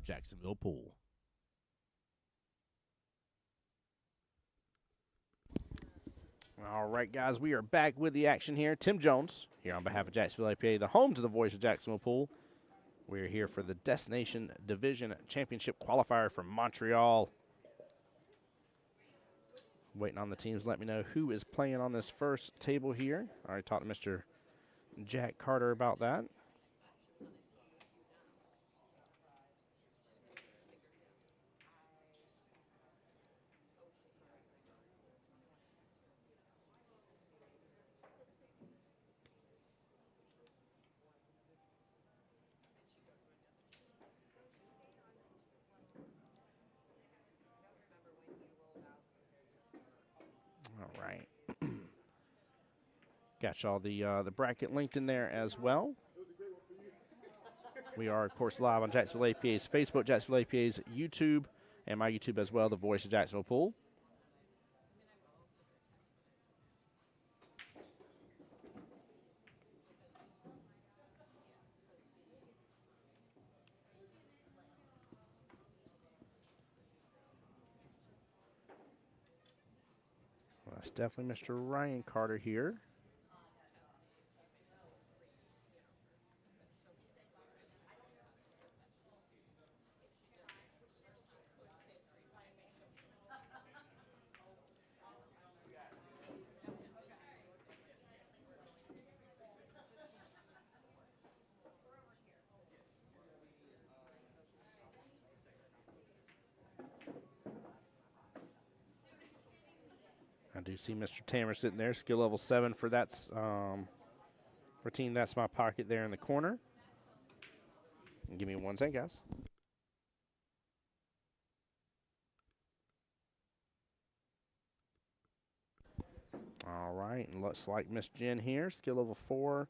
Jacksonville pool. All right, guys, we are back with the action here. Tim Jones here on behalf of Jacksonville APA, the home to the voice of Jacksonville pool. We're here for the Destination Division Championship qualifier from Montreal. Waiting on the teams to let me know who is playing on this first table here. I already talked to Mr. Jack Carter about that. All right. Got y'all the bracket linked in there as well. We are, of course, live on Jacksonville APA's Facebook, Jacksonville APA's YouTube, and my YouTube as well, the voice of Jacksonville pool. Well, that's definitely Mr. Ryan Carter here. I do see Mr. Tammer sitting there, skill level 7 for that's for team That's My Pocket there in the corner. And give me 1 second, guys. All right, and looks like Miss Jen here, skill level 4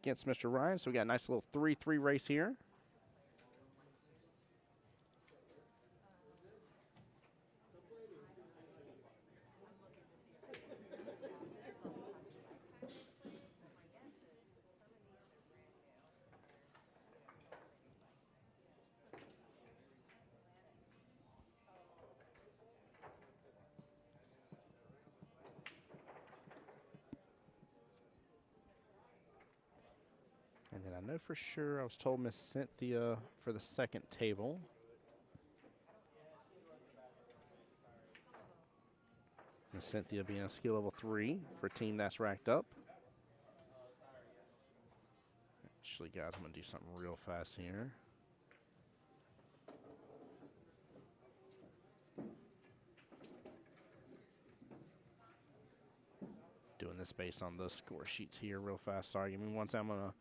against Mr. Ryan. So we got a nice little 3-3 race here. And then I know for sure I was told Miss Cynthia for the second table. Miss Cynthia being a skill level 3 for a team that's racked up. Actually, guys, I'm going to do something real fast here. Doing this based on the score sheets here real fast. Sorry, give me 1 second. I'm going to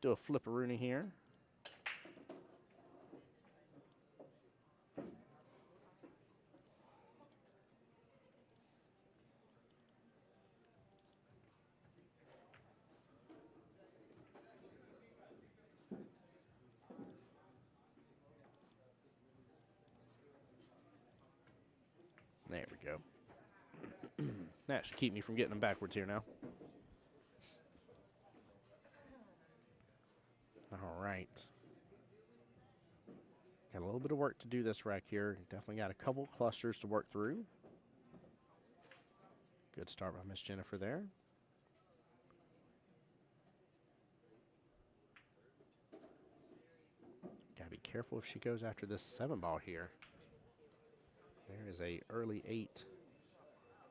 do a flipperoonie here. There we go. That should keep me from getting them backwards here now. All right. Got a little bit of work to do this rack here. Definitely got a couple clusters to work through. Good start by Miss Jennifer there. Gotta be careful if she goes after this 7 ball here. There is a early 8.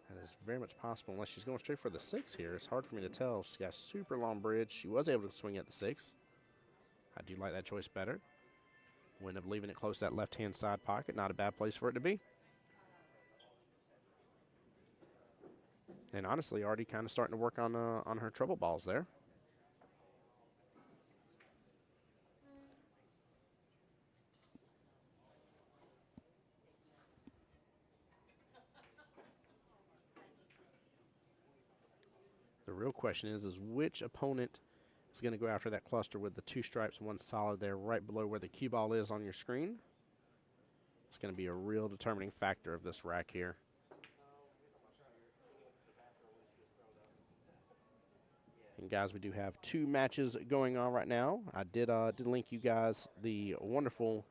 That is very much possible unless she's going straight for the 6 here. It's hard for me to tell. She's got a super long bridge. She was able to swing at the 6. I do like that choice better. Wind up leaving it close to that left-hand side pocket. Not a bad place for it to be. And honestly, already kind of starting to work on her trouble balls there. The real question is which opponent is going to go after that cluster with the 2 stripes, 1 solid there right below where the cue ball is on your screen. It's going to be a real determining factor of this rack here. And guys, we do have 2 matches going on right now. I did link you guys the wonderful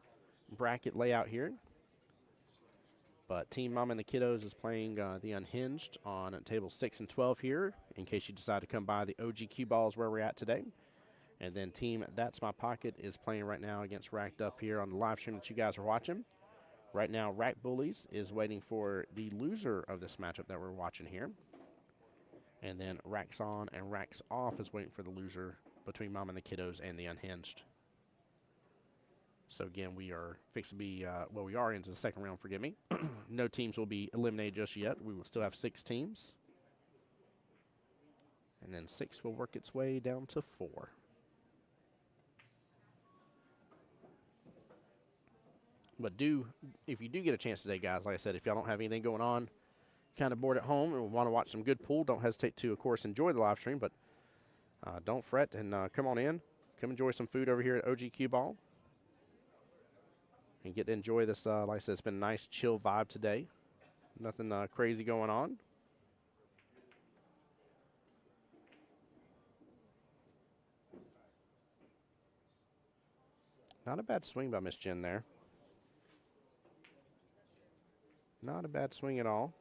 bracket layout here. But Team Mom and the Kiddos is playing the Unhinged on table 6 and 12 here, in case you decide to come by. The OG cue balls where we're at today. And then Team That's My Pocket is playing right now against Racked Up here on the live stream that you guys are watching. Right now, Rack Bullies is waiting for the loser of this matchup that we're watching here. And then Racks On and Racks Off is waiting for the loser between Mom and the Kiddos and the Unhinged. So again, we are fixed to be, we are into the second round, forgive me. No teams will be eliminated just yet. We will still have 6 teams. And then 6 will work its way down to 4. But if you do get a chance today, guys, like I said, if y'all don't have anything going on, kind of bored at home and want to watch some good pool, don't hesitate to, of course, enjoy the live stream. But don't fret and come on in. Come enjoy some food over here at OG Cue Ball. And get to enjoy this, like I said, it's been a nice, chill vibe today. Nothing crazy going on. Not a bad swing by Miss Jen there. Not a bad swing at all.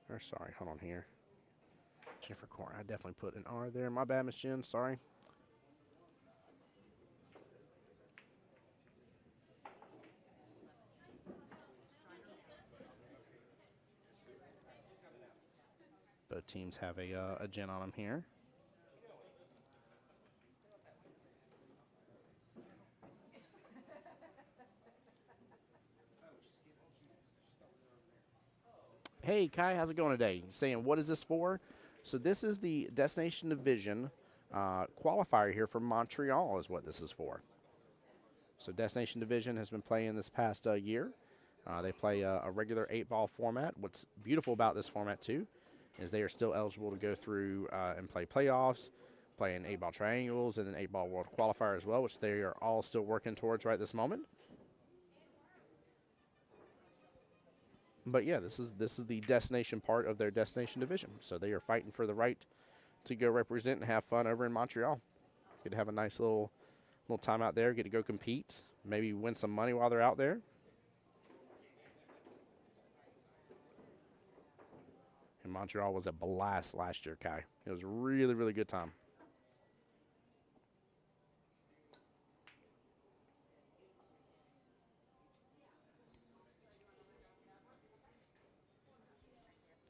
Or sorry, hold on here. Jennifer Corn, I definitely put an R there. My bad, Miss Jen, sorry. Both teams have a Jen on them here. Hey, Kai, how's it going today? Saying, what is this for? So this is the Destination Division qualifier here for Montreal is what this is for. So Destination Division has been playing this past year. They play a regular 8-ball format. What's beautiful about this format, too, is they are still eligible to go through and play playoffs, playing 8-ball triangles, and then 8-ball World Qualifier as well, which they are all still working towards right this moment. But yeah, this is the destination part of their Destination Division. So they are fighting for the right to go represent and have fun over in Montreal. Get to have a nice little time out there, get to go compete, maybe win some money while they're out there. And Montreal was a blast last year, Kai. It was a really, really good time.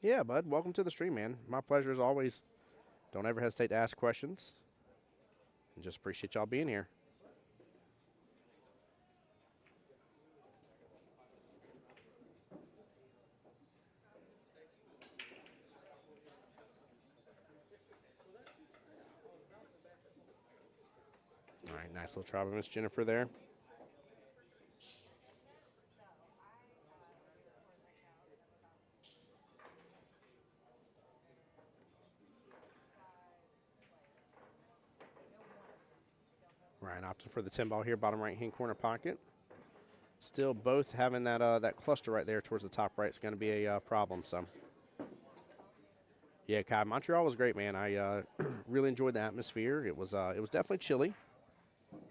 Yeah, bud. Welcome to the stream, man. My pleasure as always. Don't ever hesitate to ask questions. And just appreciate y'all being here. All right, nice little try by Miss Jennifer there. Ryan opted for the 10-ball here, bottom right-hand corner pocket. Still both having that cluster right there towards the top right is going to be a problem. So, yeah, Kai, Montreal was great, man. I really enjoyed the atmosphere. It was definitely chilly,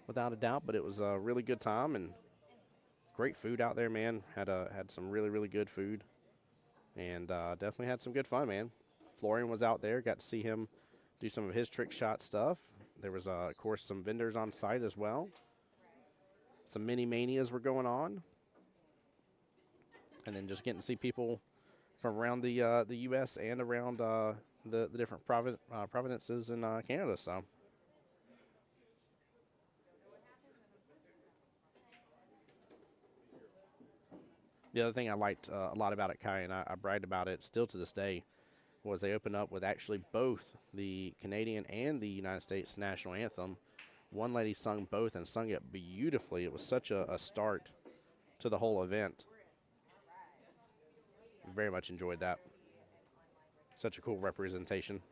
without a doubt, but it was a really good time and great food out there, man. Had some really, really good food, and definitely had some good fun, man. Florian was out there. Got to see him do some of his trick shot stuff. There was, of course, some vendors on site as well. Some mini manias were going on. And then just getting to see people from around the U.S. and around the different provinces in Canada. So, the other thing I liked a lot about it, Kai, and I bragged about it still to this day, was they opened up with actually both the Canadian and the United States national anthem. One lady sung both and sung it beautifully. It was such a start to the whole event. Very much enjoyed that. Such a cool representation.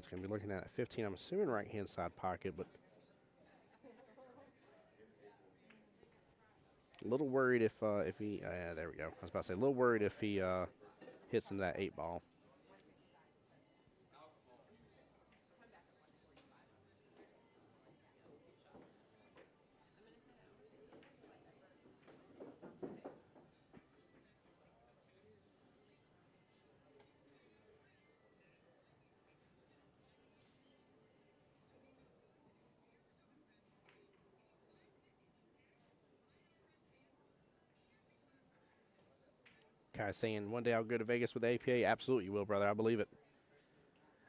It's going to be looking at 15. I'm assuming right-hand side pocket, but a little worried if he. There we go. I was about to say a little worried if he hits into that 8 ball. Kai saying one day I'll go to Vegas with the APA. Absolutely, you will, brother. I believe it.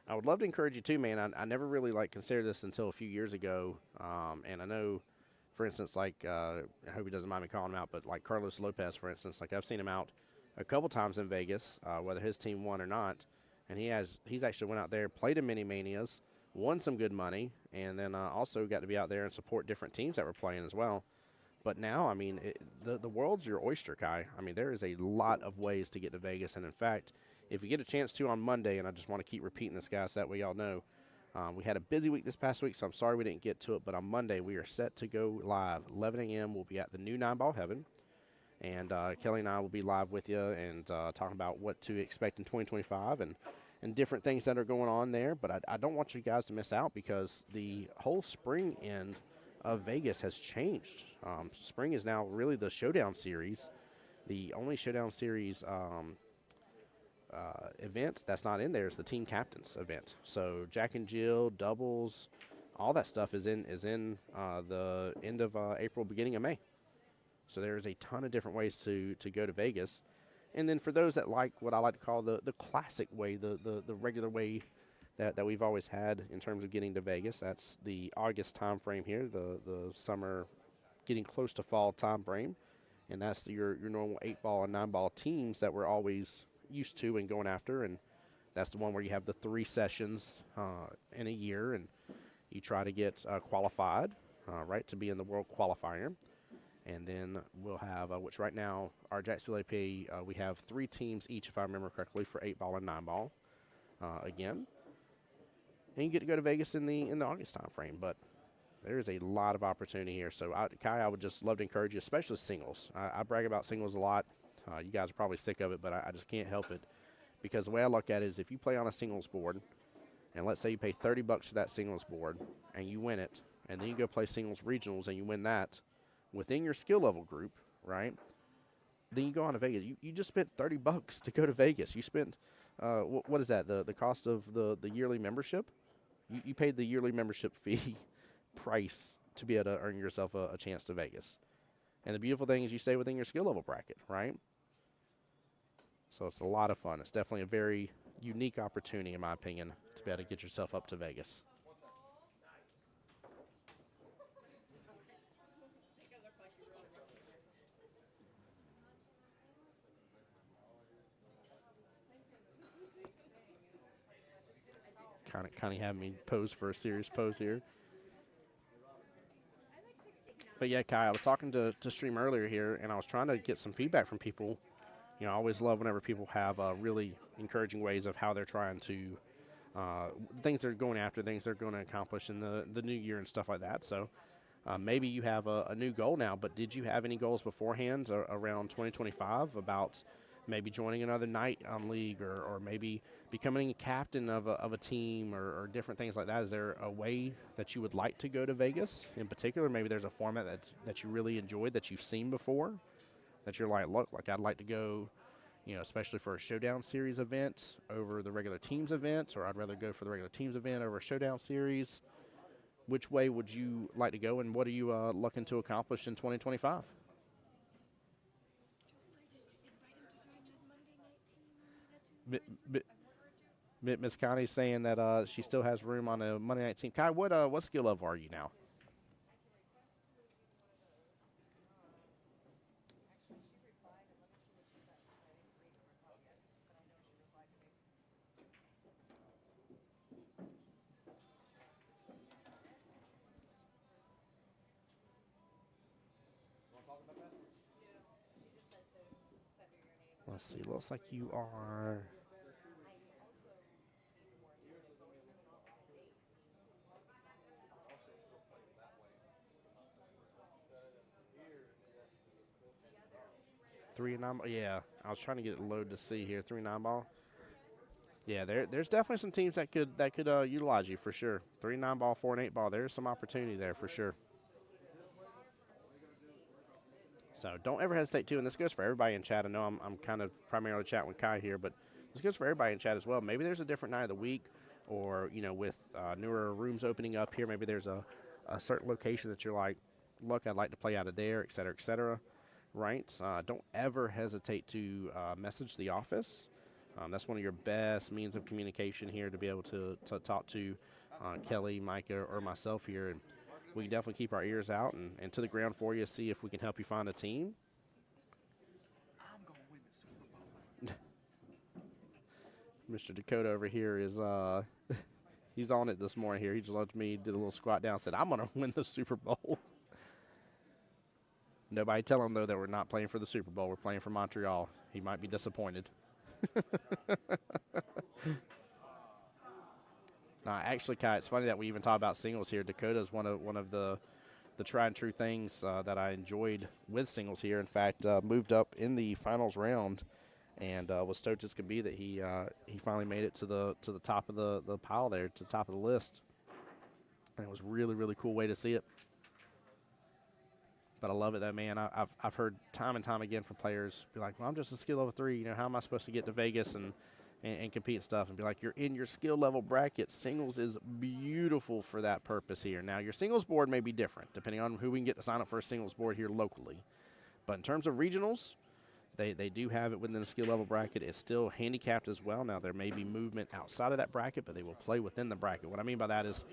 I would love to encourage you too, man. I never really considered this until a few years ago, and I know, for instance, I hope he doesn't mind me calling him out, but like Carlos Lopez, for instance, I've seen him out a couple times in Vegas, whether his team won or not, and he's actually went out there, played in mini manias, won some good money, and then also got to be out there and support different teams that were playing as well. But now, I mean, the world's your oyster, Kai. I mean, there is a lot of ways to get to Vegas. And, in fact, if you get a chance to on Monday, and I just want to keep repeating this, guys, so that way y'all know, we had a busy week this past week, so I'm sorry we didn't get to it. But on Monday, we are set to go live. 11 a.m. We'll be at the new 9-Ball Heaven. And Kelly and I will be live with you and talking about what to expect in 2025 and different things that are going on there. But I don't want you guys to miss out because the whole spring end of Vegas has changed. Spring is now really the Showdown Series. The only Showdown Series event that's not in there is the Team Captains event. So Jack and Jill, doubles, all that stuff is in the end of April, beginning of May. So there's a ton of different ways to go to Vegas. And then for those that like what I like to call the classic way, the regular way that we've always had in terms of getting to Vegas. That's the August time frame here, the summer getting close to fall time frame. And that's your normal 8-ball and 9-ball teams that we're always used to and going after. And that's the one where you have the 3 sessions in a year, and you try to get qualified, right, to be in the World Qualifier. And then we'll have, which right now, our Jacksonville AP, we have 3 teams each, if I remember correctly, for 8-ball and 9-ball again. And you get to go to Vegas in the August time frame, but there is a lot of opportunity here. So, Kai, I would just love to encourage you, especially singles. I brag about singles a lot. You guys are probably sick of it, but I just can't help it because the way I look at it is if you play on a singles board, and let's say you pay $30 for that singles board, and you win it, and then you go play singles regionals and you win that within your skill level group, right? Then you go on to Vegas. You just spent $30 to go to Vegas. You spent what is that? The cost of the yearly membership? You paid the yearly membership fee price to be able to earn yourself a chance to Vegas. And the beautiful thing is you stay within your skill level bracket, right? So it's a lot of fun. It's definitely a very unique opportunity, in my opinion, to be able to get yourself up to Vegas. Kind of having me pose for a serious pose here. But yeah, Kai, I was talking to Stream earlier here, and I was trying to get some feedback from people. You know, I always love whenever people have really encouraging ways of how they're trying to, things they're going after, things they're going to accomplish in the new year and stuff like that. So maybe you have a new goal now, but did you have any goals beforehand around 2025 about maybe joining another night league or maybe becoming a captain of a team or different things like that? Is there a way that you would like to go to Vegas in particular? Maybe there's a format that you really enjoyed that you've seen before that you're like, look, like I'd like to go, you know, especially for a Showdown Series event over the regular teams event, or I'd rather go for the regular teams event over a Showdown Series. Which way would you like to go, and what are you looking to accomplish in 2025? Miss Connie's saying that she still has room on a Monday night team. Kai, what skill level are you now? Let's see. Looks like you are. 3 and 9 ball. Yeah, I was trying to get it low to see here. 3 and 9 ball. Yeah, there's definitely some teams that could utilize you for sure. 3 and 9 ball, 4 and 8 ball. There's some opportunity there for sure. So don't ever hesitate to, and this goes for everybody in chat. I know I'm kind of primarily chatting with Kai here, but this goes for everybody in chat as well. Maybe there's a different night of the week, or with newer rooms opening up here, maybe there's a certain location that you're like, look, I'd like to play out of there, et cetera, right? Don't ever hesitate to message the office. That's one of your best means of communication here, to be able to talk to Kelly, Micah, or myself here, and we can definitely keep our ears out and to the ground for you, see if we can help you find a team. I'm gonna win the Super Bowl. Mr. Dakota over here is he's on it this morning here. He just loved me, did a little squat down, said, I'm gonna win the Super Bowl. Nobody tell him though that we're not playing for the Super Bowl. We're playing for Montreal. He might be disappointed. Actually, Kai, it's funny that we even talk about singles here. Dakota is one of the tried and true things that I enjoyed with singles here. In fact, moved up in the finals round, and was stoked as could be that he finally made it to the top of the pile there, to the top of the list. And it was really, really cool way to see it. But I love it, that man. I've heard time and time again from players be like, well, I'm just a skill level 3. How am I supposed to get to Vegas and compete and stuff? And be like, you're in your skill level bracket. Singles is beautiful for that purpose here. Now, your singles board may be different depending on who we can get to sign up for a singles board here locally. But in terms of regionals, they do have it within the skill level bracket. It's still handicapped as well. Now, there may be movement outside of that bracket, but they will play within the bracket. What I mean by that is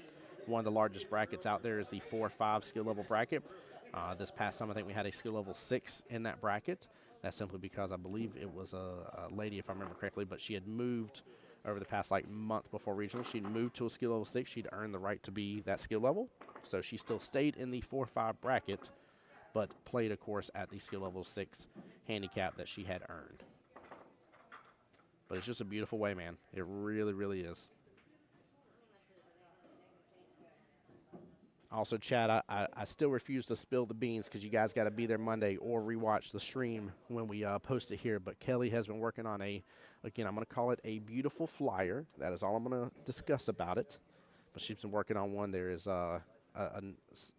one of the largest brackets out there is the 4-5 skill level bracket. This past time, I think we had a skill level 6 in that bracket. That's simply because I believe it was a lady, if I remember correctly, but she had moved over the past month before regional. She'd moved to a skill level 6. She'd earned the right to be that skill level. So she still stayed in the 4-5 bracket, but played, of course, at the skill level 6 handicap that she had earned. But it's just a beautiful way, man. It really, really is. Also, Chad, I still refuse to spill the beans because you guys got to be there Monday or rewatch the stream when we post it here. But Kelly has been working on again, I'm going to call it a beautiful flyer. That is all I'm going to discuss about it. But she's been working on one. There is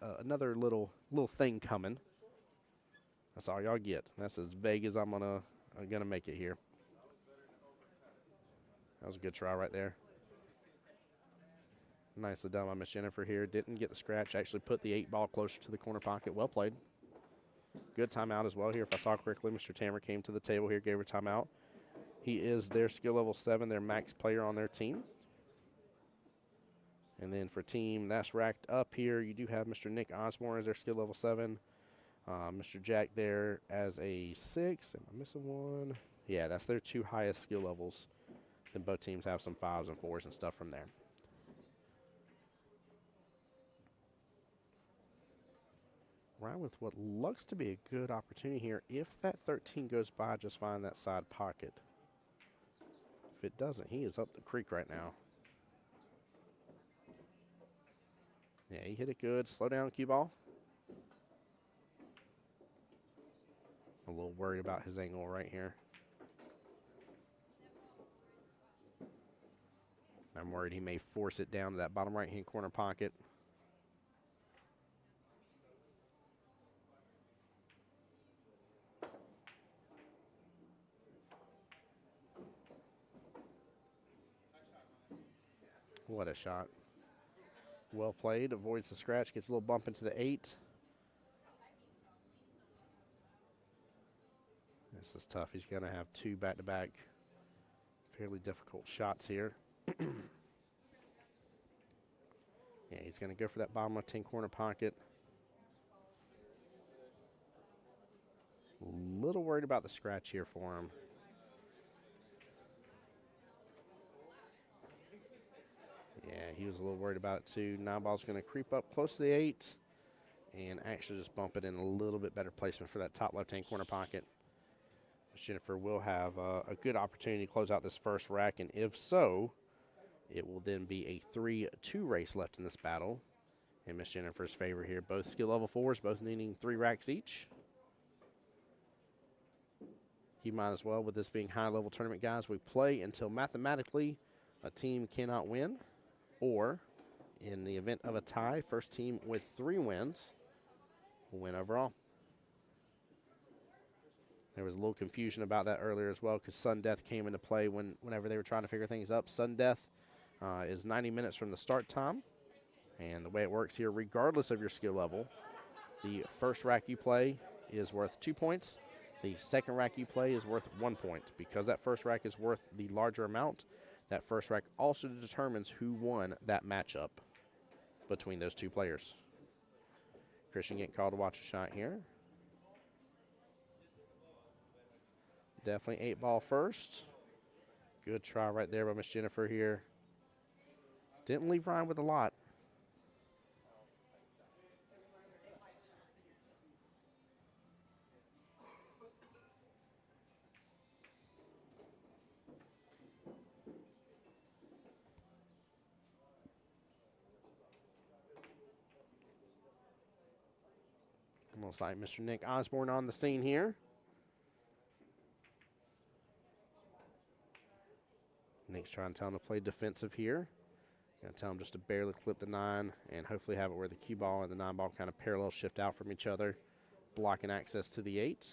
another little thing coming. That's all y'all get. That's as vague as I'm gonna make it here. That was a good try right there. Nicely done by Miss Jennifer here. Didn't get the scratch. Actually put the 8 ball closer to the corner pocket. Well played. Good timeout as well here. If I saw correctly, Mr. Tammer came to the table here, gave her timeout. He is their skill level 7, their max player on their team. And then for team that's racked up here, you do have Mr. Nick Osborne as their skill level 7. Mr. Jack there as a 6. Am I missing one? Yeah, that's their 2 highest skill levels. Then both teams have some 5s and 4s and stuff from there. Right with what looks to be a good opportunity here. If that 13 goes by, just find that side pocket. If it doesn't, he is up the creek right now. Yeah, he hit it good. Slow down, cue ball. I'm a little worried about his angle right here. I'm worried he may force it down to that bottom right-hand corner pocket. What a shot. Well played. Avoids the scratch. Gets a little bump into the 8. This is tough. He's going to have 2 back-to-back fairly difficult shots here. Yeah, he's going to go for that bottom left-hand corner pocket. A little worried about the scratch here for him. Yeah, he was a little worried about it too. 9 ball's going to creep up close to the 8 and actually just bump it in a little bit better placement for that top left-hand corner pocket. Jennifer will have a good opportunity to close out this first rack, and if so, it will then be a 3-2 race left in this battle in Miss Jennifer's favor here. Both skill level 4s, both needing 3 racks each. Keep in mind as well, with this being high-level tournament, guys, we play until mathematically a team cannot win, or in the event of a tie, first team with 3 wins will win overall. There was a little confusion about that earlier as well because sudden death came into play whenever they were trying to figure things up. Sudden death is 90 minutes from the start time. And the way it works here, regardless of your skill level, the first rack you play is worth 2 points. The second rack you play is worth 1 point. Because that first rack is worth the larger amount, that first rack also determines who won that matchup between those 2 players. Christian getting called to watch a shot here. Definitely 8-ball first. Good try right there by Miss Jennifer here. Didn't leave Ryan with a lot. Looks like Mr. Nick Osborne on the scene here. Nick's trying to tell him to play defensive here. Gonna tell him just to barely clip the 9 and hopefully have it where the cue ball and the 9 ball kind of parallel shift out from each other, blocking access to the 8.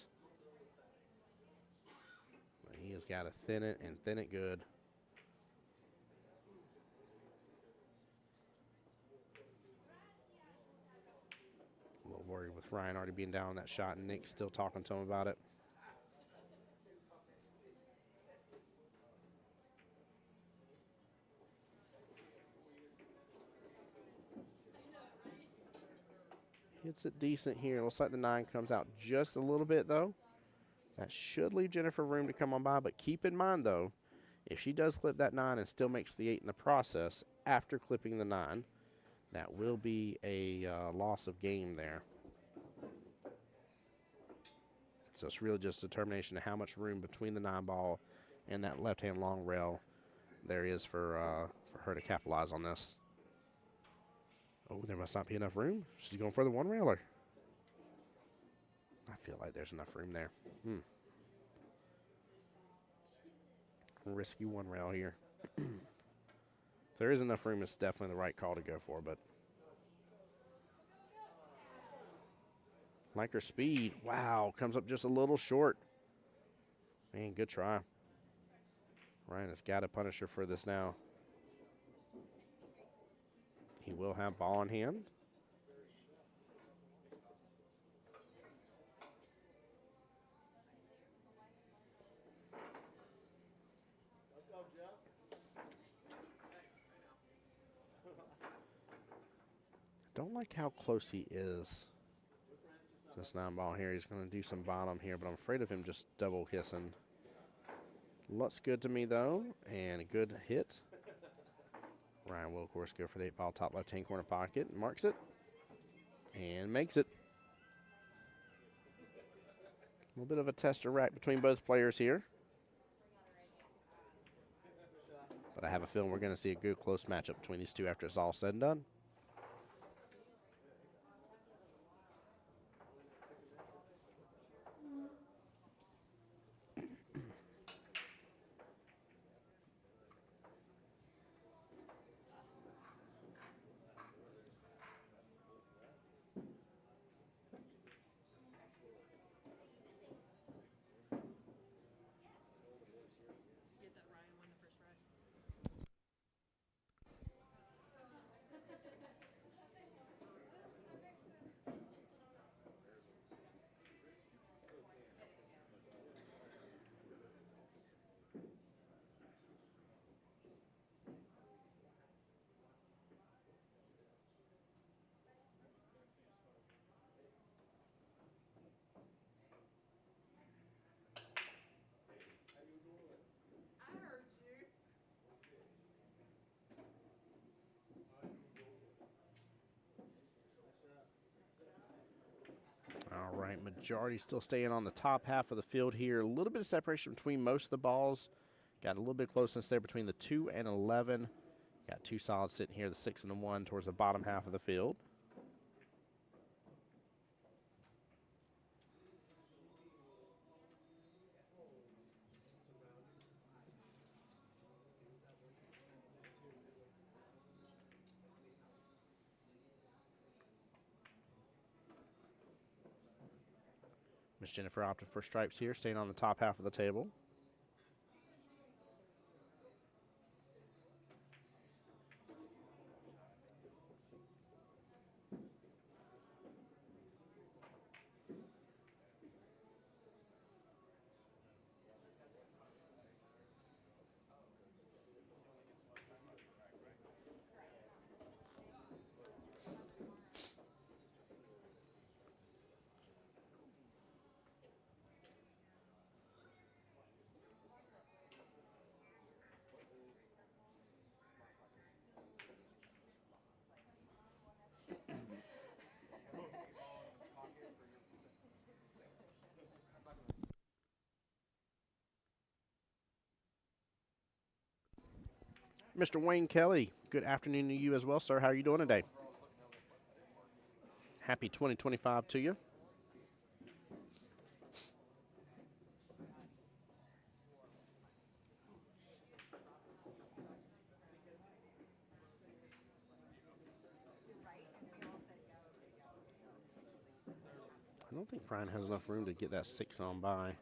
But he has got to thin it and thin it good. A little worried with Ryan already being down on that shot and Nick still talking to him about it. Hits it decent here. Looks like the 9 comes out just a little bit, though. That should leave Jennifer room to come on by, but keep in mind, though, if she does clip that 9 and still makes the 8 in the process after clipping the 9, that will be a loss of game there. So it's really just a determination of how much room between the 9 ball and that left-hand long rail there is for her to capitalize on this. Oh, there must not be enough room. She's going for the 1 railer. I feel like there's enough room there. Risky 1 rail here. If there is enough room, it's definitely the right call to go for, but like her speed, wow, comes up just a little short. Man, good try. Ryan has got to punish her for this now. He will have ball in hand. Don't like how close he is. This 9 ball here, he's going to do some bottom here, but I'm afraid of him just double kissing. Looks good to me, though, and a good hit. Ryan will, of course, go for the 8-ball top left-hand corner pocket, marks it, and makes it. A little bit of a tester rack between both players here. But I have a feeling we're going to see a good close matchup between these two after it's all said and done. All right, majority still staying on the top half of the field here. A little bit of separation between most of the balls. Got a little bit of closeness there between the 2 and 11. Got 2 solids sitting here, the 6 and the 1 towards the bottom half of the field. Miss Jennifer opted for stripes here, staying on the top half of the table. Mr. Wayne Kelly, good afternoon to you as well, sir. How are you doing today? Happy 2025 to you. I don't think Brian has enough room to get that 6 on by.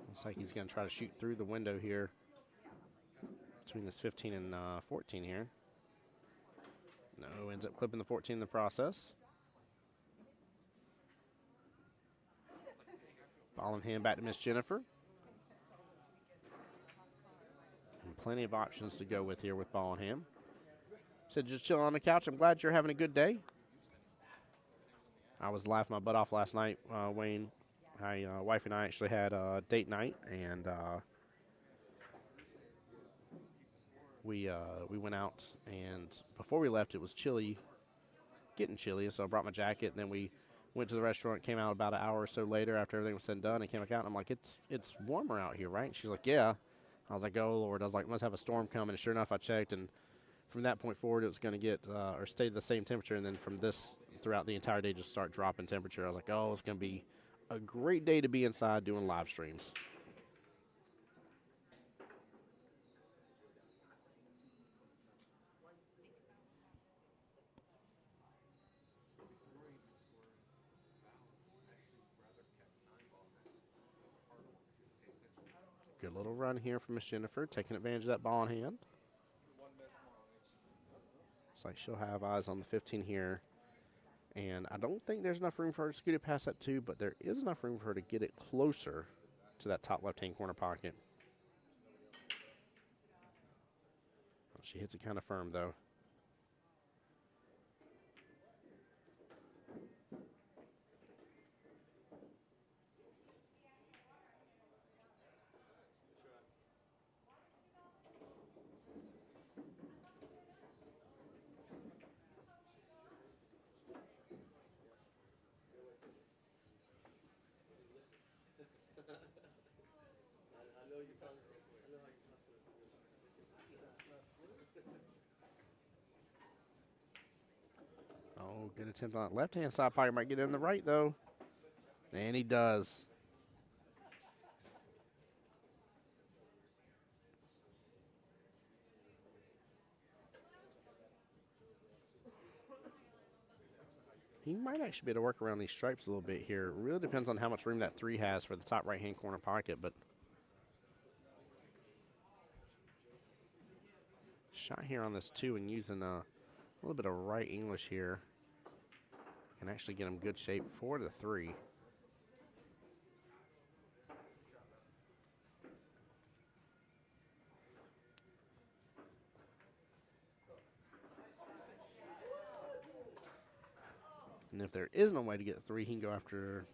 Looks like he's going to try to shoot through the window here between this 15 and 14 here. No, ends up clipping the 14 in the process. Ball in hand back to Miss Jennifer. And plenty of options to go with here with ball in hand. Said just chilling on the couch. I'm glad you're having a good day. I was laughing my butt off last night, Wayne. My wife and I actually had a date night, and we went out. And before we left, it was chilly, getting chilly, so I brought my jacket. And then we went to the restaurant. Came out about an hour or so later after everything was said and done. And came back out, and I'm like, it's warmer out here, right? And she's like, yeah. I was like, oh Lord. I was like, must have a storm coming. And sure enough, I checked, and from that point forward, it was going to get or stay the same temperature. And then from this throughout the entire day, just start dropping temperature. I was like, oh, it's going to be a great day to be inside doing live streams. Good little run here from Miss Jennifer, taking advantage of that ball in hand. Looks like she'll have eyes on the 15 here. And I don't think there's enough room for her to scoot it past that 2, but there is enough room for her to get it closer to that top left-hand corner pocket. She hits it kind of firm, though. Oh, good attempt on that left-hand side pocket. Might get in the right, though. And he does. He might actually be able to work around these stripes a little bit here. It really depends on how much room that 3 has for the top right-hand corner pocket, but shot here on this 2 and using a little bit of right English here can actually get him good shape for the 3. And if there isn't a way to get the 3, he can go after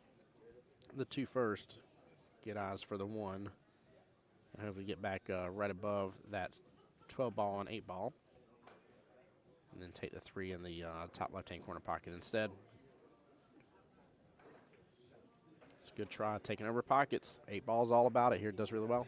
the 2 first, get eyes for the 1, and hopefully get back right above that 12 ball and 8 ball, and then take the 3 in the top left-hand corner pocket instead. It's a good try, taking over pockets. 8 ball's all about it here. Does really well.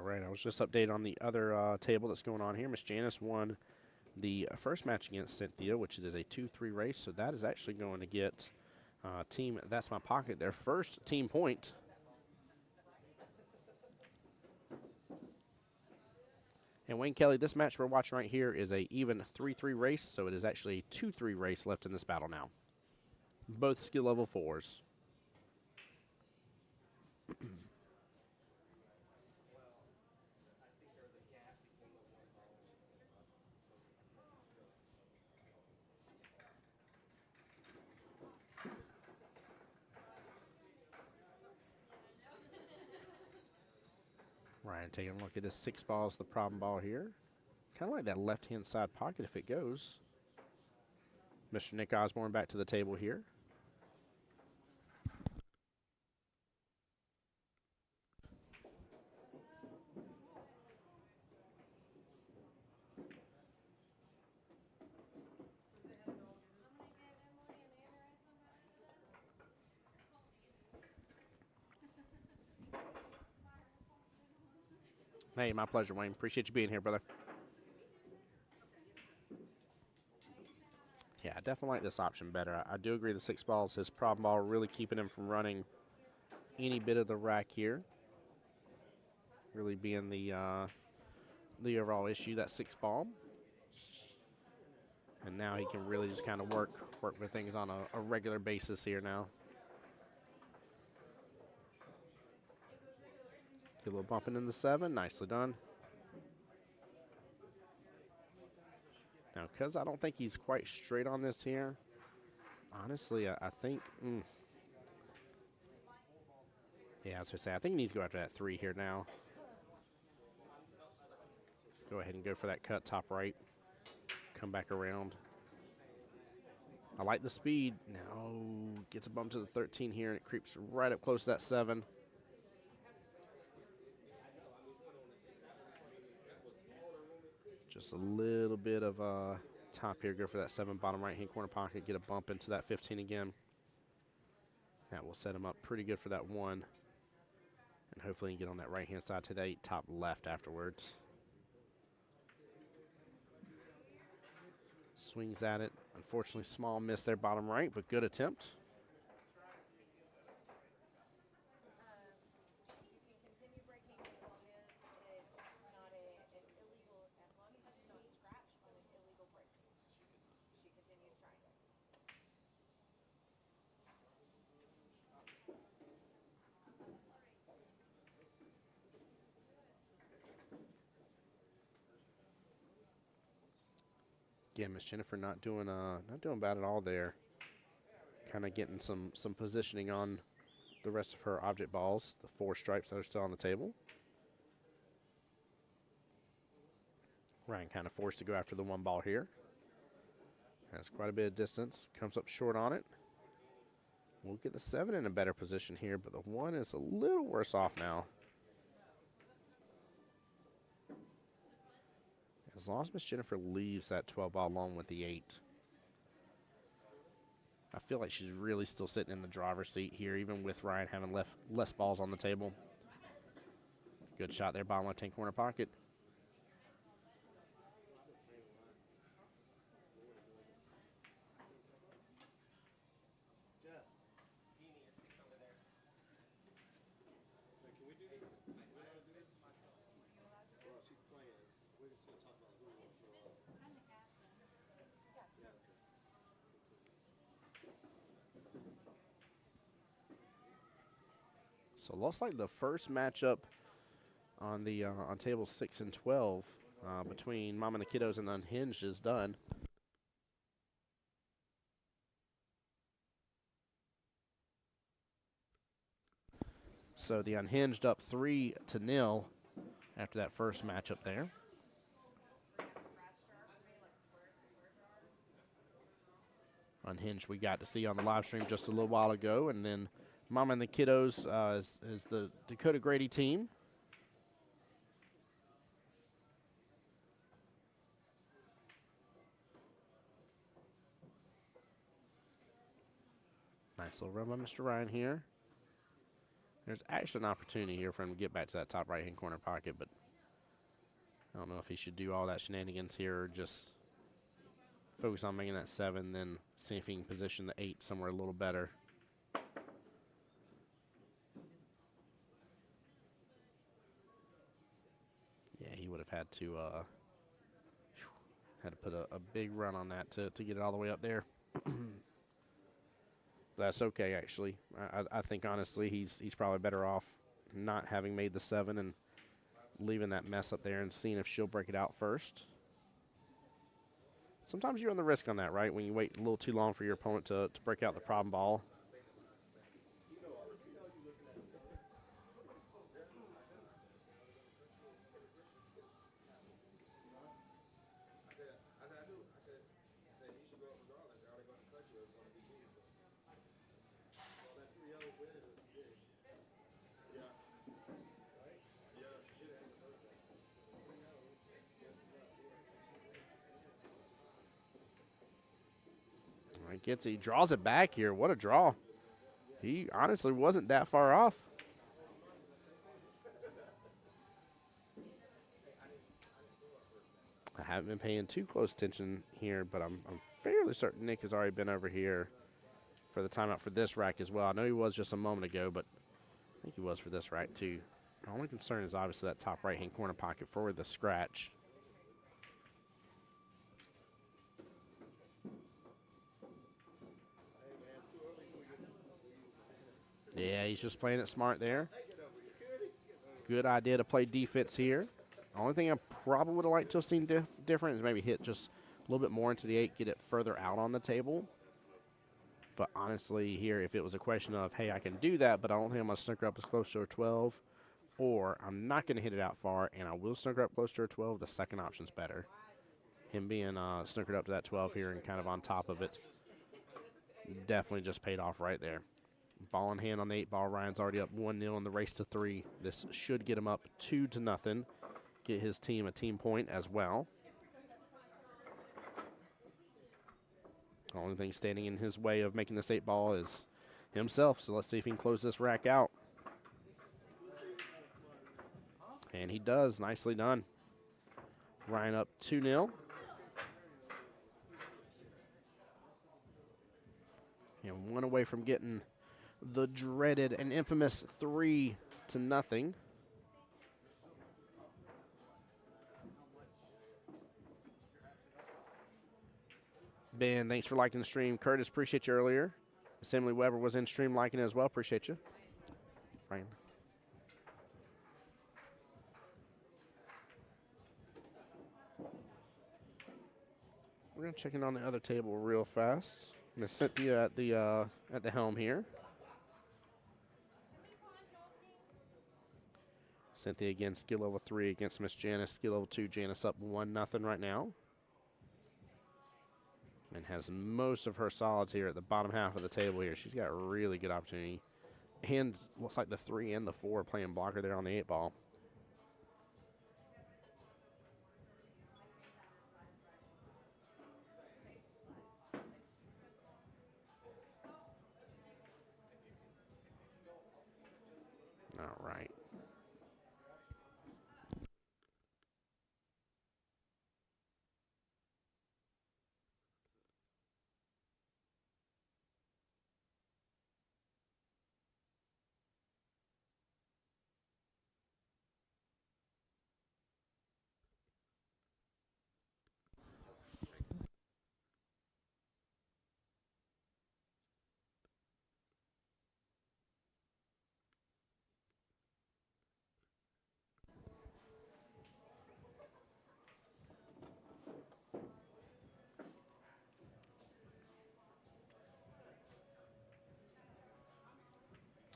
All right, I was just updated on the other table that's going on here. Miss Janice won the first match against Cynthia, which is a 2-3 race. So that is actually going to get team That's My Pocket their first team point. And Wayne Kelly, this match we're watching right here is a even 3-3 race, so it is actually a 2-3 race left in this battle now. Both skill level 4s. Ryan taking a look at his 6 balls, the problem ball here. Kind of like that left-hand side pocket if it goes. Mr. Nick Osborne back to the table here. Hey, my pleasure, Wayne. Appreciate you being here, brother. Yeah, I definitely like this option better. I do agree the 6 balls, his problem ball, really keeping him from running any bit of the rack here. Really being the overall issue, that 6 ball. And now he can really just kind of work with things on a regular basis here now. Get a little bumping in the 7. Nicely done. Now, because I don't think he's quite straight on this here, honestly, I think, yeah, I was going to say, I think he needs to go after that 3 here now. Go ahead and go for that cut top right. Come back around. I like the speed. No, gets a bump to the 13 here, and it creeps right up close to that 7. Just a little bit of top here. Go for that 7 bottom right-hand corner pocket. Get a bump into that 15 again. That will set him up pretty good for that 1. And hopefully he can get on that right-hand side to the 8 top left afterwards. Swings at it. Unfortunately, small miss there bottom right, but good attempt. Again, Miss Jennifer not doing bad at all there. Kind of getting some positioning on the rest of her object balls, the 4 stripes that are still on the table. Ryan kind of forced to go after the 1 ball here. Has quite a bit of distance. Comes up short on it. We'll get the 7 in a better position here, but the 1 is a little worse off now. As long as Miss Jennifer leaves that 12 ball alone with the 8. I feel like she's really still sitting in the driver's seat here, even with Ryan having less balls on the table. Good shot there, bottom left-hand corner pocket. So looks like the first matchup on the on tables 6 and 12 between Mom and the Kiddos and the Unhinged is done. So the Unhinged up 3-0 after that first matchup there. Unhinged we got to see on the live stream just a little while ago, and then Mama and the Kiddos is the Dakota Grady team. Nice little run by Mr. Ryan here. There's actually an opportunity here for him to get back to that top right-hand corner pocket, but I don't know if he should do all that shenanigans here or just focus on making that 7, then see if he can position the 8 somewhere a little better. Yeah, he would have had to put a big run on that to get it all the way up there. That's okay, actually. I think, honestly, he's probably better off not having made the 7 and leaving that mess up there and seeing if she'll break it out first. Sometimes you run the risk on that, right? When you wait a little too long for your opponent to break out the problem ball. All right, he draws it back here. What a draw. He honestly wasn't that far off. I haven't been paying too close attention here, but I'm fairly certain Nick has already been over here for the timeout for this rack as well. I know he was just a moment ago, but I think he was for this rack too. My only concern is obviously that top right-hand corner pocket for the scratch. Yeah, he's just playing it smart there. Good idea to play defense here. Only thing I probably would have liked to have seen different is maybe hit just a little bit more into the 8, get it further out on the table. But honestly, here, if it was a question of, hey, I can do that, but I don't think I'm going to snooker up as close to a 12, or I'm not going to hit it out far, and I will snooker up close to a 12, the second option's better. Him being snookered up to that 12 here and kind of on top of it definitely just paid off right there. Ball in hand on the 8 ball. Ryan's already up 1-0 in the race to 3. This should get him up 2-0. Get his team a team point as well. The only thing standing in his way of making this 8 ball is himself. So let's see if he can close this rack out. And he does. Nicely done. Ryan up 2-0. And one away from getting the dreaded and infamous 3-0. Ben, thanks for liking the stream. Curtis, appreciate you earlier. Assembly Weber was in stream liking it as well. Appreciate you. Ryan. We're going to check in on the other table real fast. Miss Cynthia at the helm here. Cynthia again, skill level 3 against Miss Janice. Skill level 2, Janice up 1-0 right now. And has most of her solids here at the bottom half of the table here. She's got a really good opportunity. And looks like the 3 and the 4 playing blocker there on the 8 ball. All right.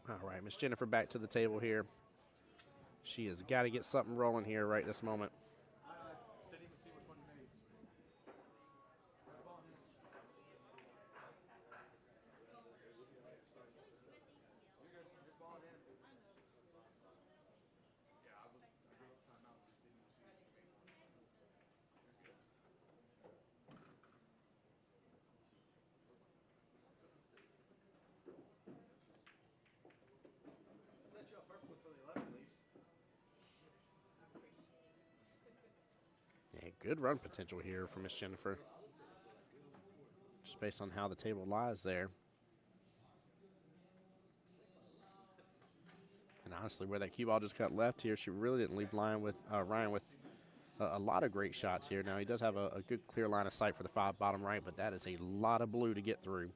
All right, Miss Jennifer back to the table here. She has got to get something rolling here right this moment. good run potential here for Miss Jennifer. Just based on how the table lies there. And honestly, where that cue ball just got left here, she really didn't leave Ryan with a lot of great shots here. Now, he does have a good clear line of sight for the 5 bottom right, but that is a lot of blue to get through.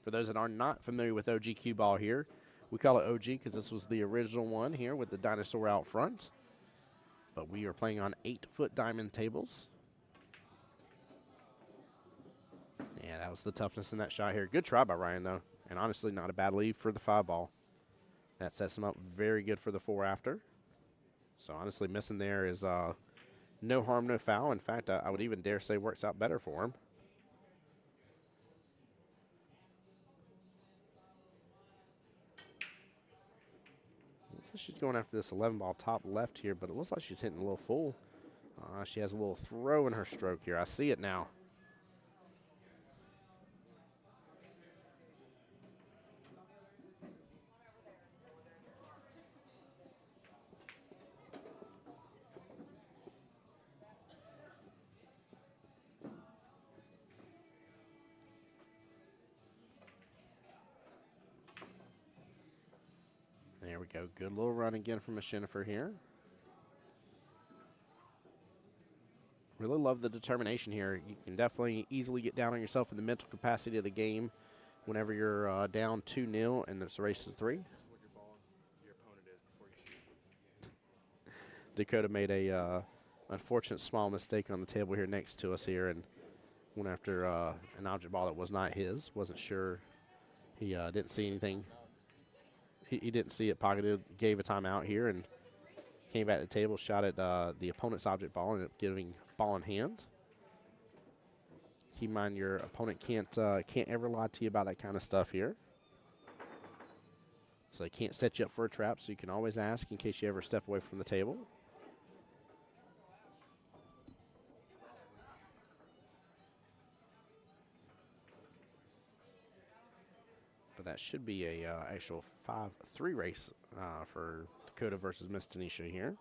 For those that are not familiar with OG cue ball here, we call it OG because this was the original one here with the dinosaur out front. But we are playing on 8-foot diamond tables. Yeah, that was the toughness in that shot here. Good try by Ryan, though. And honestly, not a bad lead for the 5 ball. That sets him up very good for the 4 after. So honestly, missing there is no harm, no foul. In fact, I would even dare say works out better for him. Looks like she's going after this 11 ball top left here, but it looks like she's hitting a little full. She has a little throw in her stroke here. I see it now. There we go. Good little run again from Miss Jennifer here. Really love the determination here. You can definitely easily get down on yourself in the mental capacity of the game whenever you're down 2-0 and it's a race to 3. What your opponent is before you shoot. Dakota made a unfortunate small mistake on the table here next to us here and went after an object ball that was not his. Wasn't sure. He didn't see anything. He didn't see it pocketed, gave a timeout here, and came back to the table, shot at the opponent's object ball, and ended up giving ball in hand. Keep in mind your opponent can't ever lie to you about that kind of stuff here. So they can't set you up for a trap, so you can always ask in case you ever step away from the table. But that should be a actual 5-3 race for Dakota versus Miss Tanisha here.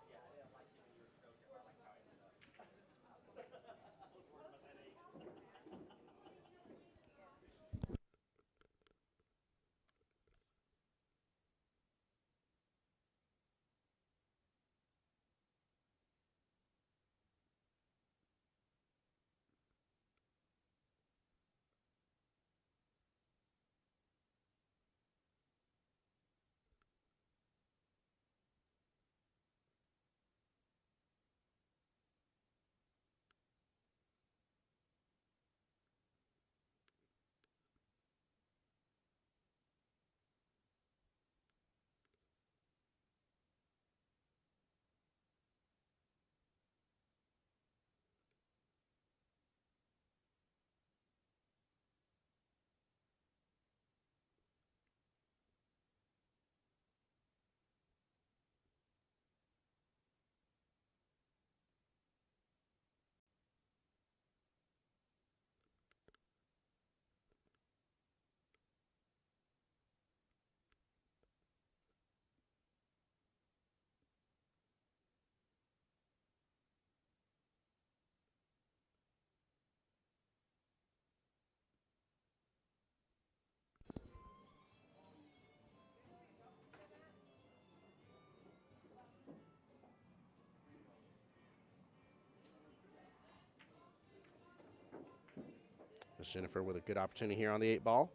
Miss Jennifer with a good opportunity here on the 8 ball.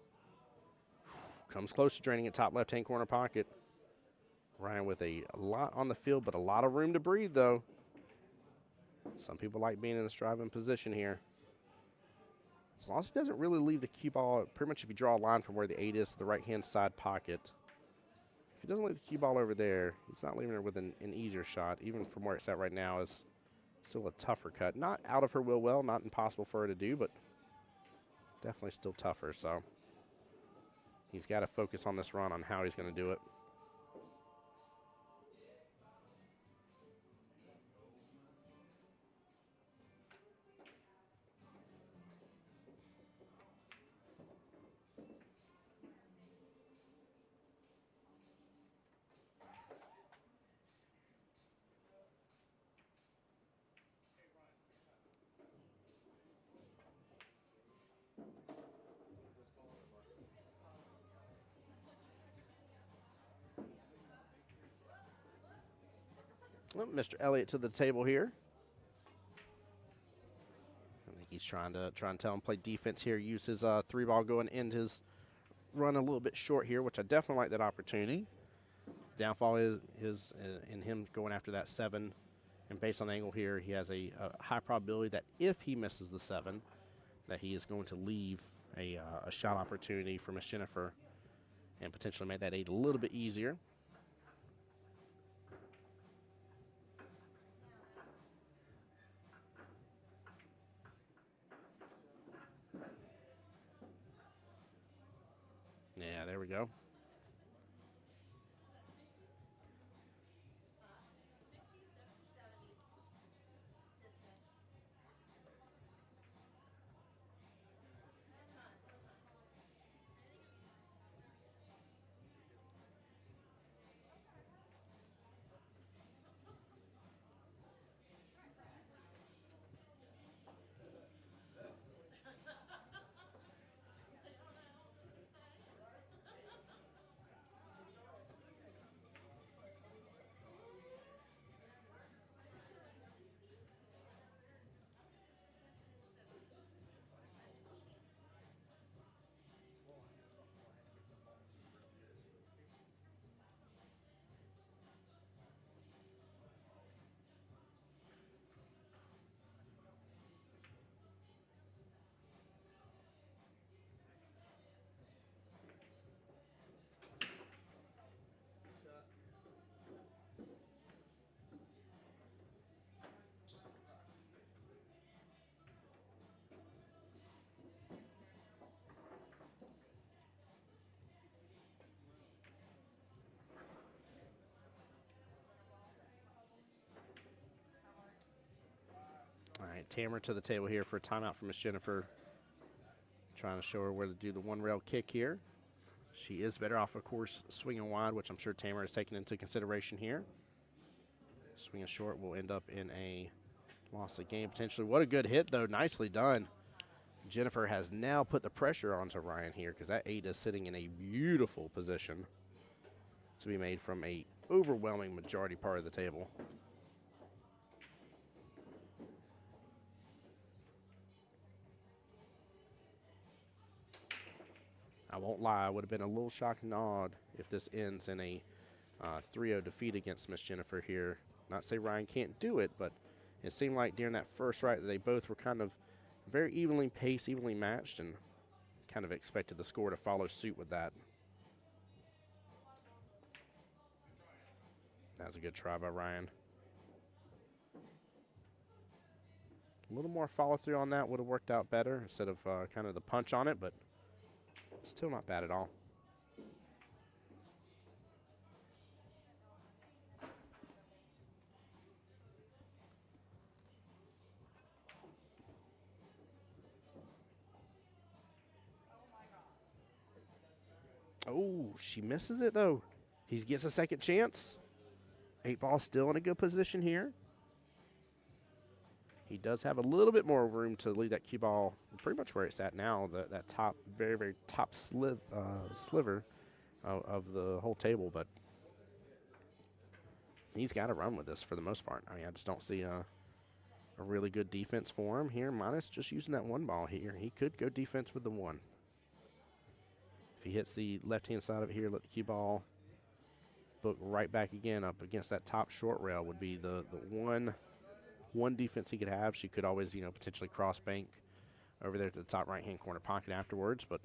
Comes close to draining it top left-hand corner pocket. Ryan with a lot on the field, but a lot of room to breathe, though. Some people like being in this driving position here. As long as he doesn't really leave the cue ball, pretty much if you draw a line from where the 8 is to the right-hand side pocket, if he doesn't leave the cue ball over there, he's not leaving her with an easier shot. Even from where it's at right now is still a tougher cut. Not out of her will well, not impossible for her to do, but definitely still tougher. So he's got to focus on this run on how he's going to do it. Well, Mr. Elliott to the table here. I think he's trying to tell him play defense here. Use his 3-ball, go and end his run a little bit short here, which I definitely like that opportunity. Downfall is in him going after that 7. And based on the angle here, he has a high probability that if he misses the 7, that he is going to leave a shot opportunity for Miss Jennifer and potentially make that 8 a little bit easier. Yeah, there we go. All right, Tamara to the table here for a timeout from Miss Jennifer. Trying to show her where to do the 1-rail kick here. She is better off, of course, swinging wide, which I'm sure Tamara is taking into consideration here. Swinging short will end up in a loss of game potentially. What a good hit, though. Nicely done. Jennifer has now put the pressure onto Ryan here because that 8 is sitting in a beautiful position to be made from a overwhelming majority part of the table. I won't lie, I would have been a little shocked and awed if this ends in a 3-0 defeat against Miss Jennifer here. Not say Ryan can't do it, but it seemed like during that first right that they both were kind of very evenly paced, evenly matched, and kind of expected the score to follow suit with that. That was a good try by Ryan. A little more follow through on that would have worked out better instead of kind of the punch on it, but still not bad at all. Oh, she misses it, though. He gets a second chance. 8-ball still in a good position here. He does have a little bit more room to leave that cue ball pretty much where it's at now, that top, very, very top sliver of the whole table. But he's got to run with this for the most part. I mean, I just don't see a really good defense for him here, minus just using that 1 ball here. He could go defense with the 1. If he hits the left-hand side of it here, let the cue ball book right back again up against that top short rail would be the one defense he could have. She could always, potentially cross bank over there to the top right-hand corner pocket afterwards, but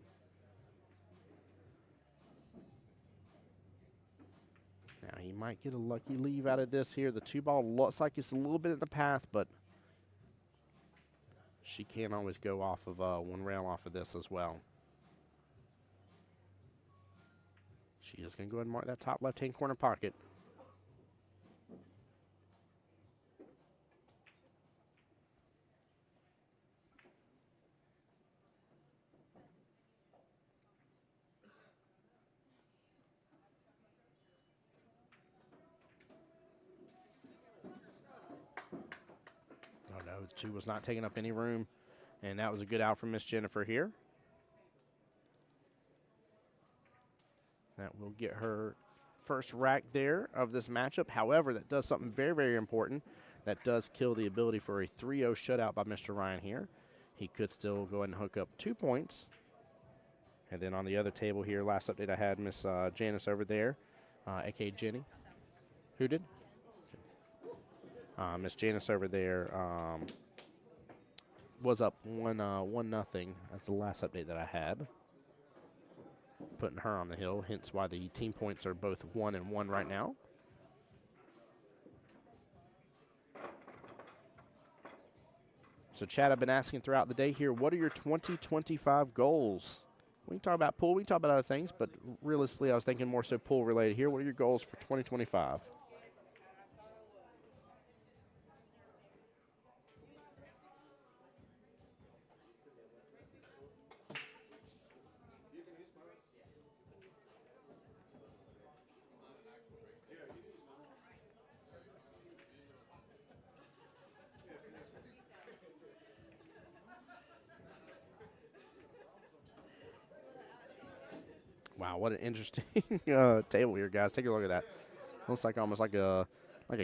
now he might get a lucky leave out of this here. The 2-ball looks like it's a little bit in the path, but she can always go off of 1 rail off of this as well. She is going to go ahead and mark that top left-hand corner pocket. Oh, no, 2 was not taking up any room, and that was a good out from Miss Jennifer here. That will get her first rack there of this matchup. However, that does something very, very important. That does kill the ability for a 3-0 shutout by Mr. Ryan here. He could still go ahead and hook up 2 points. And then on the other table here, last update I had Miss Janice over there, a.k.a. Jenny. Who did? Miss Janice over there was up 1-0. That's the last update that I had. Putting her on the hill, hence why the team points are both 1 and 1 right now. So, Chad, I've been asking throughout the day here, what are your 2025 goals? We can talk about pool, we can talk about other things, but realistically, I was thinking more so pool related here. What are your goals for 2025? Wow, what an interesting table here, guys. Take a look at that. Looks like almost like a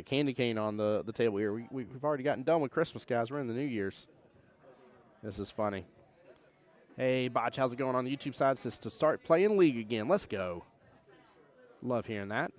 candy cane on the table here. We've already gotten done with Christmas, guys. We're in the New Year's. This is funny. Hey, Botch, how's it going on the YouTube side? Says to start playing League again. Let's go. Love hearing that.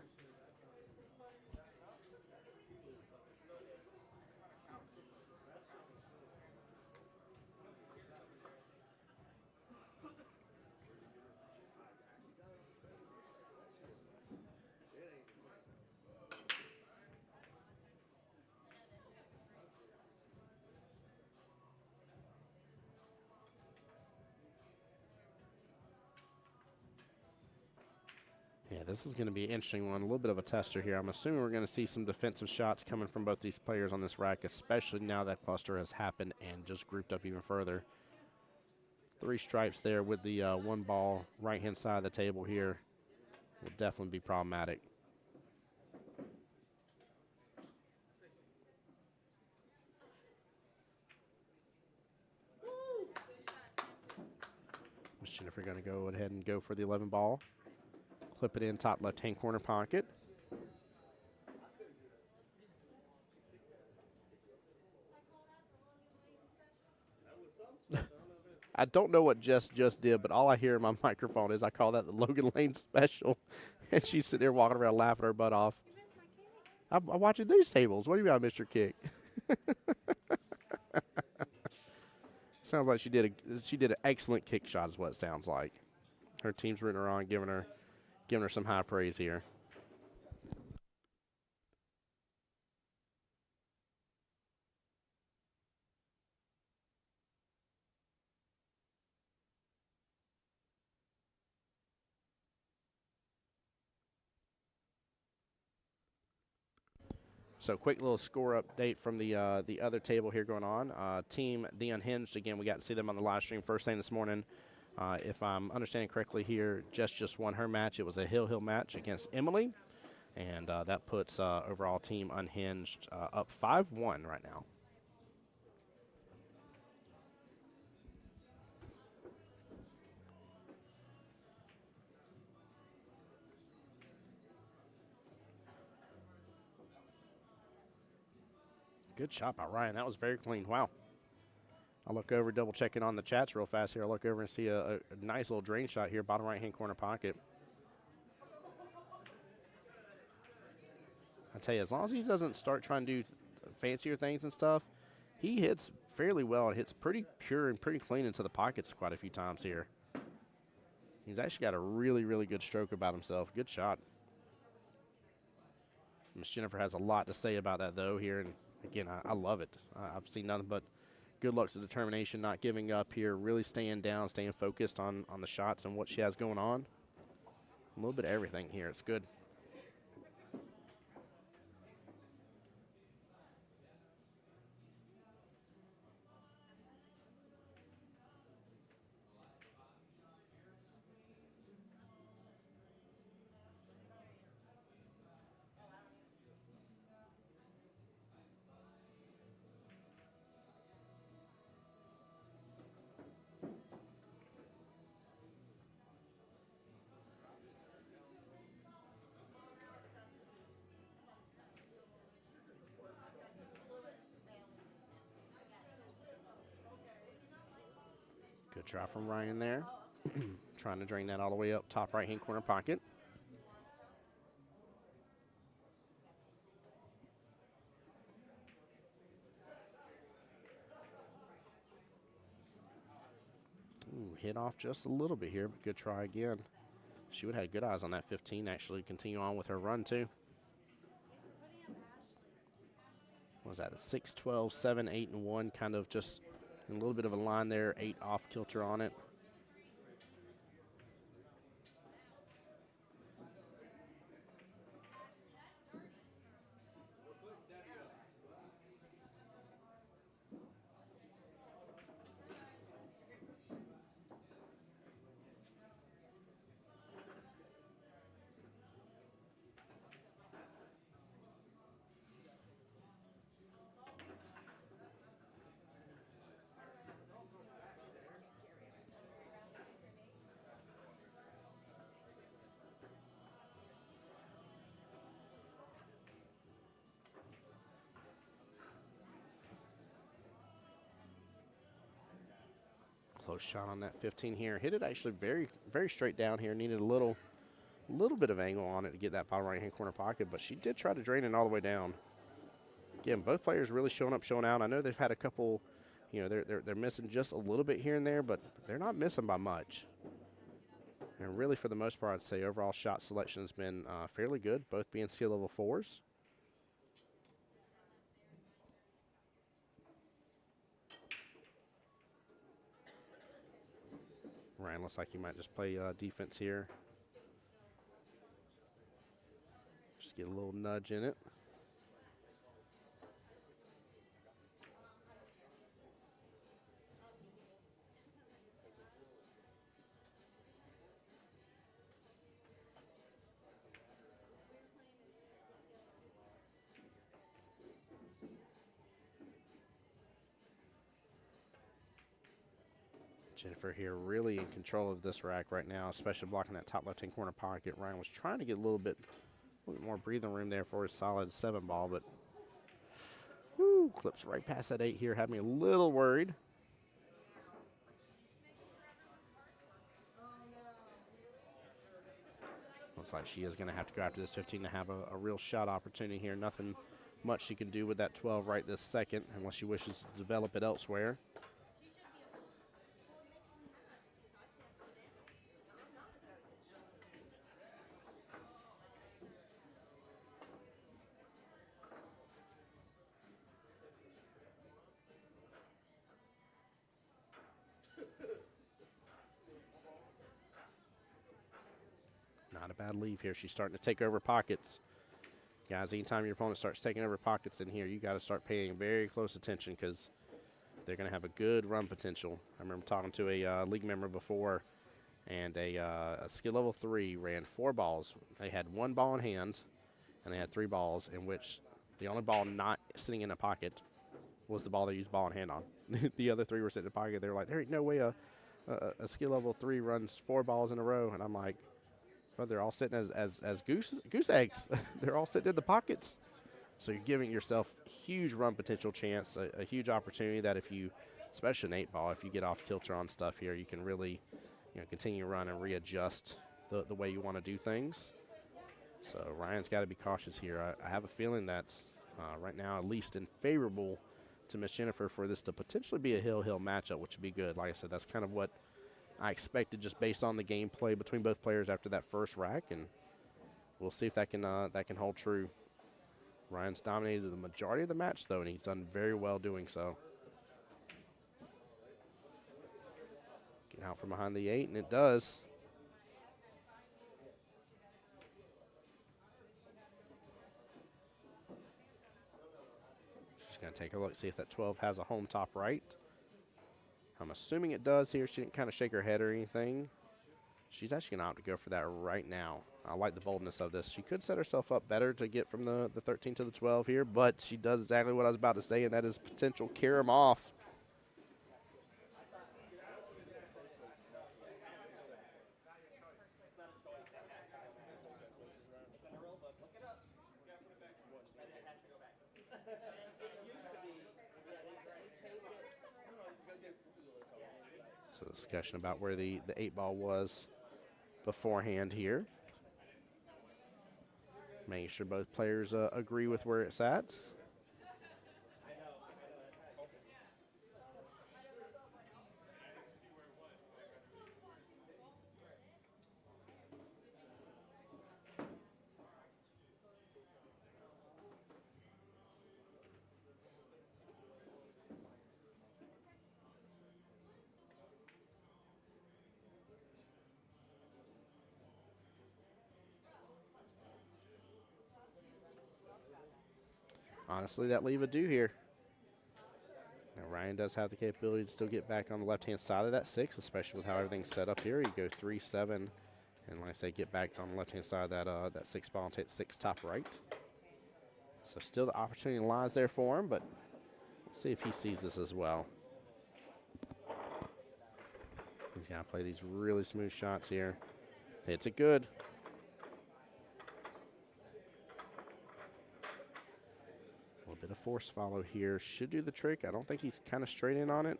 Yeah, this is going to be an interesting one. A little bit of a tester here. I'm assuming we're going to see some defensive shots coming from both these players on this rack, especially now that cluster has happened and just grouped up even further. 3 stripes there with the 1 ball right-hand side of the table here will definitely be problematic. Miss Jennifer going to go ahead and go for the 11 ball. Clip it in top left-hand corner pocket. I don't know what Jess just did, but all I hear in my microphone is I call that the Logan Lane special. And she's sitting there walking around laughing her butt off. I'm watching these tables. What do you mean I missed your kick? Sounds like she did an excellent kick shot is what it sounds like. Her team's rooting her on, giving her some high praise here. So quick little score update from the other table here going on. Team The Unhinged, again, we got to see them on the live stream first thing this morning. If I'm understanding correctly here, Jess just won her match. It was a Hill match against Emily, and that puts overall Team Unhinged up 5-1 right now. Good shot by Ryan. That was very clean. Wow. I'll look over, double checking on the chats real fast here. I'll look over and see a nice little drain shot here, bottom right-hand corner pocket. I tell you, as long as he doesn't start trying to do fancier things and stuff, he hits fairly well and hits pretty pure and pretty clean into the pockets quite a few times here. He's actually got a really, really good stroke about himself. Good shot. Miss Jennifer has a lot to say about that, though, here. And, again, I love it. I've seen nothing but good looks of determination, not giving up here, really staying down, staying focused on the shots and what she has going on. A little bit of everything here. It's good. Good try from Ryan there. Trying to drain that all the way up top right-hand corner pocket. Ooh, hit off just a little bit here, but good try again. She would have had good eyes on that 15, actually continue on with her run too. What was that, a 6, 12, 7, 8, and 1, kind of just a little bit of a line there, 8 off kilter on it. Close shot on that 15 here. Hit it actually very, very straight down here. Needed a little bit of angle on it to get that bottom right-hand corner pocket, but she did try to drain it all the way down. Again, both players really showing up, showing out. I know they've had a couple, you know, they're missing just a little bit here and there, but they're not missing by much. And really, for the most part, I'd say overall shot selection has been fairly good, both being skill level 4s. Ryan looks like he might just play defense here. Just get a little nudge in it. Jennifer here really in control of this rack right now, especially blocking that top left-hand corner pocket. Ryan was trying to get a little bit more breathing room there for his solid 7 ball, but whoo, clips right past that 8 here. Had me a little worried. Looks like she is going to have to go after this 15 to have a real shot opportunity here. Nothing much she can do with that 12 right this second unless she wishes to develop it elsewhere. Not a bad leave here. She's starting to take over pockets. Guys, anytime your opponent starts taking over pockets in here, you got to start paying very close attention because they're going to have a good run potential. I remember talking to a league member before, and a skill level 3 ran 4 balls. They had 1 ball in hand, and they had 3 balls, in which the only ball not sitting in a pocket was the ball they used ball in hand on. The other 3 were sitting in a pocket. They were like, there ain't no way a skill level 3 runs 4 balls in a row. And I'm like, well, they're all sitting as goose eggs. They're all sitting in the pockets. So you're giving yourself huge run potential chance, a huge opportunity that if you, especially an 8 ball, if you get off kilter on stuff here, you can really, you know, continue to run and readjust the way you want to do things. So Ryan's got to be cautious here. I have a feeling that's right now at least in favorable to Miss Jennifer for this to potentially be a hill-hill matchup, which would be good. Like I said, that's kind of what I expected just based on the gameplay between both players after that first rack, and we'll see if that can hold true. Ryan's dominated the majority of the match, though, and he's done very well doing so. Get out from behind the 8, and it does. Just going to take a look, see if that 12 has a home top right. I'm assuming it does here. She didn't kind of shake her head or anything. She's actually going to opt to go for that right now. I like the boldness of this. She could set herself up better to get from the 13 to the 12 here, but she does exactly what I was about to say, and that is potential carry them off. So So discussion about where the 8-ball was beforehand here. Making sure both players agree with where it's at. Honestly, that leave a do here. Now, Ryan does have the capability to still get back on the left-hand side of that 6, especially with how everything's set up here. You go 3-7, and like I say, get back on the left-hand side of that 6 ball and take 6 top right. So still the opportunity lies there for him, but let's see if he sees this as well. He's got to play these really smooth shots here. Hits it good. A little bit of force follow here. Should do the trick. I don't think he's kind of straight in on it.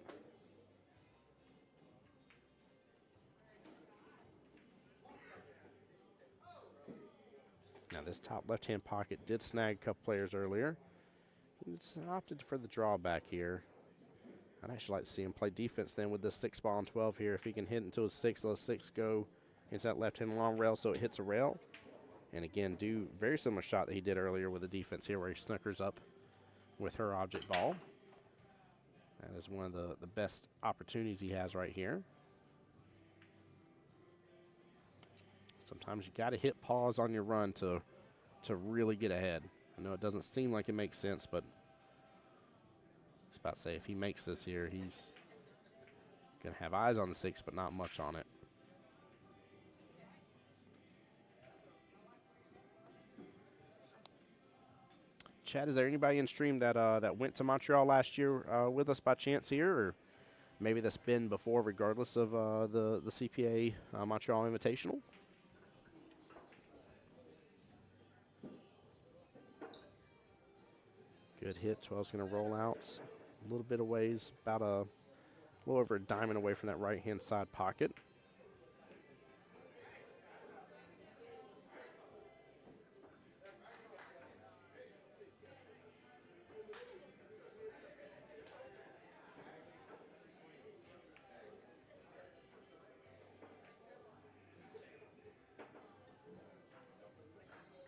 Now this top left-hand pocket did snag a couple players earlier. It's opted for the drawback here. I'd actually like to see him play defense then with this 6 ball and 12 here. If he can hit into his 6, let 6 go into that left-hand long rail so it hits a rail. And again, do very similar shot that he did earlier with the defense here where he snuckers up with her object ball. That is one of the best opportunities he has right here. Sometimes you got to hit pause on your run to really get ahead. I know it doesn't seem like it makes sense, but I was about to say if he makes this here, he's going to have eyes on the 6, but not much on it. Chad, is there anybody in stream that went to Montreal last year with us by chance here, or maybe that's been before, regardless of the CPA Montreal Invitational? Good hit. 12's going to roll out a little bit of ways, about a little over a diamond away from that right-hand side pocket.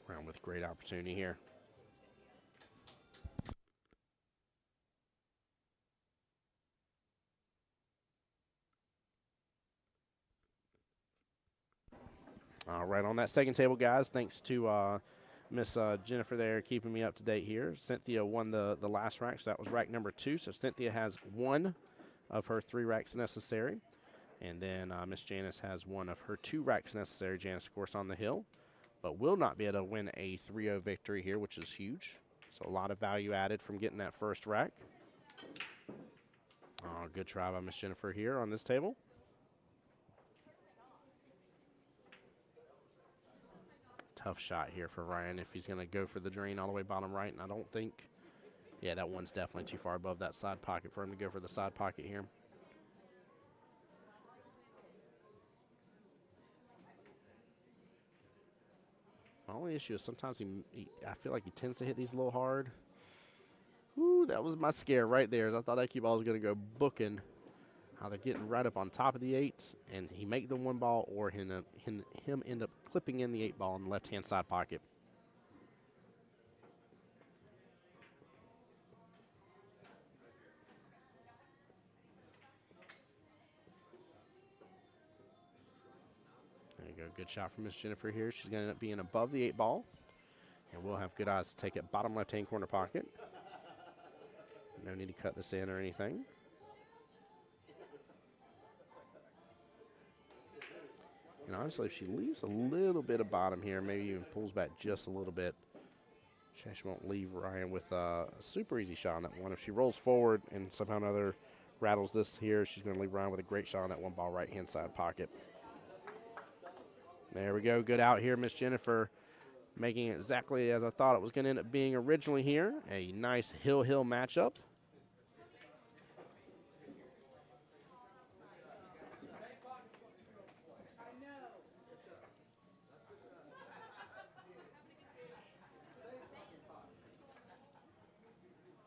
Round with great opportunity here. All right, on that second table, guys, thanks to Miss Jennifer there keeping me up to date here. Cynthia won the last rack, so that was rack number 2. So Cynthia has 1 of her 3 racks necessary. And then Miss Janice has 1 of her 2 racks necessary. Janice, of course, on the hill, but will not be able to win a 3-0 victory here, which is huge. So a lot of value added from getting that first rack. Oh, good try by Miss Jennifer here on this table. Tough shot here for Ryan if he's going to go for the drain all the way bottom right, and I don't think, yeah, that one's definitely too far above that side pocket for him to go for the side pocket here. The only issue is sometimes I feel like he tends to hit these a little hard. Ooh, that was my scare right there. As I thought that cue ball was going to go booking. How they're getting right up on top of the 8s, and he make the 1 ball, or him end up clipping in the 8 ball in the left-hand side pocket. There you go. Good shot from Miss Jennifer here. She's going to end up being above the 8 ball, and we'll have good eyes to take it bottom left-hand corner pocket. No need to cut this in or anything. And honestly, if she leaves a little bit of bottom here, maybe even pulls back just a little bit, she actually won't leave Ryan with a super easy shot on that one. If she rolls forward and somehow or another rattles this here, she's going to leave Ryan with a great shot on that 1 ball right-hand side pocket. There we go. Good out here, Miss Jennifer, making it exactly as I thought it was going to end up being originally here. A nice hill-hill matchup.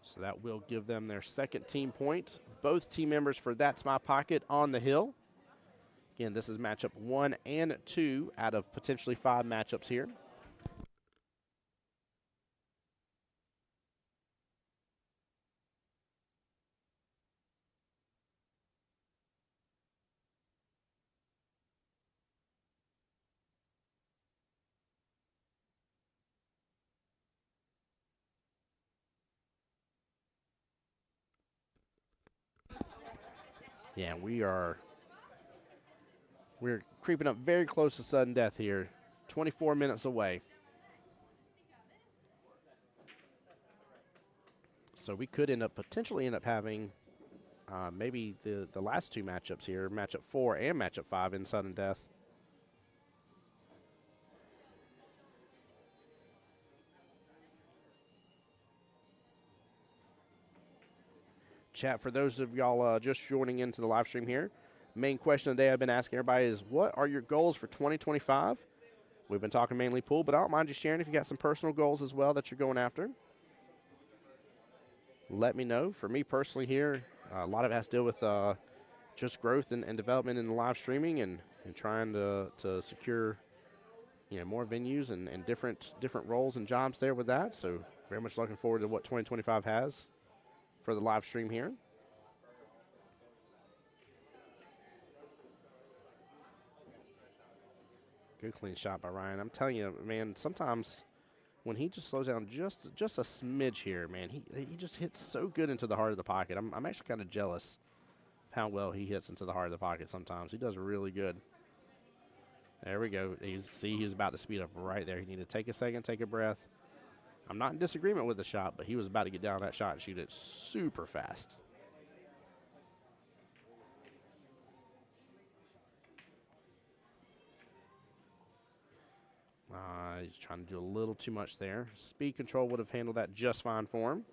So that will give them their second team point. Both team members for That's My Pocket on the hill. Again, this is matchup 1 and 2 out of potentially 5 matchups here. Yeah, we're creeping up very close to sudden death here. 24 minutes away. So we could potentially end up having maybe the last 2 matchups here, matchup 4 and matchup 5 in sudden death. Chat, for those of y'all just joining into the live stream here, main question today I've been asking everybody is, what are your goals for 2025? We've been talking mainly pool, but I don't mind you sharing if you got some personal goals as well that you're going after. Let me know. For me personally here, a lot of it has to deal with just growth and development in the live streaming and trying to secure more venues and different roles and jobs there with that. So very much looking forward to what 2025 has for the live stream here. Good clean shot by Ryan. I'm telling you, man, sometimes when he just slows down just a smidge here, man, he just hits so good into the heart of the pocket. I'm actually kind of jealous of how well he hits into the heart of the pocket sometimes. He does really good. There we go. See, he was about to speed up right there. He needed to take a second, take a breath. I'm not in disagreement with the shot, but he was about to get down that shot and shoot it super fast. He's trying to do a little too much there. Speed control would have handled that just fine for him.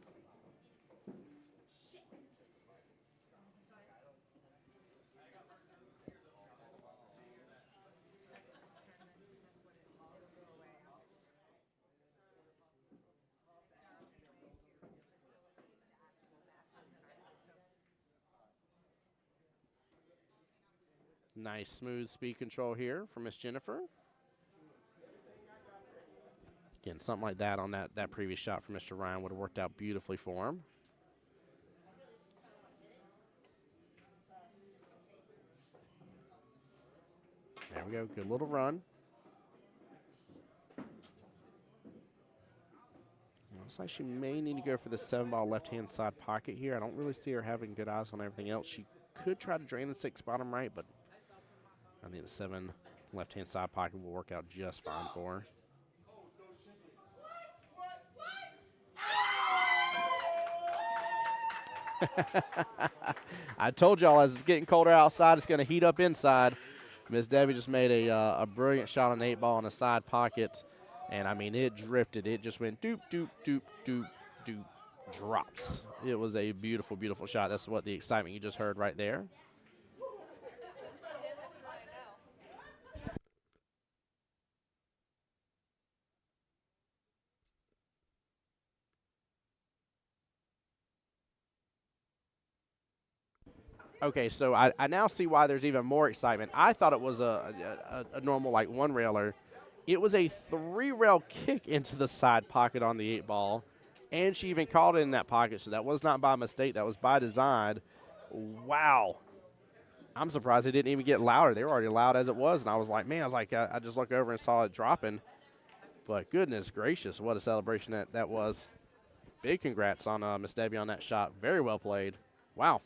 Nice smooth speed control here from Miss Jennifer. Again, something like that on that previous shot from Mr. Ryan would have worked out beautifully for him. There we go. Good little run. Looks like she may need to go for the 7-ball left-hand side pocket here. I don't really see her having good eyes on everything else. She could try to drain the 6 bottom right, but I think the 7 left-hand side pocket will work out just fine for her. I told y'all as it's getting colder outside, it's going to heat up inside. Miss Debbie just made a brilliant shot on the 8-ball in the side pocket, and I mean it drifted. It just went doop doop doop doop doop, drops. It was a beautiful, beautiful shot. That's what the excitement you just heard right there. Okay, so I now see why there's even more excitement. I thought it was a normal, like, 1-railer. It was a 3-rail kick into the side pocket on the 8-ball, and she even caught it in that pocket, so that was not by mistake. That was by design. Wow. I'm surprised it didn't even get louder. They were already loud as it was, and I was like, man, I just looked over and saw it dropping. But goodness gracious, what a celebration that was. Big congrats on Miss Debbie on that shot. Very well played. Wow.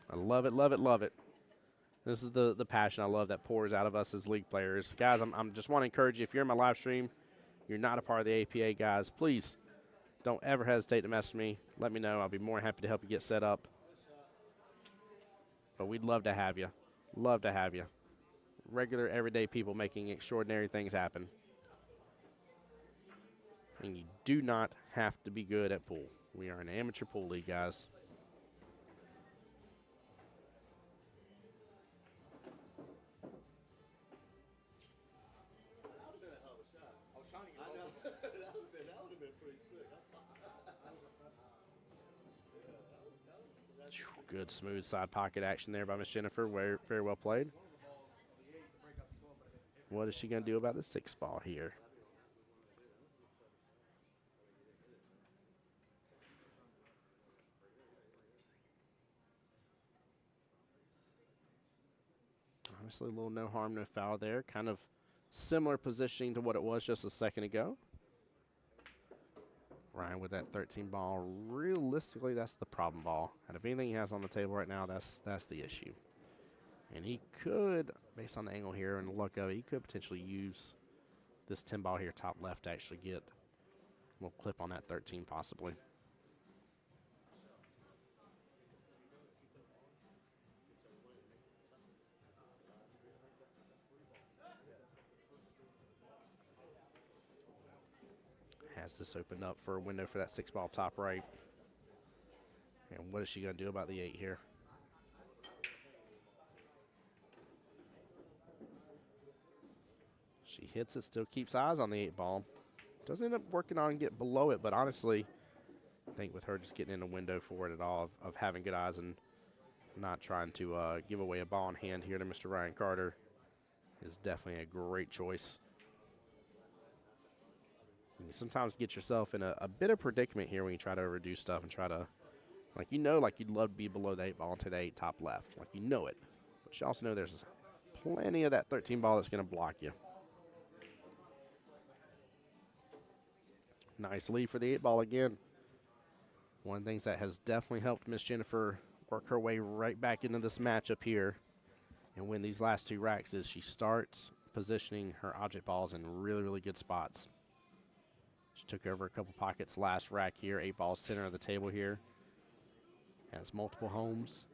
I love it, love it, love it. This is the passion I love that pours out of us as league players. Guys, I'm just want to encourage you, if you're in my live stream, you're not a part of the APA, guys, please don't ever hesitate to message me. Let me know. I'll be more than happy to help you get set up. But we'd love to have you. Love to have you. Regular, everyday people making extraordinary things happen. And you do not have to be good at pool. We are an amateur pool league, guys. Good smooth side pocket action there by Miss Jennifer. Very, very well played. What is she going to do about the 6 ball here? Honestly, a little no harm, no foul there. Kind of similar positioning to what it was just a second ago. Ryan with that 13 ball. Realistically, that's the problem ball. Out of anything he has on the table right now, that's the issue. And he could, based on the angle here and the look of it, he could potentially use this 10 ball here top left to actually get a little clip on that 13 possibly. Has this opened up for a window for that 6 ball top right. And what is she going to do about the 8 here? She hits it, still keeps eyes on the 8 ball. Doesn't end up working on and get below it, but honestly, I think with her just getting in a window for it at all, of having good eyes and not trying to give away a ball in hand here to Mr. Ryan Carter is definitely a great choice. You sometimes get yourself in a bit of predicament here when you try to overdo stuff and try to, like you'd love to be below the 8 ball into the 8 top left. Like you know it. But you also know there's plenty of that 13 ball that's going to block you. Nice lead for the 8 ball again. One of the things that has definitely helped Miss Jennifer work her way right back into this matchup here and win these last 2 racks is she starts positioning her object balls in really, really good spots. She took over a couple pockets last rack here. 8 balls center of the table here. Has multiple homes.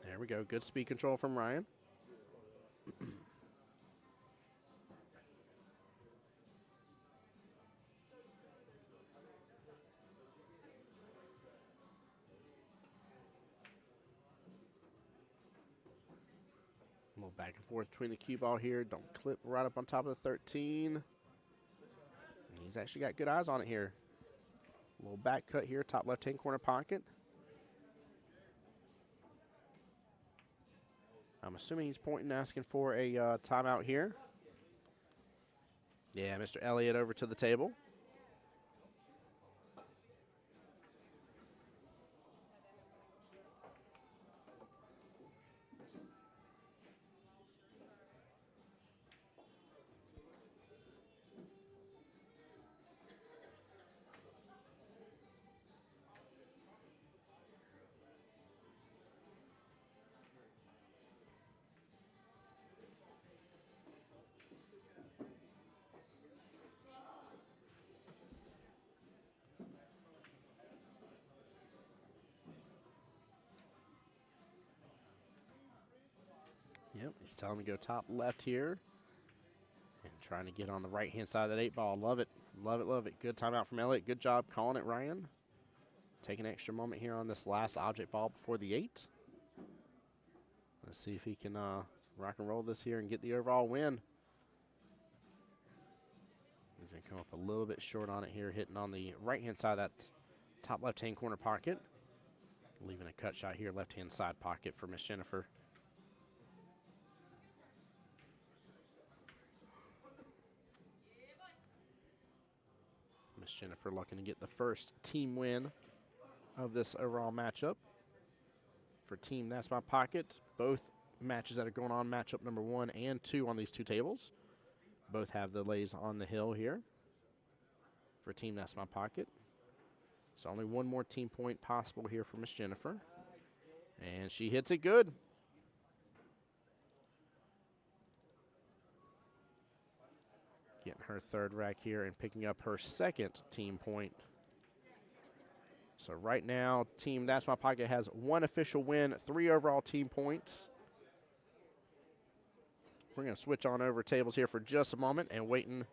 There we go. Good speed control from Ryan. A little back and forth between the cue ball here. Don't clip right up on top of the 13. And he's actually got good eyes on it here. A little back cut here, top left-hand corner pocket. I'm assuming he's pointing, asking for a timeout here. Yeah, Mr. Elliott over to the table. Yep, he's telling him to go top left here. And trying to get on the right-hand side of that 8 ball. Love it, love it, love it. Good timeout from Elliott. Good job calling it, Ryan. Take an extra moment here on this last object ball before the 8. Let's see if he can rock and roll this here and get the overall win. He's going to come up a little bit short on it here, hitting on the right-hand side of that top left-hand corner pocket. Leaving a cut shot here, left-hand side pocket for Miss Jennifer. Miss Jennifer looking to get the first team win of this overall matchup. For team That's My Pocket, both matches that are going on, matchup number 1 and 2 on these 2 tables. Both have the lays on the hill here for team That's My Pocket. So only one more team point possible here for Miss Jennifer. And she hits it good. Getting her 3rd rack here and picking up her 2nd team point. So right now, team That's My Pocket has 1 official win, 3 overall team points. We're going to switch on over tables here for just a moment and waiting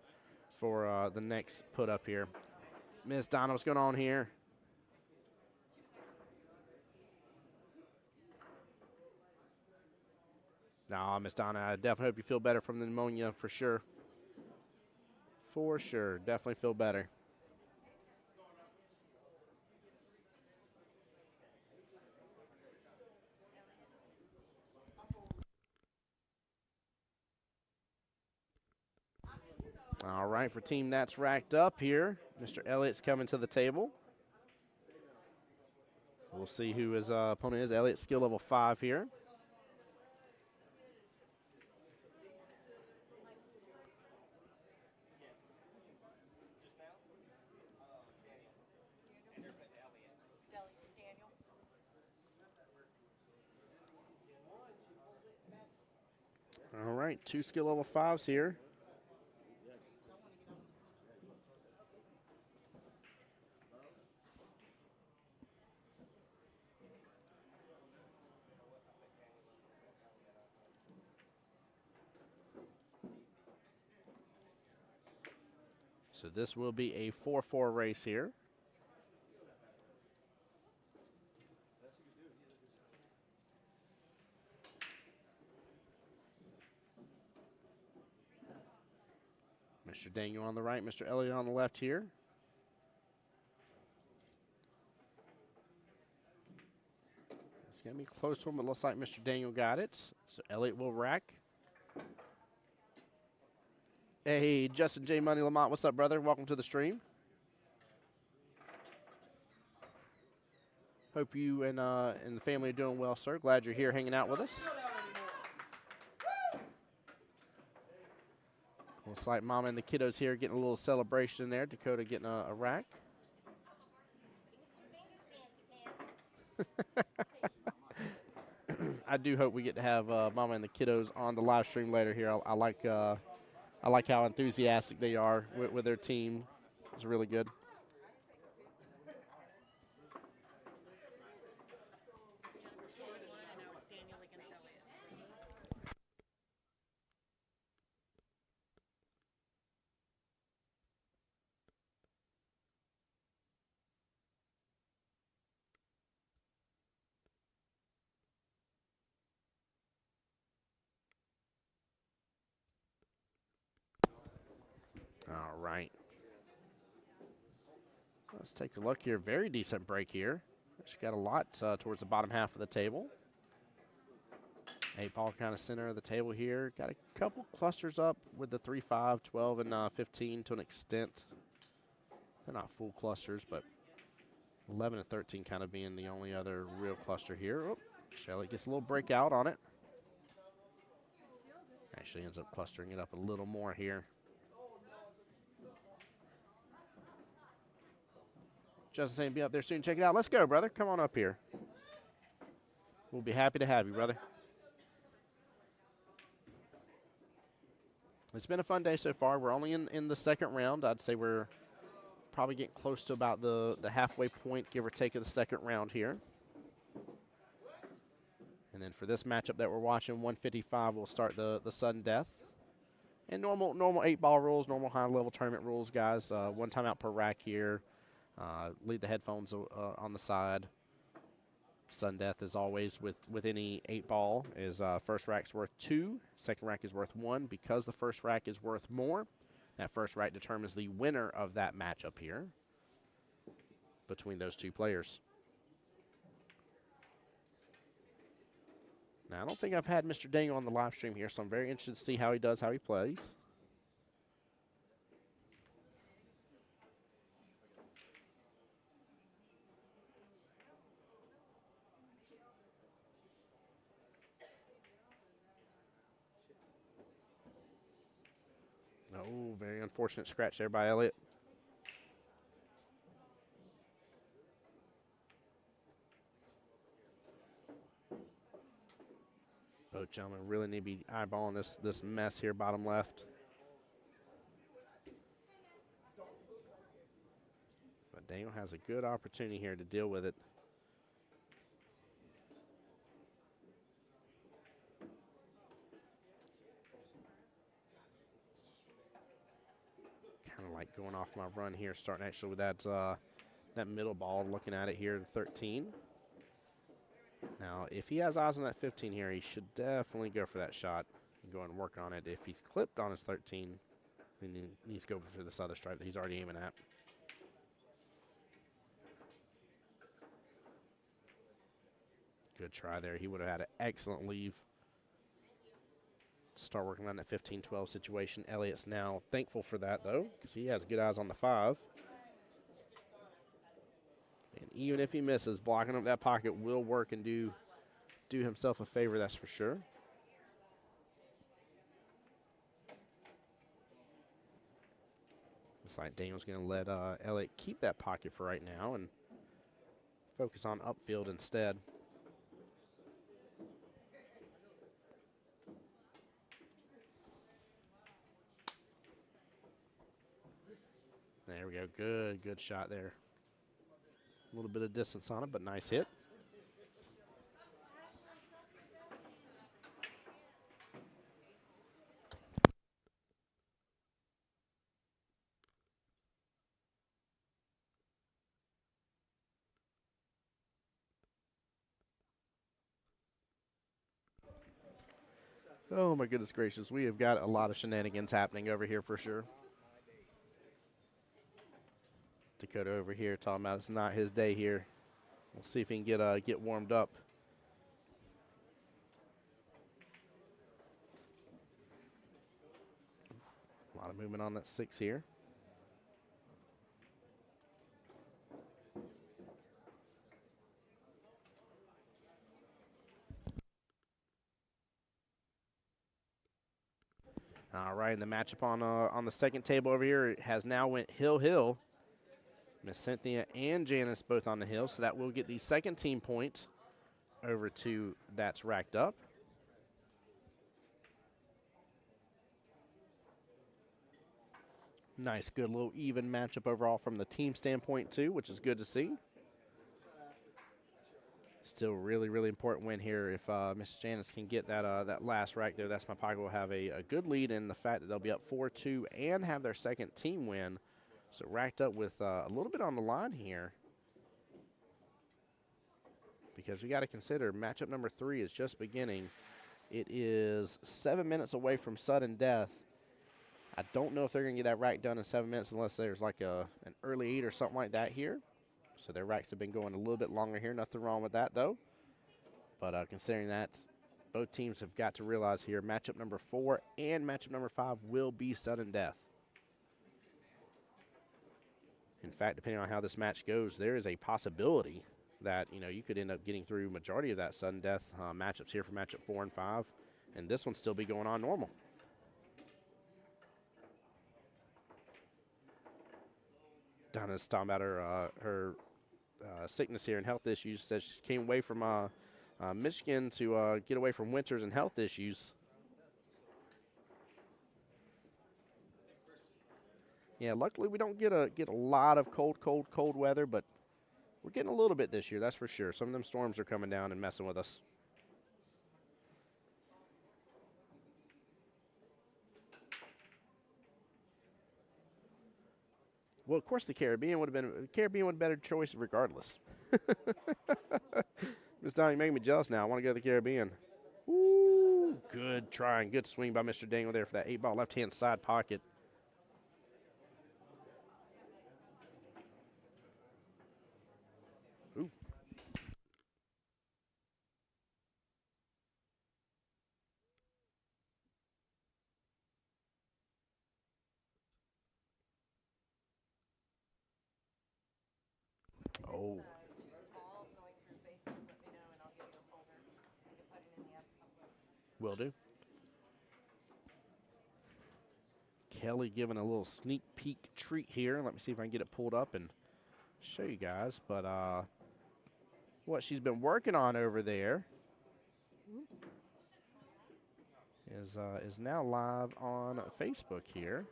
for the next put up here. Miss Donna, what's going on here? No, Miss Donna, I definitely hope you feel better from the pneumonia for sure. For sure. Definitely feel better. All right, for team that's racked up here, Mr. Elliott's coming to the table. We'll see who his opponent is. Elliott, skill level 5 here. All right, 2 skill level 5s here. So this will be a 4-4 race here. Mr. Daniel on the right, Mr. Elliott on the left here. It's going to be close to him. It looks like Mr. Daniel got it. So Elliott will rack. Hey, Justin J. Money Lamont, what's up, brother? Welcome to the stream. Hope you and the family are doing well, sir. Glad you're here hanging out with us. Looks like Mama and the kiddos here getting a little celebration in there. Dakota getting a rack. I do hope we get to have Mama and the kiddos on the live stream later here. I like how enthusiastic they are with their team. It's really good. All right. Let's take a look here. Very decent break here. She got a lot towards the bottom half of the table. 8-ball kind of center of the table here. Got a couple clusters up with the 3, 5, 12, and 15 to an extent. They're not full clusters, but 11 and 13 kind of being the only other real cluster here. Oh, Shelly gets a little breakout on it. Actually ends up clustering it up a little more here. Justin saying be up there soon. Check it out. Let's go, brother. Come on up here. We'll be happy to have you, brother. It's been a fun day so far. We're only in the second round. I'd say we're probably getting close to about the halfway point, give or take, of the second round here. And then for this matchup that we're watching, 155, we'll start the sudden death. And normal 8-ball rules, normal high-level tournament rules, guys. 1 timeout per rack here. Leave the headphones on the side. Sudden death, as always, with any 8-ball, is first rack's worth 2, second rack is worth 1. Because the first rack is worth more, that first rack determines the winner of that matchup here between those 2 players. Now, I don't think I've had Mr. Daniel on the live stream here, so I'm very interested to see how he does, how he plays. Oh, very unfortunate scratch there by Elliott. Both gentlemen really need to be eyeballing this mess here, bottom left. But Daniel has a good opportunity here to deal with it. Kind of like going off my run here, starting actually with that middle ball, looking at it here, 13. Now, if he has eyes on that 15 here, he should definitely go for that shot and go and work on it. If he's clipped on his 13, then he needs to go for this other stripe that he's already aiming at. Good try there. He would have had an excellent leave to start working on that 15-12 situation. Elliott's now thankful for that, though, because he has good eyes on the 5. And even if he misses, blocking up that pocket will work and do himself a favor, that's for sure. Looks like Daniel's going to let Elliott keep that pocket for right now and focus on upfield instead. There we go. Good shot there. A little bit of distance on it, but nice hit. Oh, my goodness gracious. We have got a lot of shenanigans happening over here for sure. Dakota over here talking about it's not his day here. We'll see if he can get warmed up. A lot of movement on that 6 here. All right, and the matchup on the second table over here has now went hill. Miss Cynthia and Janice both on the hill, so that will get the second team point over to That's Racked Up. Nice, good little even matchup overall from the team standpoint too, which is good to see. Still really important win here. If Miss Janice can get that last rack there, That's My Pocket will have a good lead in the fact that they'll be up 4-2 and have their second team win. So Racked Up with a little bit on the line here, because we got to consider matchup number 3 is just beginning. It is 7 minutes away from sudden death. I don't know if they're going to get that rack done in 7 minutes unless there's like an early 8 or something like that here. So their racks have been going a little bit longer here. Nothing wrong with that, though. But considering that, both teams have got to realize here matchup number 4 and matchup number 5 will be sudden death. In fact, depending on how this match goes, there is a possibility that, you could end up getting through majority of that sudden death matchups here for matchup 4 and 5, and this one still be going on normal. Donna's talking about her sickness here and health issues. Says she came away from Michigan to get away from winters and health issues. Yeah, luckily we don't get a lot of cold weather, but we're getting a little bit this year, that's for sure. Some of them storms are coming down and messing with us. Well, of course the Caribbean would have been a better choice regardless. Miss Donnie, making me jealous now. I want to go to the Caribbean. Ooh, good try and good swing by Mr. Dangle there for that 8-ball left-hand side pocket. Ooh. Oh. Will do. Kelly giving a little sneak peek treat here. Let me see if I can get it pulled up and show you guys. But what she's been working on over there is now live on Facebook here.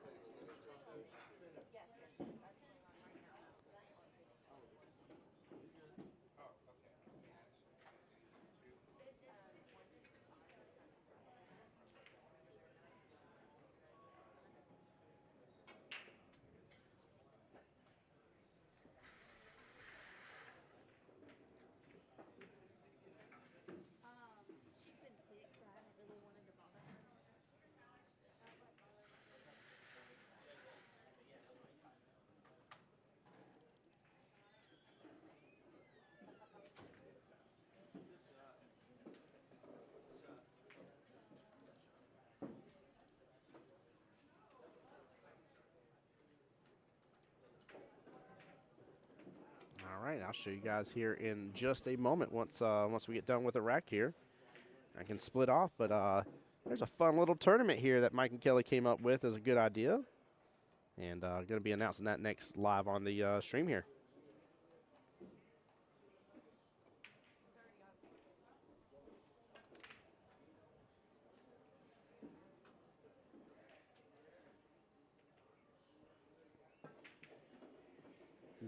right, I'll show you guys here in just a moment once we get done with the rack here. I can split off, but there's a fun little tournament here that Mike and Kelly came up with as a good idea. And going to be announcing that next live on the stream here.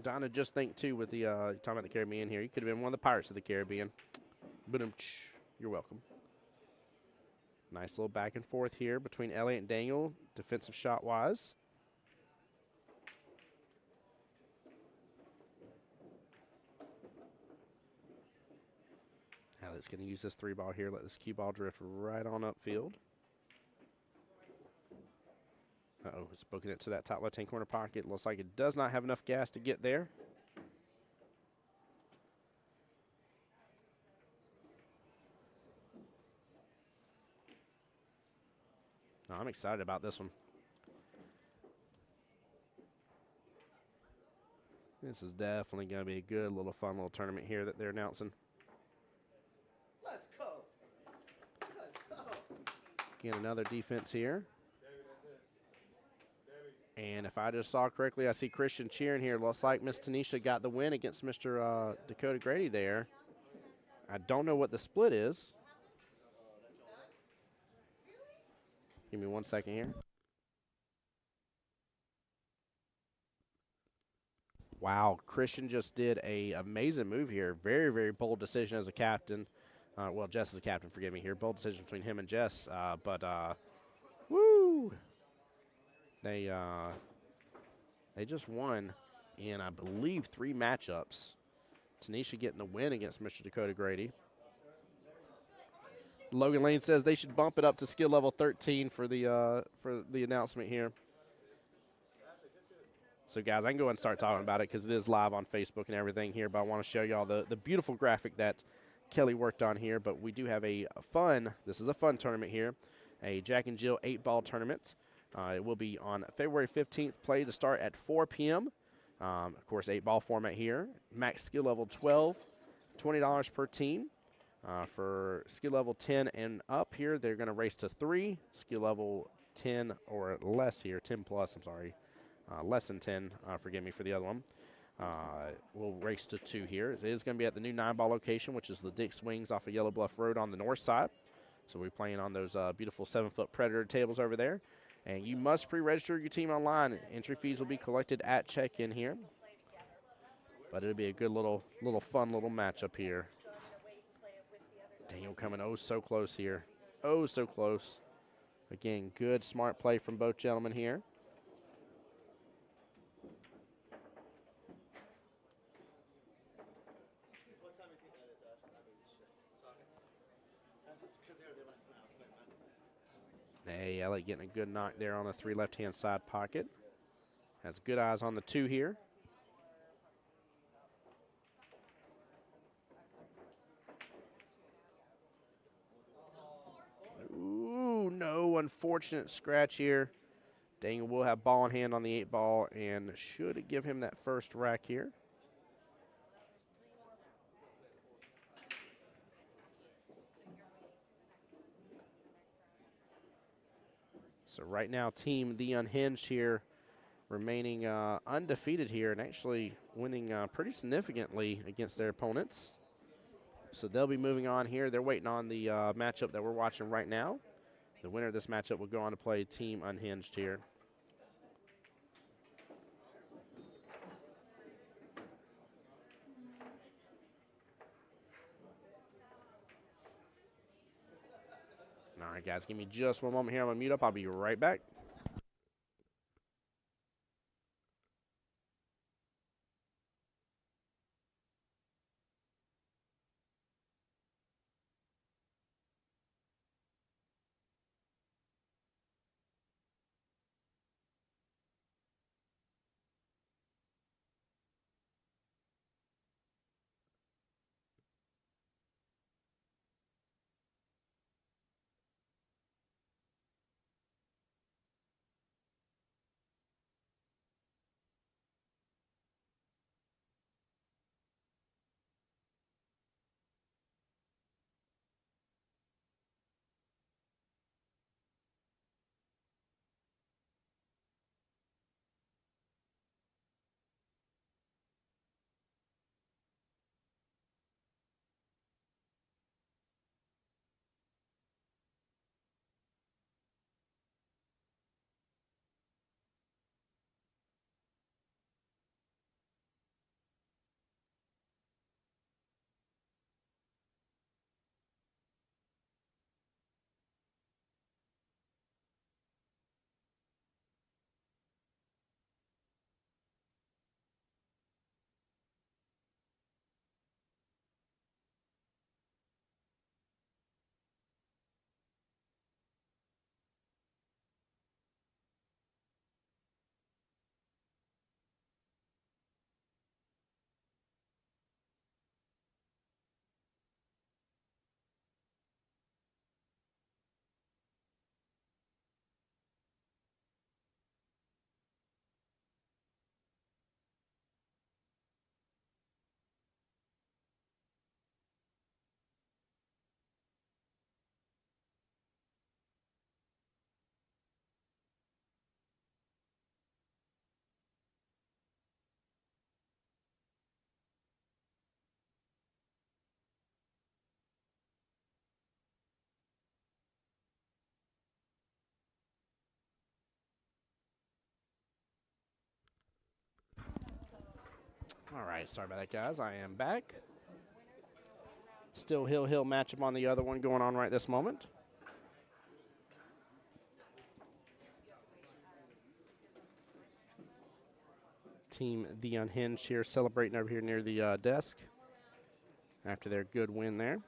Donna, just think, too, with the talking about the Caribbean here, you could have been one of the Pirates of the Caribbean. Boom, you're welcome. Nice little back and forth here between Elliott and Daniel, defensive shot-wise. Elliott's going to use this 3-ball here, let this cue ball drift right on upfield. Uh-oh, it's booking it to that top left-hand corner pocket. Looks like it does not have enough gas to get there. No, I'm excited about this one. This is definitely going to be a good little fun little tournament here that they're announcing. Let's go. Let's go. Again, another defense here. And if I just saw correctly, I see Christian cheering here. Looks like Miss Tanisha got the win against Mr. Dakota Grady there. I don't know what the split is. Give me 1 second here. Wow, Christian just did an amazing move here. Very, very bold decision as a captain. Well, Jess is a captain, forgive me here. Bold decision between him and Jess. Woo! They just won in, I believe, 3 matchups. Tanisha getting the win against Mr. Dakota Grady. Logan Lane says they should bump it up to skill level 13 for the announcement here. So, guys, I can go ahead and start talking about it because it is live on Facebook and everything here, but I want to show y'all the beautiful graphic that Kelly worked on here. But we do have this is a fun tournament here, a Jack and Jill 8-ball tournament. It will be on February 15th, play to start at 4 p.m. Of course, 8-ball format here. Max skill level 12, $20 per team. For skill level 10 and up here, they're going to race to 3. Skill level 10 or less here, 10 plus, I'm sorry. Less than 10, forgive me for the other one. We'll race to 2 here. It is going to be at the new 9-ball location, which is the Dick's Wings off of Yellow Bluff Road on the north side. So we're playing on those beautiful 7-foot Predator tables over there. And you must pre-register your team online. Entry fees will be collected at check-in here. But it'll be a good little fun little matchup here. Daniel coming oh so close here. Oh, so close. Again, good, smart play from both gentlemen here. Hey, Elliott getting a good knock there on the 3 left-hand side pocket. Has good eyes on the 2 here. Ooh, no, unfortunate scratch here. Daniel will have ball in hand on the 8-ball and should give him that first rack here. So right now, Team The Unhinged here remaining undefeated here and actually winning pretty significantly against their opponents. So they'll be moving on here. They're waiting on the matchup that we're watching right now. The winner of this matchup will go on to play Team Unhinged here. All right, guys, give me just one moment here. I'm going to mute up. I'll be right back. All right, sorry about that, guys. I am back. Still Hill matchup on the other one going on right this moment. Team The Unhinged here celebrating over here near the desk after their good win there.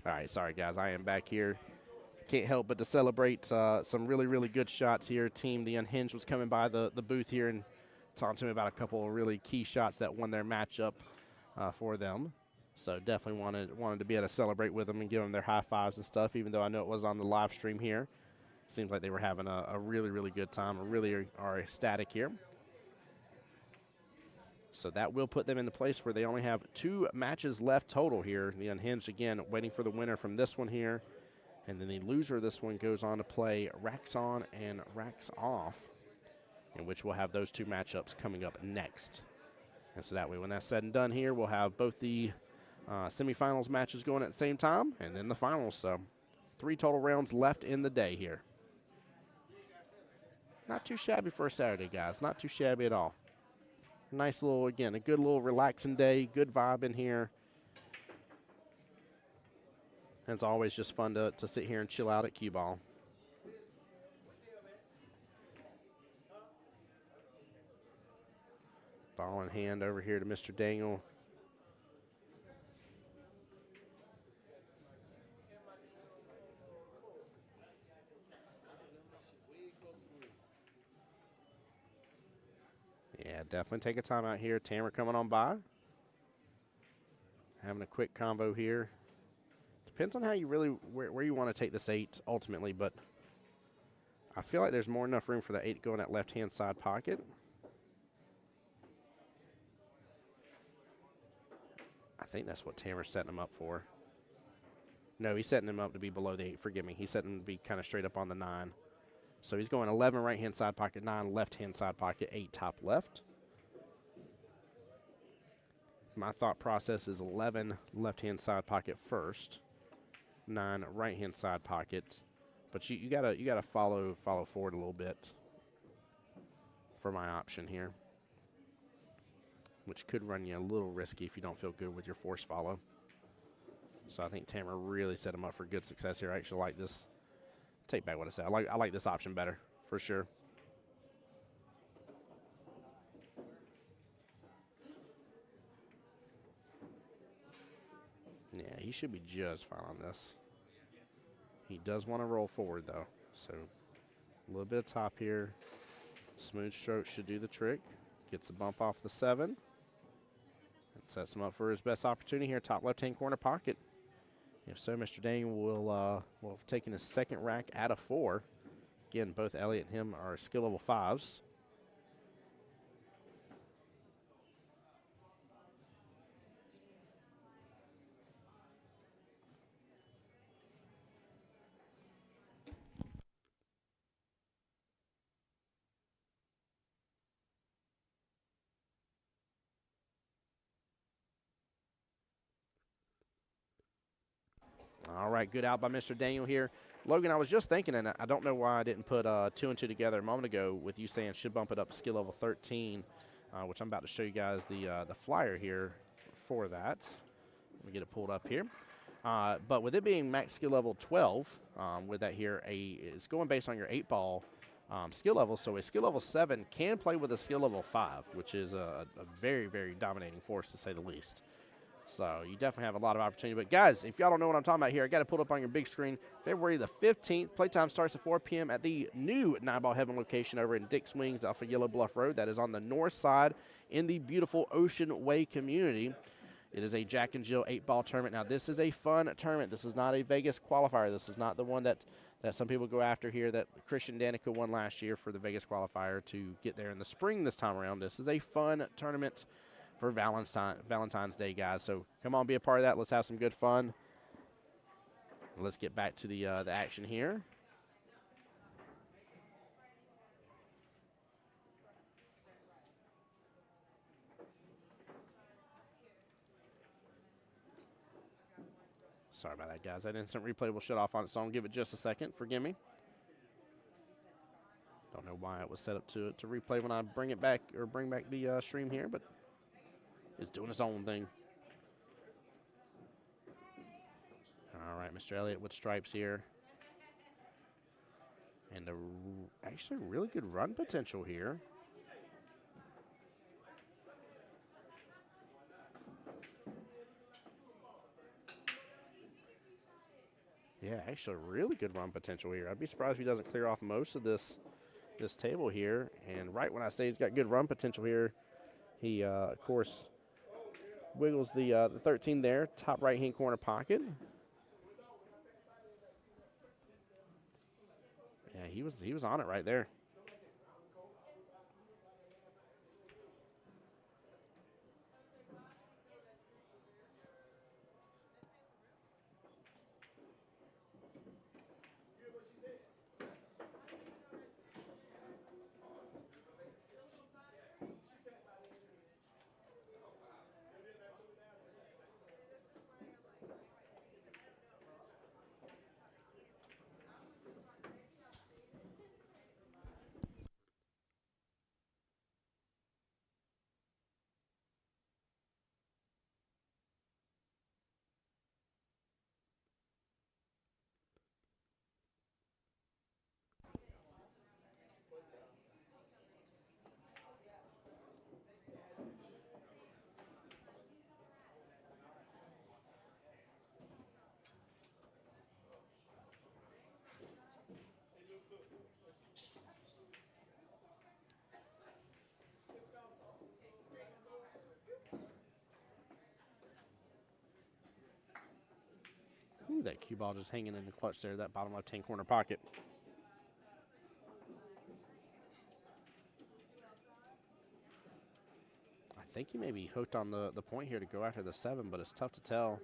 All right, sorry, guys. I am back here. Can't help but to celebrate some really good shots here. Team The Unhinged was coming by the booth here and talking to me about a couple of really key shots that won their matchup for them. So definitely wanted to be able to celebrate with them and give them their high fives and stuff, even though I know it was on the live stream here. Seems like they were having a really good time, really are ecstatic here. So that will put them in the place where they only have 2 matches left total here. The Unhinged, again, waiting for the winner from this one here. And then the loser of this one goes on to play Racks On and Racks Off, in which we'll have those 2 matchups coming up next. And so that way, when that's said and done here, we'll have both the semifinals matches going at the same time and then the finals. So 3 total rounds left in the day here. Not too shabby for a Saturday, guys. Not too shabby at all. Nice little, again, a good little relaxing day, good vibe in here. And it's always just fun to sit here and chill out at Cue Ball. Ball in hand over here to Mr. Dangle. Yeah, definitely take a timeout here. Tamer coming on by. Having a quick combo here. Depends on how you really, where you want to take this 8 ultimately, but I feel like there's more enough room for the 8 to go in that left-hand side pocket. I think that's what Tamer's setting him up for. No, he's setting him up to be below the 8. Forgive me. He's setting him to be kind of straight up on the 9. So he's going 11 right-hand side pocket, 9 left-hand side pocket, 8 top left. My thought process is 11 left-hand side pocket first, 9 right-hand side pocket, But you gotta follow forward a little bit for my option here, which could run you a little risky if you don't feel good with your force follow. So I think Tamara really set him up for good success here. I actually like this. Take back what I said. I like this option better for sure. Yeah, he should be just fine on this. He does want to roll forward though, so a little bit of top here. Smooth stroke should do the trick. Gets the bump off the 7. That sets him up for his best opportunity here, top left-hand corner pocket. If so, Mr. Daniel will have taken his second rack out of 4. Again, both Elliott and him are skill level 5s. All right, good out by Mr. Daniel here. Logan, I was just thinking, and I don't know why I didn't put 2 and 2 together a moment ago with you saying should bump it up to skill level 13, which I'm about to show you guys the flyer here for that. Let me get it pulled up here. But with it being max skill level 12, with that here, it's going based on your 8-ball skill level. So a skill level 7 can play with a skill level 5, which is a very, very dominating force to say the least. So you definitely have a lot of opportunity. But, guys, if y'all don't know what I'm talking about here, I got to put up on your big screen. February the 15th, playtime starts at 4 p.m. at the new 9-Ball Heaven location over in Dick's Wings off of Yellow Bluff Road. That is on the north side in the beautiful Ocean Way community. It is a Jack and Jill 8-ball tournament. Now, this is a fun tournament. This is not a Vegas qualifier. This is not the one that some people go after here that Christian Danica won last year for the Vegas qualifier to get there in the spring this time around. This is a fun tournament for Valentine's Day, guys. So come on, be a part of that. Let's have some good fun. Let's get back to the action here. Sorry about that, guys. That instant replay will shut off on its own. Give it just a second. Forgive me. Don't know why it was set up to replay when I bring it back or bring back the stream here, but it's doing its own thing. All right, Mr. Elliott with stripes here. And actually really good run potential here. Yeah, actually really good run potential here. I'd be surprised if he doesn't clear off most of this table here. And right when I say he's got good run potential here, he, of course, wiggles the 13 there, top right-hand corner pocket. Yeah, he was on it right there. Ooh, that cue ball just hanging in the clutch there, that bottom left-hand corner pocket. I think he may be hooked on the point here to go after the 7, but it's tough to tell.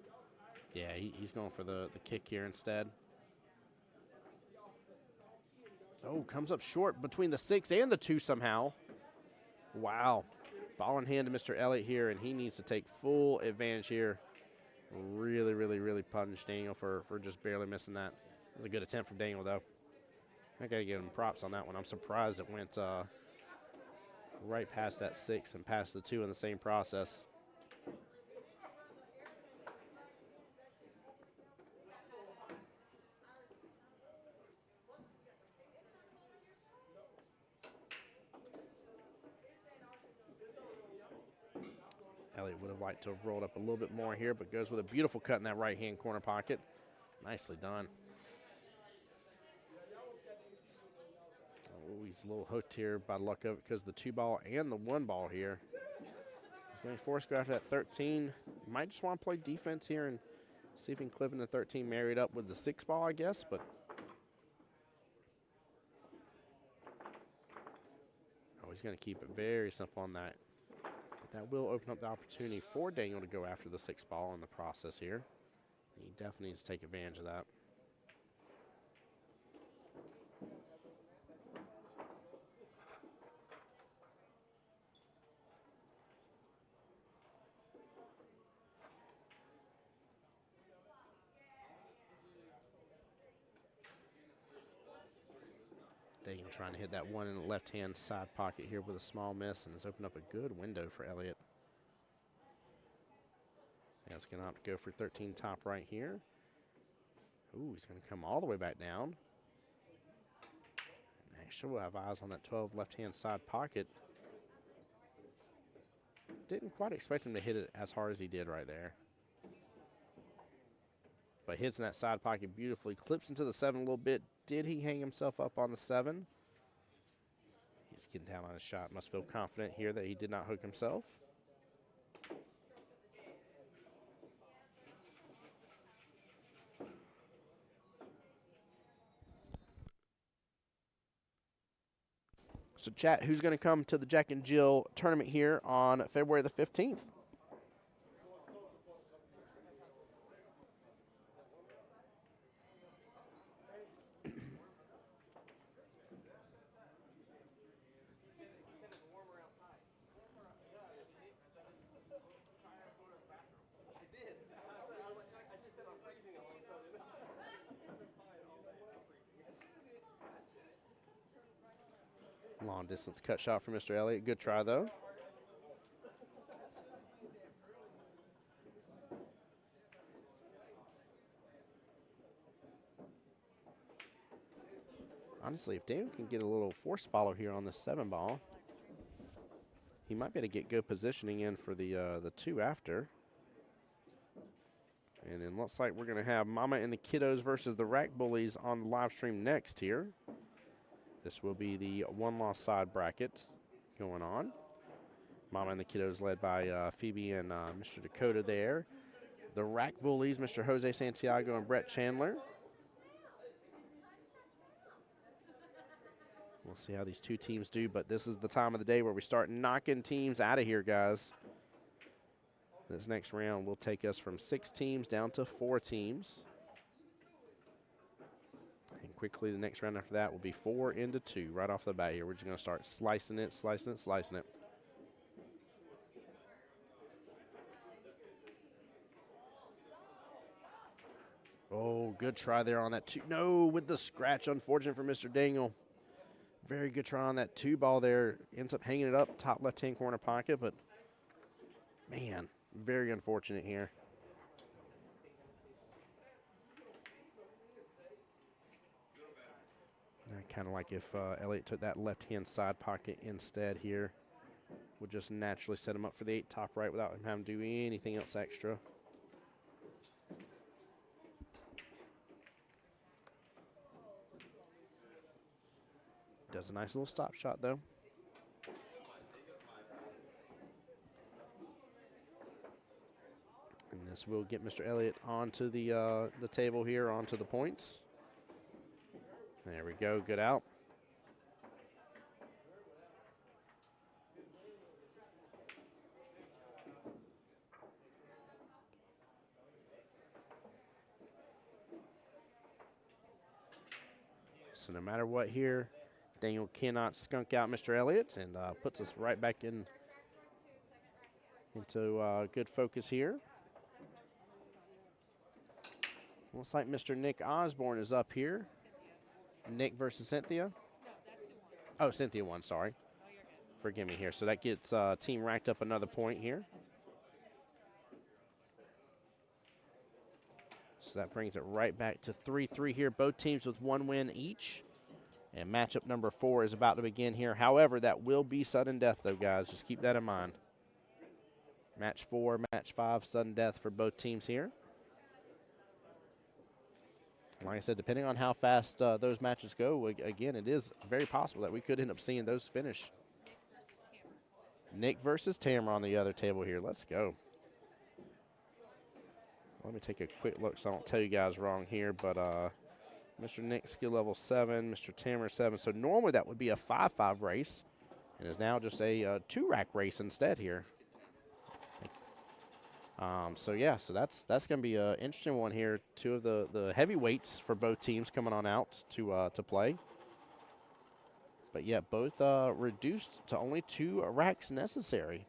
Yeah, he's going for the kick here instead. Oh, comes up short between the 6 and the 2 somehow. Wow. Ball in hand to Mr. Elliott here, and he needs to take full advantage here. Really, really, really punish Daniel for just barely missing that. It was a good attempt from Daniel, though. I got to give him props on that one. I'm surprised it went right past that 6 and past the 2 in the same process. Elliott would have liked to have rolled up a little bit more here, but goes with a beautiful cut in that right-hand corner pocket. Nicely done. Oh, he's a little hooked here by the luck of it because the 2 ball and the 1 ball here. He's going to force go after that 13. Might just want to play defense here and see if he can clip in the 13 married up with the 6 ball, I guess, but oh, he's going to keep it very simple on that. But that will open up the opportunity for Daniel to go after the 6 ball in the process here. He definitely needs to take advantage of that. Daniel trying to hit that one in the left-hand side pocket here with a small miss, and has opened up a good window for Elliott. Yeah, it's going to have to go for 13 top right here. Ooh, he's going to come all the way back down. And actually, we'll have eyes on that 12 left-hand side pocket. Didn't quite expect him to hit it as hard as he did right there. But hits in that side pocket beautifully. Clips into the 7 a little bit. Did he hang himself up on the 7? He's getting down on his shot. Must feel confident here that he did not hook himself. So, chat, who's going to come to the Jack and Jill tournament here on February the 15th? Long distance cut shot for Mr. Elliott. Good try, though. Honestly, if Daniel can get a little force follow here on the 7 ball, he might be able to get good positioning in for the 2 after. And it looks like we're going to have Mama and the Kiddos versus the Rack Bullies on the live stream next here. This will be the 1-loss side bracket going on. Mama and the Kiddos led by Phoebe and Mr. Dakota there. The Rack Bullies, Mr. Jose Santiago and Brett Chandler. We'll see how these 2 teams do, but this is the time of the day where we start knocking teams out of here, guys. This next round will take us from 6 teams down to 4 teams. And quickly, the next round after that will be 4 into 2 right off the bat here. We're just going to start slicing it, slicing it, slicing it. Oh, good try there on that 2. No, with the scratch. Unfortunate for Mr. Daniel. Very good try on that 2 ball there. Ends up hanging it up, top left-hand corner pocket, but man, very unfortunate here. Kind of like if Elliott took that left-hand side pocket instead here. Would just naturally set him up for the 8 top right without him having to do anything else extra. Does a nice little stop shot, though. And this will get Mr. Elliott onto the table here, onto the points. There we go, good out. So no matter what here, Daniel cannot skunk out Mr. Elliott, and puts us right back into good focus here. Looks like Mr. Nick Osborne is up here. Nick versus Cynthia. Oh, Cynthia won, sorry. Forgive me here. So that gets team racked up another point here. So that brings it right back to 3-3 here. Both teams with 1 win each. And matchup number 4 is about to begin here. However, that will be sudden death, though, guys. Just keep that in mind. Match 4, match 5, sudden death for both teams here. Like I said, depending on how fast those matches go, again, it is very possible that we could end up seeing those finish. Nick versus Tamara on the other table here. Let's go. Let me take a quick look so I don't tell you guys wrong here, but Mr. Nick, skill level 7, Mr. Tamara 7. So normally that would be a 5-5 race, and is now just a 2-rack race instead here. So yeah, so that's going to be an interesting one here. 2 of the heavyweights for both teams coming on out to play. But yeah, both reduced to only 2 racks necessary.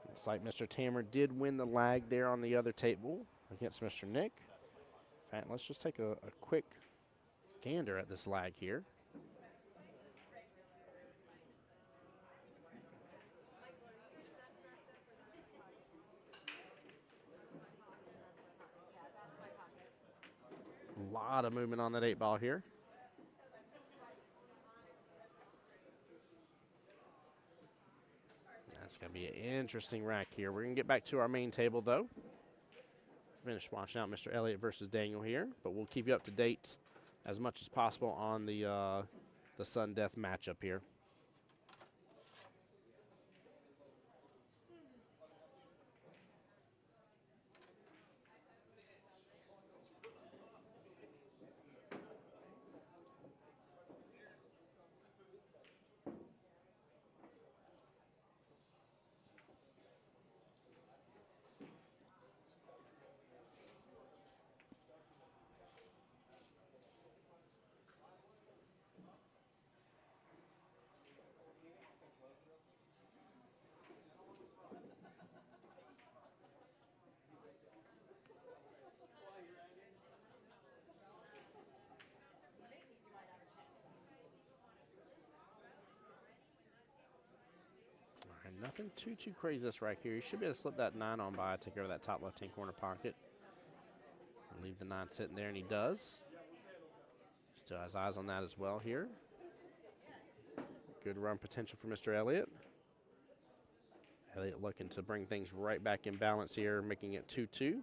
Looks like Mr. Tammer did win the lag there on the other table against Mr. Nick. In fact, let's just take a quick gander at this lag here. A lot of movement on that 8-ball here. That's going to be an interesting rack here. We're going to get back to our main table, though. Finish watching out Mr. Elliott versus Daniel here, but we'll keep you up to date as much as possible on the sudden death matchup here. Nothing too crazy this right here. You should be able to slip that 9 on by, take over that top left-hand corner pocket. Leave the 9 sitting there, and he does. Still has eyes on that as well here. Good run potential for Mr. Elliott. Elliott looking to bring things right back in balance here, making it 2-2.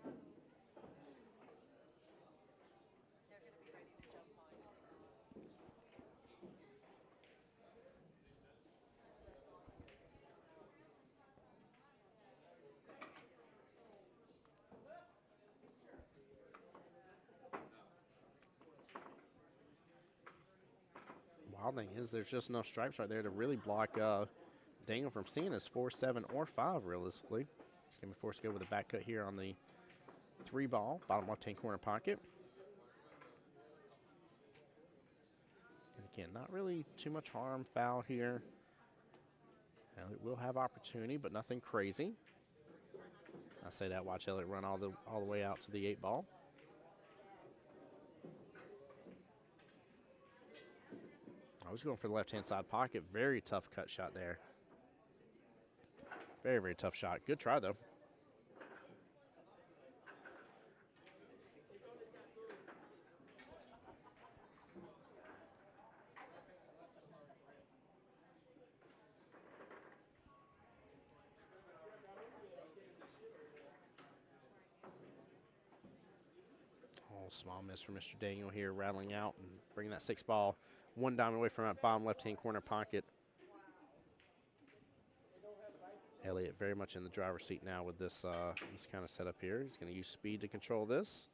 Wild thing is there's just enough stripes right there to really block Daniel from seeing his 4, 7, or 5 realistically. He's going to be forced to go with a back cut here on the 3-ball, bottom left-hand corner pocket. And again, not really too much harm, foul here. Elliott will have opportunity, but nothing crazy. I say that, watch Elliott run all the way out to the 8-ball. I was going for the left-hand side pocket. Very tough cut shot there. Very tough shot. Good try, though. Oh, small miss for Mr. Daniel here, rattling out and bringing that 6-ball 1 diamond away from that bottom left-hand corner pocket. Elliott very much in the driver's seat now with this kind of setup here. He's going to use speed to control this.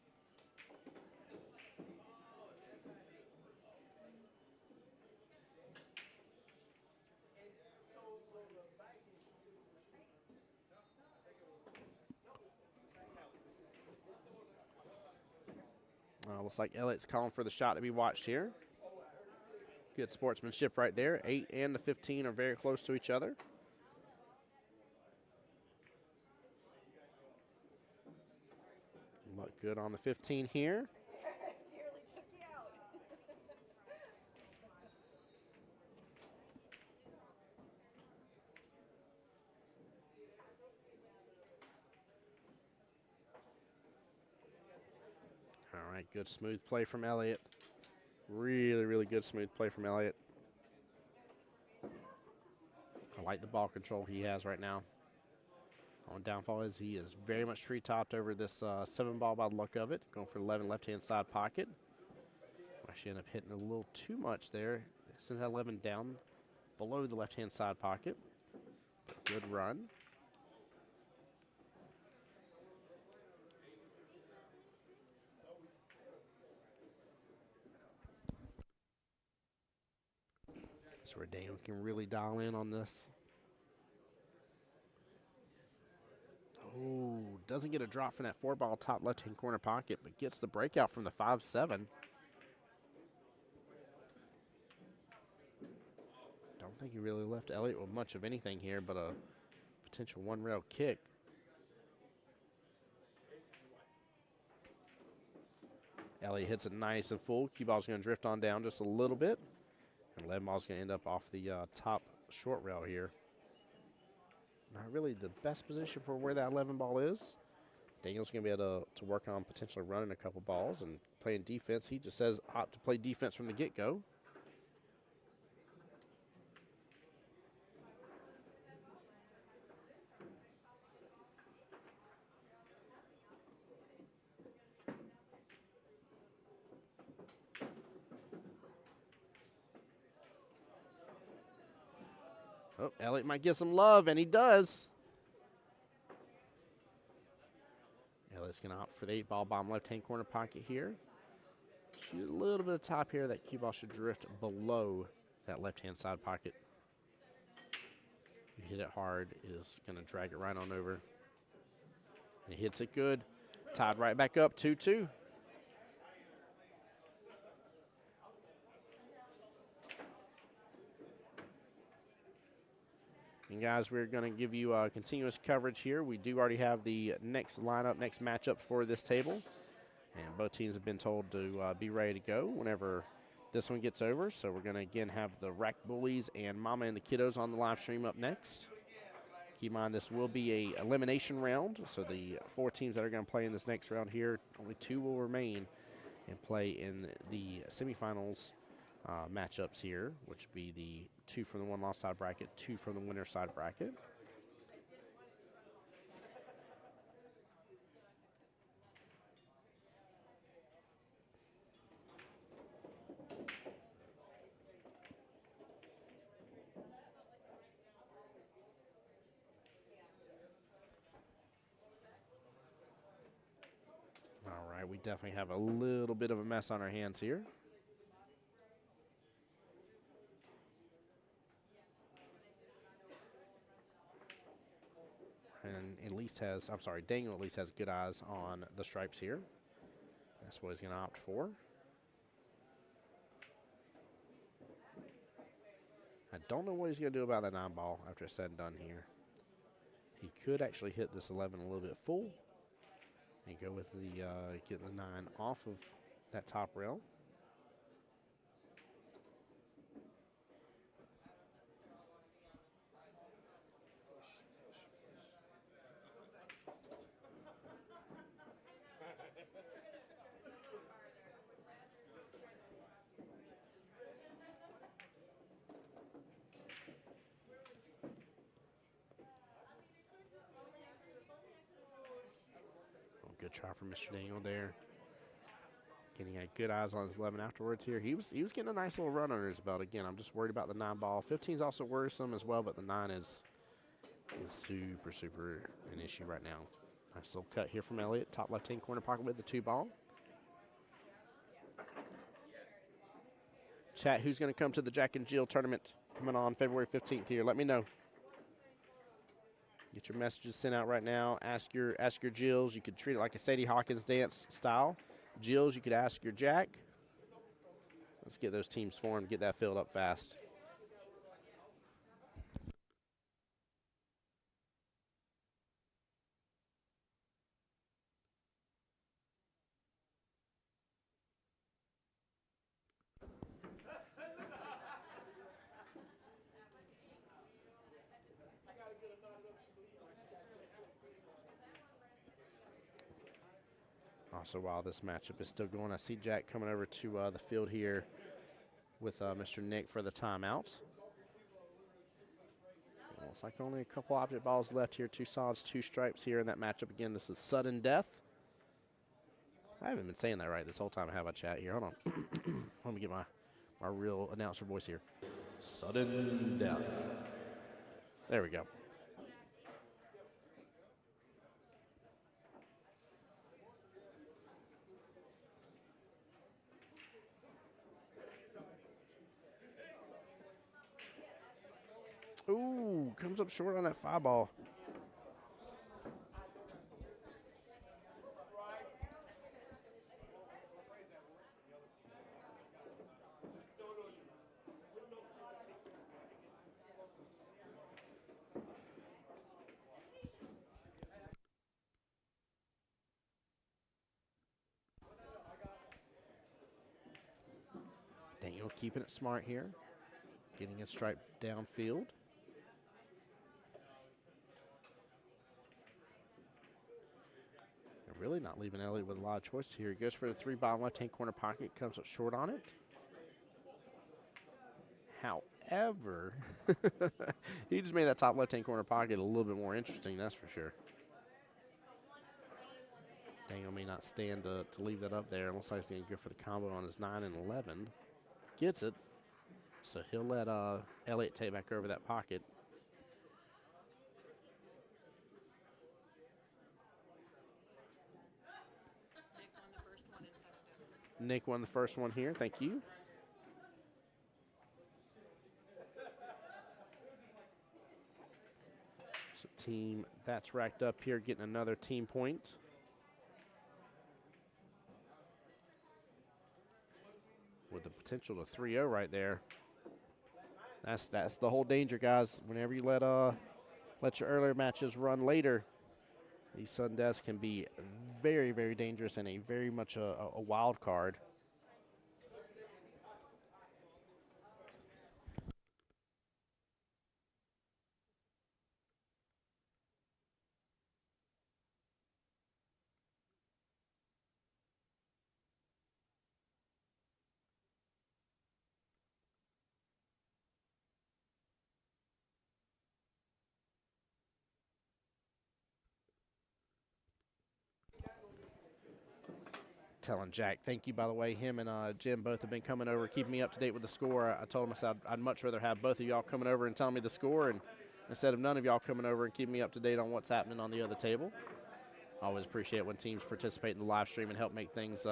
Looks like Elliott's calling for the shot to be watched here. Good sportsmanship right there. 8 and the 15 are very close to each other. Look good on the 15 here. Nearly took you out. All right, good smooth play from Elliott. Really, really good smooth play from Elliott. I like the ball control he has right now. On downfall is he is very much tree-topped over this 7 ball by the look of it. Going for 11 left-hand side pocket. Actually ended up hitting a little too much there. Sends that 11 down below the left-hand side pocket. Good run. That's where Daniel can really dial in on this. Oh, doesn't get a drop from that 4 ball top left-hand corner pocket, but gets the breakout from the 5-7. Don't think he really left Elliott with much of anything here, but a potential 1-rail kick. Elliott hits it nice and full. Cue ball's going to drift on down just a little bit. And 11 ball's going to end up off the top short rail here. Not really the best position for where that 11 ball is. Daniel's going to be able to work on potentially running a couple balls and playing defense. He just says opt to play defense from the get-go. Oh, Elliott might get some love, and he does. Elliott's going to opt for the 8 ball bottom left-hand corner pocket here. Shoot a little bit of top here. That cue ball should drift below that left-hand side pocket. You hit it hard, it is going to drag it right on over. And he hits it good. Tied right back up, 2-2. And guys, we're going to give you continuous coverage here. We do already have the next lineup, next matchup for this table. And both teams have been told to be ready to go whenever this one gets over. So we're going to, again, have the Rack Bullies and Mama and the Kiddos on the live stream up next. Keep in mind, this will be a elimination round. So the 4 teams that are going to play in this next round here, only 2 will remain and play in the semifinals matchups here, which would be the 2 from the 1-loss side bracket, 2 from the winner side bracket. All right, we definitely have a little bit of a mess on our hands here. And Daniel at least has good eyes on the stripes here. That's what he's going to opt for. I don't know what he's going to do about that 9 ball after it's said and done here. He could actually hit this 11 a little bit full and go with the get the 9 off of that top rail. Good try from Mr. Daniel there. Again, he had good eyes on his 11 afterwards here. He was getting a nice little run under his belt. Again, I'm just worried about the 9 ball. 15 is also worrisome as well, but the 9 is super, super an issue right now. Nice little cut here from Elliott. Top left-hand corner pocket with the 2 ball. Chat, who's going to come to the Jack and Jill tournament coming on February 15th here? Let me know. Get your messages sent out right now. Ask your Jills. You could treat it like a Sadie Hawkins dance style. Jills, you could ask your Jack. Let's get those teams formed, get that filled up fast. Also, while this matchup is still going, I see Jack coming over to the field here with Mr. Nick for the timeout. Looks like only a couple object balls left here. 2 solids, 2 stripes here in that matchup. Again, this is sudden death. I haven't been saying that right this whole time. I have a chat here. Hold on. Let me get my real announcer voice here. Sudden death. There we go. Ooh, comes up short on that 5 ball. Daniel keeping it smart here. Getting a stripe downfield. They're really not leaving Elliott with a lot of choice here. He goes for the 3 ball left-hand corner pocket, comes up short on it. However, he just made that top left-hand corner pocket a little bit more interesting, that's for sure. Daniel may not stand to leave that up there. It looks like he's going to go for the combo on his 9 and 11. Gets it. So he'll let Elliott take back over that pocket. Nick won the first one here. Thank you. So team that's racked up here, getting another team point. With the potential to 3-0 right there. That's the whole danger, guys. Whenever you let your earlier matches run later, these sudden deaths can be very, very dangerous and a very much a wild card. Telling Jack, thank you, by the way. Him and Jim both have been coming over, keeping me up to date with the score. I told him, I said, I'd much rather have both of y'all coming over and telling me the score, and instead of none of y'all coming over and keeping me up to date on what's happening on the other table. I always appreciate when teams participate in the live stream and help make things,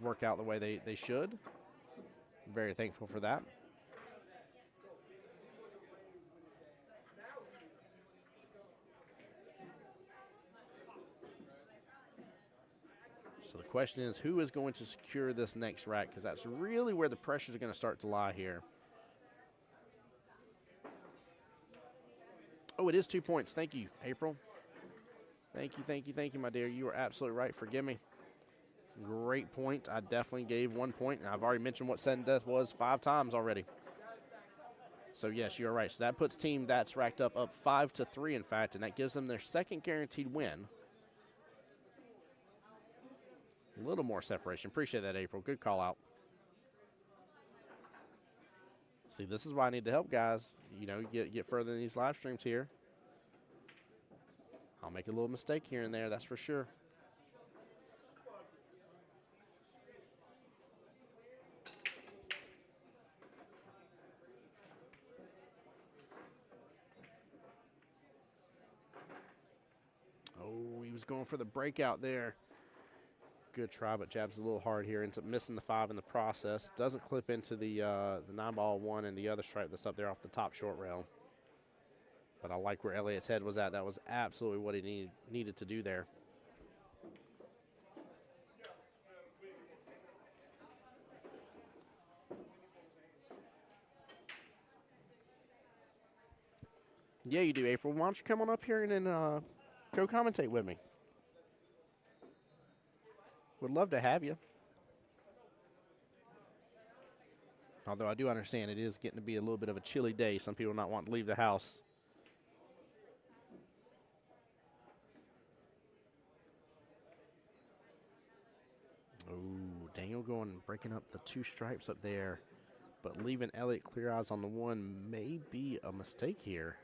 work out the way they should. I'm very thankful for that. So the question is, who is going to secure this next rack? Because that's really where the pressure is going to start to lie here. Oh, it is 2 points. Thank you, April. Thank you, my dear. You are absolutely right. Forgive me. Great point. I definitely gave 1 point, and I've already mentioned what sudden death was 5 times already. So, yes, you're right. So that puts team that's racked up 5-3, in fact, and that gives them their second guaranteed win. A little more separation. Appreciate that, April. Good call out. See, this is why I need to help, guys. You know, get further in these live streams here. I'll make a little mistake here and there, that's for sure. Oh, he was going for the breakout there. Good try, but jabs a little hard here. Ends up missing the 5 in the process. Doesn't clip into the 9 ball 1 and the other stripe that's up there off the top short rail. But I like where Elliott's head was at. That was absolutely what he needed to do there. Yeah, you do, April. Why don't you come on up here and then go commentate with me? Would love to have you. Although I do understand it is getting to be a little bit of a chilly day. Some people not wanting to leave the house. Oh, Daniel breaking up the 2 stripes up there. But leaving Elliott clear eyes on the 1 may be a mistake here.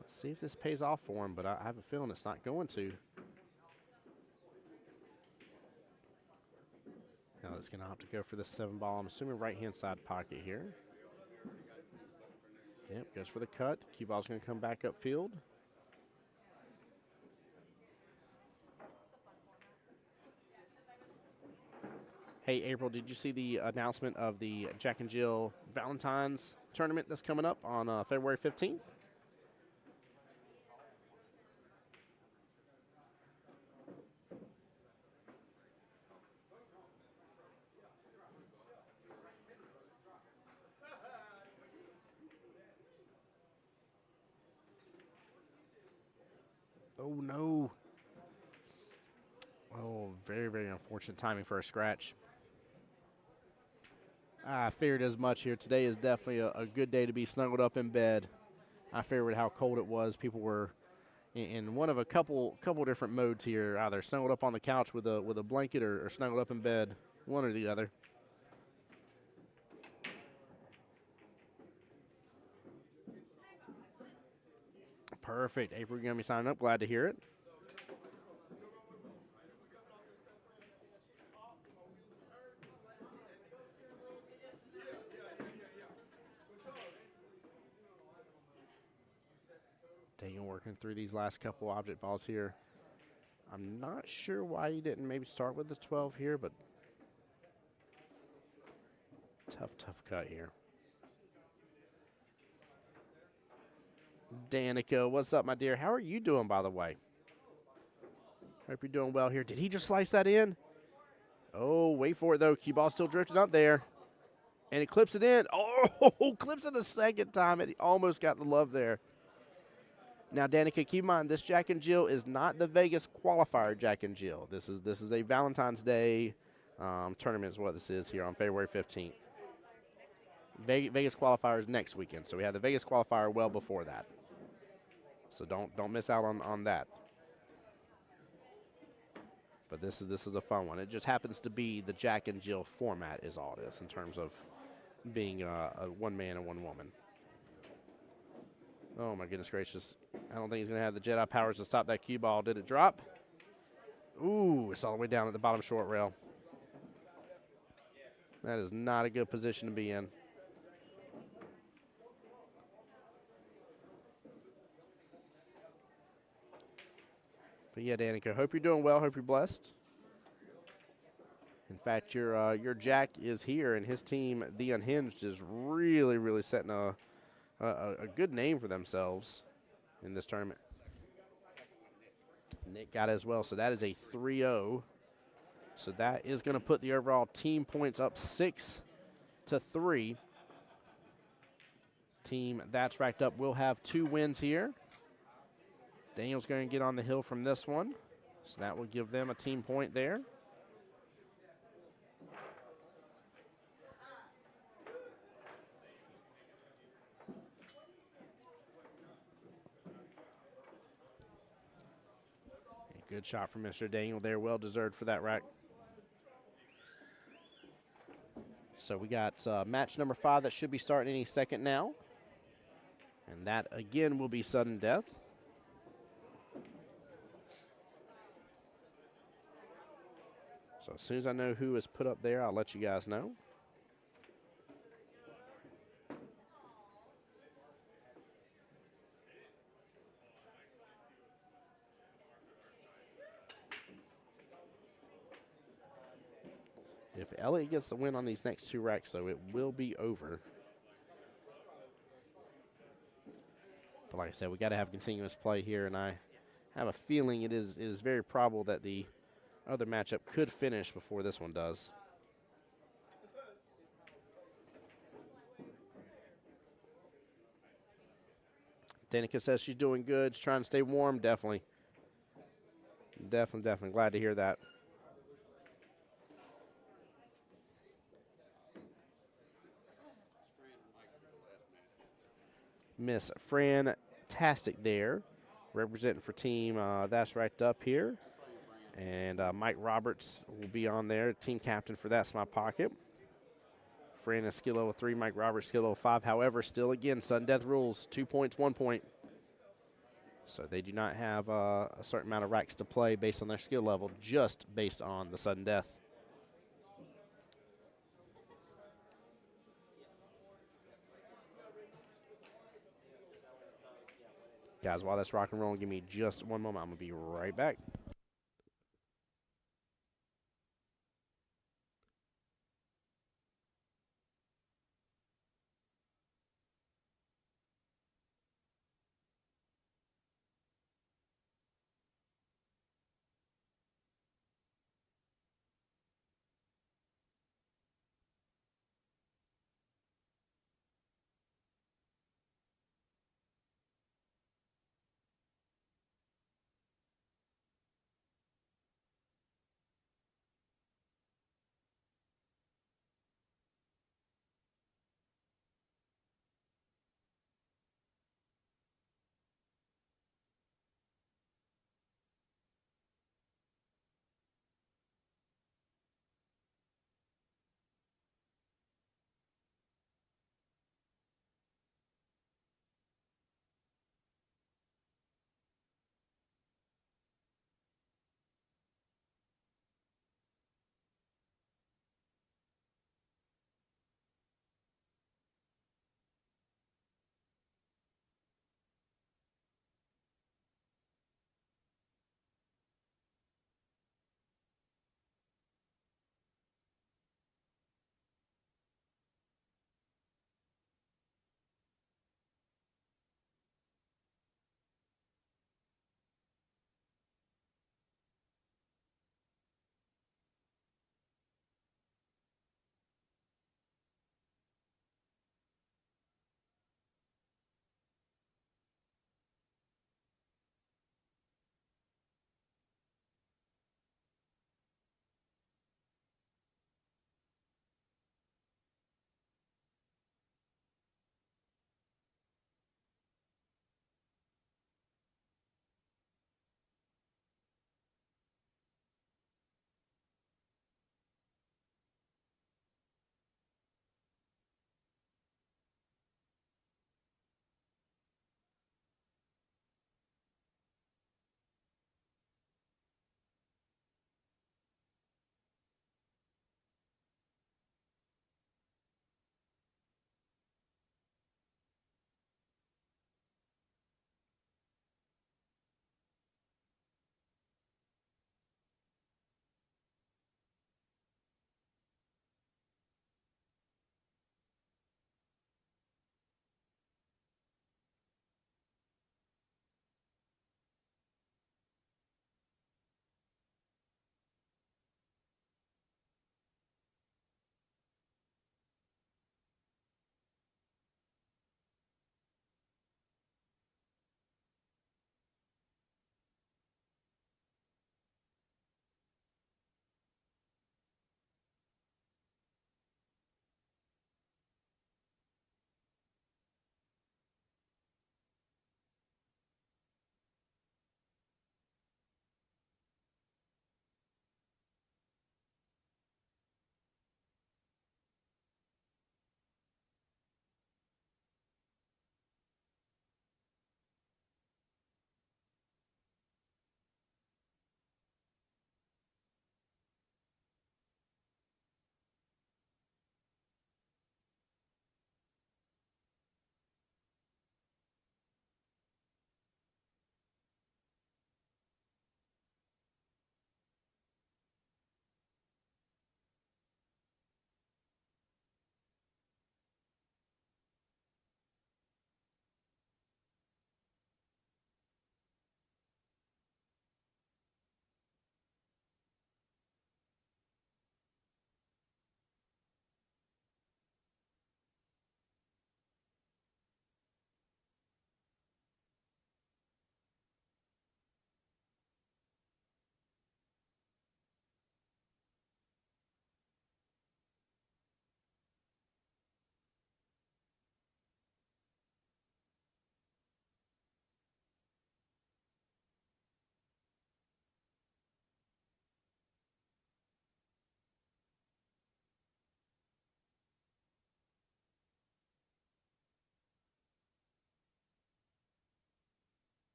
Let's see if this pays off for him, but I have a feeling it's not going to. Now it's going to have to go for the 7 ball. I'm assuming right-hand side pocket here. Yep, goes for the cut. Cue ball's going to come back upfield. Hey, April, did you see the announcement of the Jack and Jill Valentine's tournament that's coming up on February 15th? Oh, no. Oh, very, very unfortunate timing for a scratch. I figured as much here. Today is definitely a good day to be snuggled up in bed. I figured how cold it was. People were in one of a couple different modes here, either snuggled up on the couch with a blanket or snuggled up in bed, one or the other. Perfect. April, you're going to be signing up. Glad to hear it. Daniel working through these last couple object balls here. I'm not sure why he didn't maybe start with the 12 here, but tough cut here. Danica, what's up, my dear? How are you doing, by the way? Hope you're doing well here. Did he just slice that in? Oh, wait for it, though. Cue ball still drifting up there. And it clips it in. Oh, clips it a second time. And he almost got the love there. Now, Danica, keep in mind, this Jack and Jill is not the Vegas Qualifier Jack and Jill. This is a Valentine's Day tournament is what this is here on February 15th. Vegas Qualifier is next weekend, so we have the Vegas Qualifier well before that. So don't miss out on that. But this is a fun one. It just happens to be the Jack and Jill format is all it is in terms of being a 1 man and 1 woman. Oh, my goodness gracious. I don't think he's going to have the Jedi powers to stop that cue ball. Did it drop? Ooh, it's all the way down at the bottom short rail. That is not a good position to be in. But yeah, Danica, hope you're doing well. Hope you're blessed. In fact, your Jack is here, and his team, The Unhinged, is really, really setting a good name for themselves in this tournament. Nick got it as well, so that is a 3-0. So that is going to put the overall team points up 6-3. Team that's racked up will have 2 wins here. Daniel's going to get on the hill from this one, so that will give them a team point there. A good shot from Mr. Daniel there, well deserved for that rack. So we got match number 5 that should be starting any second now. And that again will be sudden death. So as soon as I know who is put up there, I'll let you guys know. If Elliott gets the win on these next 2 racks, though, it will be over. But like I said, we got to have continuous play here, and I have a feeling it is very probable that the other matchup could finish before this one does. Danica says she's doing good. She's trying to stay warm. Definitely. Definitely glad to hear that. Miss Fantastic there, representing for team That's Right Up here. And Mike Roberts will be on there, team captain for That's My Pocket. Fran is skill level 3, Mike Roberts skill level 5. However, still again, sudden death rules, 2 points, 1 point. So they do not have a certain amount of racks to play based on their skill level, just based on the sudden death. Guys, while that's rock and roll, give me just one moment. I'm going to be right back.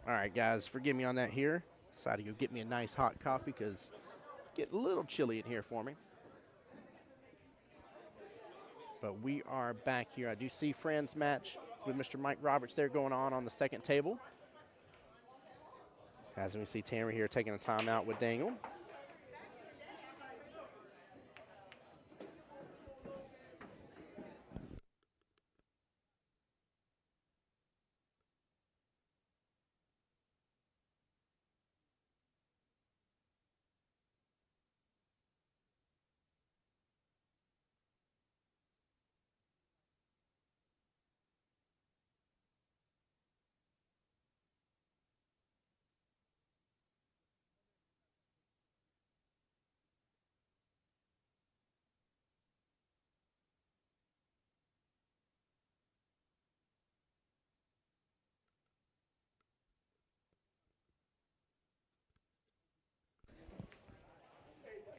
All right, guys, forgive me on that here. Decided to go get me a nice hot coffee because it's getting a little chilly in here for me. But we are back here. I do see friends match with Mr. Mike Roberts there going on the second table. As we see Tamara here taking a timeout with Dangle.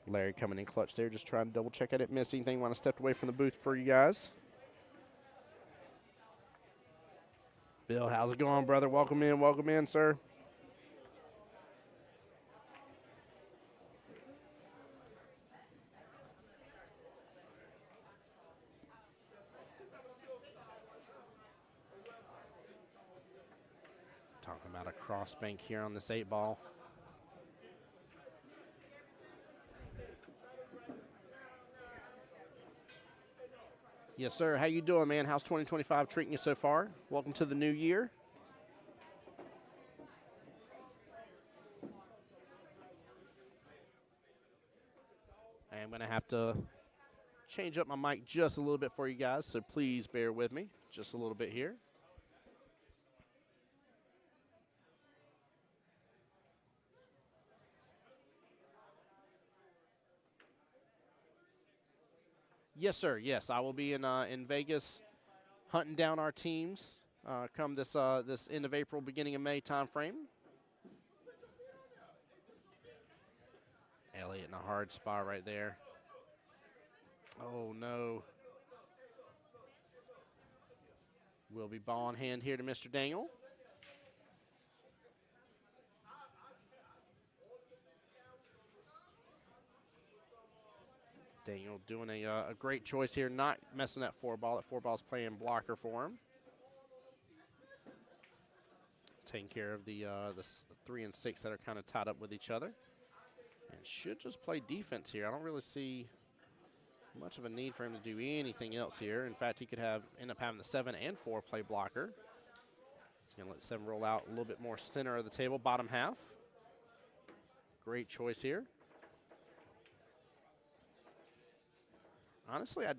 Larry coming in clutch there, just trying to double check I didn't miss anything when I stepped away from the booth for you guys. Bill, how's it going, brother? Welcome in, sir. Talking about a cross bank here on this 8-ball. Yes, sir. How you doing, man? How's 2025 treating you so far? Welcome to the new year. I'm going to have to change up my mic just a little bit for you guys, so please bear with me just a little bit here. Yes, sir. Yes, I will be in Vegas hunting down our teams come this end of April, beginning of May time frame. Elliott in a hard spot right there. Oh, no. Will be ball in hand here to Mr. Dangle. Daniel doing a great choice here, not messing that 4-ball. That 4-ball's playing blocker for him. Taking care of the 3 and 6 that are kind of tied up with each other. And should just play defense here. I don't really see much of a need for him to do anything else here. In fact, he could end up having the 7 and 4 play blocker. He's going to let 7 roll out a little bit more center of the table, bottom half. Great choice here. Honestly, I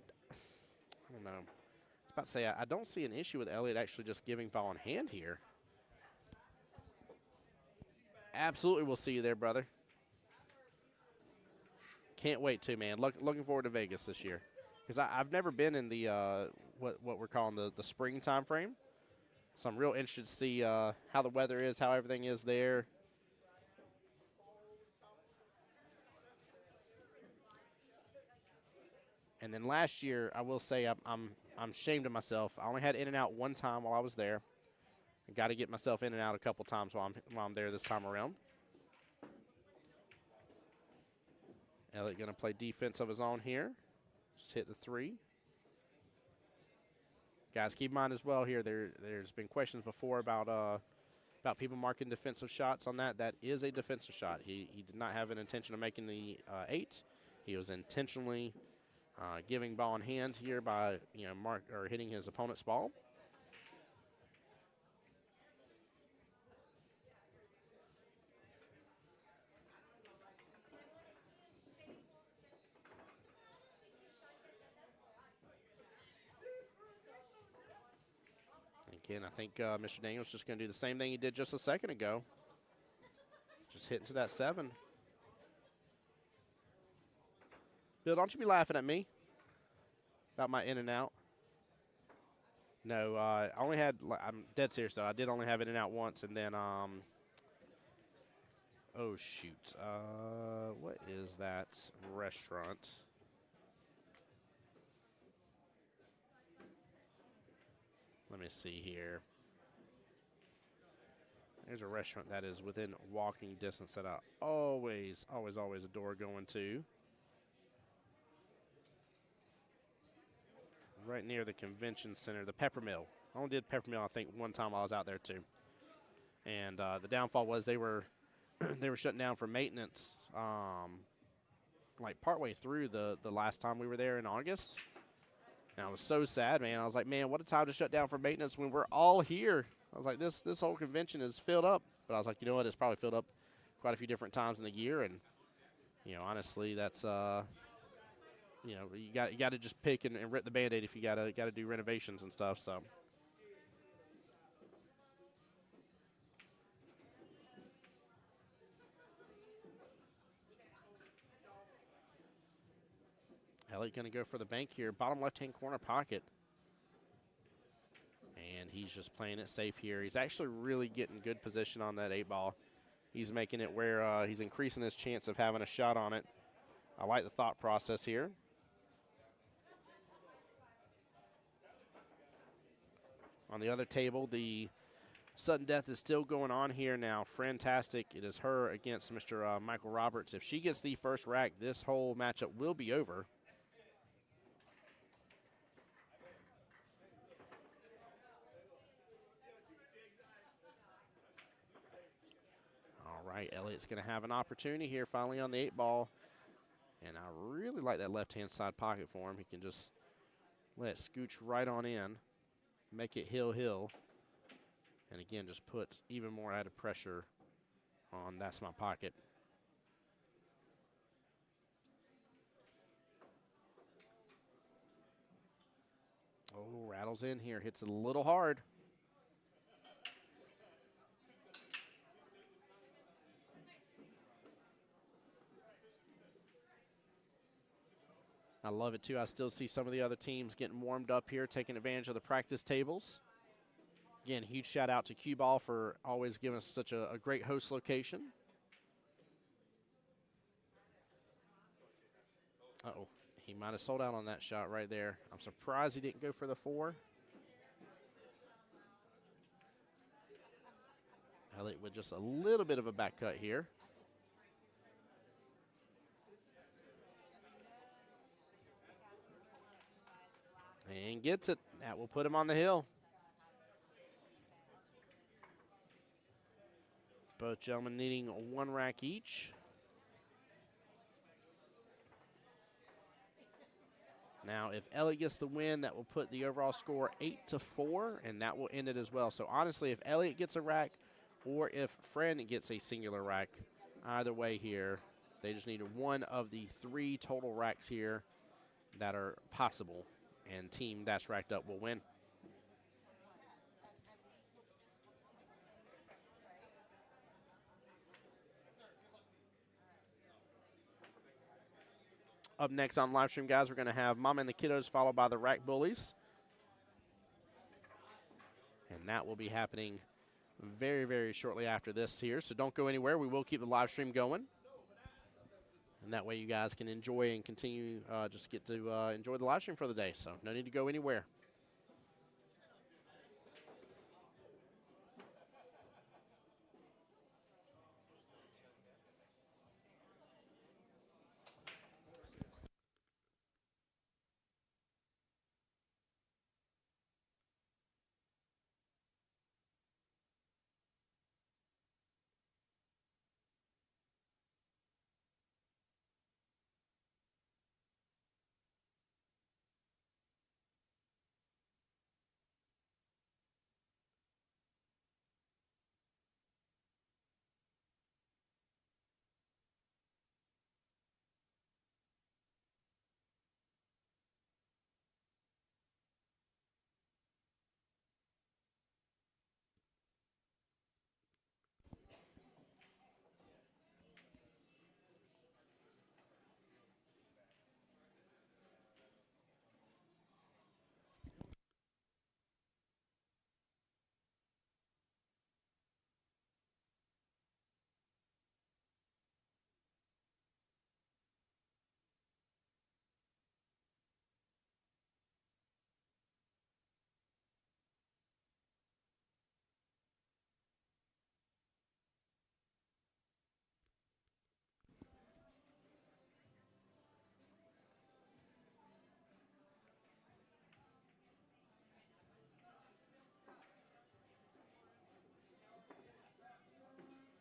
don't know. I was about to say, I don't see an issue with Elliott actually just giving ball in hand here. Absolutely, we'll see you there, brother. Can't wait to, man. Looking forward to Vegas this year. Because I've never been in the what we're calling the spring time frame. So I'm real interested to see how the weather is, how everything is there. And then last year, I will say I'm ashamed of myself. I only had in and out one time while I was there. I got to get myself in and out a couple times while I'm there this time around. Elliott going to play defense of his own here. Just hit the 3. Guys, keep in mind as well here, there's been questions before about people marking defensive shots on that. That is a defensive shot. He did not have an intention of making the 8. He was intentionally giving ball in hand here by hitting his opponent's ball. Again, I think Mr. Daniels just going to do the same thing he did just a second ago. Just hitting to that 7. Bill, don't you be laughing at me about my in and out. No, I only had, I'm dead serious though, I did only have in and out once, and then, oh shoot, what is that restaurant? Let me see here. There's a restaurant that is within walking distance that I always adore going to. Right near the convention center, the Peppermill. I only did Peppermill, I think, one time while I was out there too. And the downfall was they were they were shutting down for maintenance like partway through the last time we were there in August. And I was so sad, man. I was like, man, what a time to shut down for maintenance when we're all here. I was like, this whole convention is filled up. But I was like, you know what? It's probably filled up quite a few different times in the year. And, you know, honestly, that's, you know, you got to just pick and rip the Band-Aid if you got to do renovations and stuff. So. Elliott going to go for the bank here. Bottom left-hand corner pocket. And he's just playing it safe here. He's actually really getting good position on that 8-ball. He's making it where he's increasing his chance of having a shot on it. I like the thought process here. On the other table, the sudden death is still going on here now. Fantastic. It is her against Mr. Michael Roberts. If she gets the first rack, this whole matchup will be over. All right, Elliott's going to have an opportunity here finally on the 8-ball. And I really like that left-hand side pocket for him. He can just let it scooch right on in, make it hill. And again, just puts even more added pressure on that's my pocket. Oh, rattles in here, hits it a little hard. I love it too. I still see some of the other teams getting warmed up here, taking advantage of the practice tables. Again, huge shout out to Cue Ball for always giving us such a great host location. Uh-oh, he might have sold out on that shot right there. I'm surprised he didn't go for the 4. Elliott with just a little bit of a back cut here. And gets it. That will put him on the hill. Both gentlemen needing 1 rack each. Now, if Elliott gets the win, that will put the overall score 8-4, and that will end it as well. So, honestly, if Elliott gets a rack or if Friend gets a singular rack, either way here, they just need 1 of the 3 total racks here that are possible, and team that's racked up will win. Up next on live stream, guys, we're going to have Mama and the Kiddos followed by the Rack Bullies. And that will be happening very, very shortly after this here. So don't go anywhere. We will keep the live stream going. And that way you guys can enjoy and continue, just get to enjoy the live stream for the day. So no need to go anywhere.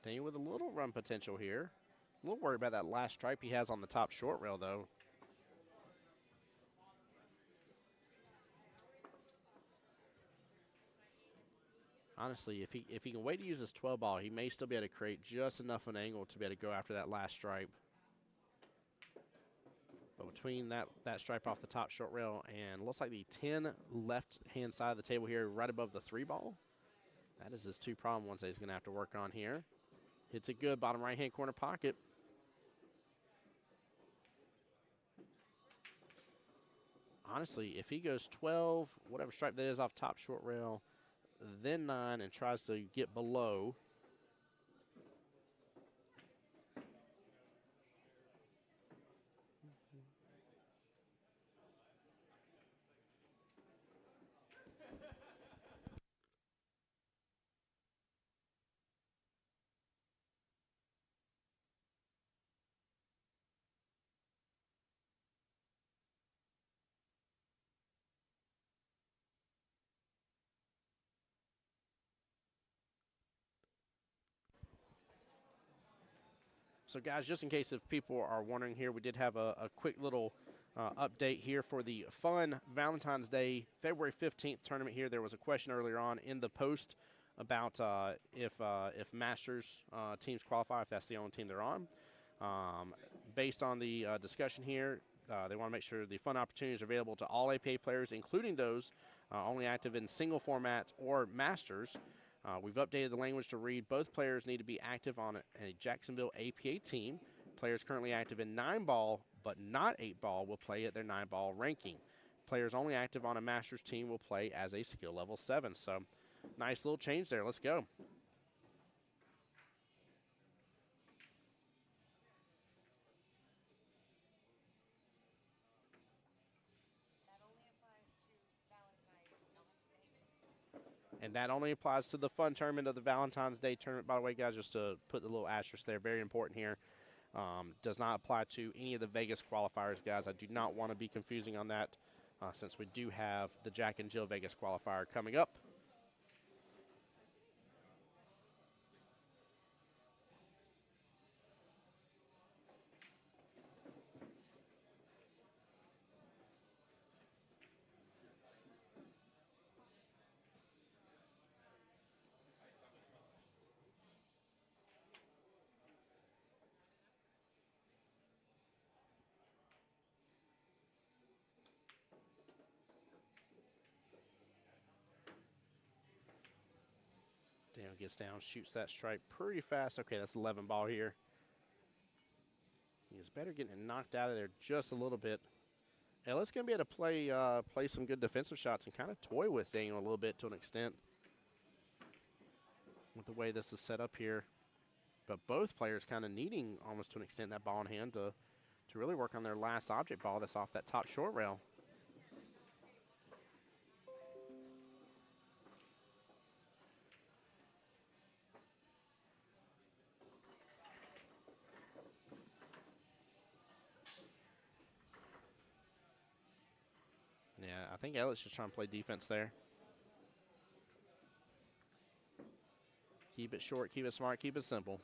Daniel with a little run potential here. A little worried about that last stripe he has on the top short rail, though. Honestly, if he can wait to use his 12 ball, he may still be able to create just enough of an angle to be able to go after that last stripe. But between that stripe off the top short rail and looks like the 10 left-hand side of the table here, right above the 3 ball, that is his 2 problem ones that he's going to have to work on here. Hits it good, bottom right-hand corner pocket. Honestly, if he goes 12, whatever stripe that is off top short rail, then 9, and tries to get below, so, guys, just in case if people are wondering here, we did have a quick little update here for the fun Valentine's Day, February 15th tournament here. There was a question earlier on in the post about if Masters teams qualify, if that's the only team they're on. Based on the discussion here, they want to make sure the fun opportunities are available to all APA players, including those only active in single format or Masters. We've updated the language to read both players need to be active on a Jacksonville APA team. Players currently active in 9-ball but not 8-ball will play at their 9-ball ranking. Players only active on a Masters team will play as a skill level 7. So nice little change there. Let's go. And that only applies to the fun tournament of the Valentine's Day tournament. By the way, guys, just to put the little asterisk there, very important here. Does not apply to any of the Vegas qualifiers, guys. I do not want to be confusing on that since we do have the Jack and Jill Vegas qualifier coming up. Daniel gets down, shoots that stripe pretty fast. Okay, that's 11 ball here. He's better getting it knocked out of there just a little bit. Ellis going to be able to play some good defensive shots and kind of toy with Daniel a little bit to an extent with the way this is set up here. But both players kind of needing almost to an extent that ball in hand to really work on their last object ball that's off that top short rail. Yeah, I think Elliot's just trying to play defense there. Keep it short, keep it smart, keep it simple.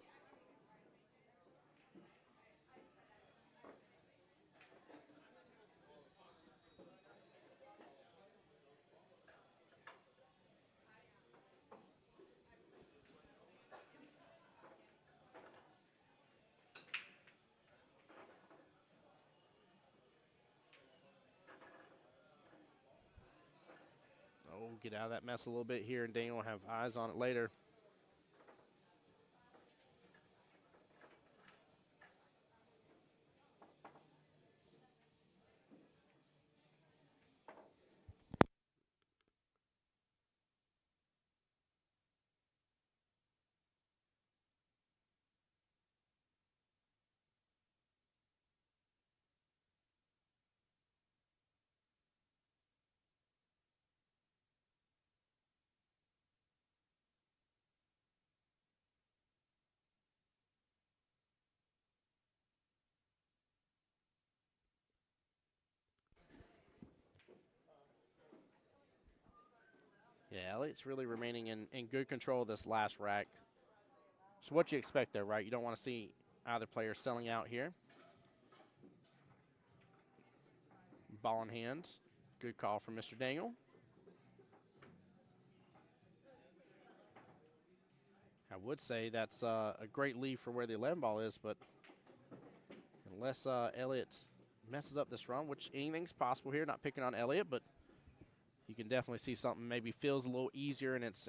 Oh, get out of that mess a little bit here, and Daniel will have eyes on it later. Yeah, Elliot's really remaining in good control of this last rack. So what you expect there, right? You don't want to see either player selling out here. Ball in hand. Good call from Mr. Dangle. I would say that's a great lead for where the 11 ball is, but unless Elliott messes up this run, which anything's possible here, not picking on Elliott, but you can definitely see something maybe feels a little easier, and it's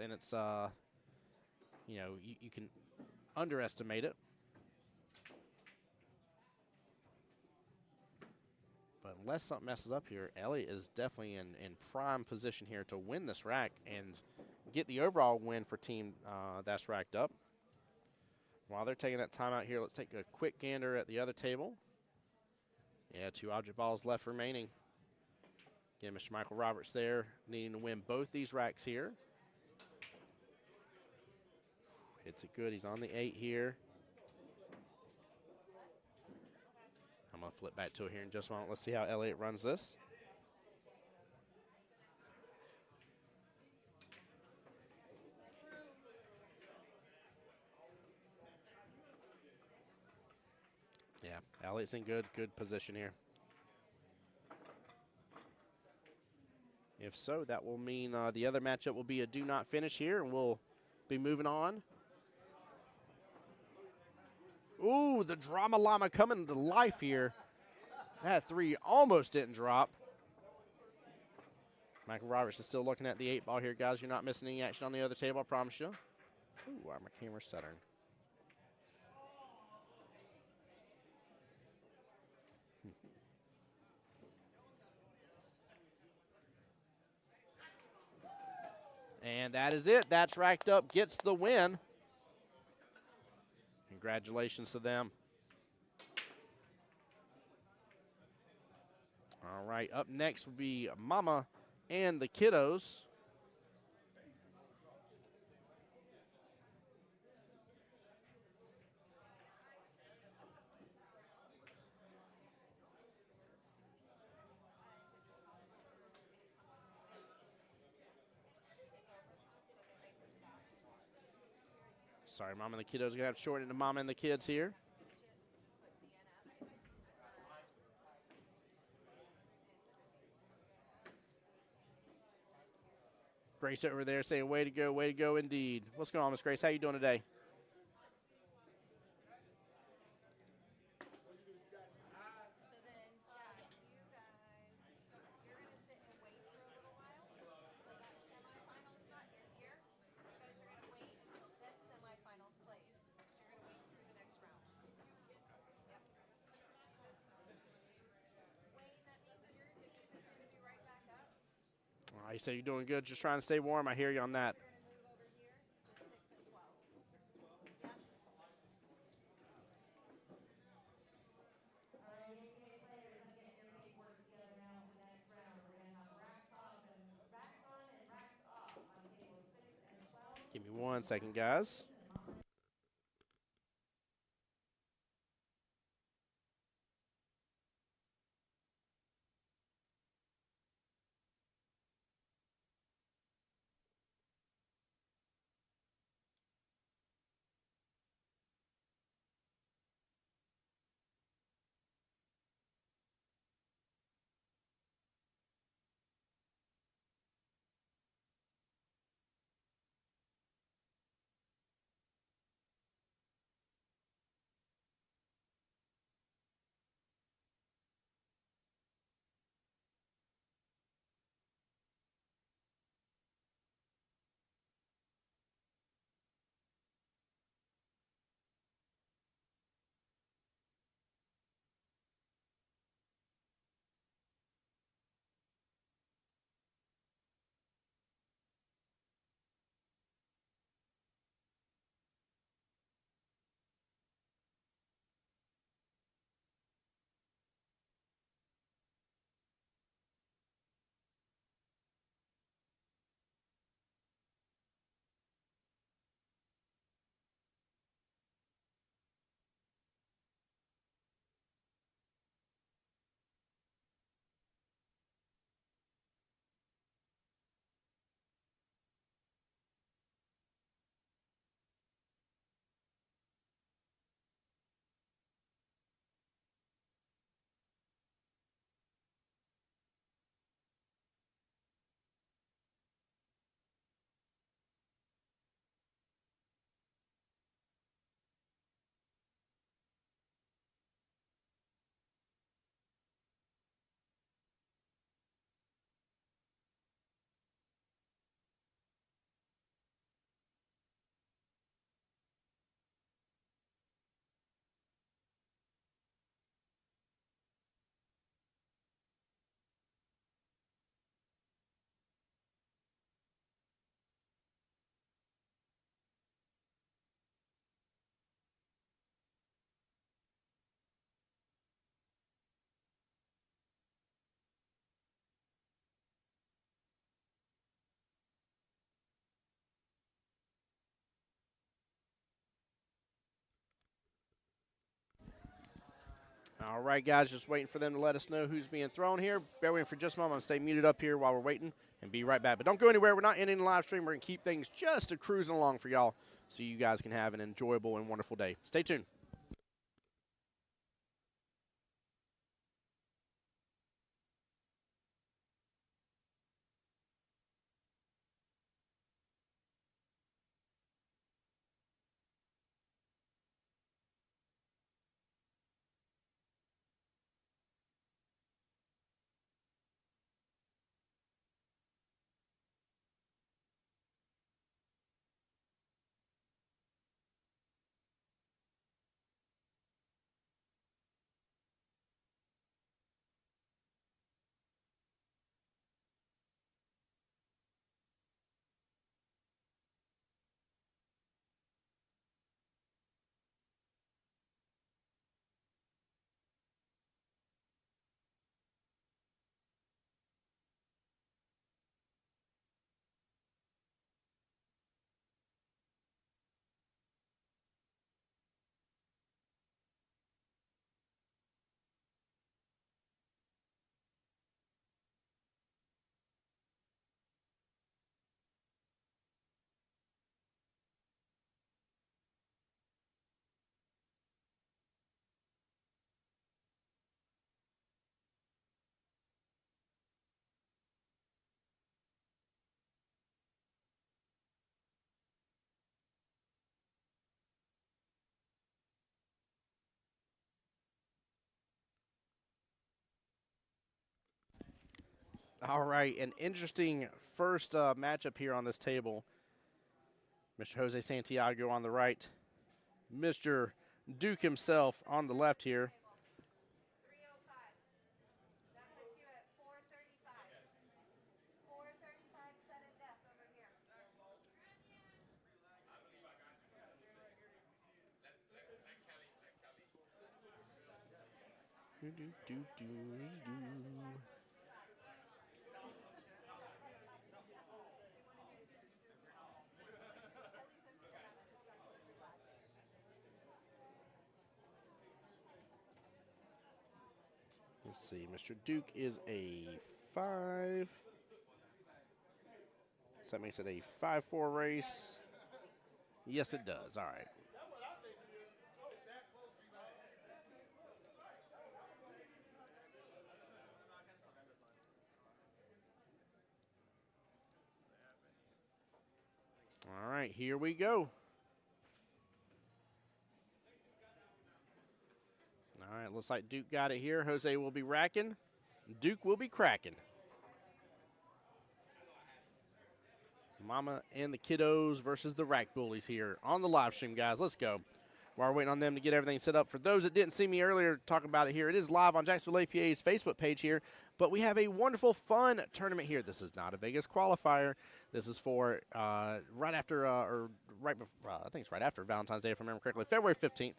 you know, you can underestimate it. But unless something messes up here, Elliott is definitely in prime position here to win this rack and get the overall win for team that's racked up. While they're taking that timeout here, let's take a quick gander at the other table. Yeah, 2 object balls left remaining. Again, Mr. Michael Roberts there needing to win both these racks here. Hits it good. He's on the 8 here. I'm going to flip back to it here in just a moment. Let's see how Elliott runs this. Yeah, Elliott's in good position here. If so, that will mean the other matchup will be a do not finish here, and we'll be moving on. Ooh, the Drama Llama coming to life here. That 3 almost didn't drop. Michael Roberts is still looking at the 8 ball here, guys. You're not missing any action on the other table, I promise you. Ooh, why my camera's stuttering. And that is it. That's racked up, gets the win. Congratulations to them. All right, up next will be Mama and the Kiddos. Sorry, Mama and the Kiddos are going to have to shorten it to Mama and the Kids here. Grace over there saying, way to go indeed. What's going on, Miss Grace? How you doing today? You say you're doing good, just trying to stay warm. I hear you on that. Give me 1 second, guys. All right, guys, just waiting for them to let us know who's being thrown here. Bear with me for just a moment. I'm going to stay muted up here while we're waiting and be right back. But don't go anywhere. We're not ending the live stream. We're going to keep things just a cruising along for y'all so you guys can have an enjoyable and wonderful day. Stay tuned. All right, an interesting first matchup here on this table. Mr. Jose Santiago on the right, Mr. Duke himself on the left here. 305. That puts you at 435. 435 sudden death over here. Let's see, Mr. Duke is a 5. So that makes it a 5-4 race. Yes, it does. All right. All right, here we go. All right, looks like Duke got it here. Jose will be racking. Duke will be cracking. Mama and the kiddos versus the rack bullies here on the live stream, guys. Let's go. While we're waiting on them to get everything set up. For those that didn't see me earlier talking about it here, it is live on Jacksonville APA's Facebook page here. But we have a wonderful, fun tournament here. This is not a Vegas qualifier. This is for right after, I think it's right after Valentine's Day, if I remember correctly, February 15th.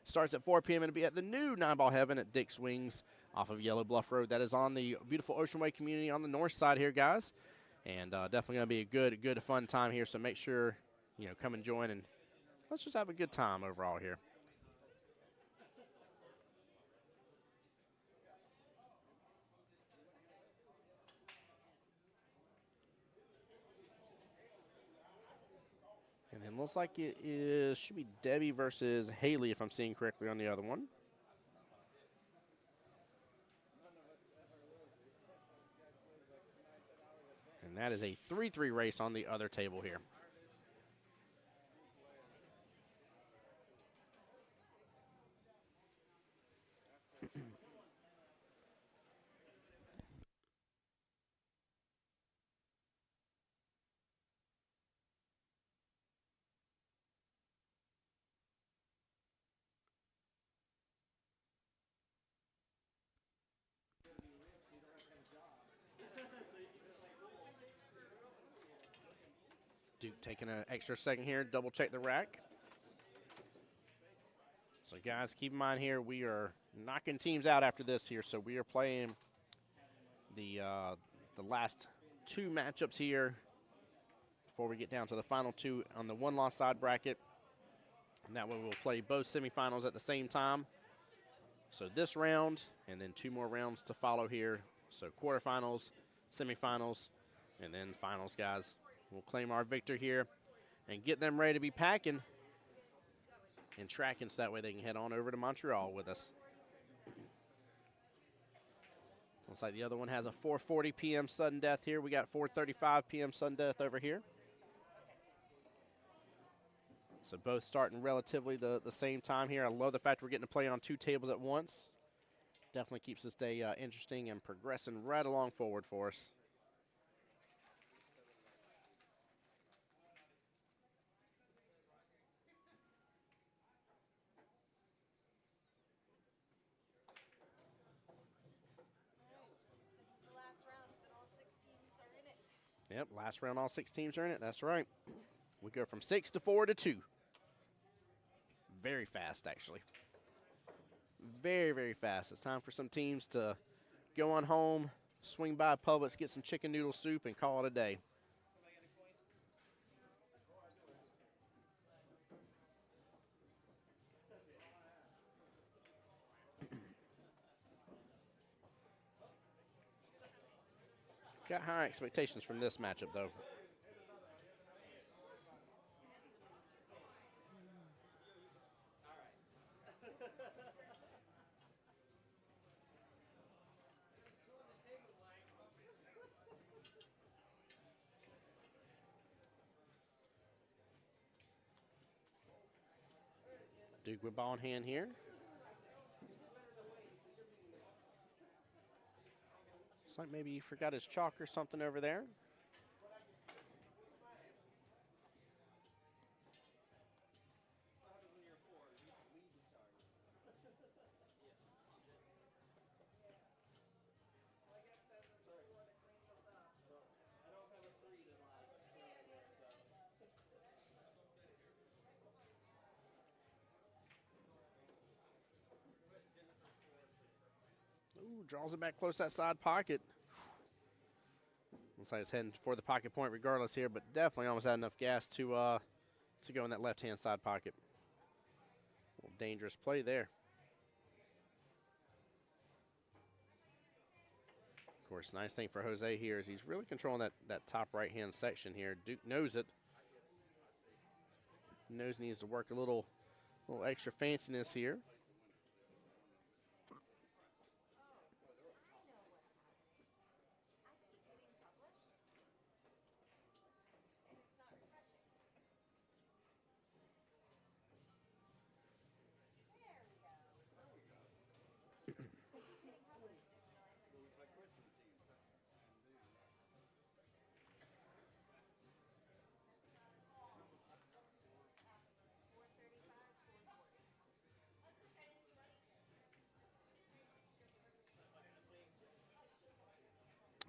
Starts at 4 p.m. and it'll be at the new 9-Ball Heaven at Dick's Wings off of Yellow Bluff Road. That is on the beautiful Ocean Way community on the north side here, guys. And definitely going to be a good, fun time here. So make sure, come and join and let's just have a good time overall here. And then looks like should be Debbie versus Haley, if I'm seeing correctly on the other one. And that is a 3-3 race on the other table here. Duke taking an extra second here, double check the rack. So guys, keep in mind here, we are knocking teams out after this here. So we are playing the last 2 matchups here before we get down to the final 2 on the 1-loss side bracket. And that way we'll play both semifinals at the same time. So this round, and then 2 more rounds to follow here. So quarterfinals, semifinals, and then finals, guys. We'll claim our victor here and get them ready to be packing and tracking so that way they can head on over to Montreal with us. Looks like the other one has a 4:40 p.m. sudden death here. We got 4:35 p.m. sudden death over here. So both starting relatively the same time here. I love the fact we're getting to play on 2 tables at once. Definitely keeps this day interesting and progressing right along forward for us. Yep, last round, all 6 teams are in it. That's right. We go from 6 to 4 to 2. Very fast, actually. Very, very fast. It's time for some teams to go on home, swing by Publix, get some chicken noodle soup, and call it a day. Got high expectations from this matchup, though. Duke with ball in hand here. Looks like maybe he forgot his chalk or something over there. Ooh, draws it back close that side pocket. Looks like it's heading for the pocket point regardless here, but definitely almost had enough gas to go in that left-hand side pocket. A little dangerous play there. Of course, nice thing for Jose here is he's really controlling that top right-hand section here. Duke knows it. Knows he needs to work a little extra fanciness here.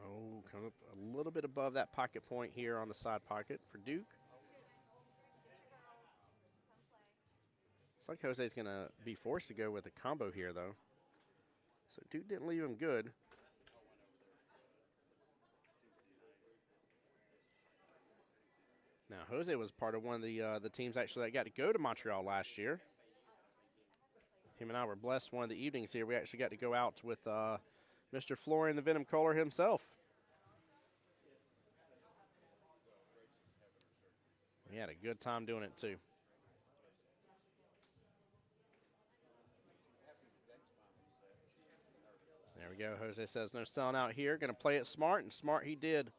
Oh, come up a little bit above that pocket point here on the side pocket for Duke. Looks like Jose's going to be forced to go with a combo here, though. So Duke didn't leave him good. Now, Jose was part of one of the teams actually that got to go to Montreal last year. Him and I were blessed one of the evenings here. We actually got to go out with Mr. Florian the Venom Kohler himself. We had a good time doing it, too. There we go. Jose says no selling out here. Going to play it smart, and smart he did.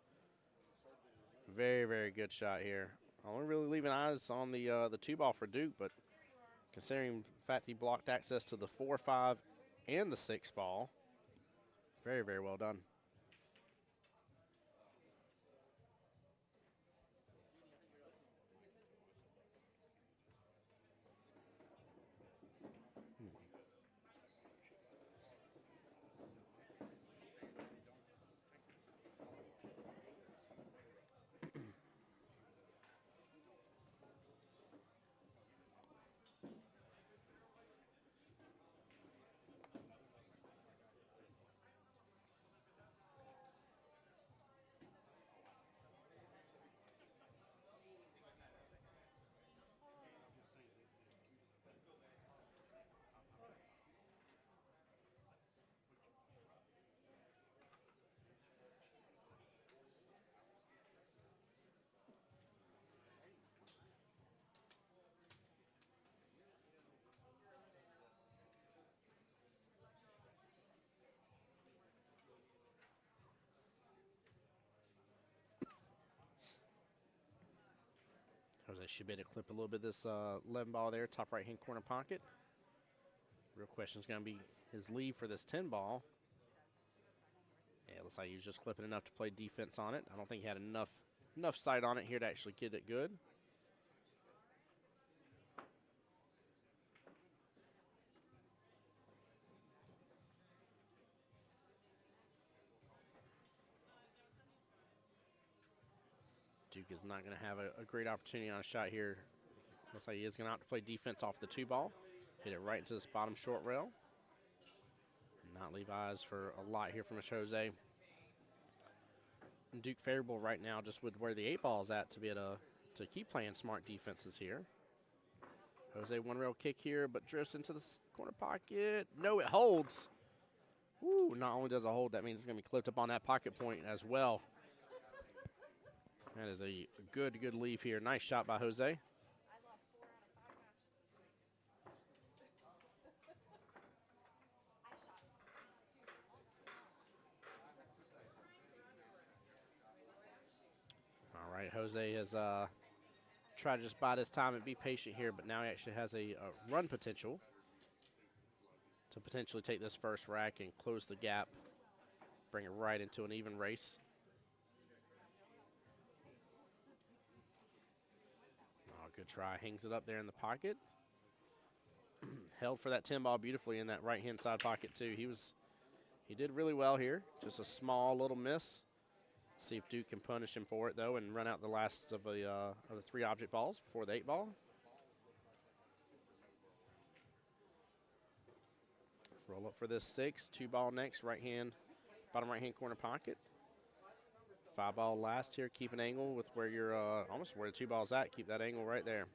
Very, very good shot here. Only really leaving eyes on the 2-ball for Duke, but considering the fact he blocked access to the 4-5 and the 6-ball, very, very well done. should be able to clip a little bit of this 11 ball there, top right-hand corner pocket. Real question is going to be his lead for this 10 ball. Yeah, it looks like he was just clipping enough to play defense on it. I don't think he had enough sight on it here to actually get it good. Duke is not going to have a great opportunity on a shot here. Looks like he is going to have to play defense off the 2 ball. Hit it right into this bottom short rail. Not leave eyes for a lot here from Jose. And Duke favorable right now just with where the 8 ball is at to be able to keep playing smart defenses here. Jose, one rail kick here, but drifts into the corner pocket. No, it holds. Woo, not only does it hold, that means it's going to be clipped up on that pocket point as well. That is a good leave here. Nice shot by Jose. All right, Jose has tried to just bide his time and be patient here, but now he actually has a run potential to potentially take this first rack and close the gap, bring it right into an even race. Oh, good try. Hangs it up there in the pocket. Held for that 10 ball beautifully in that right-hand side pocket, too. He did really well here. Just a small little miss. See if Duke can punish him for it, though, and run out the last of the 3 object balls before the 8 ball. Roll up for this 6. 2 ball next, bottom right-hand corner pocket. 5 ball last here. Keep an angle with where you're almost where the 2 ball's at. Keep that angle right there.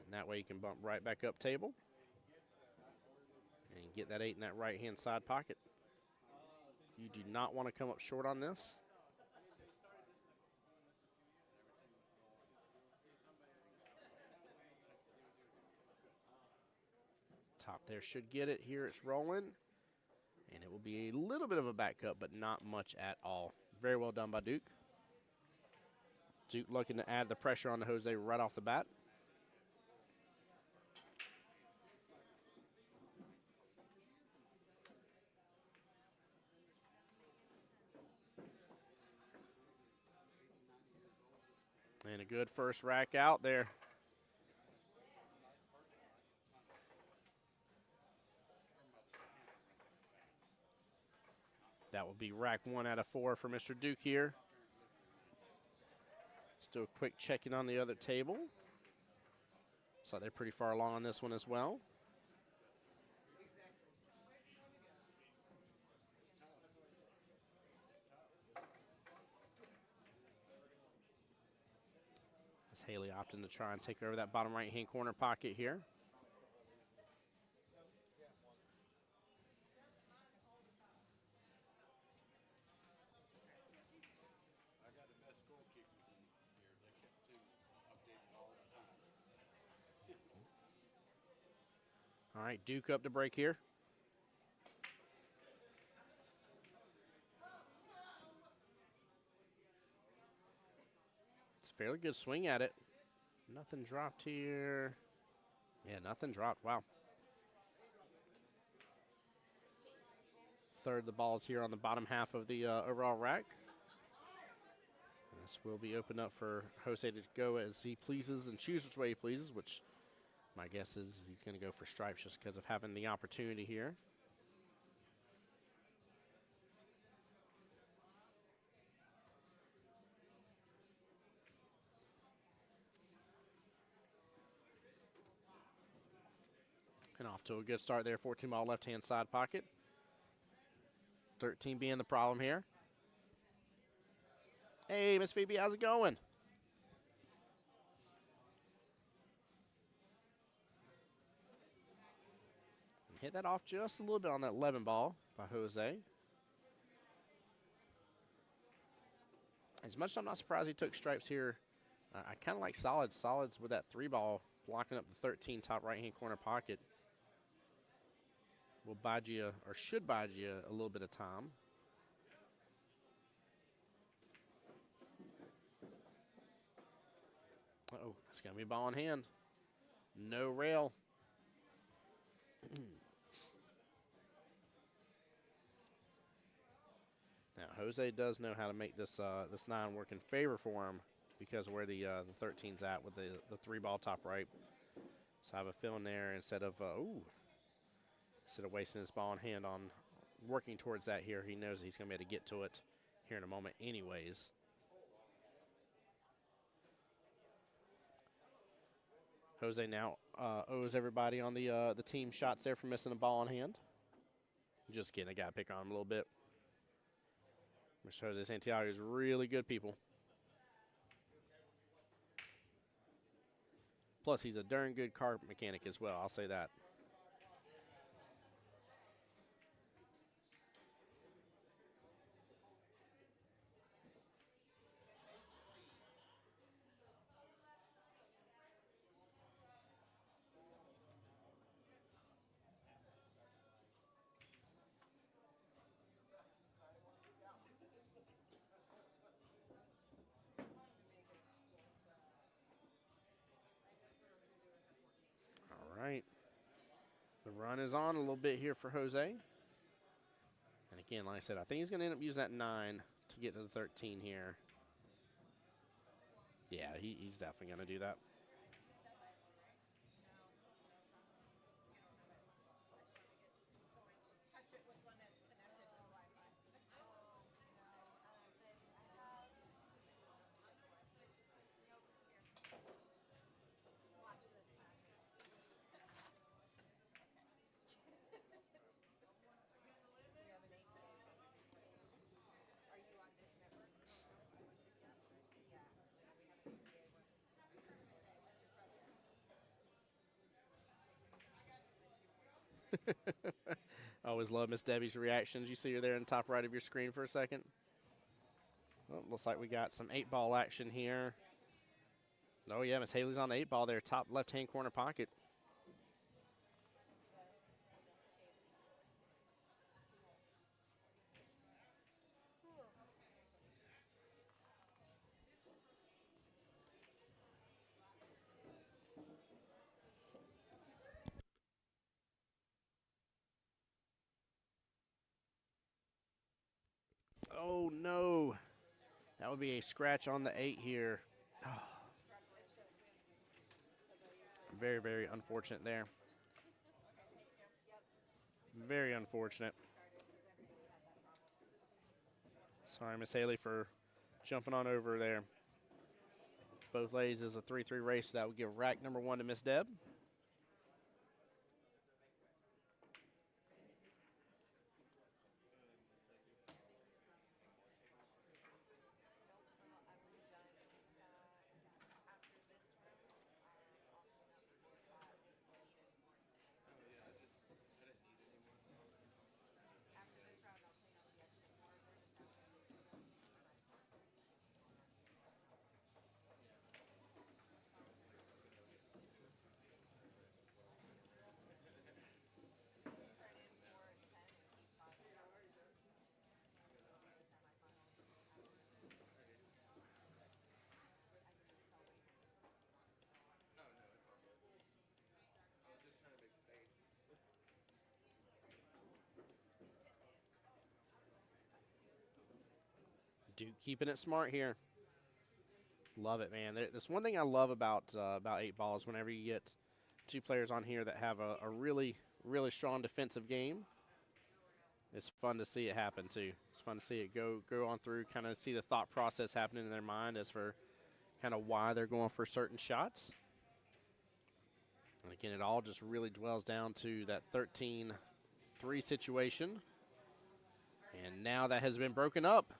And that way you can bump right back up table and get that 8 in that right-hand side pocket. You do not want to come up short on this. Top there should get it. Here it's rolling. And it will be a little bit of a back cut, but not much at all. Very well done by Duke. Duke looking to add the pressure on Jose right off the bat. And a good first rack out there. That will be rack 1 out of 4 for Mr. Duke here. Still a quick checking on the other table. So they're pretty far along on this one as well. As Haley opting to try and take over that bottom right-hand corner pocket here. All right, Duke up to break here. It's a fairly good swing at it. Nothing dropped here. Yeah, nothing dropped. Wow. Third the balls here on the bottom half of the overall rack. This will be open up for Jose to go as he pleases and choose which way he pleases, which my guess is he's going to go for stripes just because of having the opportunity here. And off to a good start there. 14 ball left-hand side pocket. 13 being the problem here. Hey, Miss Phoebe, how's it going? Hit that off just a little bit on that 11 ball by Jose. As much as I'm not surprised he took stripes here, I kind of like solids. Solids with that 3 ball blocking up the 13 top right-hand corner pocket will bide you, or should bide you, a little bit of time. Uh-oh, it's going to be a ball in hand. No rail. Now, Jose does know how to make this this 9 work in favor for him because of where the 13's at with the 3-ball top right. So I have a feeling there instead of wasting his ball in hand on working towards that here, he knows he's going to be able to get to it here in a moment anyways. Jose now owes everybody on the team shots there for missing a ball in hand. Just kidding, I got to pick on him a little bit. Mr. Jose Santiago is really good people. Plus, he's a darn good car mechanic as well, I'll say that. All right. The run is on a little bit here for Jose. And again, like I said, I think he's going to end up using that 9 to get to the 13 here. Yeah, he's definitely going to do that. I always love Miss Debbie's reactions. You see her there in the top right of your screen for a second. Well, looks like we got some 8-ball action here. Oh, yeah, Miss Haley's on the 8-ball there, top left-hand corner pocket. Oh, no. That would be a scratch on the 8 here. Oh. Very, very unfortunate there. Very unfortunate. Sorry, Miss Haley, for jumping on over there. Both ladies is a 3-3 race. That would give rack number 1 to Miss Deb. Duke keeping it smart here. Love it, man. That's one thing I love about 8-balls. Whenever you get 2 players on here that have a really, really strong defensive game, it's fun to see it happen too. It's fun to see it go on through, kind of see the thought process happening in their mind as for kind of why they're going for certain shots. And again, it all just really dwells down to that 13-3 situation. And now that has been broken up.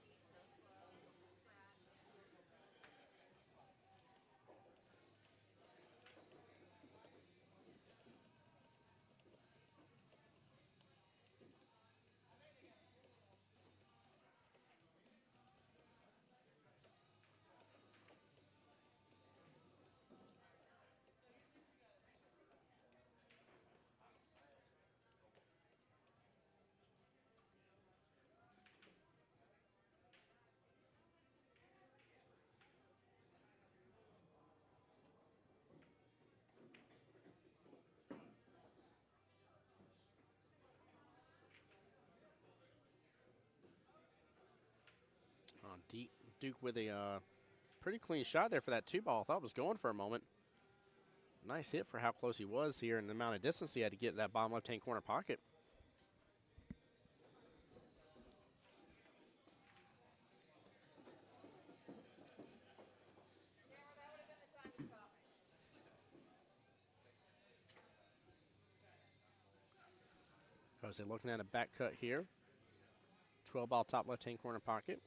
Duke with a pretty clean shot there for that 2 ball. Thought was going for a moment. Nice hit for how close he was here and the amount of distance he had to get to that bottom left-hand corner pocket. Jose looking at a back cut here. 12-ball top left-hand corner pocket.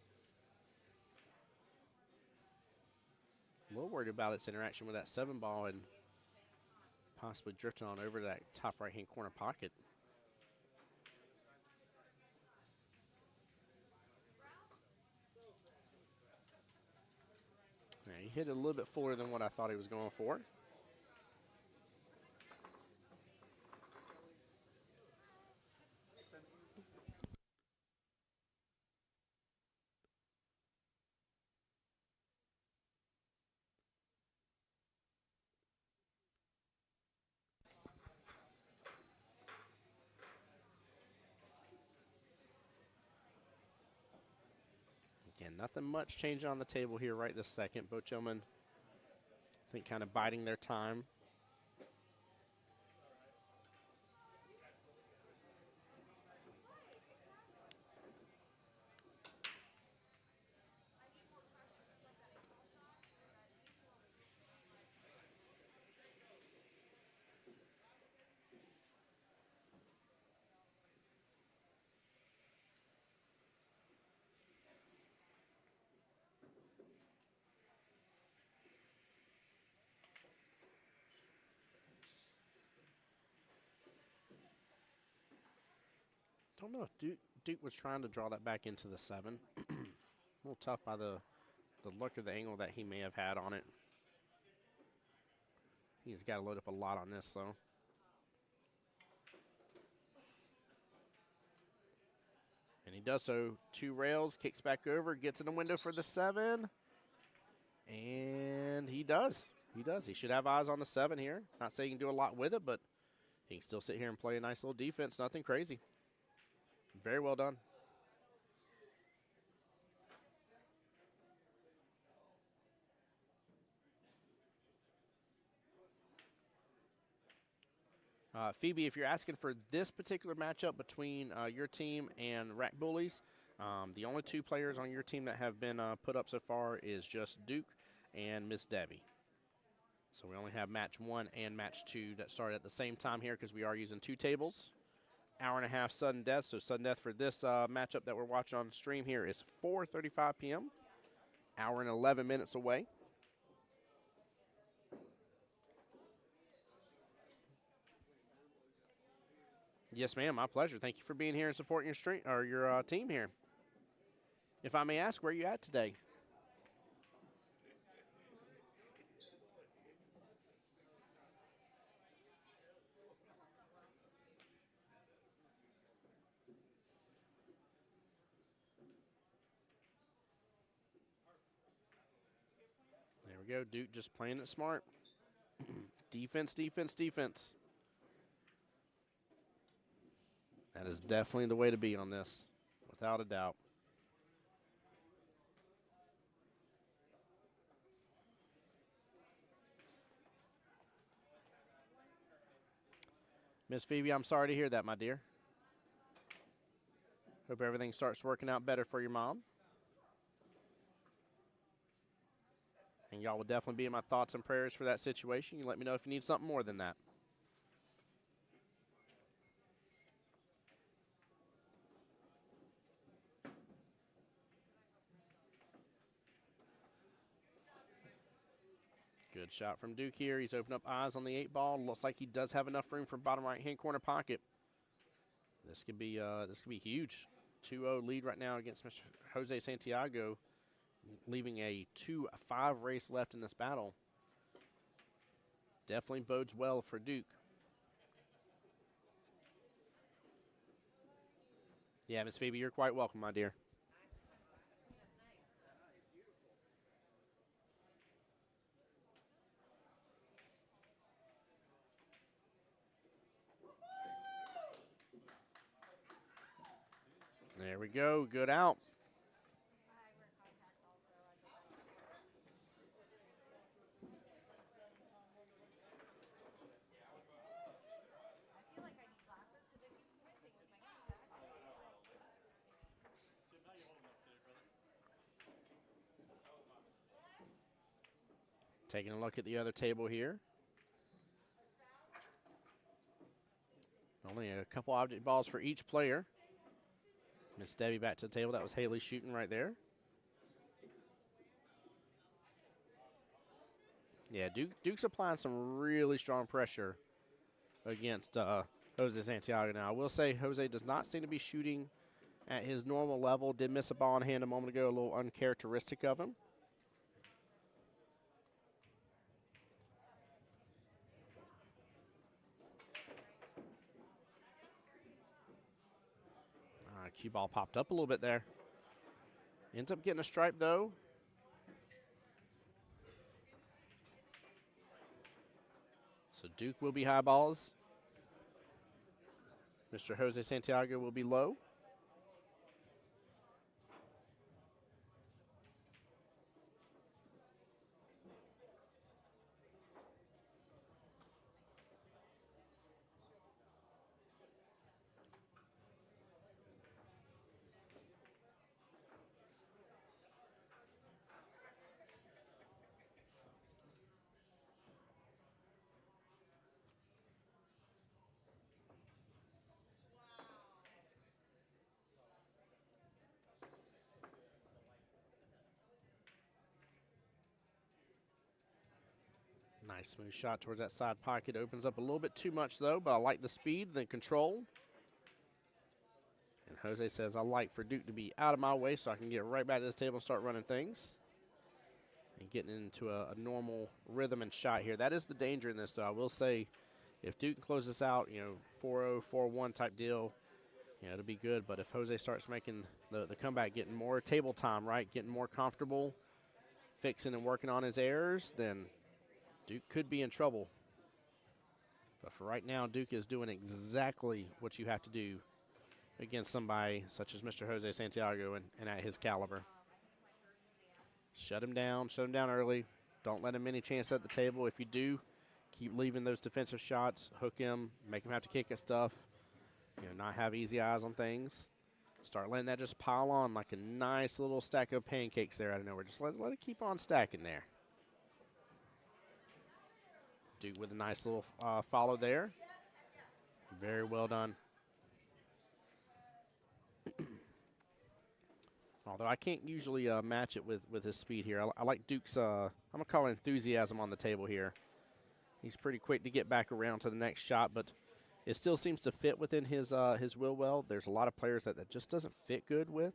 A little worried about its interaction with that 7-ball and possibly drifting on over to that top right-hand corner pocket. Yeah, he hit it a little bit fuller than what I thought he was going for. Again, nothing much changing on the table here right this second. Both gentlemen, I think, kind of biding their time. Don't know if Duke was trying to draw that back into the 7. A little tough by the look of the angle that he may have had on it. He's got to load up a lot on this, though. And he does so. 2 rails, kicks back over, gets in the window for the 7. And he does. He does. He should have eyes on the 7 here. Not saying he can do a lot with it, but he can still sit here and play a nice little defense. Nothing crazy. Very well done. Phoebe, if you're asking for this particular matchup between your team and Rack Bullies, the only 2 players on your team that have been put up so far is just Duke and Miss Debbie. So we only have match 1 and match 2 that start at the same time here because we are using 2 tables. Hour and a half sudden death. So sudden death for this matchup that we're watching on the stream here is 4:35 p.m. Hour and 11 minutes away. Yes, ma'am. My pleasure. Thank you for being here and supporting your stream or your team here. If I may ask, where are you at today? There we go. Duke just playing it smart. Defense, defense, defense. That is definitely the way to be on this, without a doubt. Miss Phoebe, I'm sorry to hear that, my dear. Hope everything starts working out better for your mom. And y'all will definitely be in my thoughts and prayers for that situation. You let me know if you need something more than that. Good shot from Duke here. He's opened up eyes on the 8-ball. Looks like he does have enough room for bottom right-hand corner pocket. This could be huge. 2-0 lead right now against Mr. Jose Santiago, leaving a 2-5 race left in this battle. Definitely bodes well for Duke. Yeah, Miss Phoebe, you're quite welcome, my dear. There we go. Good out. Taking a look at the other table here. Only a couple object balls for each player. Miss Debbie back to the table. That was Haley shooting right there. Yeah, Duke's applying some really strong pressure against Jose Santiago now. I will say Jose does not seem to be shooting at his normal level. Did miss a ball in hand a moment ago, a little uncharacteristic of him. Cue ball popped up a little bit there. Ends up getting a stripe, though. So Duke will be high balls. Mr. Jose Santiago will be low. Nice smooth shot towards that side pocket. Opens up a little bit too much, though, but I like the speed, the control. And Jose says, I like for Duke to be out of my way so I can get right back to this table and start running things. And getting into a normal rhythm and shot here. That is the danger in this, though. I will say, if Duke can close this out, 4-0, 4-1 type deal, it'll be good. But if Jose starts making the comeback, getting more table time, right, getting more comfortable, fixing and working on his errors, then Duke could be in trouble. But for right now, Duke is doing exactly what you have to do against somebody such as Mr. Jose Santiago and at his caliber. Shut him down early. Don't let him any chance at the table. If you do, keep leaving those defensive shots, hook him, make him have to kick at stuff, not have easy eyes on things. Start letting that just pile on like a nice little stack of pancakes there out of nowhere. Just let it keep on stacking there. Duke with a nice little follow there. Very well done. Although I can't usually match it with his speed here. I like Duke's, I'm going to call it enthusiasm on the table here. He's pretty quick to get back around to the next shot, but it still seems to fit within his will well. There's a lot of players that just doesn't fit good with.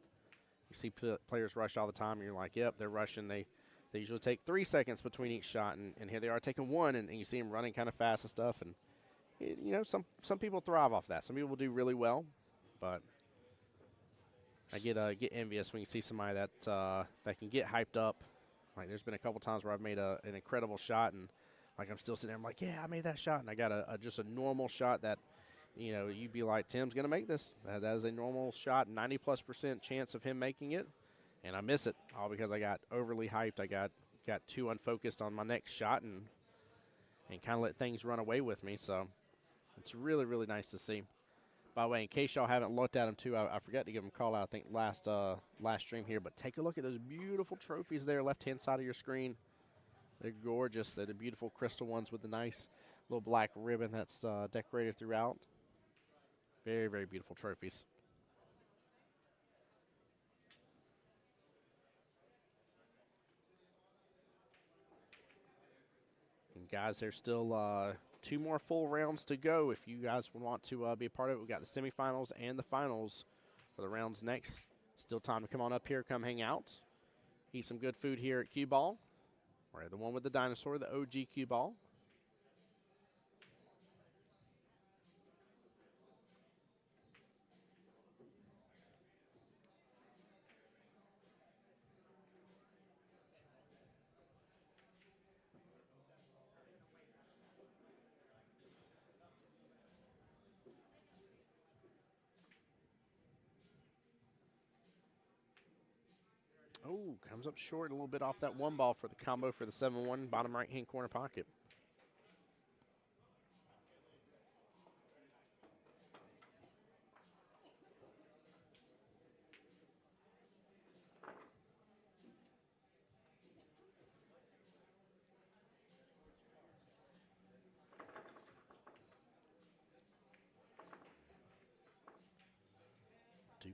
You see players rush all the time, and you're like, yep, they're rushing. They usually take 3 seconds between each shot, and here they are taking one, and you see them running kind of fast and stuff. And, some people thrive off that. Some people do really well, but I get envious when you see somebody that can get hyped up. Like there's been a couple times where I've made an incredible shot, and like I'm still sitting there, I'm like, yeah, I made that shot, and I got just a normal shot that, you'd be like, Tim's gonna make this. That is a normal shot, 90+% chance of him making it, and I miss it all because I got overly hyped. I got too unfocused on my next shot and kind of let things run away with me. So it's really, really nice to see. By the way, in case y'all haven't looked at them too, I forgot to give them a call out, I think, last stream here. But take a look at those beautiful trophies there, left-hand side of your screen. They're gorgeous. They're the beautiful crystal ones with the nice little black ribbon that's decorated throughout. Very, very beautiful trophies. And guys, there's still 2 more full rounds to go. If you guys want to be a part of it, we've got the semifinals and the finals for the rounds next. Still time to come on up here, come hang out, eat some good food here at Cue Ball. Or the one with the dinosaur, the OG Cue Ball. Oh, comes up short a little bit off that one ball for the combo for the 7-1 bottom right-hand corner pocket.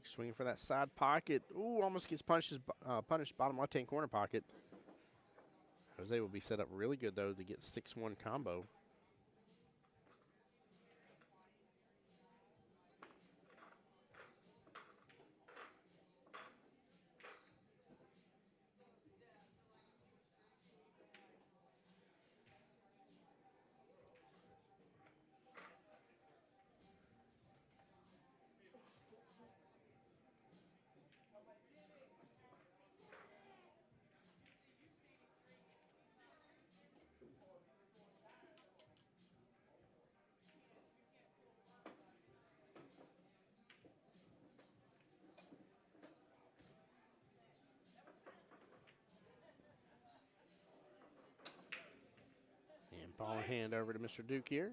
Duke swinging for that side pocket. Ooh, almost gets punished bottom left-hand corner pocket. Jose will be set up really good, though, to get 6-1 combo. And ball in hand over to Mr. Duke here.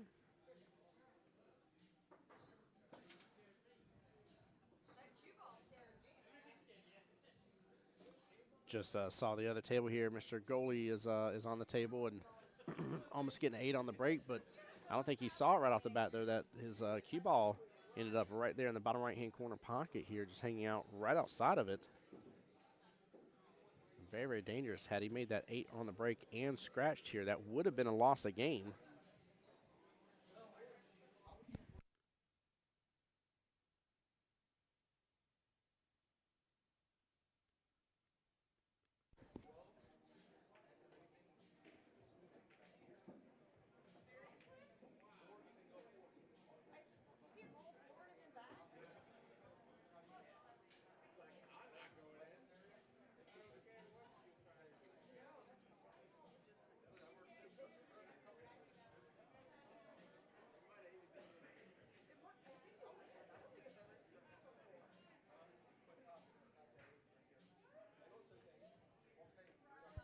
Just saw the other table here. Mr. Goalie is on the table and almost getting an 8 on the break, but I don't think he saw it right off the bat, though, that his cue ball ended up right there in the bottom right-hand corner pocket here, just hanging out right outside of it. Very, very dangerous. Had he made that 8 on the break and scratched here, that would have been a loss of game.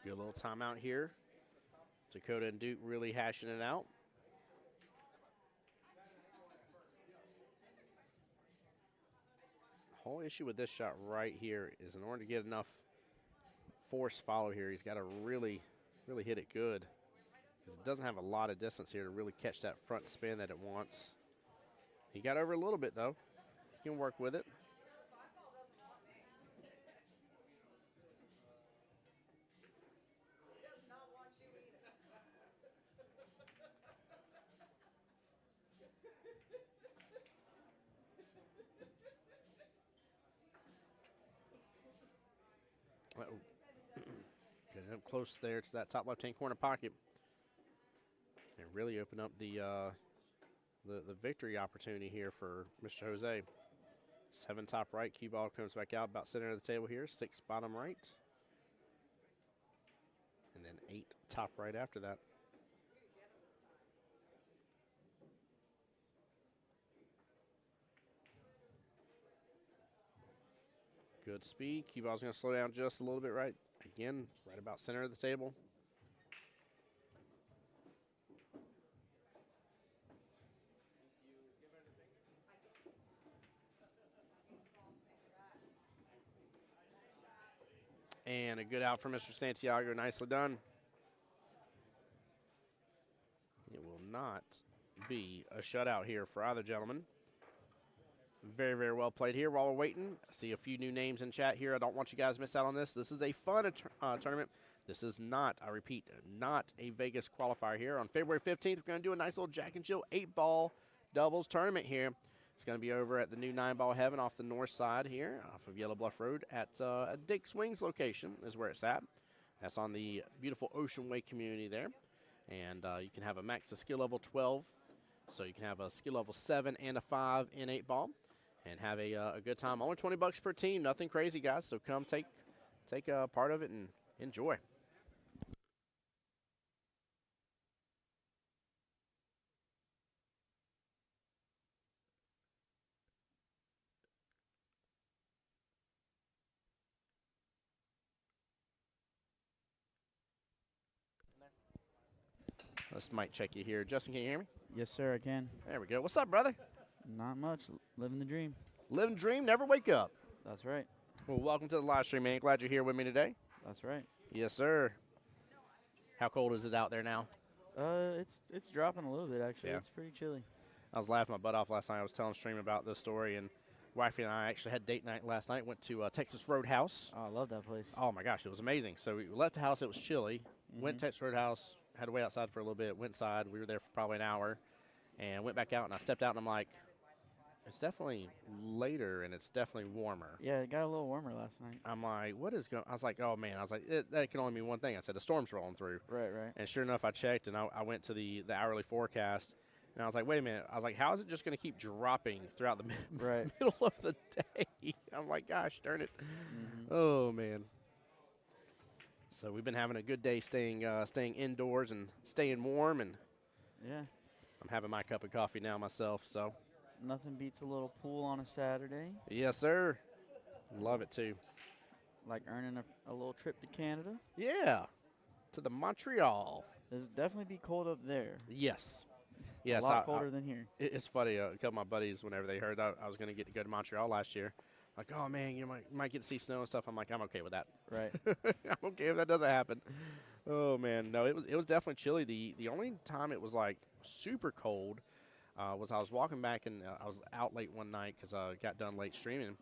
Good little timeout here. Dakota and Duke really hashing it out. The whole issue with this shot right here is in order to get enough force follow here, he's got to really, really hit it good. It doesn't have a lot of distance here to really catch that front spin that it wants. He got over a little bit, though. He can work with it. Getting up close there to that top left-hand corner pocket. And really open up the victory opportunity here for Mr. Jose. 7 top right, cue ball comes back out about center of the table here. 6 bottom right. And then 8 top right after that. Good speed. Cue ball's going to slow down just a little bit right. Again, right about center of the table. And a good out for Mr. Santiago. Nicely done. It will not be a shutout here for either gentleman. Very, very well played here. While we're waiting, I see a few new names in chat here. I don't want you guys to miss out on this. This is a fun tournament. This is not, I repeat, not a Vegas qualifier here. On February 15th, we're going to do a nice little Jack and Jill 8-ball doubles tournament here. It's going to be over at the new 9-ball heaven off the north side here, off of Yellow Bluff Road at Dick's Wings location is where it's at. That's on the beautiful Ocean Way community there. And you can have a max of skill level 12. So you can have a skill level 7 and a 5 in 8-ball. And have a good time. Only $20 per team. Nothing crazy, guys. So come take a part of it and enjoy. Let's mic check you here. Justin, can you hear me? Yes, sir, I can. There we go. What's up, brother? Not much. Living the dream. Living dream, never wake up. That's right. Well, welcome to the live stream, man. Glad you're here with me today. That's right. Yes, sir. How cold is it out there now? It's dropping a little bit, actually. Yeah. It's pretty chilly. I was laughing my butt off last night. I was telling Stream about this story, and Wifey and I actually had date night last night. Went to Texas Roadhouse. Oh, I love that place. Oh my gosh, it was amazing. So we left the house. It was chilly. Went to Texas Roadhouse. Had to wait outside for a little bit. Went inside. We were there for probably an hour, and went back out. And I stepped out, and I'm like, it's definitely later, and it's definitely warmer. Yeah, it got a little warmer last night. I'm like, what is going? I was like, oh man. I was like, that can only mean one thing. I said the storm's rolling through. Right. And sure enough, I checked, and I went to the hourly forecast. And I was like, wait a minute. I was like, how is it just going to keep dropping throughout the Right. middle of the day? I'm like, gosh, darn it. Oh, man. So we've been having a good day staying indoors and staying warm. And Yeah. I'm having my cup of coffee now myself. So, Nothing beats a little pool on a Saturday. yes, sir. Love it, too. Like earning a little trip to Canada. Yeah. To the Montreal. It'll definitely be cold up there. Yes. A Yes. lot colder than here. It's funny. A couple of my buddies, whenever they heard that I was going to go to Montreal last year, like, oh man, you might get to see snow and stuff. I'm like, I'm okay with that. Right. I'm okay if that doesn't happen. Oh man, no, it was definitely chilly. The only time it was like super cold was I was walking back, and I was out late one night because I got done late streaming,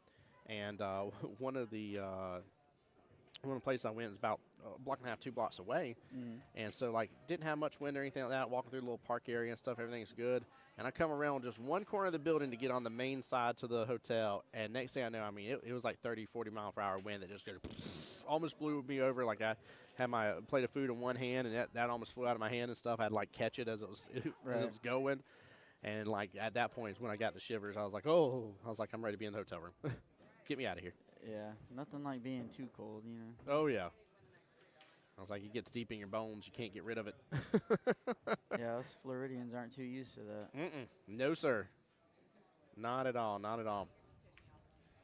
and one of the places I went is about a block and a half, 2 blocks away. And so, like, didn't have much wind or anything like that. Walking through the little park area and stuff, everything's good. And I come around just one corner of the building to get on the main side to the hotel. And next thing I know, I mean, it was like 30, 40 mile per hour wind that just almost blew me over. Like, I had my plate of food in one hand, and that almost flew out of my hand and stuff. I had to, like, catch it as it was as it was going. And, like, at that point is when I got the shivers. I was like, I'm ready to be in the hotel room. Get me out of here. Yeah. Nothing like being too cold, you know. Oh, yeah. I was like, it gets deep in your bones. You can't get rid of it. Yeah, us Floridians aren't too used to that. No, sir. Not at all. Not at all.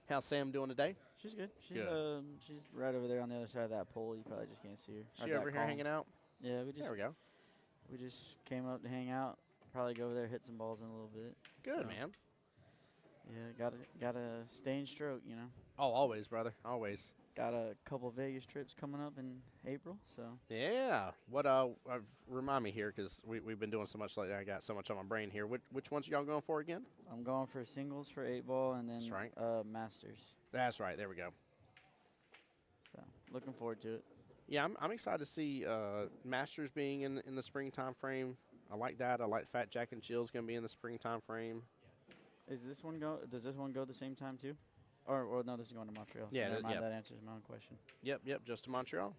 How's Sam doing today? She's good. Good. She's right over there on the other side of that pole. You probably just can't see her. She over here hanging out? Yeah, There we go. we just came up to hang out. Probably go over there, hit some balls in a little bit. Good, So, man. Yeah, gotta stay in stroke, you know. Oh, always, brother. Always. Got a couple Vegas trips coming up in April, so Yeah. What? Remind me here, because we've been doing so much lately. I got so much on my brain here. Which ones y'all going for again? I'm going for singles for 8-ball and then That's right. Masters. That's right. There we go. So looking forward to it. Yeah, I'm excited to see Masters being in the springtime frame. I like that. I like the fact Jack and Jill's going to be in the springtime frame. Does this one go the same time too? Or no, this is going to Montreal. So Yeah, never mind, yeah. that answers my own question. Yep, just to Montreal.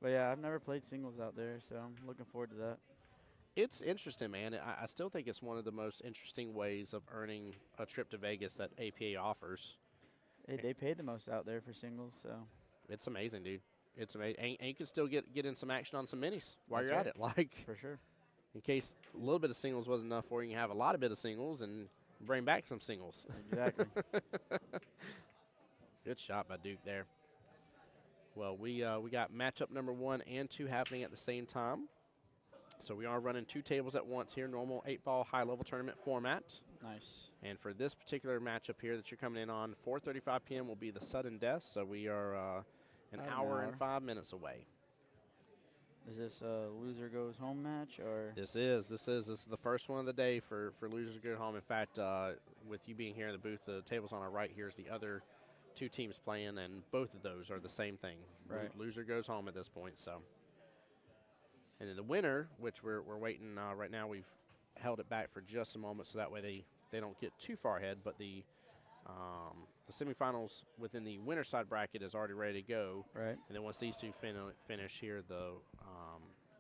But yeah, I've never played singles out there, so I'm looking forward to that. It's interesting, man. I still think it's one of the most interesting ways of earning a trip to Vegas that APA offers. They paid the most out there for singles, so It's amazing, dude. It's amazing. And you can still get in some action on some minis while That's you're right. at it. Like, for sure. in case a little bit of singles wasn't enough for you, you can have a lot of bit of singles and bring back some singles. Exactly. Good shot by Duke there. Well, we got matchup number 1 and 2 happening at the same time. So we are running 2 tables at once here, normal 8-ball high-level tournament format. Nice. And for this particular matchup here that you're coming in on, 4:35 p.m. will be the sudden death. So we are an About an hour and hour. 5 minutes away. Is this a loser goes home match or? This is the first one of the day for losers go home. In fact, with you being here in the booth, the tables on our right here is the other 2 teams playing, and both of those are the same thing. Right. Loser goes home at this point. So, and then the winner, which we're waiting right now, we've held it back for just a moment so that way they don't get too far ahead. But the semifinals within the winner side bracket is already ready to go. Right. And then once these 2 finish here, the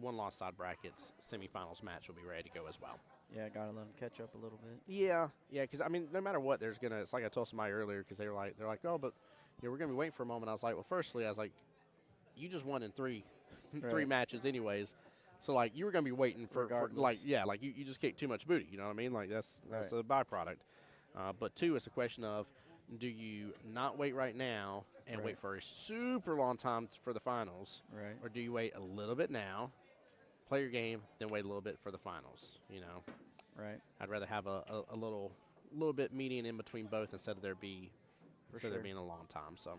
one-loss side brackets semifinals match will be ready to go as well. Yeah, gotta let them catch up a little bit. Yeah, because I mean, no matter what, there's gonna. It's like I told somebody earlier because they're like, oh, but we're gonna be waiting for a moment. I was like, well, firstly, I was like, you just won in 3 Right. matches anyways, so like you were gonna be waiting for Regardless. like you just kicked too much booty. You know what I mean? Like that's Right. a byproduct. But 2, it's a question of, do you not wait right now and Right. wait for a super long time for the finals, Right. or do you wait a little bit now, play your game, then wait a little bit for the finals? You know. Right. I'd rather have a little bit median in between both instead of there being a long time. So,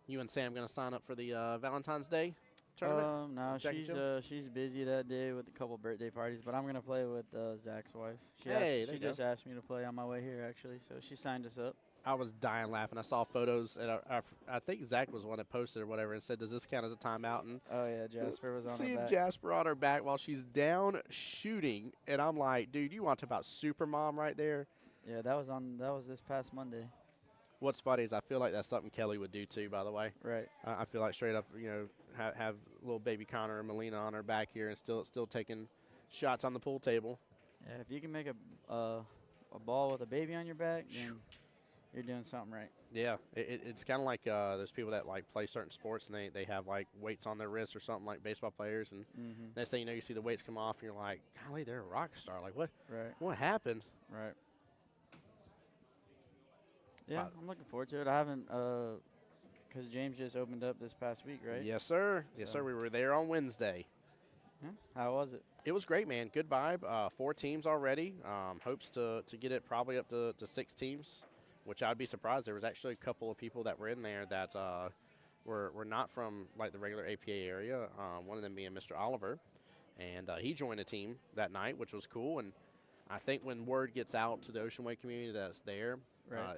you and Sam going to sign up for the Valentine's Day tournament? No, Jack and she's busy that day with a couple birthday parties, but I'm gonna play with Zach's wife. She Hey, there she you just asked me to play on my way here actually, so she signed us up. I was dying laughing. I saw photos, and I think Zach was the one that posted or whatever and said, does this count as a timeout? And Oh yeah, Jasper was on seeing her back. Jasper on her back while she's down shooting, and I'm like, dude, you want to talk about super mom right there? Yeah, that was this past Monday. What's funny is I feel like that's something Kelly would do too, by the way. Right. I feel like straight up, have little baby Connor and Melina on her back here and still taking shots on the pool table. Yeah, if you can make a ball with a baby on your back, then you're doing something right. Yeah, it's kind of like there's people that like play certain sports and they have like weights on their wrists or something like baseball players, and next thing you see the weights come off and you're like, golly, they're a rock star. Like what happened? Right. Yeah, I'm looking forward to it. I haven't, because James just opened up this past week, right? Yes, sir. Yes, sir. We were there on Wednesday. Yeah. How was it? It was great, man. Good vibe. 4 teams already. Hopes to get it probably up to 6 teams, which I'd be surprised. There was actually a couple of people that were in there that were not from like the regular APA area. One of them being Mr. Oliver, and he joined the team that night, which was cool. And I think when word gets out to the Ocean Way community that's there,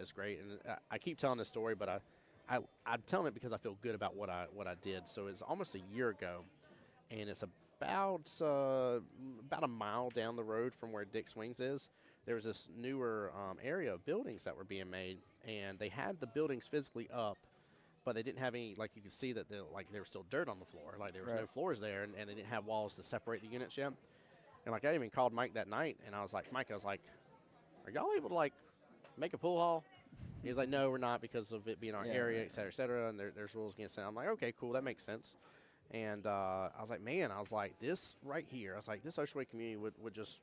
it's great. And I keep telling this story, but I'm telling it because I feel good about what I did. So it's almost a year ago, and it's about a mile down the road from where Dick's Wings is. There was this newer area of buildings that were being made, and they had the buildings physically up, but they didn't have any, like you could see that there was still dirt on the floor. Like there was no floors there, and they didn't have walls to separate the units yet. And like I even called Mike that night, and I was like, Mike, are y'all able to like make a pool hall? He was like, no, we're not because of it being our area, et cetera, and there's rules against it. I'm like, okay, cool, that makes sense. And I was like, man, this right here, this Ocean Way community would just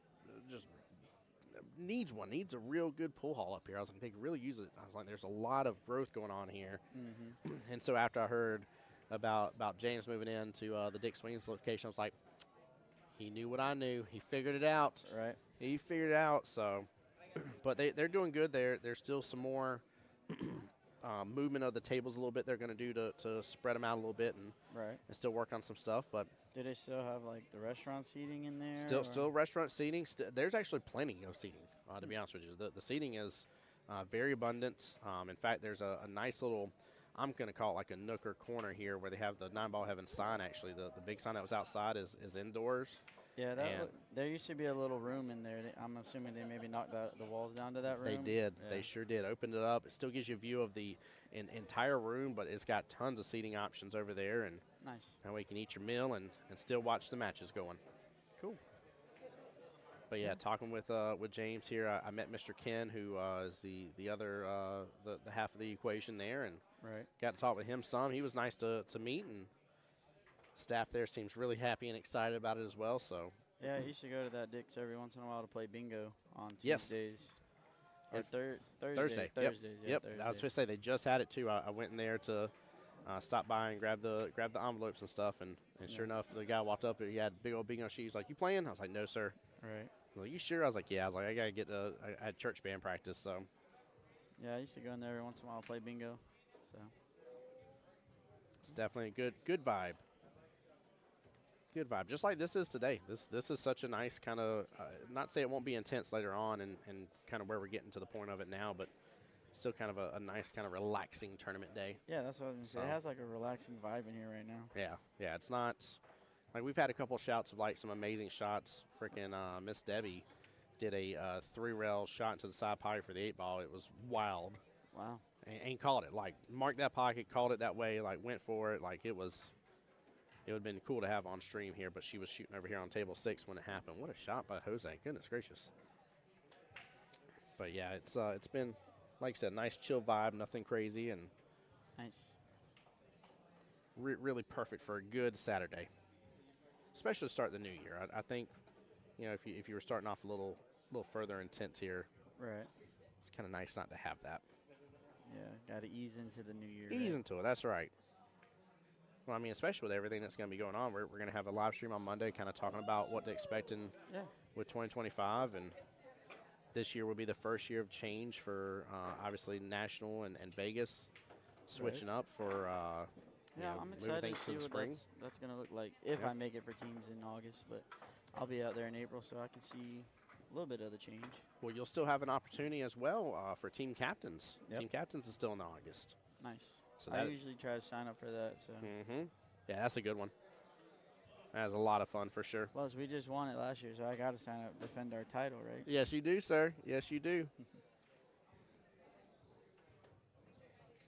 needs a real good pool hall up here. I was like, they could really use it. I was like, there's a lot of growth going on here. And so after I heard about James moving into the Dick Swings location, I was like, he knew what I knew. He figured it out. Right. He figured it out. So, but they're doing good. There's still some more movement of the tables a little bit they're going to do to spread them out a little bit and still work on some stuff. But do they still have like the restaurant seating in there? Still restaurant seating. There's actually plenty of seating, to be honest with you. The seating is very abundant. In fact, there's a nice little, I'm going to call it like a nook or corner here where they have the 9 Ball Heaven sign. Actually, the big sign that was outside is indoors. Yeah, there used to be a little room in there. I'm assuming they maybe knocked the walls down to that room. They did. Yeah. They sure did. Opened it up. It still gives you a view of the entire room, but it's got tons of seating options over there. And nice. That way you can eat your meal and still watch the matches going. Cool. But yeah, talking with James here, I met Mr. Ken, who is the other the half of the equation there, and got to talk with him some. He was nice to meet, and staff there seems really happy and excited about it as well. So yeah, he should go to that Dick's every once in a while to play bingo on Tuesdays. Or Thursdays. Yep. Yeah, Thursday. I was going to say they just had it too. I went in there to stop by and grab the envelopes and stuff, and sure enough, the guy walked up and he had big old bingo sheet. He's like, "You playing?" I was like, "No, sir." Right. Well, you sure? I was like, "Yeah." I was like, "I gotta get I had church band practice, so." Yeah, I used to go in there every once in a while to play bingo. So it's definitely a good vibe. Good vibe, just like this is today. This is such a nice kind of, not say it won't be intense later on and kind of where we're getting to the point of it now, but still kind of a nice kind of relaxing tournament day. Yeah, that's what I was going to say. It has like a relaxing vibe in here right now. Yeah, it's not, like we've had a couple shouts of like some amazing shots. Freaking Miss Debbie did a 3-rail shot into the side pocket for the 8-ball. It was wild. Wow. And called it, like marked that pocket, called it that way, like went for it, like it would have been cool to have on stream here, but she was shooting over here on table 6 when it happened. What a shot by Jose. Goodness gracious. But, yeah, it's been, like I said, nice chill vibe, nothing crazy, and nice. Really perfect for a good Saturday, especially to start the new year. I think, if you were starting off a little further intense here, it's kind of nice not to have that. Yeah, got to ease into the new year. Ease into it, that's right. Well, I mean, especially with everything that's going to be going on, we're going to have a live stream on Monday kind of talking about what to expect with 2025. And this year will be the first year of change for, obviously, National and Vegas switching up for Yeah, I'm moving excited things to to see the what spring. that's going to look like if Yeah. I make it for teams in August. But I'll be out there in April, so I can see a little bit of the change. Well, you'll still have an opportunity as well for team captains. Yep. Team captains is still in August. Nice. So I that, usually try to sign up for that. So yeah, that's a good one. That's a lot of fun for sure. plus we just won it last year, so I got to sign up, defend our title, right? Yes, you do, sir. Yes, you do.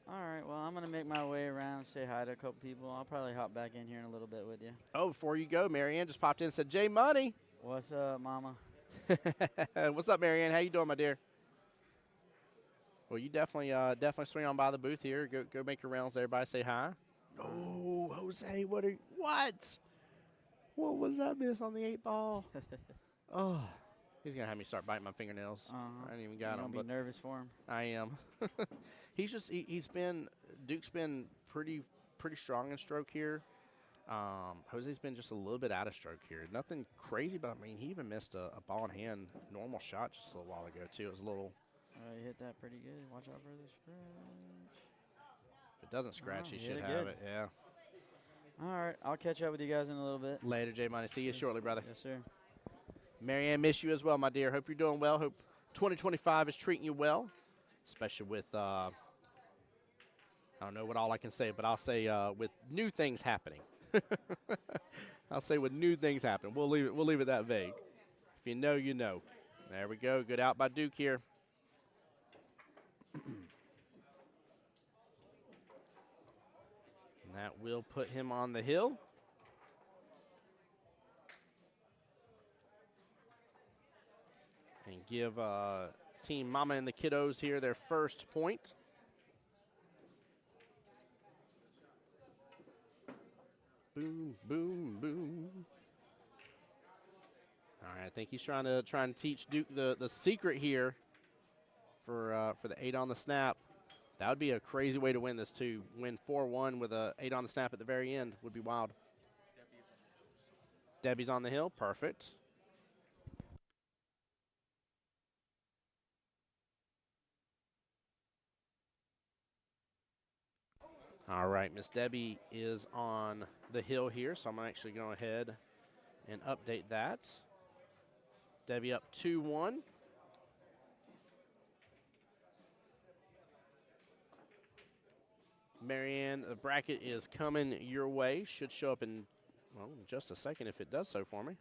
All right. Well, I'm gonna make my way around, say hi to a couple people. I'll probably hop back in here in a little bit with you. Oh, before you go, Marianne just popped in and said, "Jay Money." What's up, Mama? What's up, Marianne? How you doing, my dear? Well, you definitely swing on by the booth here. Go make your rounds. Everybody say hi. Oh, Jose, what? What was that miss on the 8-ball? Oh, he's gonna have me start biting my fingernails. I ain't even got You're them. gonna be nervous for him. I am. Duke's been pretty strong in stroke here. Jose's been just a little bit out of stroke here. Nothing crazy, but I mean, he even missed a ball in hand normal shot just a little while ago too. It was a little. You hit that pretty good. Watch out for the scratch. If it doesn't scratch, he he should hit it have good. it. Yeah. All right. I'll catch up with you guys in a little bit. Later, J Money. See you shortly, brother. Yes, sir. Marianne, miss you as well, my dear. Hope you're doing well. Hope 2025 is treating you well, especially with I don't know what all I can say, but I'll say with new things happening. I'll say with new things happening. We'll leave it that vague. If you know, you know. There we go. Good out by Duke here. And that will put him on the hill. And give Team Mama and the Kiddos here their first point. Boom, boom, boom. All right, I think he's trying to teach Duke the secret here for the 8 on the snap. That would be a crazy way to win this too. Win 4-1 with a 8 on the snap at the very end would be wild. Debbie's on the hill, perfect. All right, Miss Debbie is on the hill here, so I'm going to actually go ahead and update that. Debbie up 2-1. Marianne, the bracket is coming your way. Should show up in, well, just a second if it does so for me.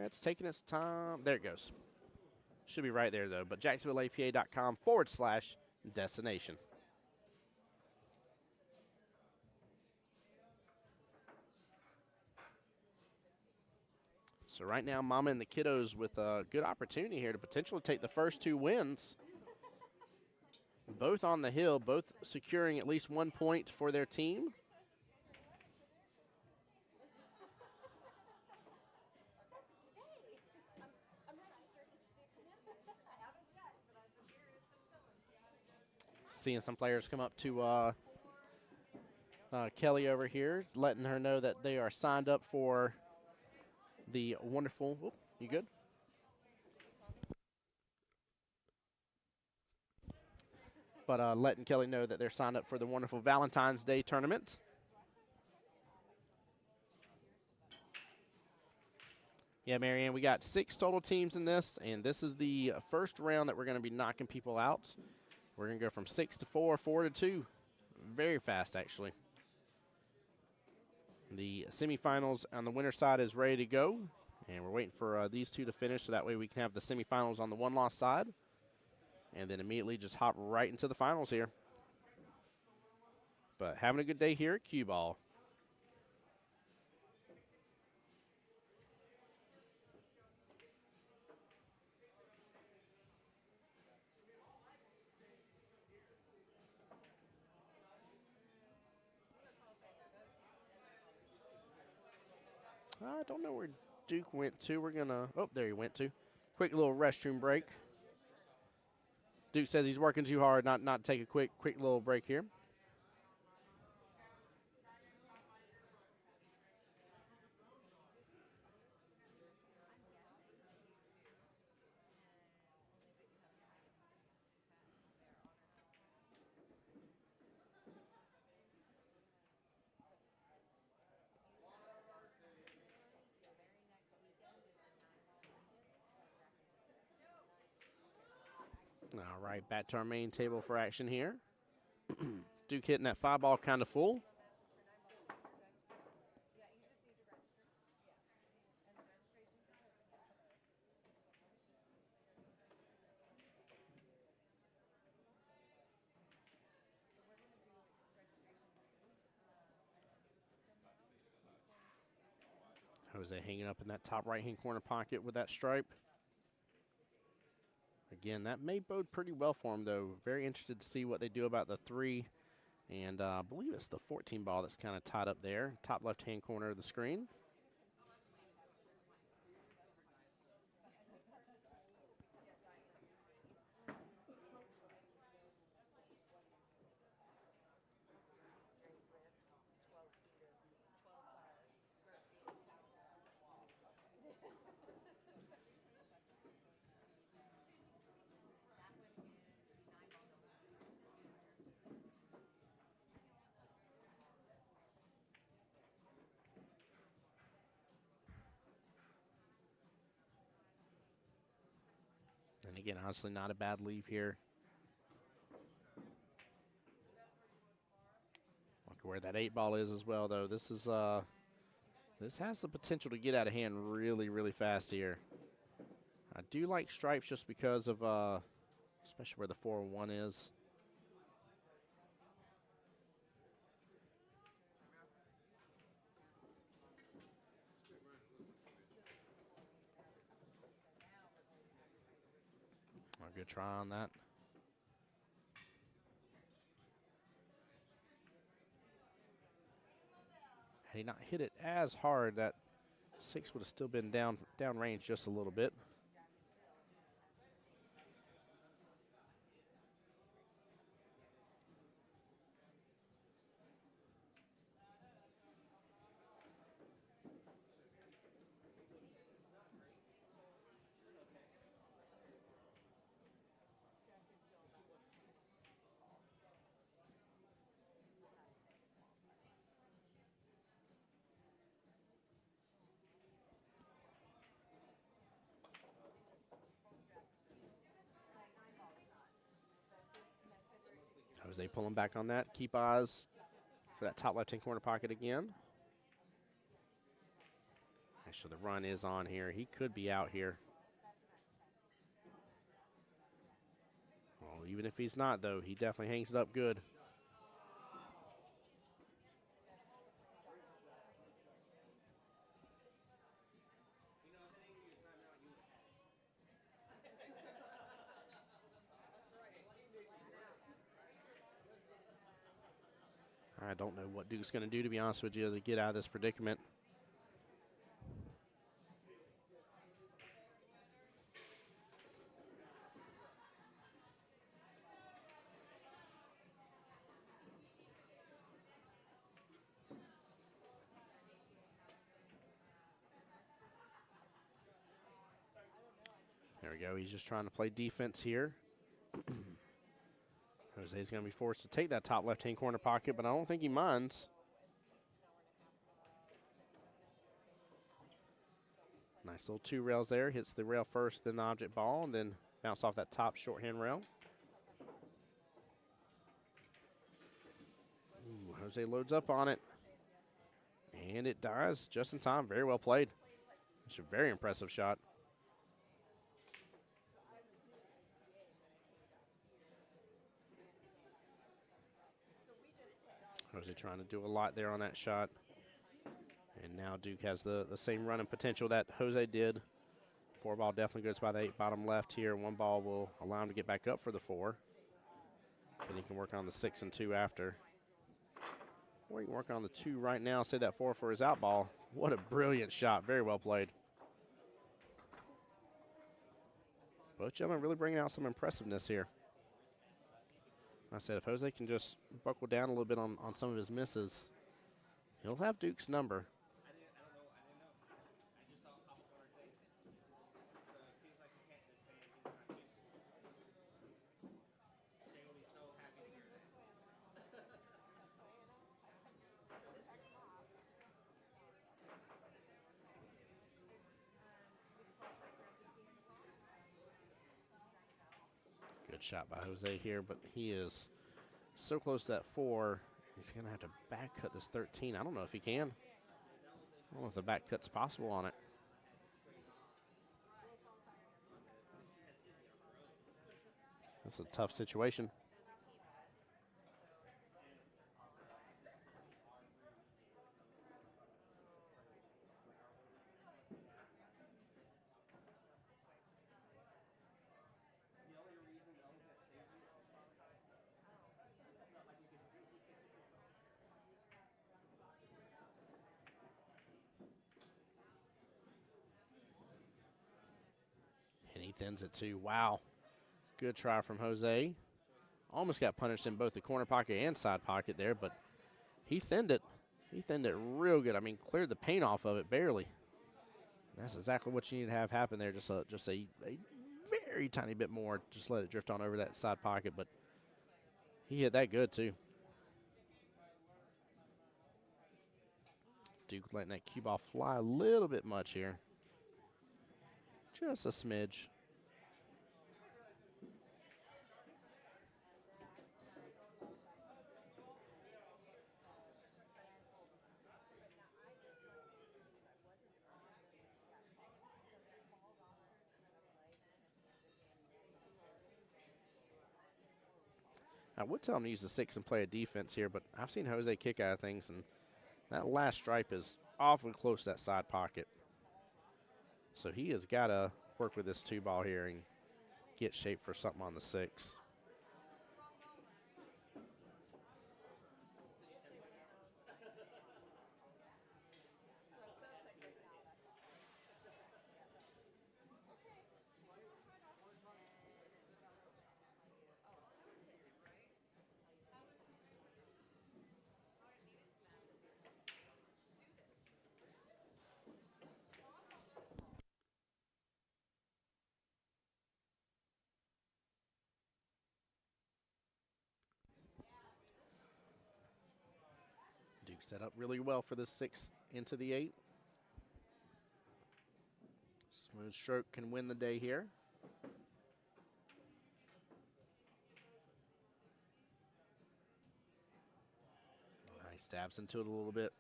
It's taking its time. There it goes. Should be right there, though. But JacksonvilleAPA.com/destination. So right now, Mama and the Kiddos with a good opportunity here to potentially take the first 2 wins. Both on the hill, both securing at least 1 point for their team. Seeing some players come up to Kelly over here, letting her know that they are signed up for the wonderful. Oh, you good? But letting Kelly know that they're signed up for the wonderful Valentine's Day tournament. Yeah, Marianne, we got 6 total teams in this, and this is the first round that we're going to be knocking people out. We're going to go from 6 to 4, 4 to 2. Very fast, actually. The semifinals on the winner's side is ready to go, and we're waiting for these 2 to finish so that way we can have the semifinals on the one-loss side, and then immediately just hop right into the finals here. But having a good day here at Cue Ball. I don't know where Duke went to. We're going to, oh, there he went to. Quick little restroom break. Duke says he's working too hard not to take a quick little break here. All right, back to our main table for action here. Duke hitting that 5 ball kind of full. Jose hanging up in that top right-hand corner pocket with that stripe. Again, that may bode pretty well for him, though. Very interested to see what they do about the 3. And I believe it's the 14 ball that's kind of tied up there, top left-hand corner of the screen. And again, honestly, not a bad leave here. Look where that 8 ball is as well, though. This is this has the potential to get out of hand really, really fast here. I do like stripes just because of especially where the 4-1 is. A good try on that. Had he not hit it as hard, that 6 would have still been down range just a little bit. Jose pulling back on that. Keep eyes for that top left-hand corner pocket again. Actually, the run is on here. He could be out here. Well, even if he's not, though, he definitely hangs it up good. I don't know what Duke's going to do, to be honest with you, to get out of this predicament. There we go. He's just trying to play defense here. Jose's going to be forced to take that top left-hand corner pocket, but I don't think he minds. Nice little 2 rails there. Hits the rail first, then the object ball, and then bounce off that top shorthand rail. Ooh, Jose loads up on it. And it dies just in time. Very well played. It's a very impressive shot. Jose trying to do a lot there on that shot. And now Duke has the same running potential that Jose did. 4 ball definitely goes by the 8 bottom left here. 1 ball will allow him to get back up for the 4. Then he can work on the 6 and 2 after. Or he can work on the 2 right now, save that 4 for his out ball. What a brilliant shot. Very well played. Both gentlemen really bringing out some impressiveness here. I said, if Jose can just buckle down a little bit on some of his misses, he'll have Duke's number. Good shot by Jose here, but he is so close to that 4. He's going to have to back cut this 13. I don't know if he can. I don't know if the back cut's possible on it. That's a tough situation. And he thins it too. Wow. Good try from Jose. Almost got punished in both the corner pocket and side pocket there, but he thinned it. He thinned it real good. I mean, cleared the paint off of it barely. That's exactly what you need to have happen there. Just a very tiny bit more. Just let it drift on over that side pocket, but he hit that good too. Duke letting that cue ball fly a little bit much here. Just a smidge. I would tell him to use the 6 and play a defense here, but I've seen Jose kick out of things, and that last stripe is awfully close to that side pocket. So he has got to work with this 2 ball here and get shape for something on the 6. Duke set up really well for the 6 into the 8. Smooth stroke can win the day here. He stabs into it a little bit.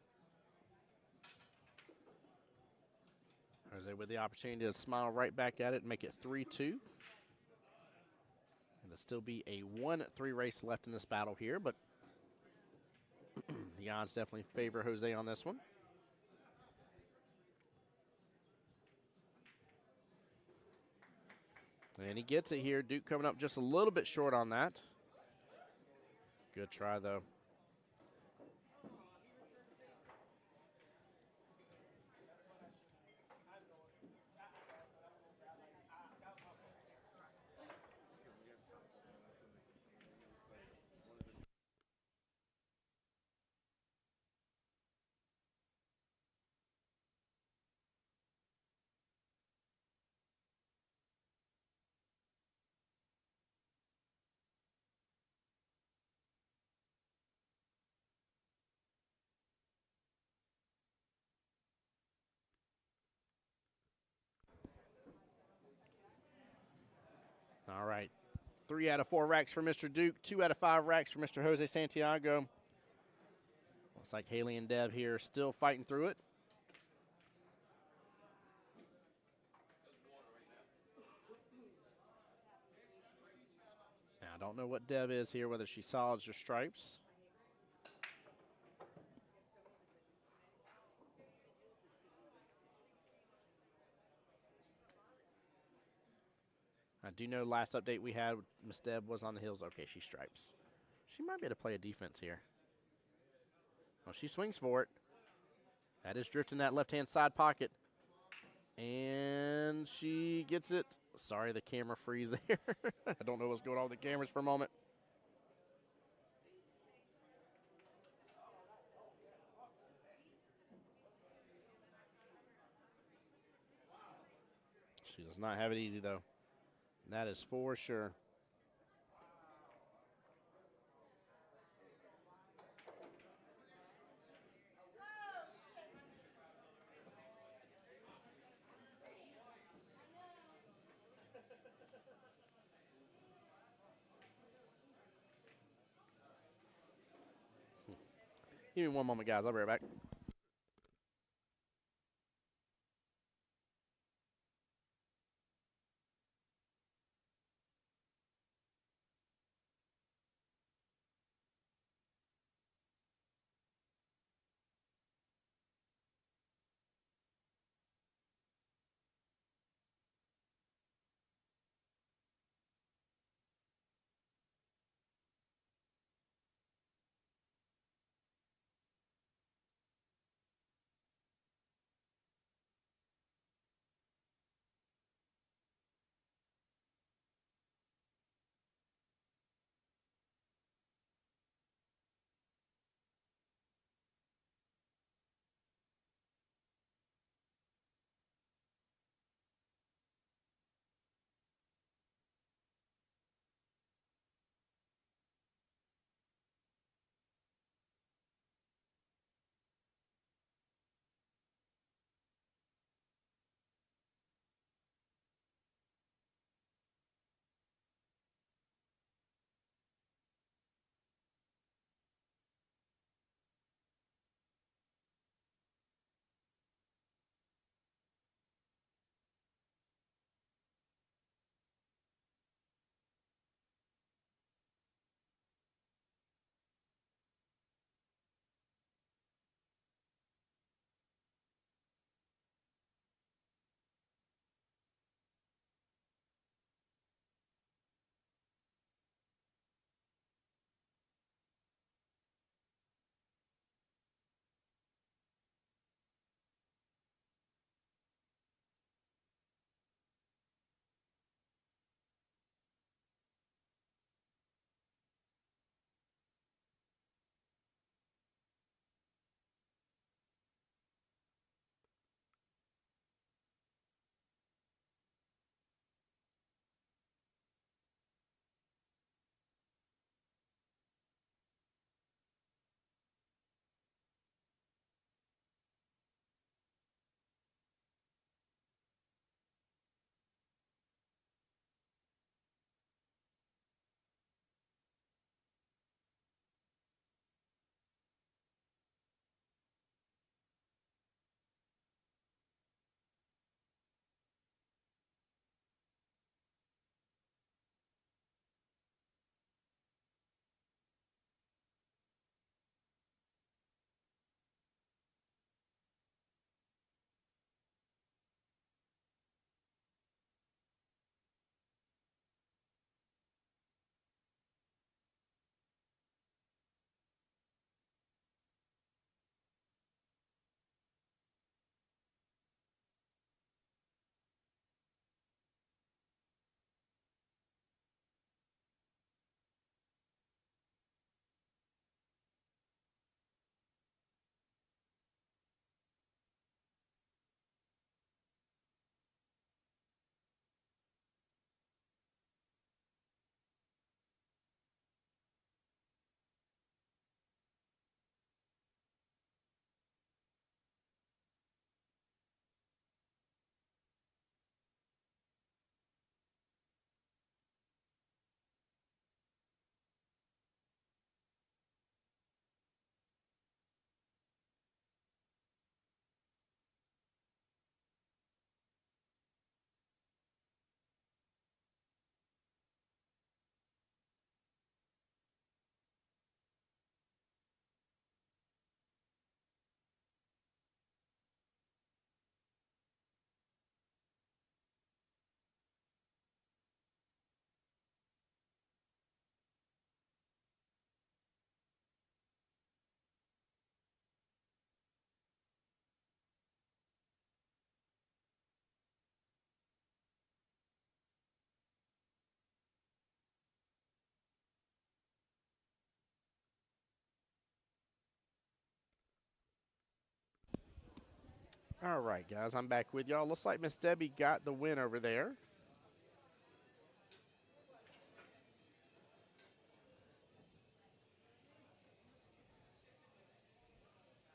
Jose with the opportunity to smile right back at it and make it 3-2. And it'll still be a 1-3 race left in this battle here, but the odds definitely favor Jose on this one. And he gets it here. Duke coming up just a little bit short on that. Good try, though. All right. 3 out of 4 racks for Mr. Duke. 2 out of 5 racks for Mr. Jose Santiago. Looks like Haley and Deb here still fighting through it. Now, I don't know what Deb is here, whether she's solids or stripes. I do know last update we had, Miss Deb was on the hills. Okay, she stripes. She might be able to play a defense here. Oh, she swings for it. That is drifting that left-hand side pocket. And she gets it. Sorry, the camera freeze there. I don't know what's going on with the cameras for a moment. She does not have it easy, though. That is for sure. Give me one moment, guys. I'll be right back. All right, guys, I'm back with y'all. Looks like Miss Debbie got the win over there.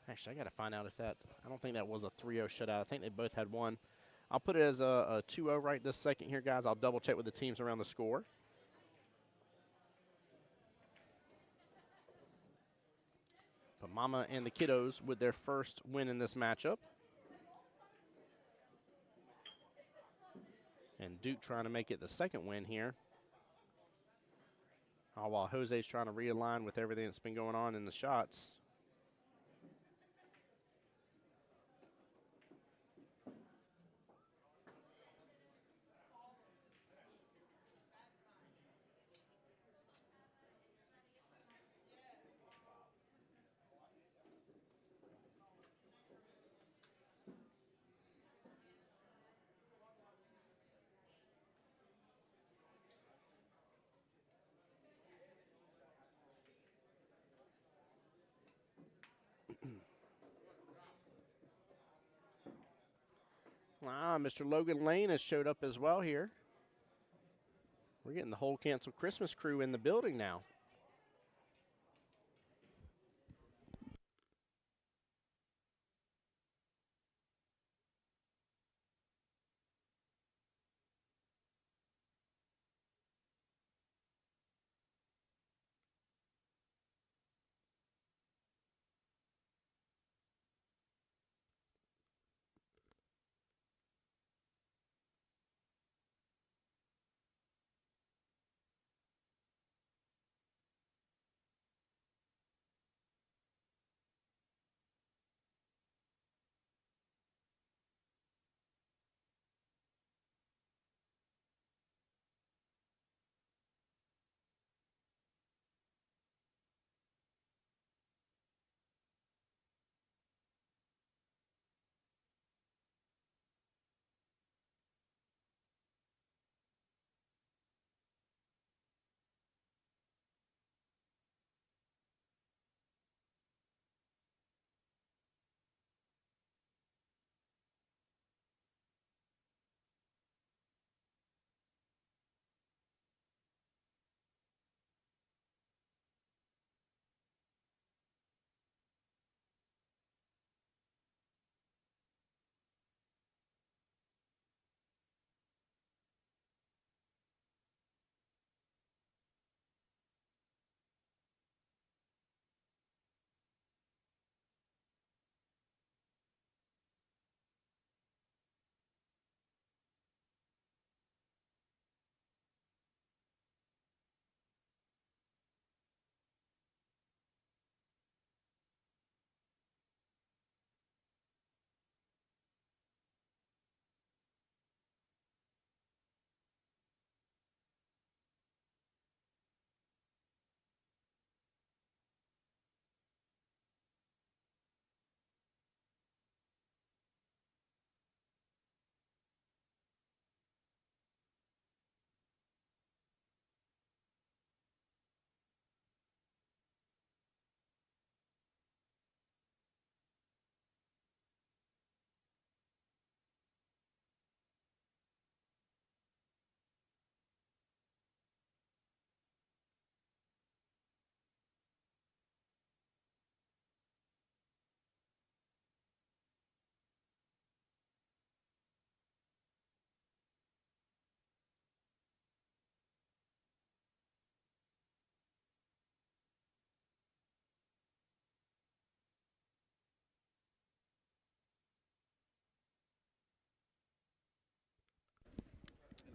Actually, I got to find out if that, I don't think that was a 3-0 shutout. I think they both had one. I'll put it as a 2-0 right this second here, guys. I'll double check with the teams around the score. But Mama and the Kiddos with their first win in this matchup. And Duke trying to make it the second win here. All while Jose's trying to realign with everything that's been going on in the shots. Mr. Logan Lane has showed up as well here. We're getting the whole Cancel Christmas crew in the building now.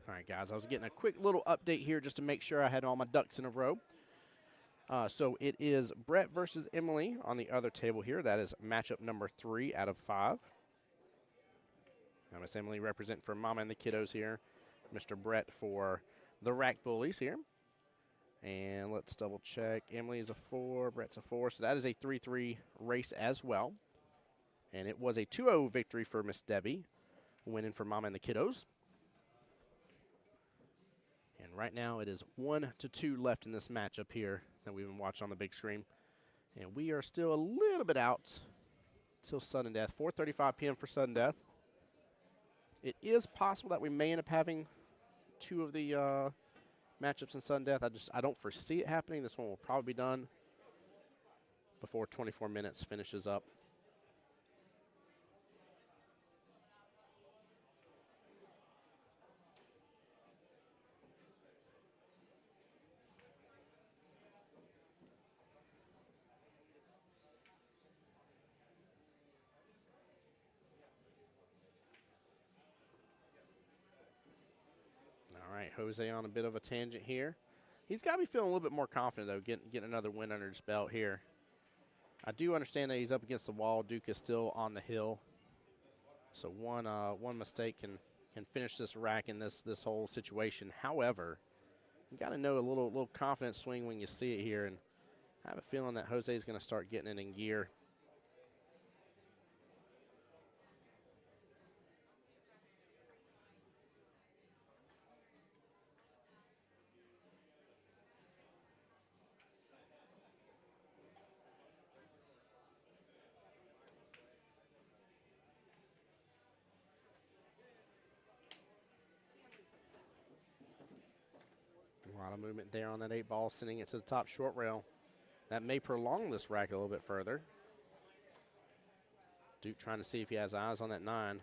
All right, guys, I was getting a quick little update here just to make sure I had all my ducks in a row. So it is Brett versus Emily on the other table here. That is matchup number 3 out of 5. Miss Emily representing for Mama and the Kiddos here. Mr. Brett for the Rack Bullies here. And let's double check. Emily is a 4, Brett's a 4. So that is a 3-3 race as well. And it was a 2-0 victory for Miss Debbie, winning for Mama and the Kiddos. And right now it is 1-2 left in this matchup here that we've been watching on the big screen. And we are still a little bit out till sudden death. 4:35 p.m. for sudden death. It is possible that we may end up having 2 of the matchups in sudden death. I don't foresee it happening. This one will probably be done before 24 minutes finishes up. right, Jose on a bit of a tangent here. He's got to be feeling a little bit more confident, though, getting another win under his belt here. I do understand that he's up against the wall. Duke is still on the hill. So one mistake can finish this rack in this whole situation. However, you got to know a little confident swing when you see it here, and I have a feeling that Jose is going to start getting it in gear. A lot of movement there on that 8 ball, sending it to the top short rail. That may prolong this rack a little bit further. Duke trying to see if he has eyes on that 9.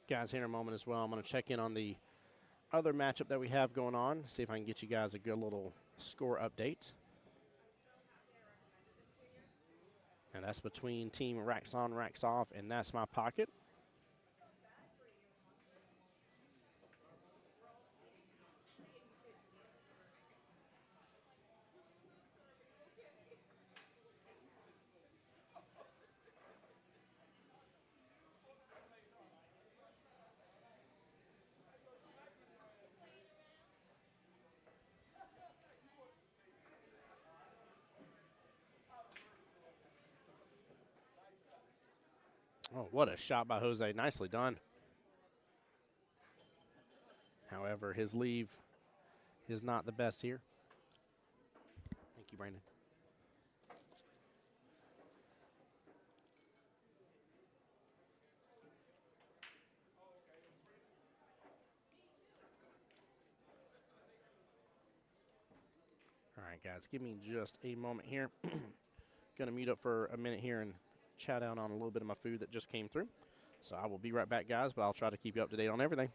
Guys, here in a moment as well, I'm going to check in on the other matchup that we have going on, see if I can get you guys a good little score update. And that's between Team Racks On, Racks Off, and That's My Pocket. Oh, what a shot by Jose. Nicely done. However, his leave is not the best here. Thank you, Brandon. All right, guys, give me just a moment here. Going to mute up for a minute here and chat out on a little bit of my food that just came through. So I will be right back, guys, but I'll try to keep you up to date on everything.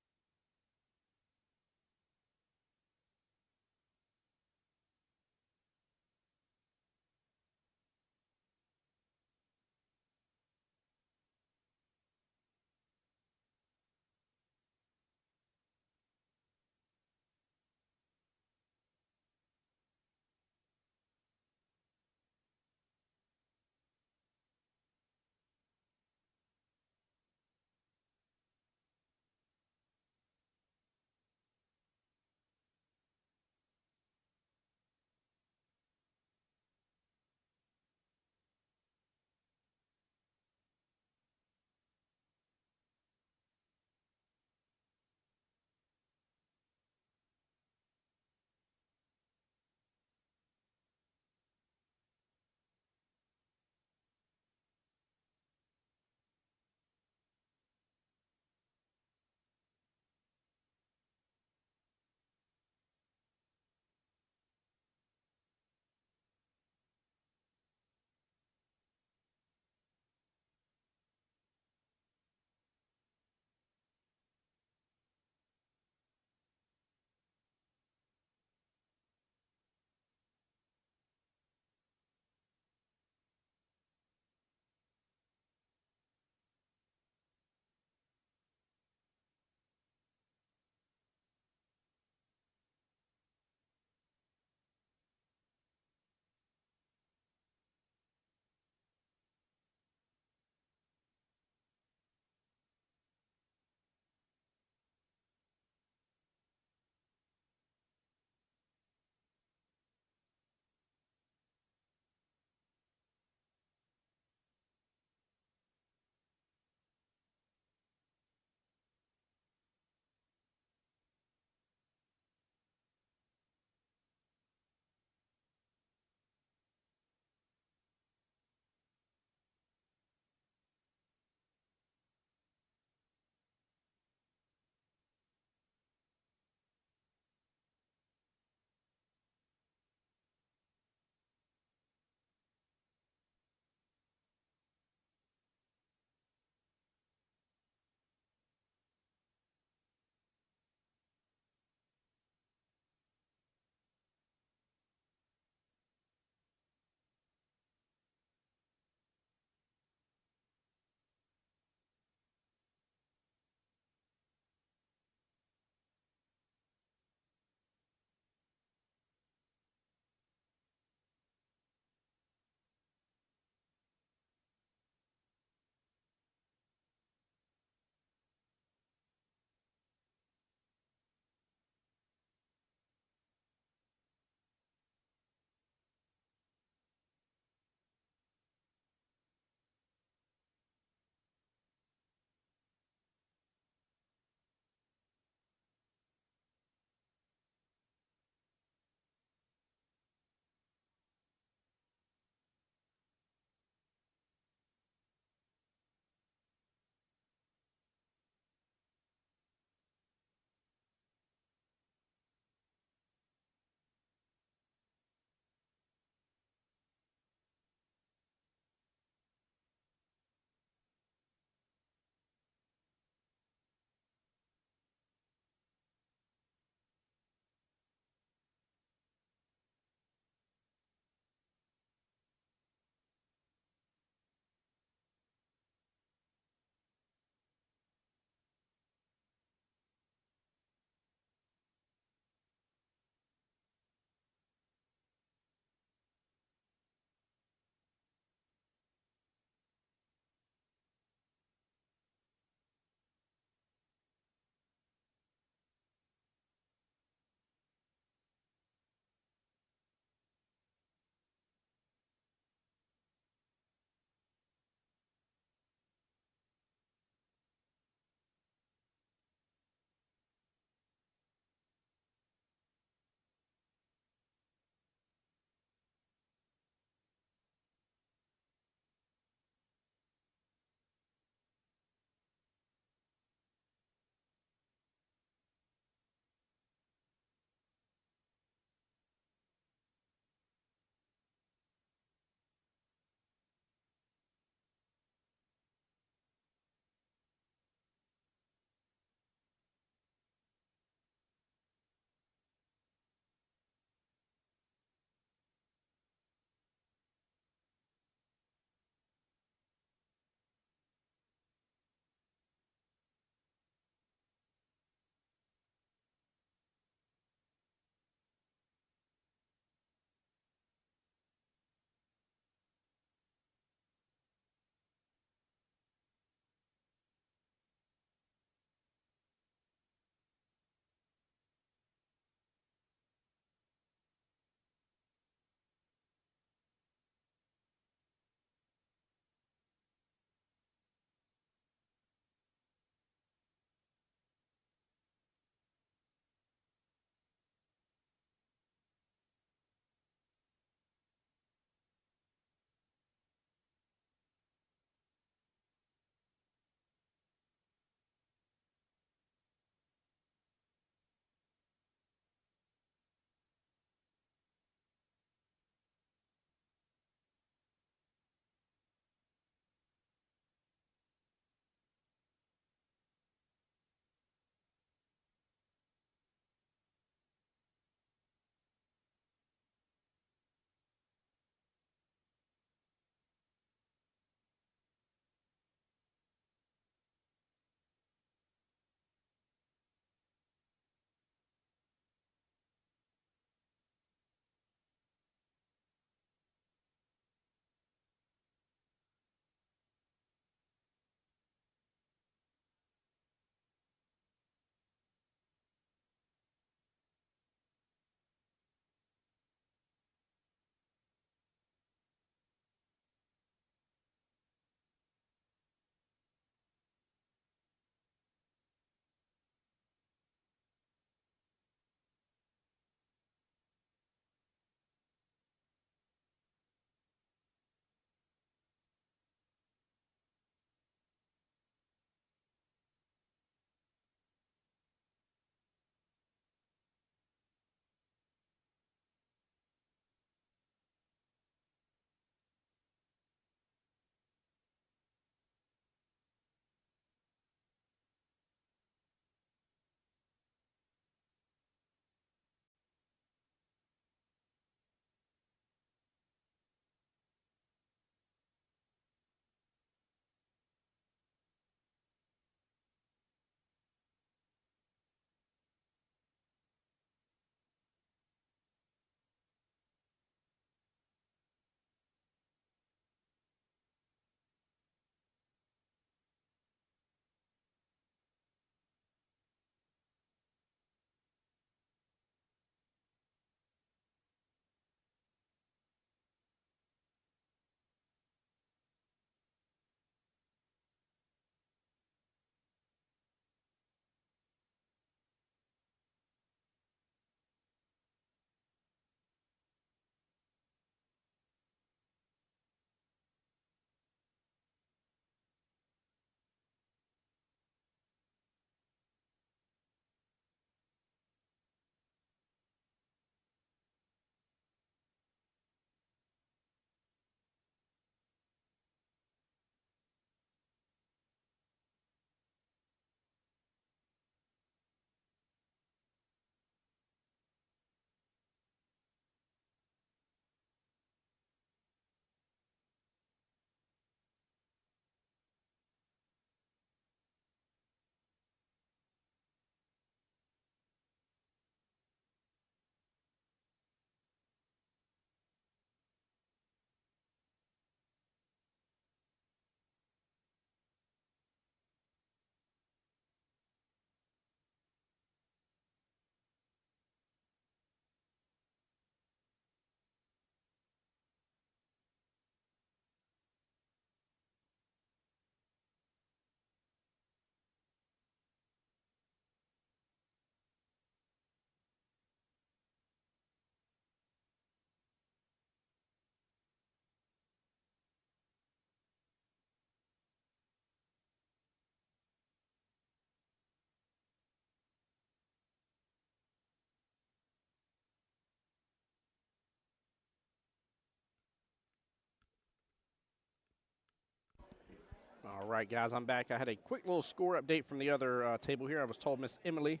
All right, guys, I'm back. I had a quick little score update from the other table here. I was told Miss Emily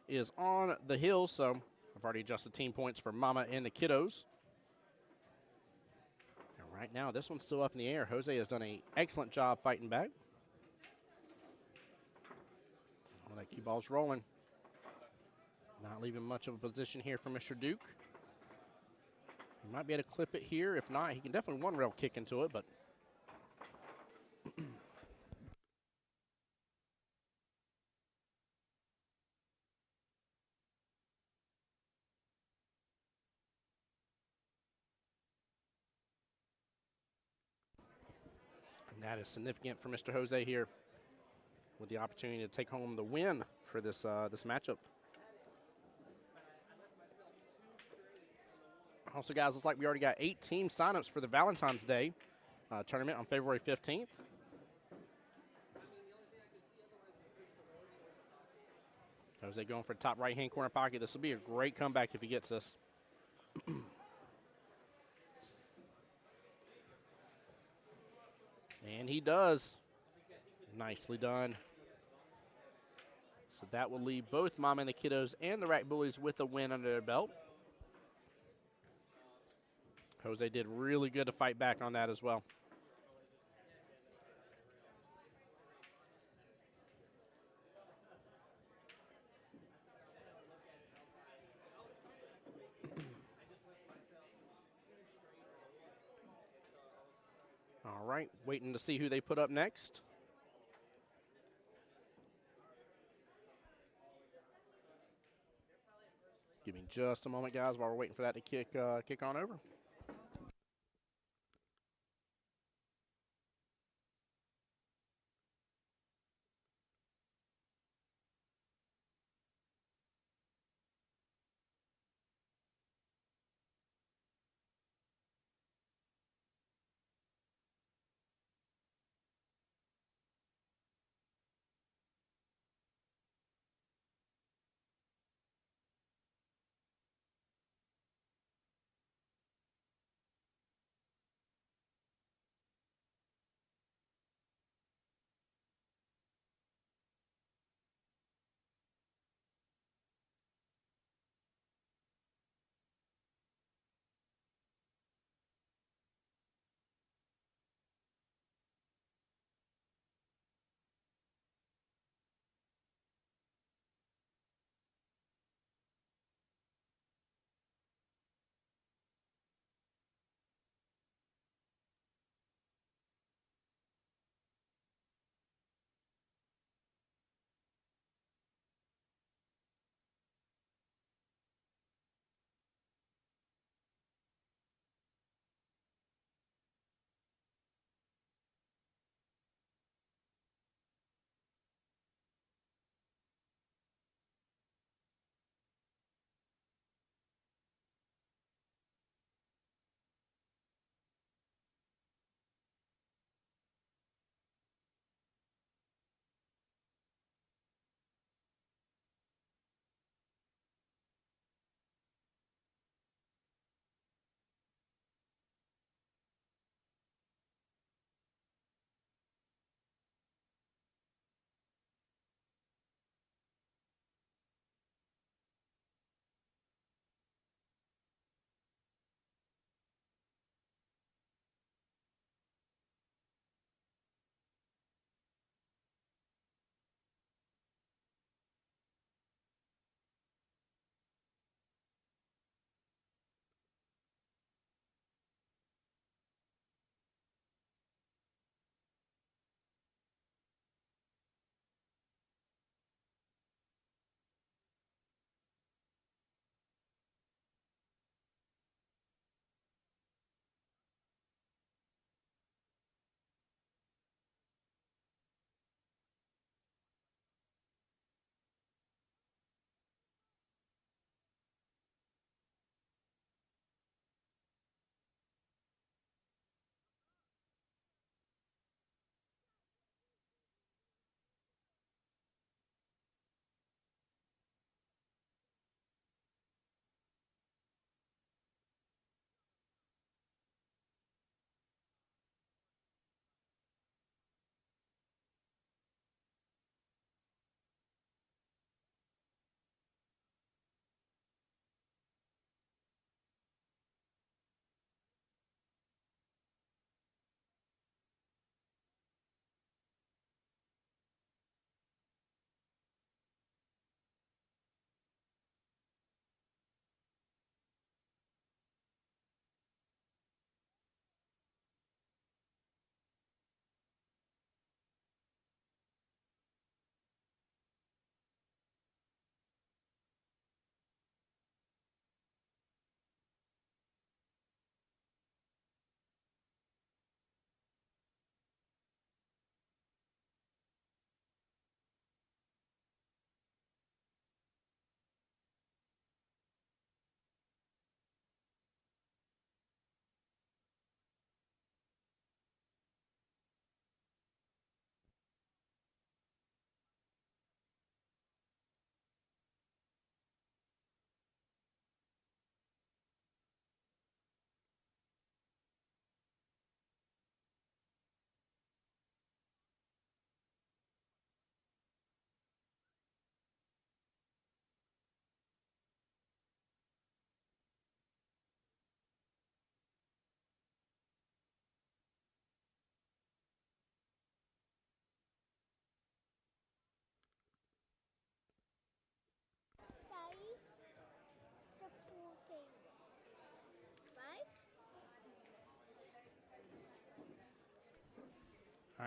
is on the hill, so I've already adjusted team points for Mama and the kiddos. And right now, this one's still up in the air. Jose has done an excellent job fighting back. Well, that cue ball's rolling. Not leaving much of a position here for Mr. Duke. He might be able to clip it here. If not, he can definitely one rail kick into it, but and that is significant for Mr. Jose here with the opportunity to take home the win for this this matchup. Also, guys, looks like we already got 8 team signups for the Valentine's Day tournament on February 15th. Jose going for the top right-hand corner pocket. This will be a great comeback if he gets this. And he does. Nicely done. So that will leave both Mama and the kiddos and the Rack Bullies with a win under their belt. Jose did really good to fight back on that as well. All right, waiting to see who they put up next. Give me just a moment, guys, while we're waiting for that to kick on over.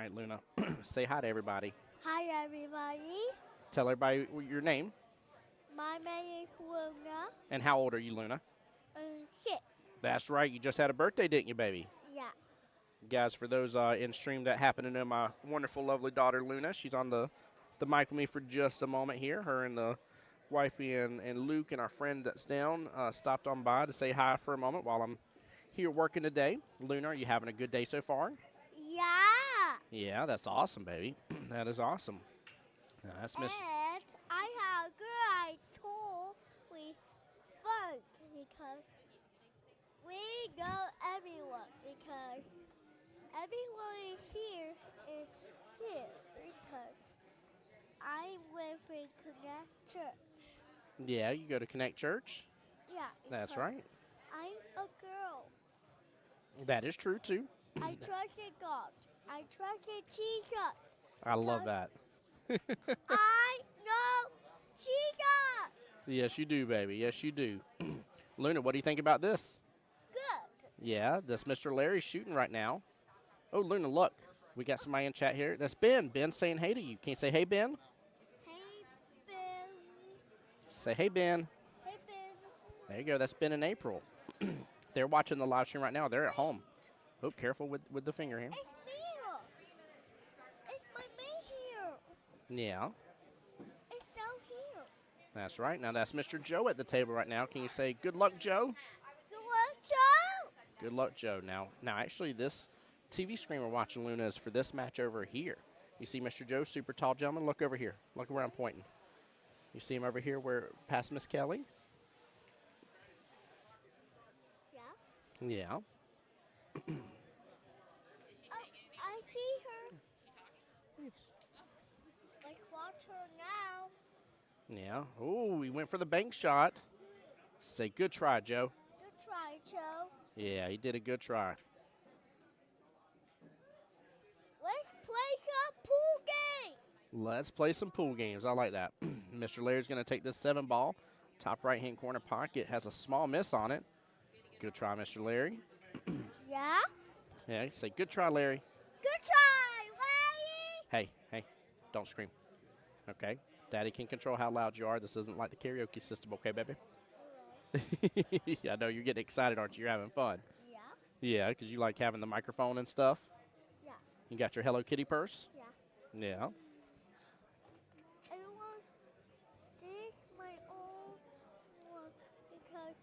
right, Luna. Say hi to everybody. Hi, everybody. Tell everybody your name. My name is Luna. And how old are you, Luna? 6. That's right. You just had a birthday, didn't you, baby? Yeah. Guys, for those in stream that happen to know my wonderful, lovely daughter, Luna, she's on the mic with me for just a moment here. Her and the wifey and Luke and our friend that's down stopped on by to say hi for a moment while I'm here working today. Luna, are you having a good day so far? Yeah. Yeah, that's awesome, baby. That is awesome. Now, that's Miss. And I have a good idea with fun because we know everyone because everyone is here because I went to Connect Church. Yeah, you go to Connect Church? Yeah. That's because right. I'm a girl. That is true, too. I trusted God. I trusted Jesus. I love that. I know Jesus. Yes, you do, baby. Yes, you do. Luna, what do you think about this? Good. Yeah, that's Mr. Larry shooting right now. Oh, Luna, look. We got somebody in chat here. That's Ben. Ben's saying hey to you. Can you say hey, Ben? Hey, Ben. Say hey, Ben. Hey, Ben. There you go. That's Ben and April. They're watching the live stream right now. They're at home. Oh, careful with the finger here. It's me. It's my mate here. Yeah, It's down here. that's right. Now, that's Mr. Joe at the table right now. Can you say good luck, Joe? You want Joe? Good luck, Joe. Now, actually, this TV screen we're watching, Luna, is for this match over here. You see Mr. Joe, super tall gentleman? Look over here. Look where I'm pointing. You see him over here where past Miss Kelly? Yeah. Yeah. Oh, I see her. Like, watch her now. Yeah. Oh, he went for the bank shot. Say good try, Joe. Good try, Joe. Yeah, he did a good try. Let's play some pool games. Let's play some pool games. I like that. Mr. Larry's going to take this 7 ball. Top right-hand corner pocket. Has a small miss on it. Good try, Mr. Larry. Yeah? Yeah, say good try, Larry. Good try, Larry. Hey, don't scream. Okay? Daddy can control how loud you are. This isn't like the karaoke system, okay, baby? I know you're getting excited, aren't you? You're having fun. Yeah. Yeah, because you like having the microphone and stuff. Yeah. You got your Hello Kitty purse? Yeah. Yeah. Everyone, this is my own one because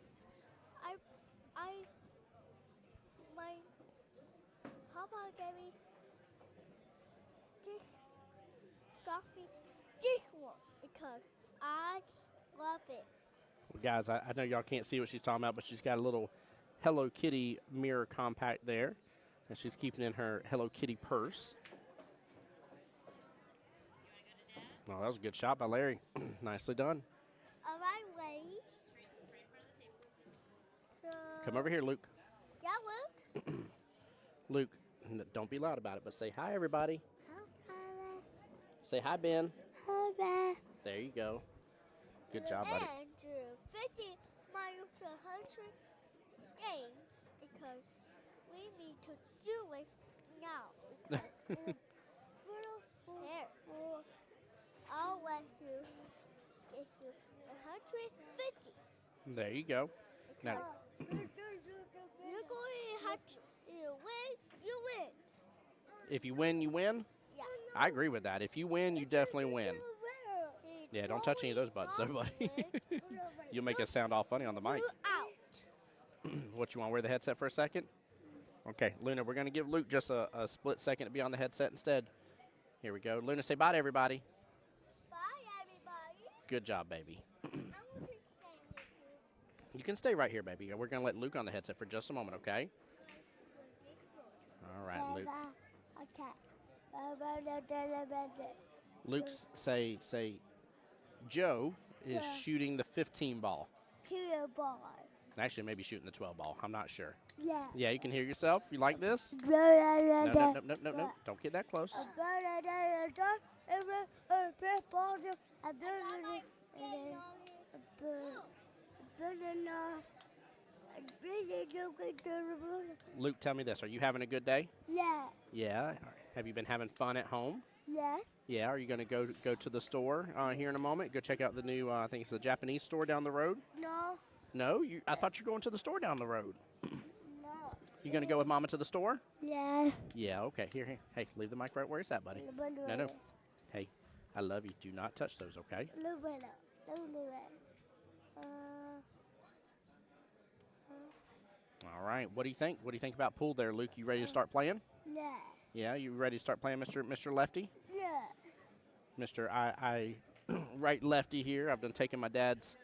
how about getting this got me this one because I love it. Well, guys, I know y'all can't see what she's talking about, but she's got a little Hello Kitty mirror compact there, and she's keeping in her Hello Kitty purse. Oh, that was a good shot by Larry. Nicely done. All right, Larry. So, Come over here, Luke. yeah, Luke. Luke, don't be loud about it, but say hi, everybody. Hi, Say hi, Ben. Ben. There you go. Good job, buddy. And 50 miles to 100 games because we need to do it now. Because here, I'll let you get you 150. There you go. Now, You're going to have to you win. if you win, you win. Yeah. I agree with that. If you win, you definitely win. Yeah, don't touch any of those buttons, though, buddy. You'll make us sound all funny on the mic. You out. What, you want to wear the headset for a second? Okay, Luna, we're going to give Luke just a split second to be on the headset instead. Here we go. Luna, say bye to everybody. Bye, everybody. Good job, baby. I want to stay with you. You can stay right here, baby. We're going to let Luke on the headset for just a moment, okay? All right, Luke. Okay. Luke, say Joe is shooting the 15 ball. Ball. Actually, maybe shooting the 12 ball. I'm not sure. Yeah. Yeah, you can hear yourself. You like this? No. No. Don't get that close. Luke, tell me this. Are you having a good day? Yeah. Yeah. Have you been having fun at home? Yeah. Yeah. Are you going to go to the store here in a moment? Go check out the new, I think it's the Japanese store down the road. No. No, I thought you were going to the store down the road. No. You going to go with Mama to the store? Yeah. Yeah. Okay. Here. Hey, leave the mic right where it's at, buddy. No. Hey, I love you. Do not touch those, okay? All right. What do you think? What do you think about pool there, Luke? You ready to start playing? Yeah. Yeah. You ready to start playing, Mr. Lefty? Yeah. Mr. I right lefty here. I've done taken my dad's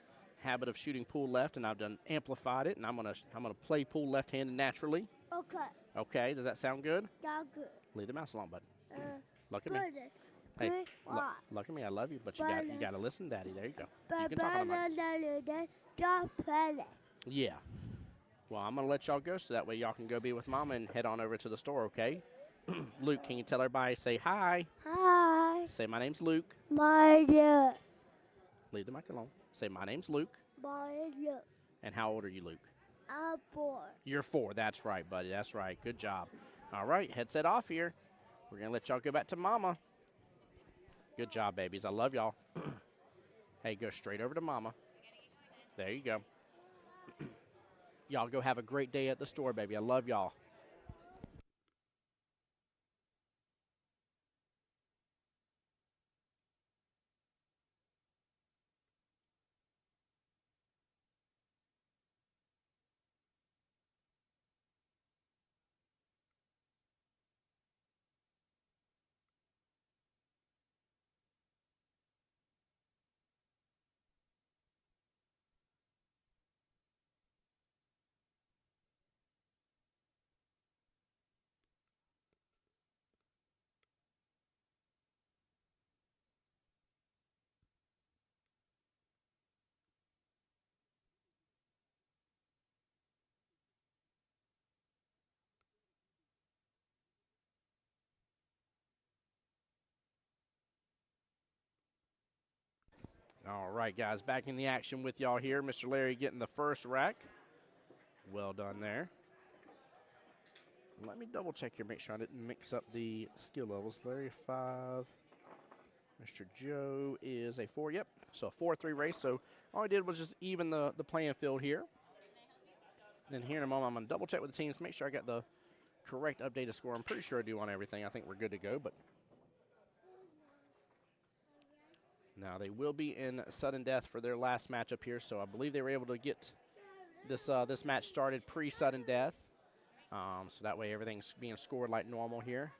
habit of shooting pool left, and I've done amplified it, and I'm gonna play pool left-handed naturally. Okay. Okay. Does that sound good? That's good. Leave the mouse alone, bud. Look at me. Put it. Hey, What? look at me. I love you, but you gotta listen, Daddy. There you go. You But can talk on the mic. just play it. Yeah. Well, I'm going to let y'all go so that way y'all can go be with Mama and head on over to the store, okay? Luke, can you tell everybody, say hi? Hi. Say, my name's Luke. My dear. Leave the mic alone. Say, my name's Luke. My dear. And how old are you, Luke? I'm 4. You're 4. That's right, buddy. That's right. Good job. All right, headset off here. We're going to let y'all go back to Mama. Good job, babies. I love y'all. Hey, go straight over to Mama. There you go. Y'all go have a great day at the store, baby. I love y'all. All right, guys, back in the action with y'all here. Mr. Larry getting the first rack. Well done there. Let me double check here, make sure I didn't mix up the skill levels. Larry 5. Mr. Joe is a 4. Yep, so a 4-3 race. So all I did was just even the playing field here. Then here in a moment, I'm going to double check with the teams, make sure I got the correct updated score. I'm pretty sure I do on everything. I think we're good to go, but now they will be in sudden death for their last matchup here, so I believe they were able to get this match started pre-sudden death, so that way everything's being scored like normal here.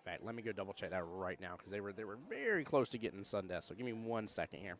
In fact, let me go double check that right now because they were very close to getting sudden death. So give me 1 second here.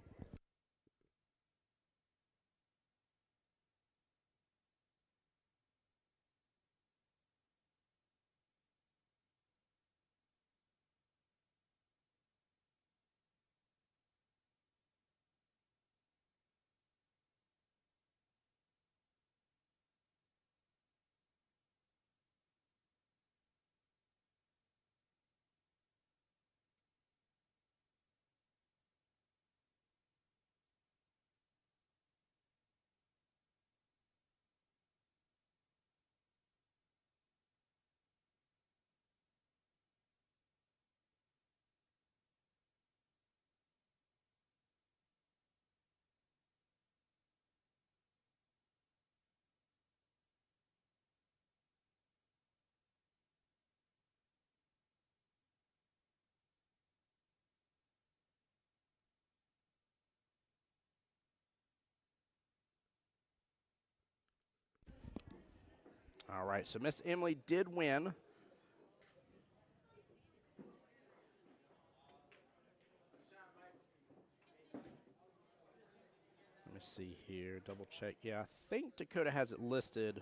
All right, so Miss Emily did win. Let me see here, double check. Yeah, I think Dakota has it listed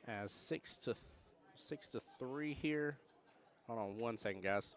as 6-3 here. Hold on 1 second, guys.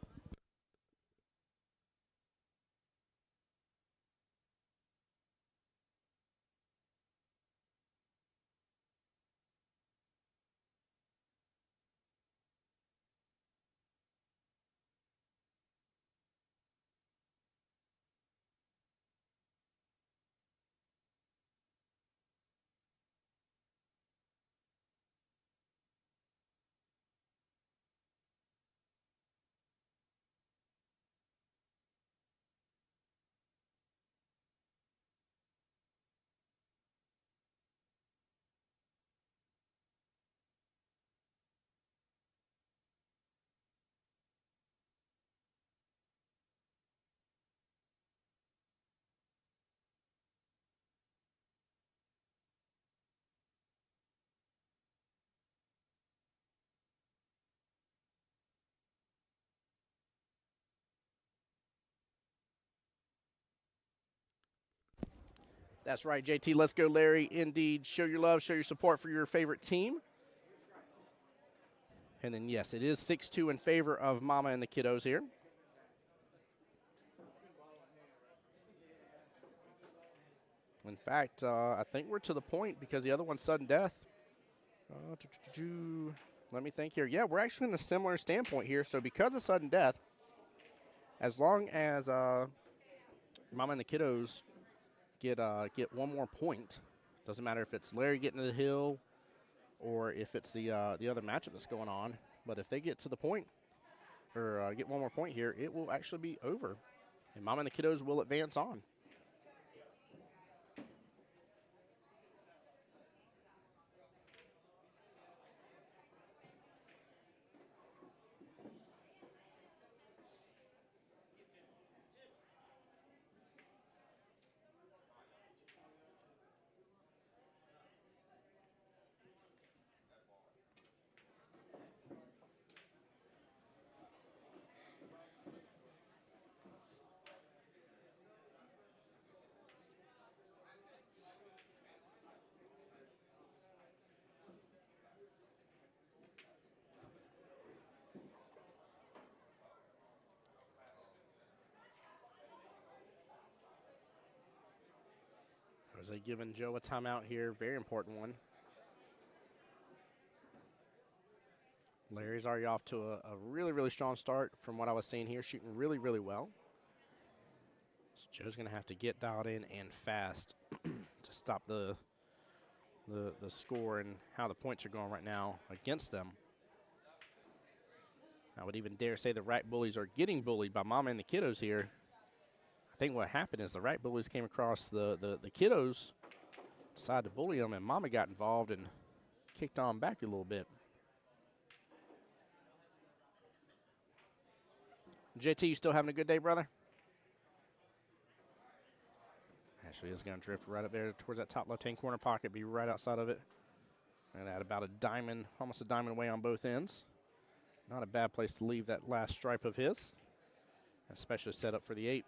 That's right, JT. Let's go, Larry. Indeed. Show your love, show your support for your favorite team. And then, yes, it is 6-2 in favor of Mama and the kiddos here. In fact, I think we're to the point because the other one's sudden death. Let me think here. Yeah, we're actually in a similar standpoint here. So because of sudden death, as long as Mama and the kiddos get one more point, doesn't matter if it's Larry getting to the hill or if it's the other matchup that's going on. But if they get to the point or get one more point here, it will actually be over. And Mama and the kiddos will advance on. Jose giving Joe a timeout here. Very important one. Larry's already off to a really, really strong start from what I was seeing here, shooting really, really well. So Joe's going to have to get dialed in and fast to stop the score and how the points are going right now against them. I would even dare say the right bullies are getting bullied by Mama and the kiddos here. I think what happened is the right bullies came across the kiddos, decided to bully them, and Mama got involved and kicked on back a little bit. JT, you still having a good day, brother? Ashley is going to drift right up there towards that top left-hand corner pocket, be right outside of it. And at about a diamond, almost a diamond away on both ends. Not a bad place to leave that last stripe of his, especially set up for the 8.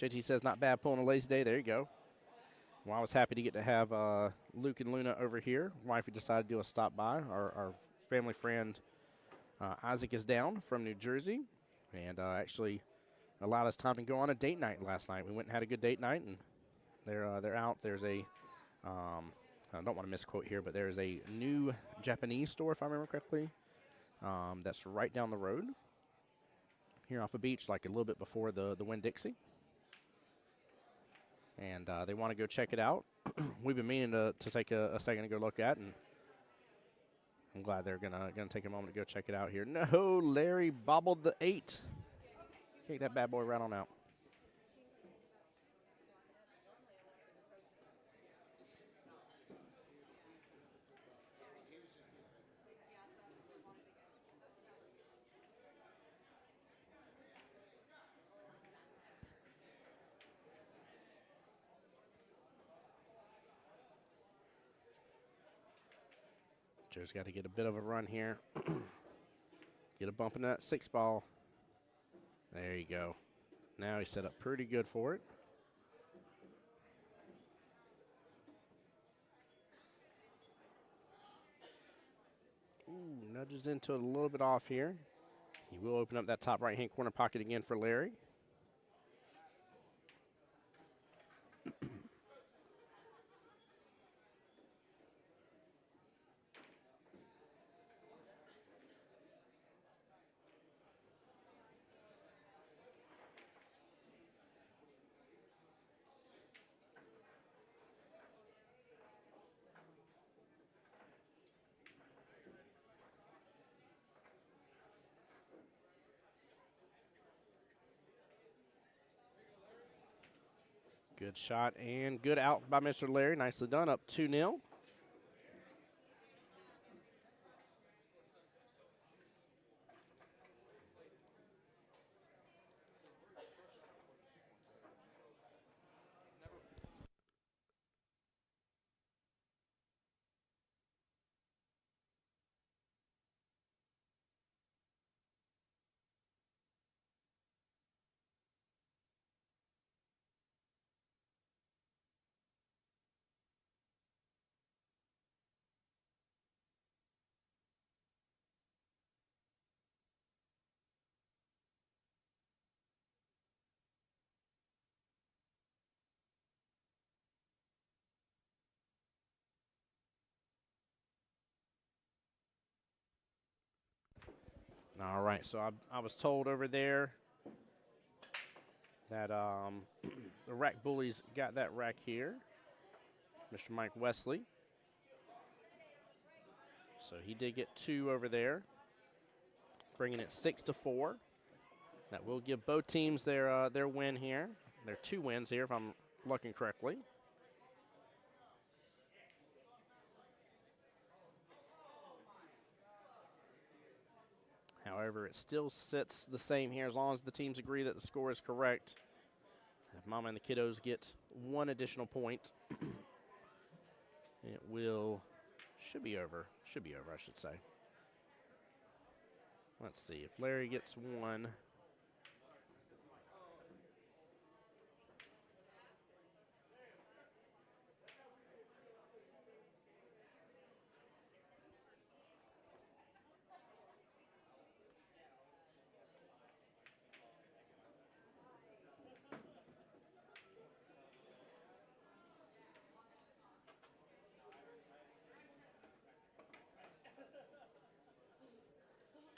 JT says, not bad pulling a lazy day. There you go. Well, I was happy to get to have Luke and Luna over here. Wifey decided to do a stop by. Our family friend Isaac is down from New Jersey and actually allowed us time to go on a date night last night. We went and had a good date night, and they're out. There's a, I don't want to misquote here, but there's a new Japanese store, if I remember correctly, that's right down the road here off the beach, like a little bit before the Winn-Dixie. And they want to go check it out. We've been meaning to take a second to go look at, and I'm glad they're gonna take a moment to go check it out here. No, Larry bobbled the 8. Take that bad boy right on out. Joe's got to get a bit of a run here. Get a bump in that 6 ball. There you go. Now he's set up pretty good for it. Ooh, nudges into it a little bit off here. He will open up that top right-hand corner pocket again for Larry. Good shot and good out by Mr. Larry. Nicely done, up 2-0. All right, so I was told over there that the rack bullies got that rack here. Mr. Mike Wesley. So he did get 2 over there, bringing it 6-4. That will give both teams their win here. Their 2 wins here, if I'm looking correctly. However, it still sits the same here as long as the teams agree that the score is correct. If Mama and the kiddos get 1 additional point, it should be over, I should say. Let's see, if Larry gets 1.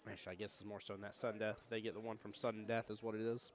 Actually, I guess it's more so in that sudden death. If they get the 1 from sudden death is what it is.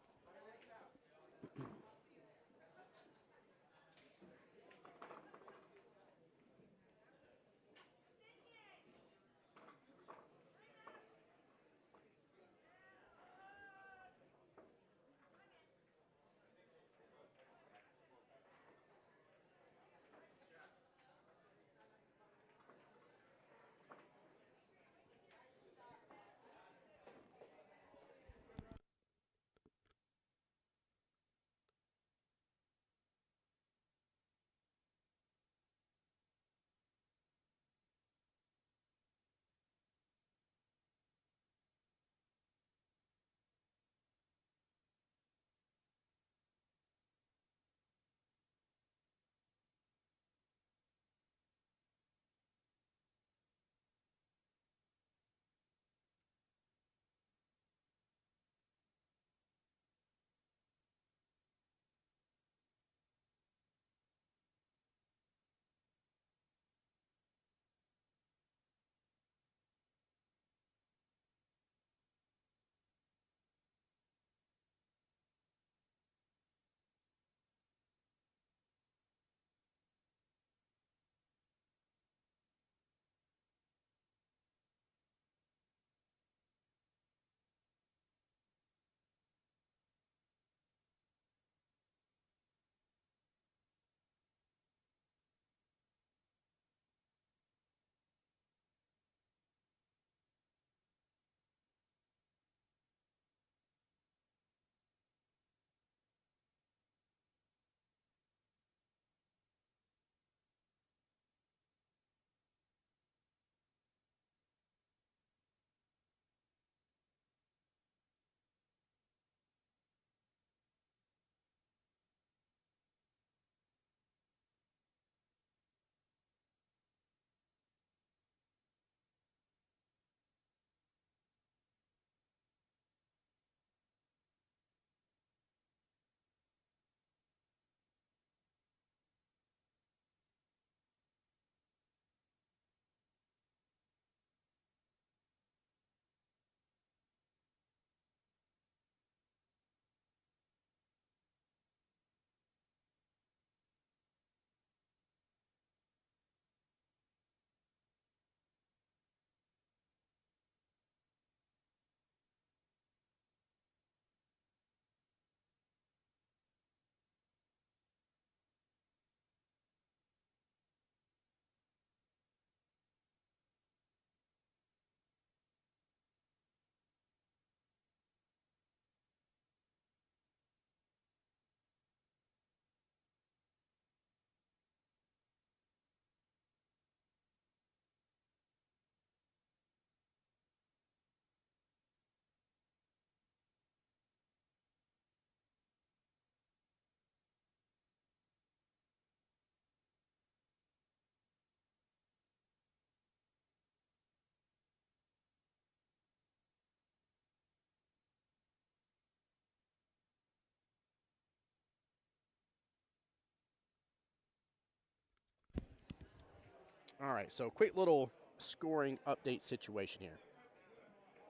All right, so quick little scoring update situation here.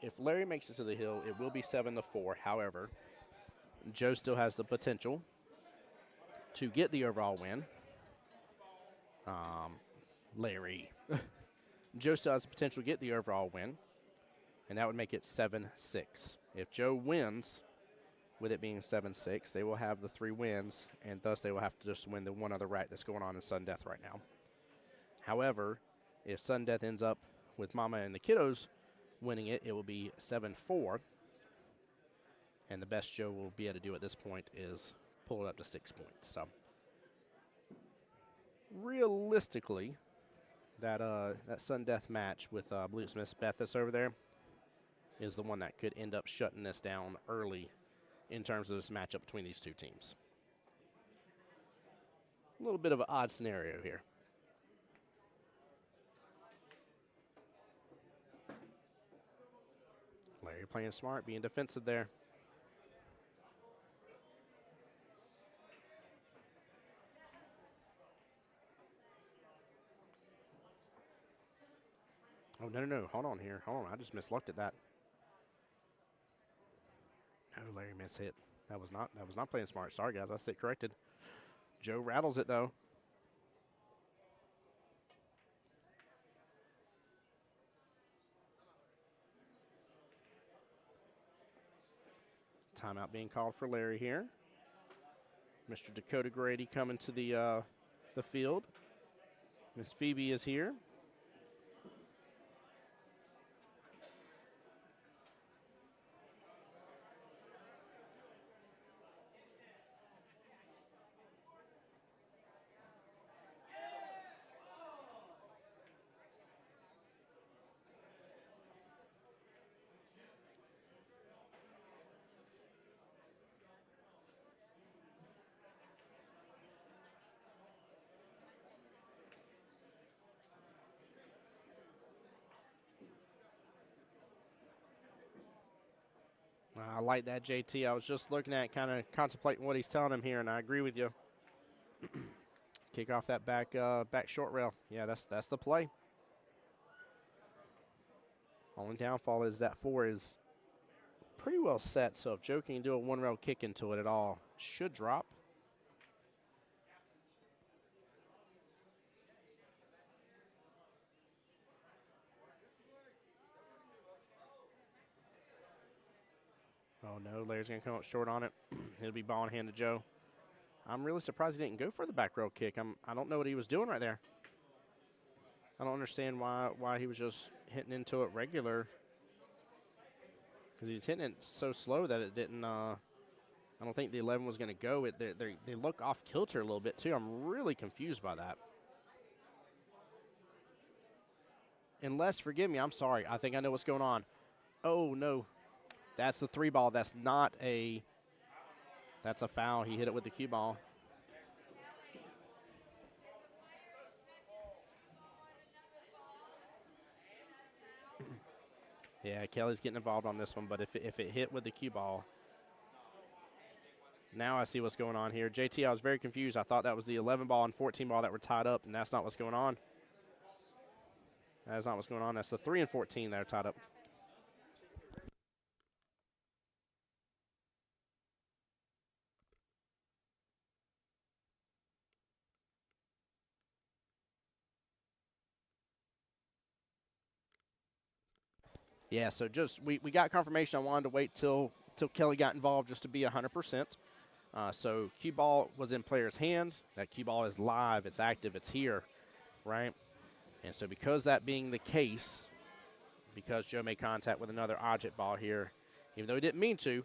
if Larry makes it to the hill, it will be 7-4. However, Joe still has the potential to get the overall win. Larry. Joe still has the potential to get the overall win, and that would make it 7-6. If Joe wins, with it being 7-6, they will have the 3 wins, and thus they will have to just win the one other right that's going on in Sudden Death right now. However, if Sudden Death ends up with Mama and the kiddos winning it, it will be 7-4, and the best Joe will be able to do at this point is pull it up to 6 points. So, realistically, that Sudden Death match with I believe it's Miss Beth that's over there is the one that could end up shutting this down early in terms of this matchup between these two teams. A little bit of an odd scenario here. Larry playing smart, being defensive there. Oh, no. Hold on here. Hold on. I just mislooked at that. No, Larry missed it. That was not playing smart. Sorry, guys. I said corrected. Joe rattles it, though. Timeout being called for Larry here. Mr. Dakota Grady coming to the field. Miss Phoebe is here. I like that, JT. I was just looking at kind of contemplating what he's telling him here, and I agree with you. Kick off that back short rail. Yeah, that's the play. Only downfall is that 4 is pretty well set, so if Joe can do a 1-rail kick into it at all, should drop. Oh, no, Larry's going to come up short on it. It'll be ball in hand to Joe. I'm really surprised he didn't go for the back row kick. I don't know what he was doing right there. I don't understand why he was just hitting into it regular. Because he's hitting it so slow that it didn't, I don't think the 11 was going to go. They look off kilter a little bit, too. I'm really confused by that. Unless, forgive me, I'm sorry. I think I know what's going on. Oh, no. That's the 3 ball. That's not a – that's a foul. He hit it with the cue ball. Yeah, Kelly's getting involved on this one, but if it hit with the cue ball, now I see what's going on here. JT, I was very confused. I thought that was the 11 ball and 14 ball that were tied up, and that's not what's going on. That's not what's going on. That's the 3 and 14 that are tied up. Yeah, so just we got confirmation. I wanted to wait till Kelly got involved just to be 100%. So cue ball was in player's hand. That cue ball is live. It's active. It's here, right? And so because that being the case, because Joe made contact with another object ball here, even though he didn't mean to,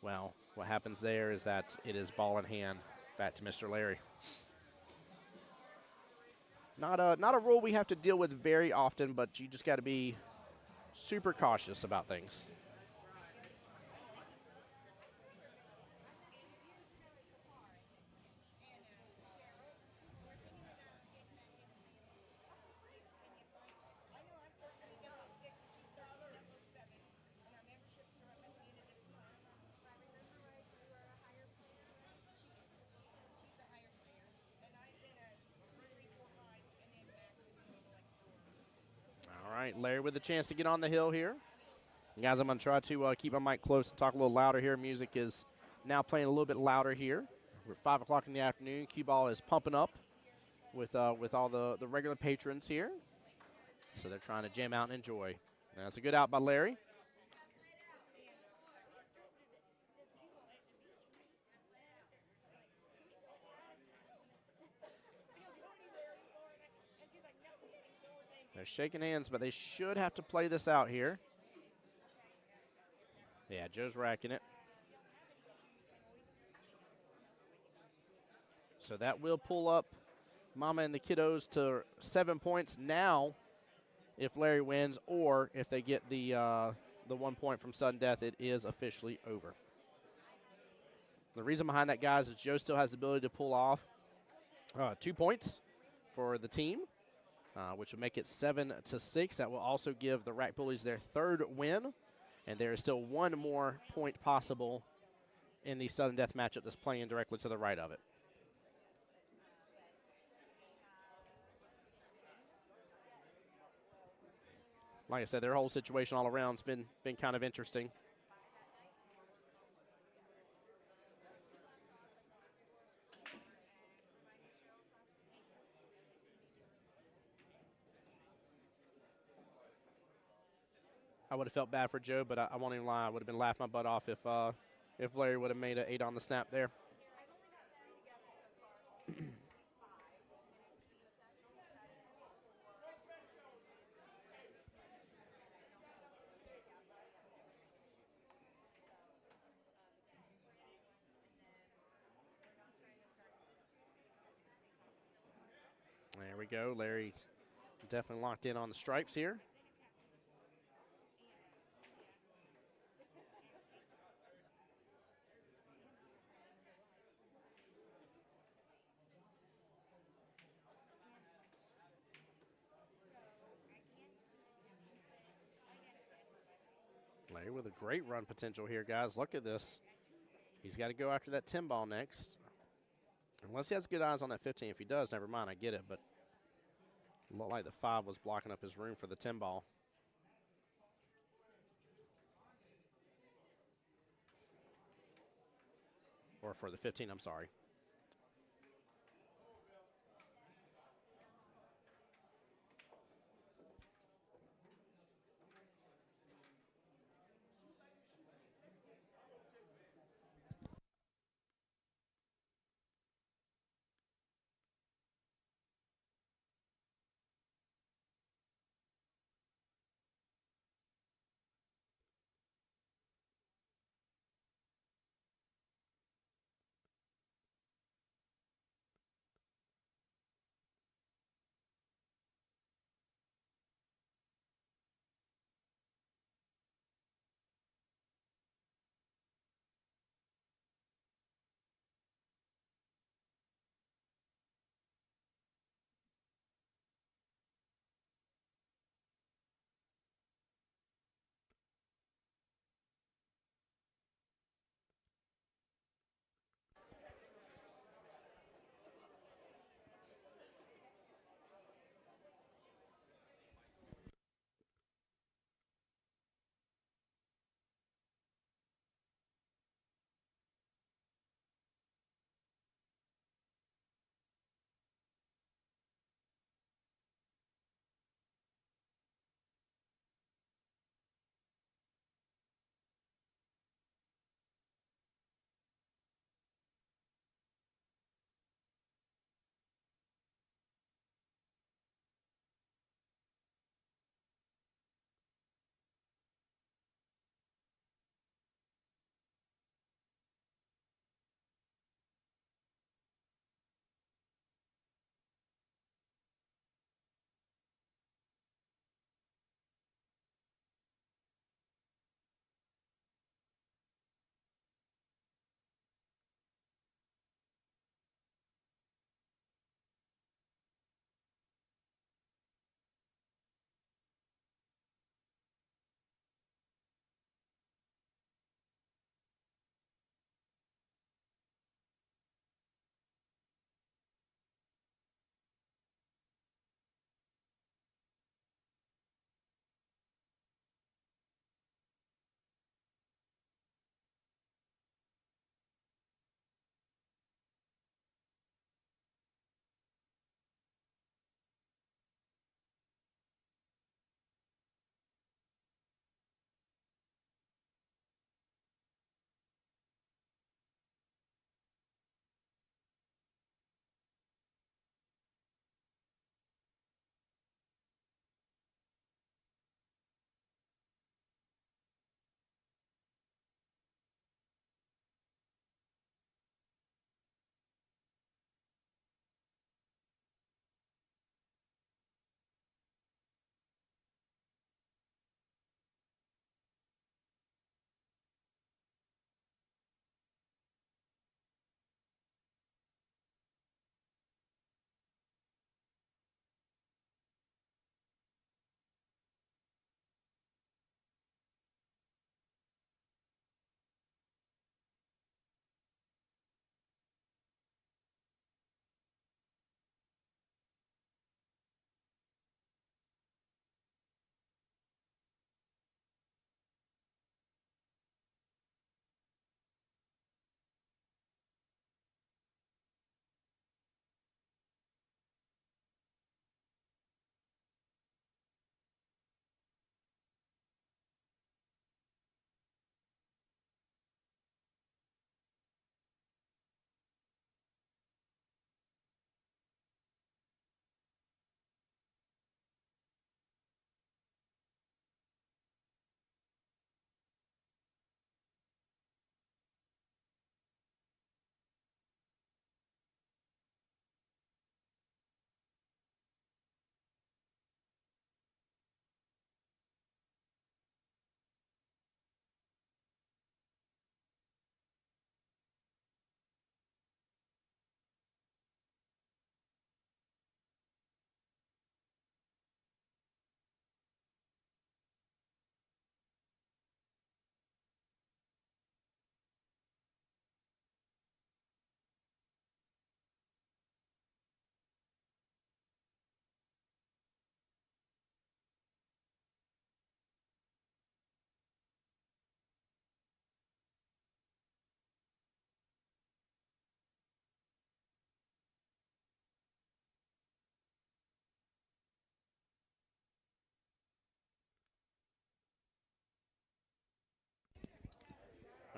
well, what happens there is that it is ball in hand back to Mr. Larry. Not a rule we have to deal with very often, but you just got to be super cautious about things. All right, Larry with a chance to get on the hill here. Guys, I'm going to try to keep my mic close and talk a little louder here. Music is now playing a little bit louder here. We're at 5 o'clock in the afternoon. Cue ball is pumping up with all the regular patrons here. So they're trying to jam out and enjoy. And that's a good out by Larry. They're shaking hands, but they should have to play this out here. Yeah, Joe's racking it. So that will pull up Mama and the kiddos to 7 points now if Larry wins, or if they get the 1 point from sudden death, it is officially over. The reason behind that, guys, is Joe still has the ability to pull off 2 points for the team, which would make it 7-6. That will also give the Rack Bullies their 3rd win, and there is still 1 more point possible in the sudden death matchup that's playing directly to the right of it. Like I said, their whole situation all around has been kind of interesting. I would have felt bad for Joe, but I won't even lie. I would have been laughing my butt off if Larry would have made an 8 on the snap there. There we go. Larry's definitely locked in on the stripes here. Larry with a great run potential here, guys. Look at this. He's got to go after that 10 ball next. Unless he has good eyes on that 15. If he does, never mind, I get it. But it looked like the 5 was blocking up his room for the 10 ball. Or for the 15, I'm sorry.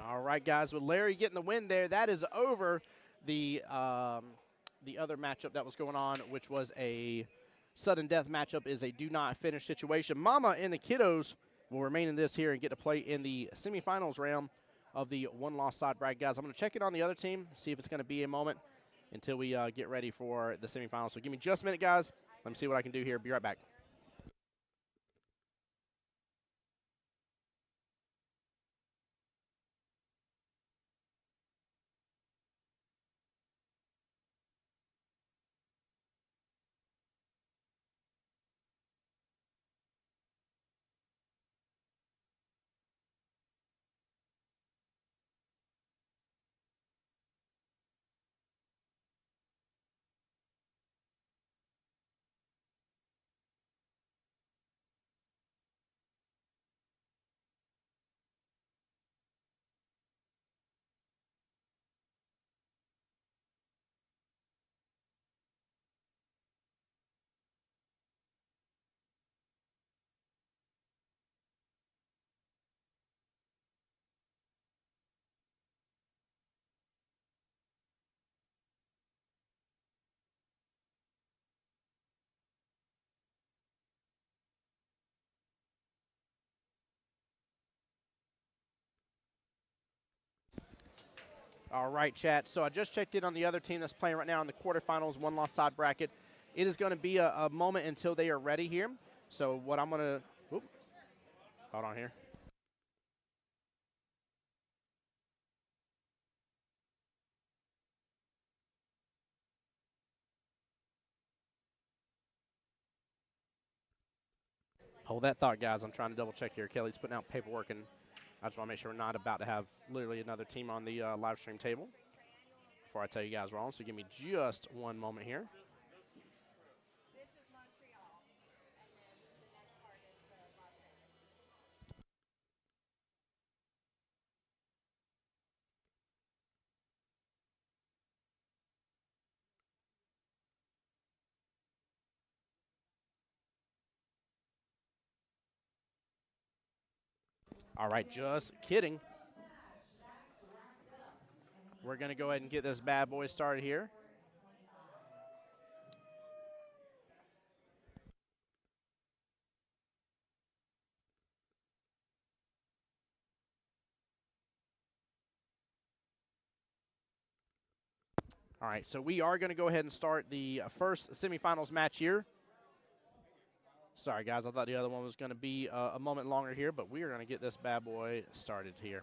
All right, guys, with Larry getting the win there, that is over the other matchup that was going on, which was a sudden death matchup, is a do not finish situation. Mama and the kiddos will remain in this here and get to play in the semifinals round of the one-loss side bracket. Guys, I'm going to check it on the other team, see if it's going to be a moment until we get ready for the semifinals. So give me just a minute, guys. Let me see what I can do here. Be right back. All right, chat. So I just checked in on the other team that's playing right now in the quarterfinals, one-loss side bracket. It is going to be a moment until they are ready here. So what I'm going to – hold on here. Hold that thought, guys. I'm trying to double-check here. Kelly's putting out paperwork, and I just want to make sure we're not about to have literally another team on the live stream table before I tell you guys wrong. So give me just one moment here. This is Montreal. And then the next part is the Montreal. All right, just kidding. We're going to go ahead and get this bad boy started here. All right, so we are going to go ahead and start the first semifinals match here. Sorry, guys, I thought the other one was going to be a moment longer here, but we are going to get this bad boy started here.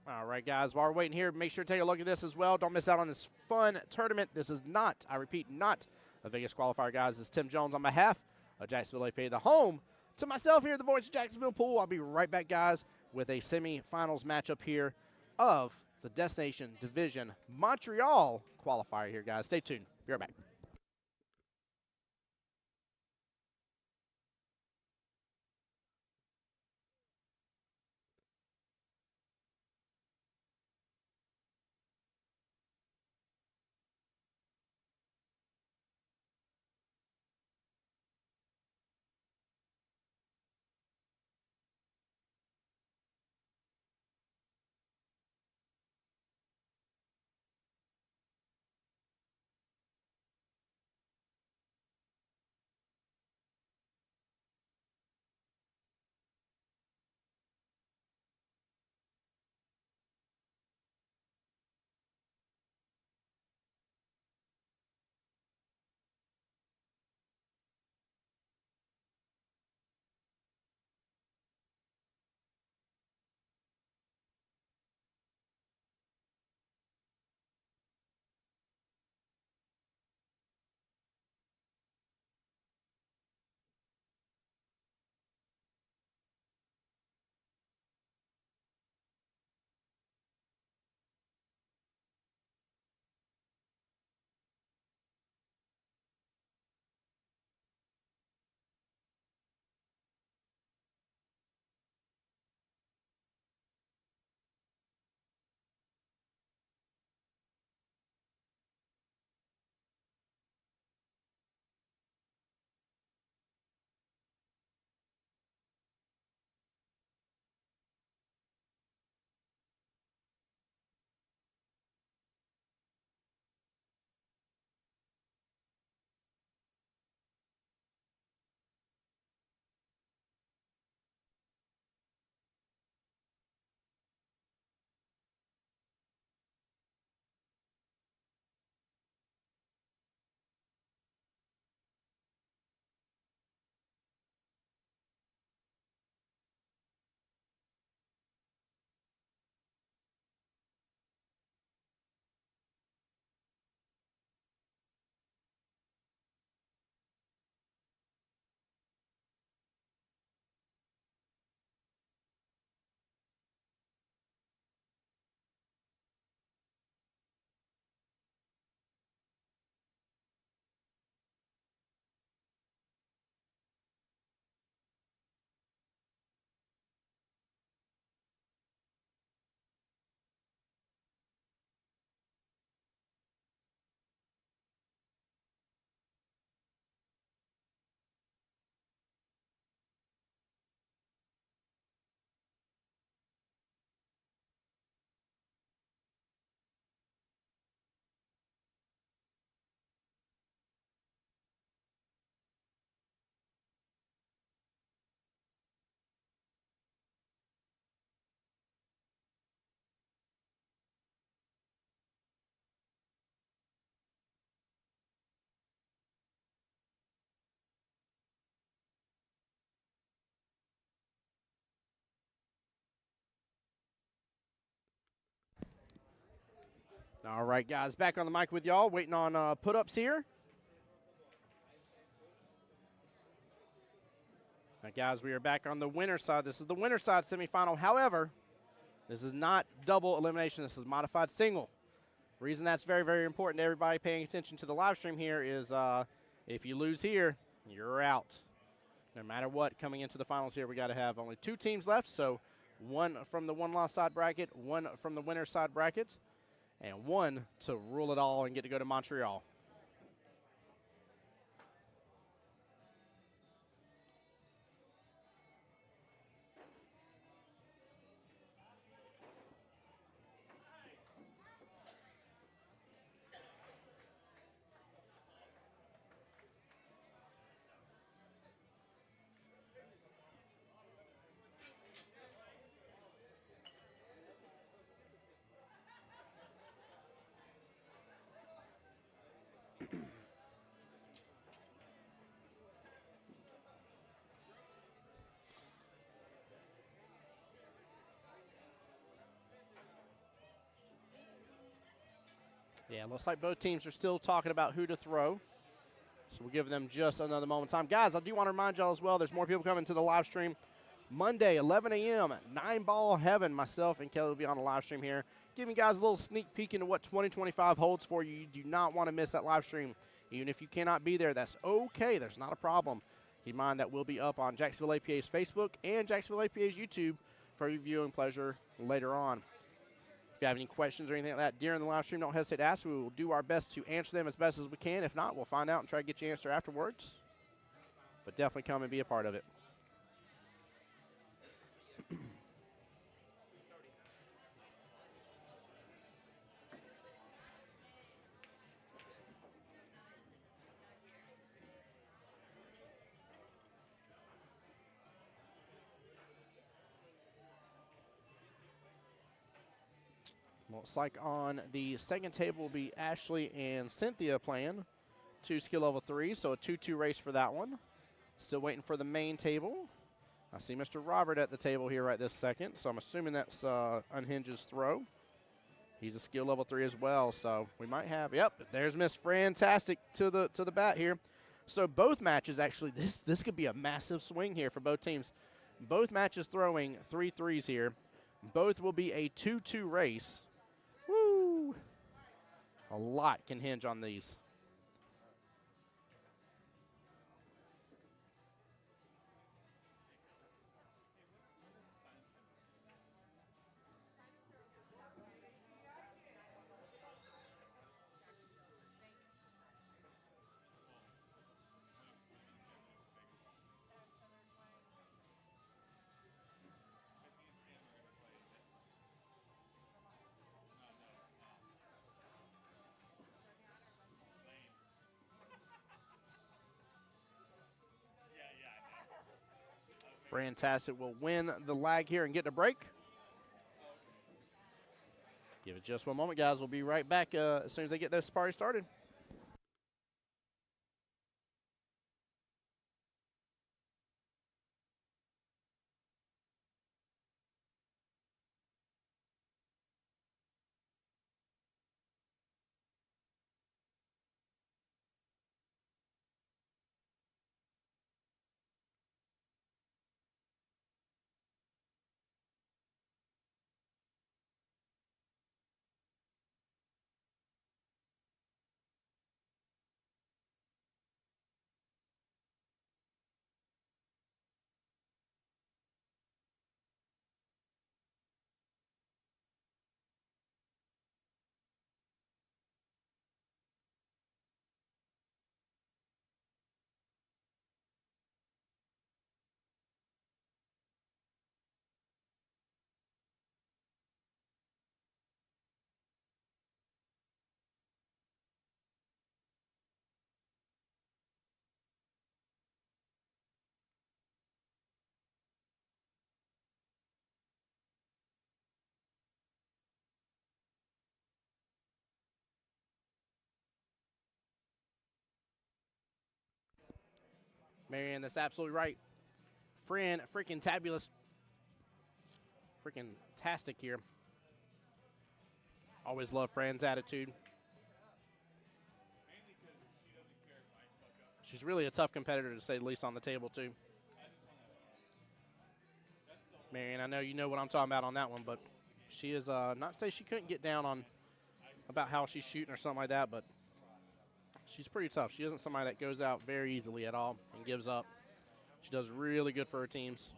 All right, guys, while we're waiting here, make sure to take a look at this as well. Don't miss out on this fun tournament. This is not, I repeat, not a Vegas qualifier, guys. This is Tim Jones on behalf of Jacksonville AP, the home to myself here at the Voice of Jacksonville Pool. I'll be right back, guys, with a semifinals matchup here of the Destination Division Montreal qualifier here, guys. Stay tuned. Be right back. All right, guys, back on the mic with y'all, waiting on put-ups here. Now, guys, we are back on the winner side. This is the winner side semifinal. However, this is not double elimination. This is modified single. Reason that's very, very important to everybody paying attention to the live stream here is if you lose here, you're out. No matter what, coming into the finals here, we got to have only 2 teams left. So 1 from the one-loss side bracket, 1 from the winner's side bracket, and 1 to rule it all and get to go to Montreal. Yeah, looks like both teams are still talking about who to throw. So we'll give them just another moment of time. Guys, I do want to remind y'all as well, there's more people coming to the live stream. Monday, 11 a.m., 9-ball heaven. Myself and Kelly will be on the live stream here, giving you guys a little sneak peek into what 2025 holds for you. You do not want to miss that live stream. Even if you cannot be there, that's okay. There's not a problem. Keep in mind that will be up on Jacksonville APA's Facebook and Jacksonville APA's YouTube for your viewing pleasure later on. If you have any questions or anything like that during the live stream, don't hesitate to ask. We will do our best to answer them as best as we can. If not, we'll find out and try to get you an answer afterwards. But definitely come and be a part of it. Looks like on the second table will be Ashley and Cynthia playing 2 skill level 3, so a 2-2 race for that one. Still waiting for the main table. I see Mr. Robert at the table here right this second, so I'm assuming that's Unhinge's throw. He's a skill level 3 as well, so we might have, yep, there's Miss Fantastic to the bat here. So both matches, actually, this could be a massive swing here for both teams. Both matches throwing 3 threes here. Both will be a 2-2 race. Woo! A lot can hinge on these. Fantastic will win the lag here and get a break. Give it just one moment, guys. We'll be right back as soon as they get this party started. Marianne, that's absolutely right. Fran, freaking tabulous. Freaking tastic here. Always love Fran's attitude. She's really a tough competitor, to say the least, on the table, too. Marion, I know you know what I'm talking about on that one, but she is not to say she couldn't get down on about how she's shooting or something like that, but she's pretty tough. She isn't somebody that goes out very easily at all and gives up. She does really good for her teams.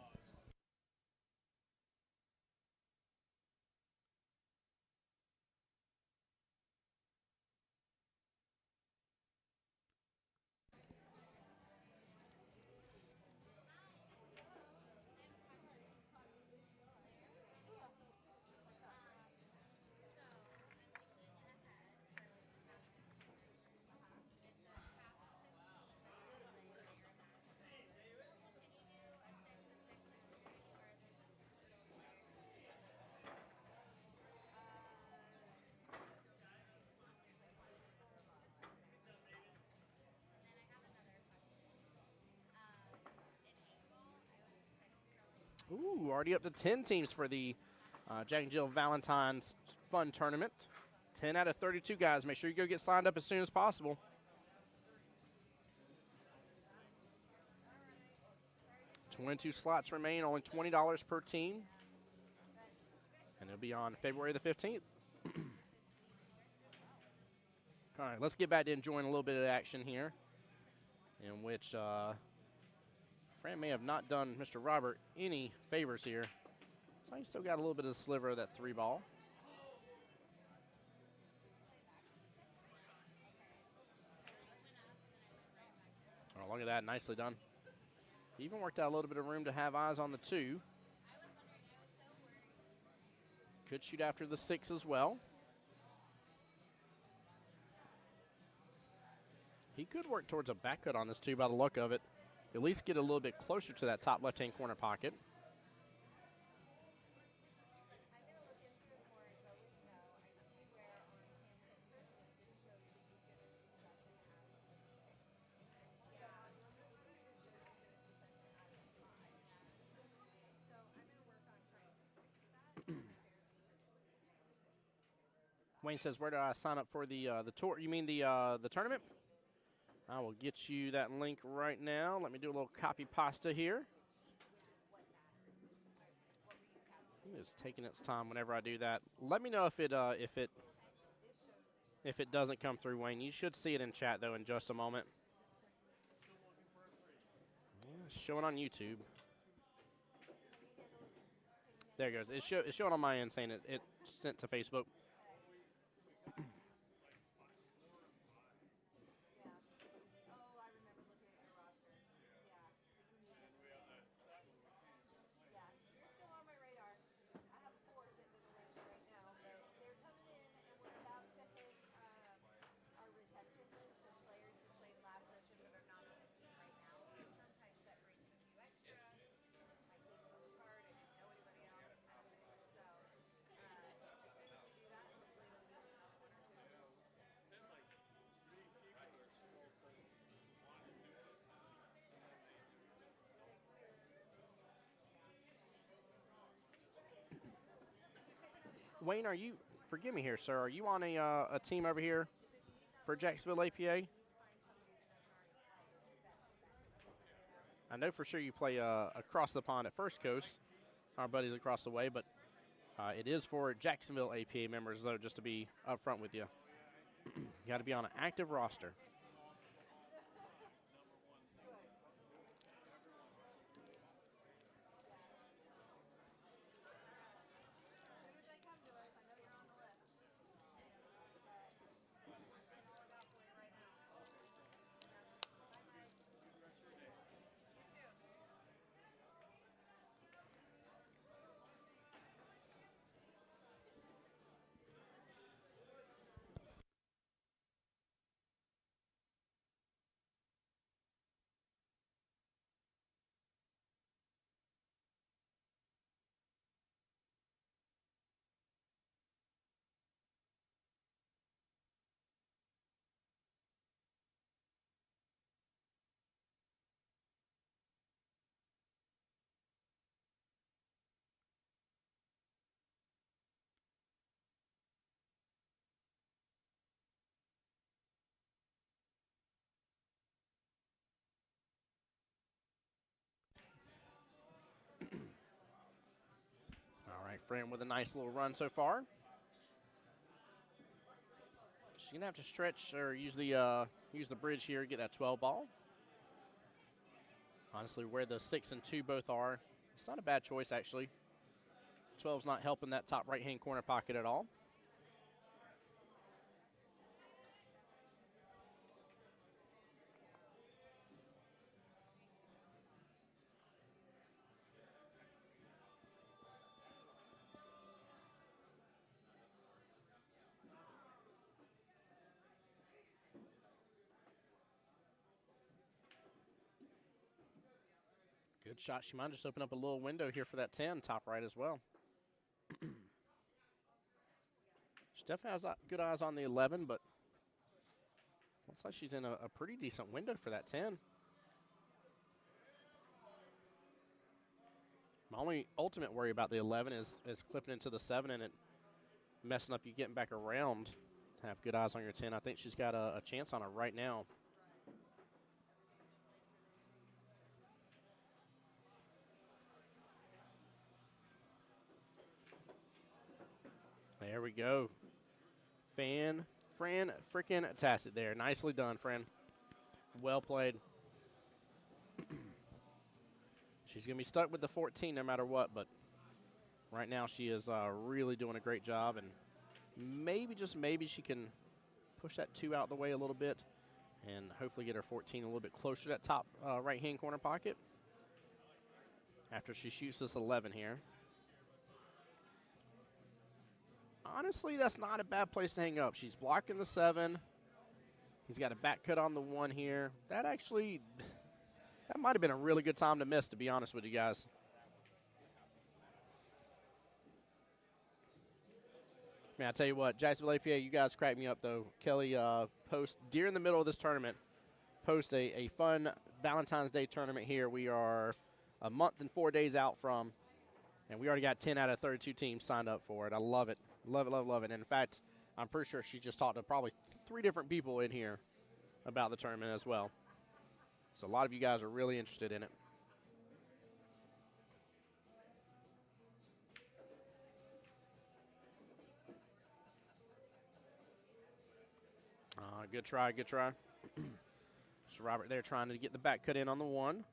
Ooh, already up to 10 teams for the Jack and Jill Valentine's Fun Tournament. 10 out of 32 guys. Make sure you go get signed up as soon as possible. $22 slots remain, only $20 per team. And it'll be on February the 15th. All right, let's get back to enjoying a little bit of action here, in which Fran may have not done Mr. Robert any favors here. So he's still got a little bit of the sliver of that 3 ball. Oh, look at that, nicely done. He even worked out a little bit of room to have eyes on the 2. Could shoot after the 6 as well. He could work towards a back cut on this 2 by the look of it. At least get a little bit closer to that top left-hand corner pocket. Wayne says, where do I sign up for the tour? You mean the tournament? I will get you that link right now. Let me do a little copy pasta here. It's taking its time whenever I do that. Let me know if it doesn't come through, Wayne. You should see it in chat though in just a moment. Yeah, it's showing on YouTube. There it goes. It's showing on my end saying it sent to Facebook. Wayne, are you, forgive me here, sir, are you on a team over here for Jacksonville APA? I know for sure you play across the pond at First Coast, our buddies across the way, but it is for Jacksonville APA members, though, just to be upfront with you. You got to be on an active roster. Friend with a nice little run so far. She's going to have to stretch or use the bridge here to get that 12 ball. Honestly, where the 6 and 2 both are, it's not a bad choice, actually. 12's not helping that top right-hand corner pocket at all. Good shot. She might just open up a little window here for that 10, top right as well. She definitely has good eyes on the 11, but looks like she's in a pretty decent window for that 10. My only ultimate worry about the 11 is clipping into the 7 and it messing up you getting back around to have good eyes on your 10. I think she's got a chance on it right now. There we go. Fran freaking tastic there. Nicely done, Fran. Well played. She's going to be stuck with the 14 no matter what, but right now she is really doing a great job, and maybe, just maybe, she can push that 2 out the way a little bit and hopefully get her 14 a little bit closer to that top right-hand corner pocket after she shoots this 11 here. Honestly, that's not a bad place to hang up. She's blocking the 7. He's got a back cut on the 1 here. That might have been a really good time to miss, to be honest with you guys. Man, I tell you what, Jacksonville APA, you guys crack me up, though. Kelly posts, during the middle of this tournament, posts a fun Valentine's Day tournament here. We are a month and 4 days out from, and we already got 10 out of 32 teams signed up for it. I love it. Love it, love, love it. And in fact, I'm pretty sure she just talked to probably 3 different people in here about the tournament as well. So a lot of you guys are really interested in it. Good try, good try. So Robert there trying to get the back cut in on the 1.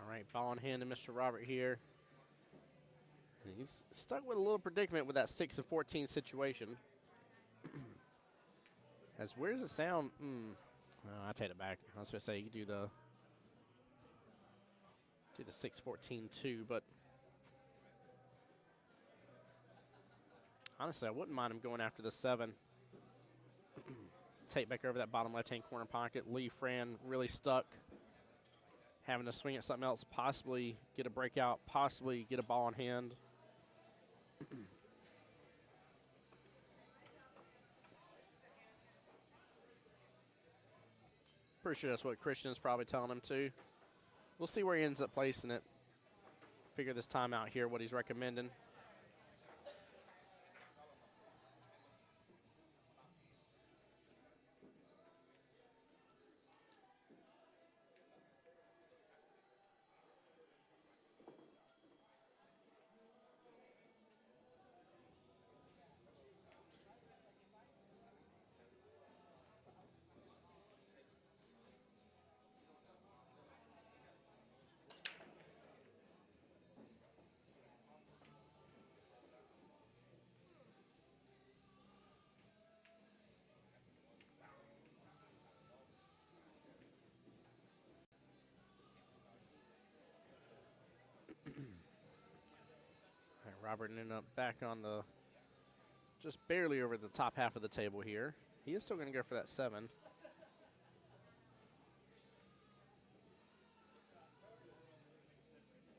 All right, ball in hand to Mr. Robert here. And he's stuck with a little predicament with that 6 and 14 situation. As weird as it sound, I take it back. I was going to say you do the 6-14 too, but honestly, I wouldn't mind him going after the 7. Take back over that bottom left-hand corner pocket. Leave Fran really stuck, having to swing at something else, possibly get a breakout, possibly get a ball in hand. Pretty sure that's what Christian's probably telling him to. We'll see where he ends up placing it. Figure this time out here, what he's recommending. Robert ended up back on the, just barely over the top half of the table here. He is still going to go for that 7.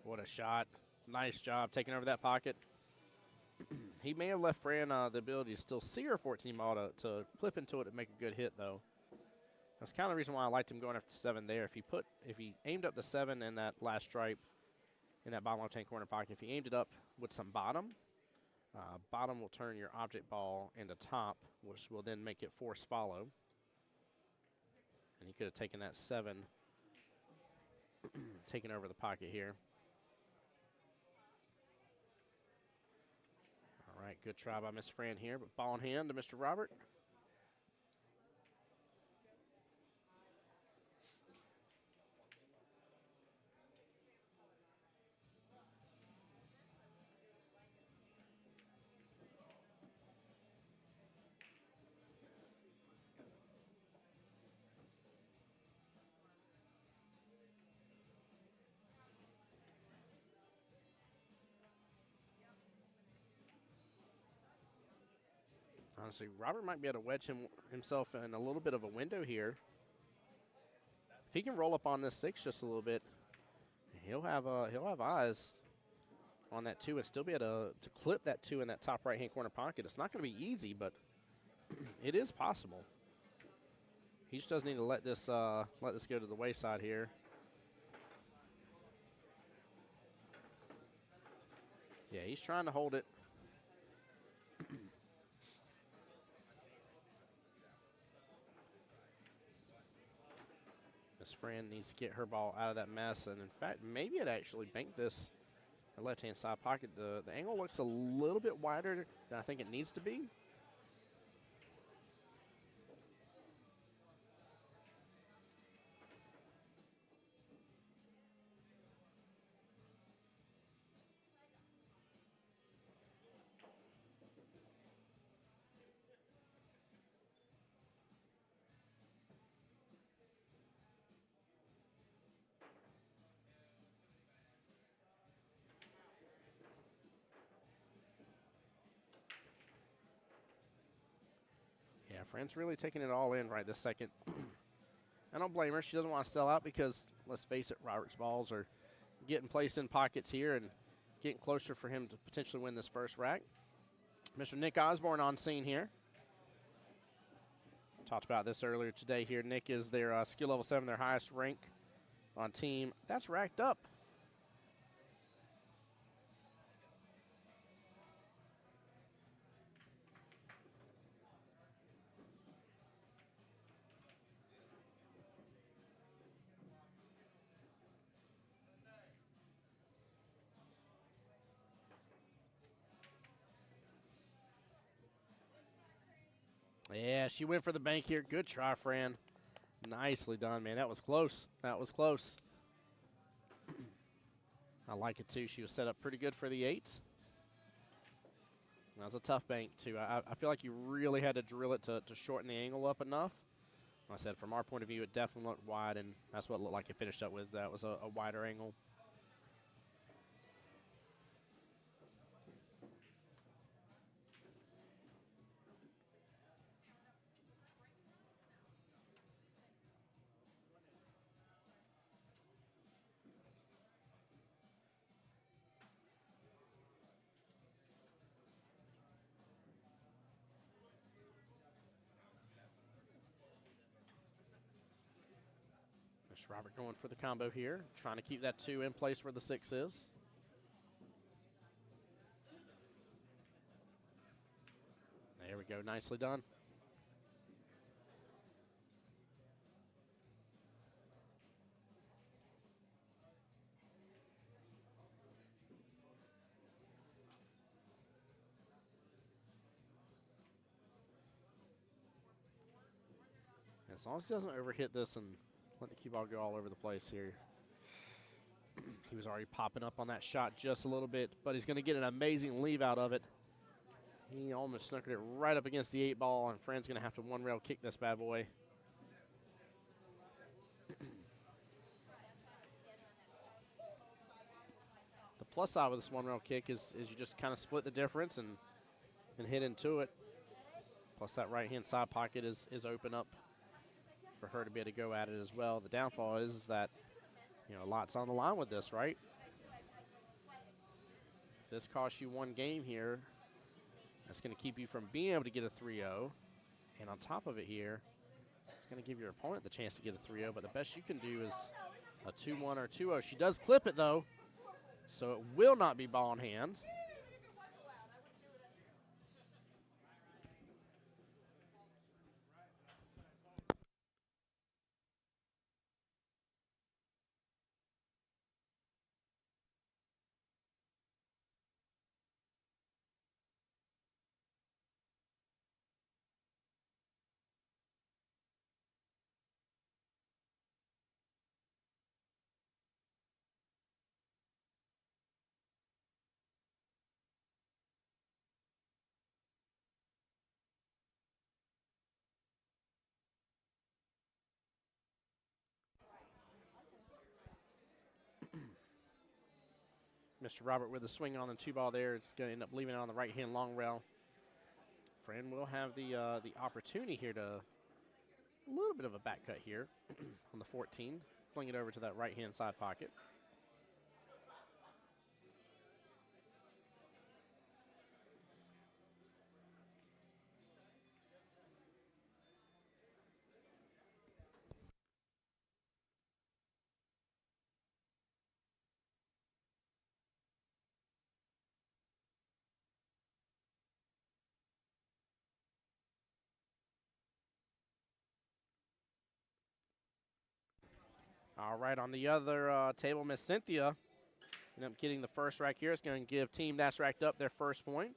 What a shot. Nice job taking over that pocket. He may have left Fran the ability to still see her 14 ball to clip into it and make a good hit, though. That's kind of the reason why I liked him going after 7 there. If he aimed up the 7 in that last stripe in that bottom left-hand corner pocket, if he aimed it up with some bottom, bottom will turn your object ball into top, which will then make it force follow. And he could have taken that 7, taken over the pocket here. All right, good try by Miss Fran here, but ball in hand to Mr. Robert. Honestly, Robert might be able to wedge himself in a little bit of a window here. If he can roll up on this 6 just a little bit, he'll have eyes on that 2 and still be able to clip that 2 in that top right-hand corner pocket. It's not going to be easy, but it is possible. He just doesn't need to let this go to the wayside here. Yeah, he's trying to hold it. Miss Fran needs to get her ball out of that mess, and in fact, maybe it actually banked this left-hand side pocket. The angle looks a little bit wider than I think it needs to be. Yeah, Fran's really taking it all in right this second. I don't blame her. She doesn't want to sell out because, let's face it, Robert's balls are getting placed in pockets here and getting closer for him to potentially win this first rack. Mr. Nick Osborne on scene here. Talked about this earlier today here. Nick is their skill level 7, their highest rank on team. That's racked up. Yeah, she went for the bank here. Good try, Fran. Nicely done, man. That was close. That was close. I like it, too. She was set up pretty good for the 8. That was a tough bank, too. I feel like you really had to drill it to shorten the angle up enough. Like I said, from our point of view, it definitely looked wide, and that's what it looked like it finished up with. That was a wider angle. Robert going for the combo here, trying to keep that 2 in place where the 6 is. There we go, nicely done. As long as he doesn't overhit this and let the cue ball go all over the place here. He was already popping up on that shot just a little bit, but he's going to get an amazing leave out of it. He almost snookered it right up against the 8 ball, and Fran's going to have to one-rail kick this bad boy. The plus side with this one rail kick is you just kind of split the difference and hit into it. Plus that right-hand side pocket is open up for her to be able to go at it as well. The downfall is that, you know, lots on the line with this, right? If this costs you one game here, that's going to keep you from being able to get a 3-0. And on top of it here, it's going to give your opponent the chance to get a 3-0, but the best you can do is a 2-1 or 2-0. She does clip it, though, so it will not be ball in hand. Mr. Robert with the swing on the 2-ball there. It's going to end up leaving it on the right-hand long rail. Fran will have the opportunity here to a little bit of a back cut here on the 14. Fling it over to that right-hand side pocket. All right, on the other table, Miss Cynthia ended up getting the first rack here. It's going to give team that's racked up their first point.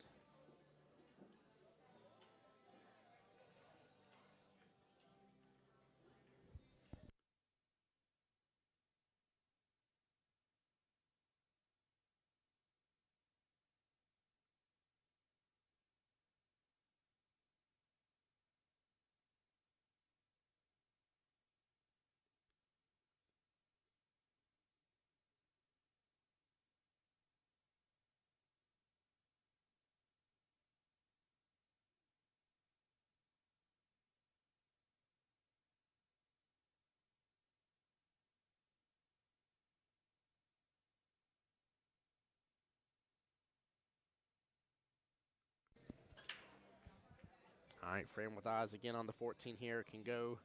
All right, Fran with eyes again on the 14 here. Can go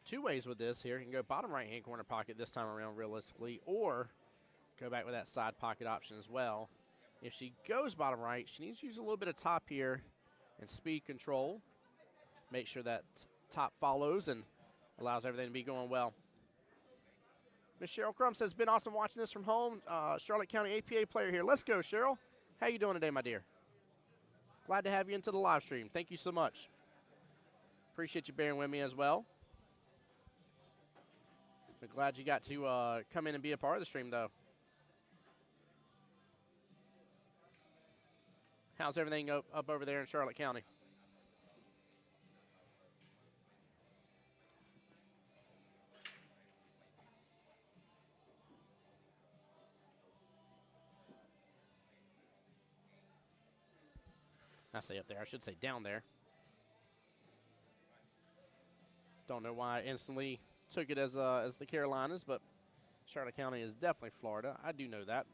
two ways with this here. Can go bottom right-hand corner pocket this time around realistically, or go back with that side pocket option as well. If she goes bottom right, she needs to use a little bit of top here and speed control. Make sure that top follows and allows everything to be going well. Miss Cheryl Crum says, been awesome watching this from home. Charlotte County APA player here. Let's go, Cheryl. How you doing today, my dear? Glad to have you into the live stream. Thank you so much. Appreciate you bearing with me as well. But glad you got to come in and be a part of the stream, though. How's everything up over there in Charlotte County? I say up there. I should say down there. Don't know why I instantly took it as the Carolinas, but Charlotte County is definitely Florida. I do know that.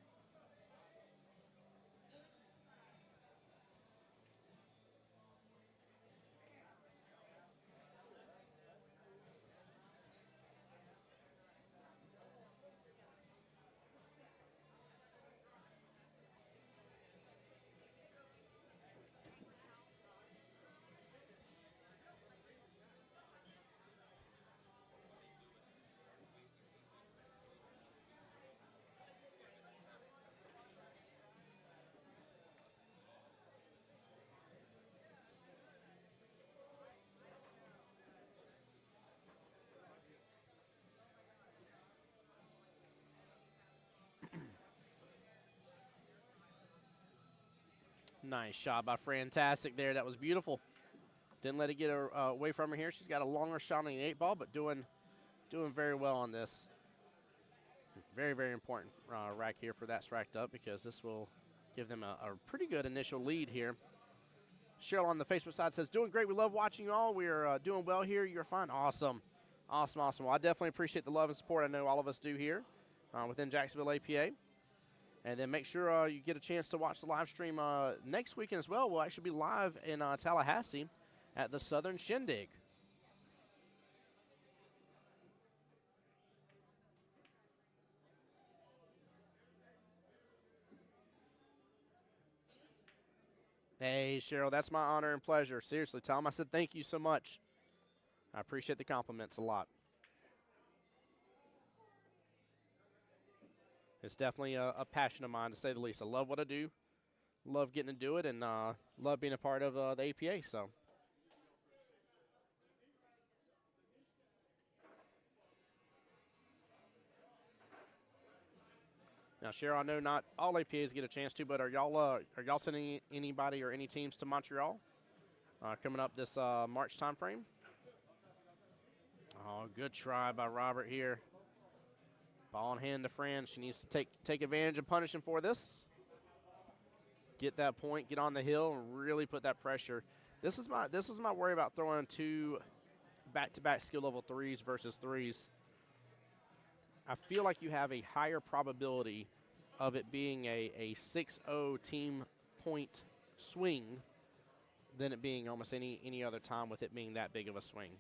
Nice shot by Fantastic there. That was beautiful. Didn't let it get her away from her here. She's got a longer shot on the 8-ball, but doing very well on this. Very, very important rack here for that's racked up because this will give them a pretty good initial lead here. Cheryl on the Facebook side says, doing great. We love watching you all. We're doing well here. You're fine. Awesome. Awesome, awesome. Well, I definitely appreciate the love and support. I know all of us do here within Jacksonville APA. And then make sure you get a chance to watch the live stream next weekend as well. We'll actually be live in Tallahassee at the Southern Shindig. Hey, Cheryl, that's my honor and pleasure. Seriously, tell them I said thank you so much. I appreciate the compliments a lot. It's definitely a passion of mine, to say the least. I love what I do, love getting to do it, and love being a part of the APA. So. Now, Cheryl, I know not all APAs get a chance to, but are y'all sending anybody or any teams to Montreal coming up this March time frame? Oh, good try by Robert here. Ball in hand to Fran. She needs to take advantage and punish him for this. Get that point, get on the hill, and really put that pressure. This is my worry about throwing 2 back-to-back skill level 3s versus 3s. I feel like you have a higher probability of it being a 6-0 team point swing than it being almost any other time with it being that big of a swing.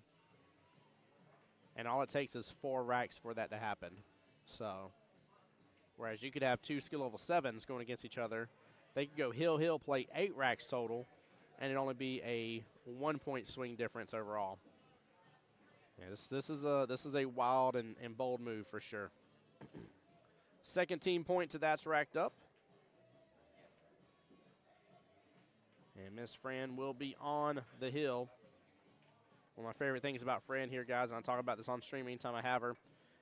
And all it takes is 4 racks for that to happen. So, whereas you could have 2 skill level 7s going against each other, they could go hill, play 8 racks total, and it only be a 1-point swing difference overall. Yeah, this is a wild and bold move for sure. Second team point to that's racked up. And Miss Fran will be on the hill. One of my favorite things about Fran here, guys, and I talk about this on stream anytime I have her,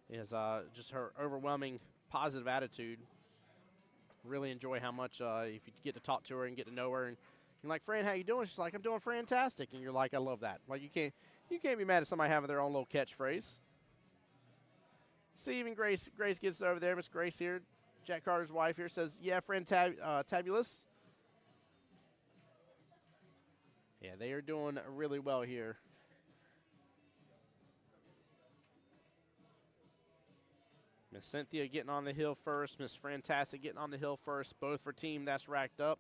is just her overwhelming positive attitude. Really enjoy how much if you get to talk to her and get to know her, and you're like, Fran, how you doing? She's like, I'm doing fantastic, and you're like, I love that. Like, you can't be mad at somebody having their own little catchphrase. See, even Grace gets over there. Miss Grace here, Jack Carter's wife here, says, yeah, Fran Tabulous. Yeah, they are doing really well here. Miss Cynthia getting on the hill first. Miss Fantastic getting on the hill first. Both for team that's racked up.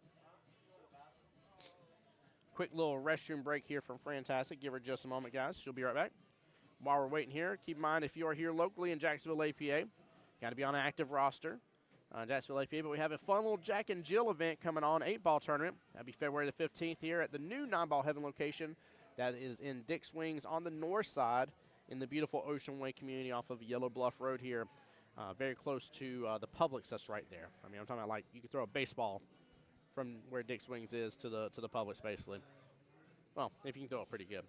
Quick little restroom break here from Fantastic. Give her just a moment, guys. She'll be right back. While we're waiting here, keep in mind if you are here locally in Jacksonville APA, got to be on an active roster. Jacksonville APA, but we have a fun little Jack and Jill event coming on, 8-ball tournament. That'll be February the 15th here at the new 9-ball Heaven location. That is in Dick's Wings on the north side in the beautiful Ocean Way community off of Yellow Bluff Road here. Very close to the Publix that's right there. I mean, I'm talking about like you could throw a baseball from where Dick's Wings is to the Publix basically. Well, if you can throw it pretty good.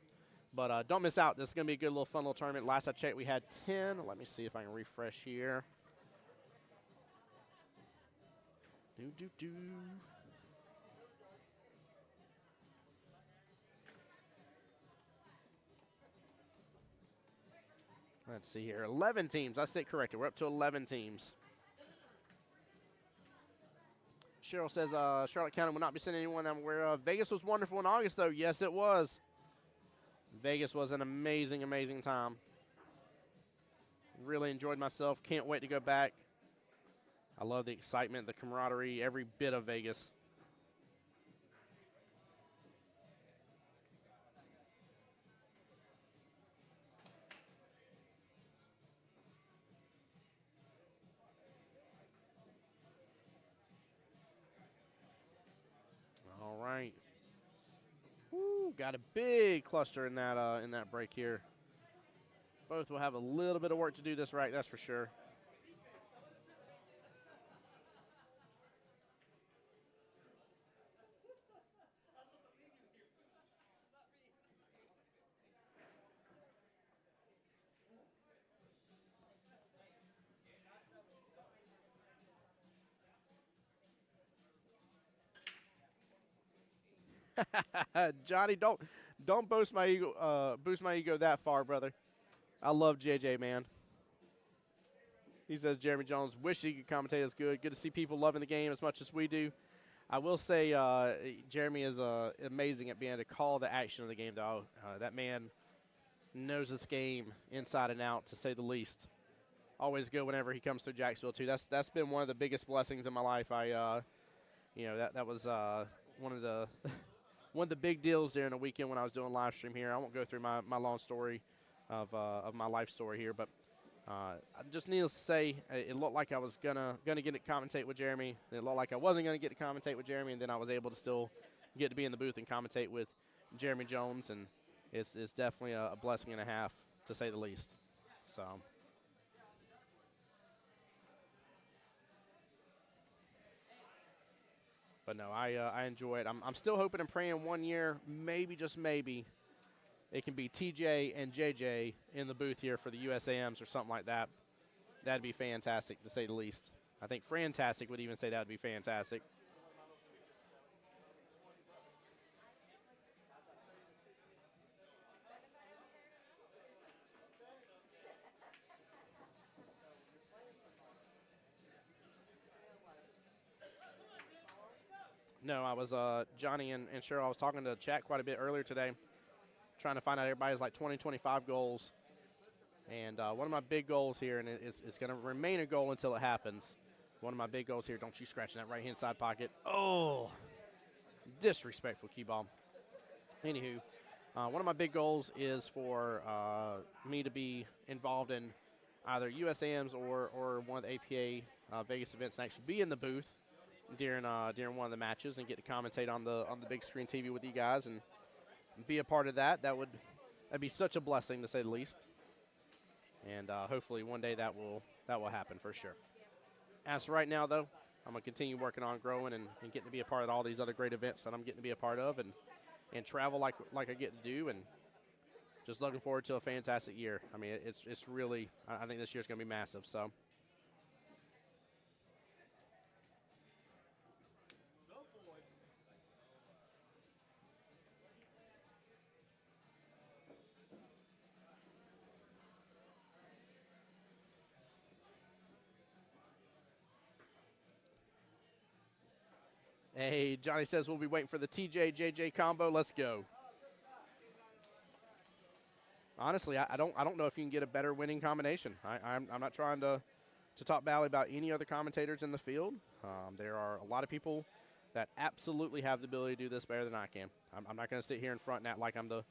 But don't miss out. This is going to be a good little fun little tournament. Last I checked, we had 10. Let me see if I can refresh here. Let's see here. 11 teams. I said corrected. We're up to 11 teams. Cheryl says Charlotte County will not be sending anyone I'm aware of. Vegas was wonderful in August, though. Yes, it was. Vegas was an amazing, amazing time. Really enjoyed myself. Can't wait to go back. I love the excitement, the camaraderie, every bit of Vegas. All right. Woo, got a big cluster in that break here. Both will have a little bit of work to do this right, that's for sure. Johnny, don't boost my ego that far, brother. I love JJ, man. He says, Jeremy Jones, wish he could commentate as good. Good to see people loving the game as much as we do. I will say Jeremy is amazing at being able to call the action of the game, though. That man knows this game inside and out, to say the least. Always good whenever he comes through Jacksonville, too. That's been one of the biggest blessings in my life. That was one of the one of the big deals during the weekend when I was doing live stream here. I won't go through my long story of my life story here, but just needless to say, it looked like I was gonna get to commentate with Jeremy. It looked like I wasn't gonna get to commentate with Jeremy, and then I was able to still get to be in the booth and commentate with Jeremy Jones, and it's definitely a blessing and a half, to say the least. So. But no, I enjoy it. I'm still hoping and praying one year, maybe, just maybe, it can be TJ and JJ in the booth here for the USAMs or something like that. That'd be fantastic, to say the least. I think Fantastic would even say that would be fantastic. No, I was Johnny and Cheryl. I was talking to chat quite a bit earlier today, trying to find out everybody's like 2025 goals. And one of my big goals here, and it's going to remain a goal until it happens. One of my big goals here, don't you scratch in that right-hand side pocket. Oh, disrespectful key ball. Anywho, one of my big goals is for me to be involved in either USAMs or one of the APA Vegas events, and actually be in the booth during one of the matches and get to commentate on the big screen TV with you guys and be a part of that. That'd be such a blessing, to say the least. And hopefully one day that will happen for sure. As for right now, though, I'm going to continue working on growing and getting to be a part of all these other great events that I'm getting to be a part of and travel like I get to do, and just looking forward to a fantastic year. I mean, it's really, I think this year's going to be massive. So. Hey, Johnny says we'll be waiting for the TJ-JJ combo. Let's go. Honestly, I don't know if you can get a better winning combination. I'm not trying to talk badly about any other commentators in the field. There are a lot of people that absolutely have the ability to do this better than I can. I'm not going to sit here in front and act like I'm the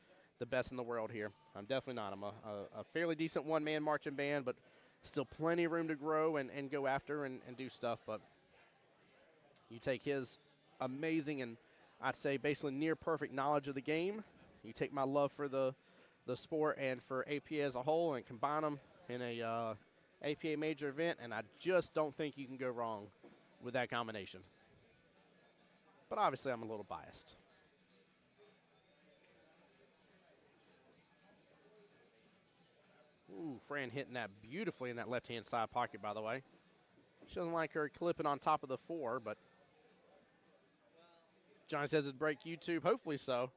best in the world here. I'm definitely not. I'm a fairly decent one-man marching band, but still plenty of room to grow and go after and do stuff. But you take his amazing and I'd say basically near perfect knowledge of the game. You take my love for the sport and for APA as a whole and combine them in a APA major event, and I just don't think you can go wrong with that combination. But obviously I'm a little biased. Ooh, Fran hitting that beautifully in that left-hand side pocket, by the way. She doesn't like her clipping on top of the 4, but Johnny says it'd break YouTube. Hopefully so.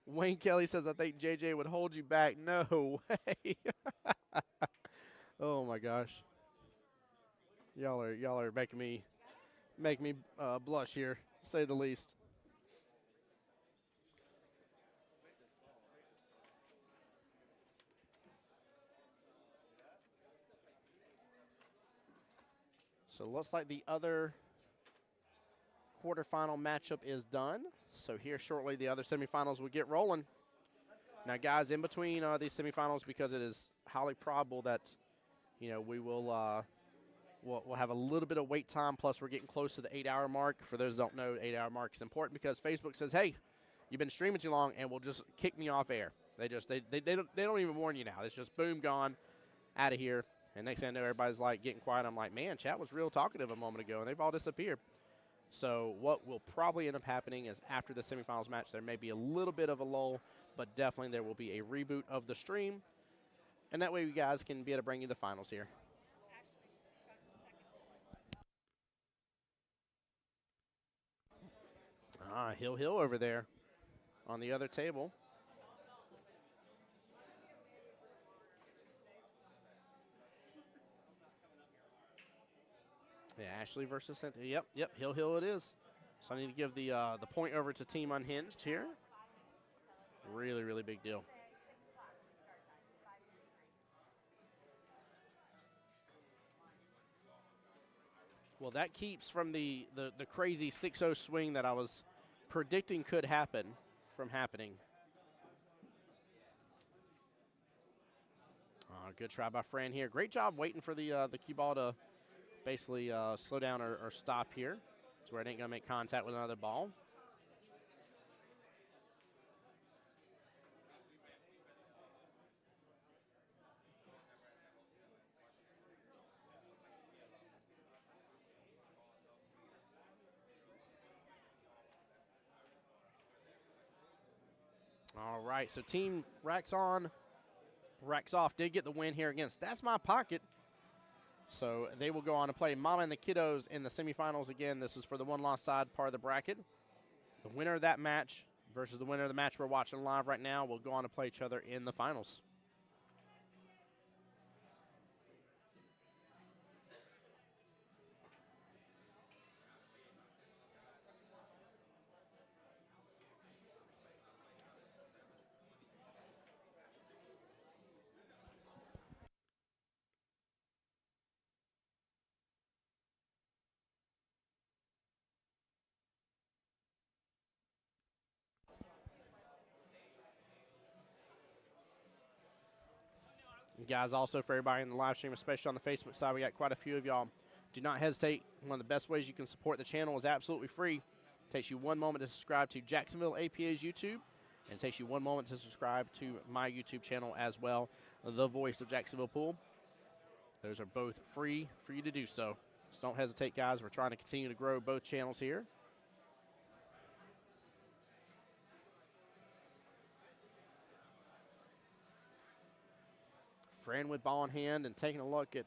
Wayne Kelly says, I think JJ would hold you back. No way. Oh, my gosh. Y'all are making me blush here, to say the least. So it looks like the other quarterfinal matchup is done. So here shortly the other semifinals will get rolling. Now, guys, in between these semifinals, because it is highly probable that, we will we'll have a little bit of wait time, plus we're getting close to the 8-hour mark. For those who don't know, 8-hour mark is important because Facebook says, hey, you've been streaming too long and will just kick me off air. They don't even warn you now. It's just boom, gone, out of here. And next thing I know, everybody's like getting quiet. I'm like, man, chat was real talkative a moment ago, and they've all disappeared. So what will probably end up happening is after the semifinals match, there may be a little bit of a lull, but definitely there will be a reboot of the stream. And that way you guys can be able to bring you the finals here. Hill over there on the other table. Yeah, Ashley versus Cynthia. Yep, Hill it is. So I need to give the point over to Team Unhinged here. Really, really big deal. Well, that keeps from the crazy 6-0 swing that I was predicting could happen from happening. Good try by Fran here. Great job waiting for the cue ball to basically slow down or stop here to where it ain't going to make contact with another ball. All right, so Team Racks Off did get the win here against That's My Pocket. So they will go on to play Mama and the Kiddos in the semifinals again. This is for the one-loss side part of the bracket. The winner of that match versus the winner of the match we're watching live right now will go on to play each other in the finals. Guys, also for everybody in the live stream, especially on the Facebook side, we got quite a few of y'all. Do not hesitate. One of the best ways you can support the channel is absolutely free. It takes you 1 moment to subscribe to Jacksonville APA's YouTube, and it takes you 1 moment to subscribe to my YouTube channel as well, The Voice of Jacksonville Pool. Those are both free for you to do so. So don't hesitate, guys. We're trying to continue to grow both channels here. Fran with ball in hand and taking a look at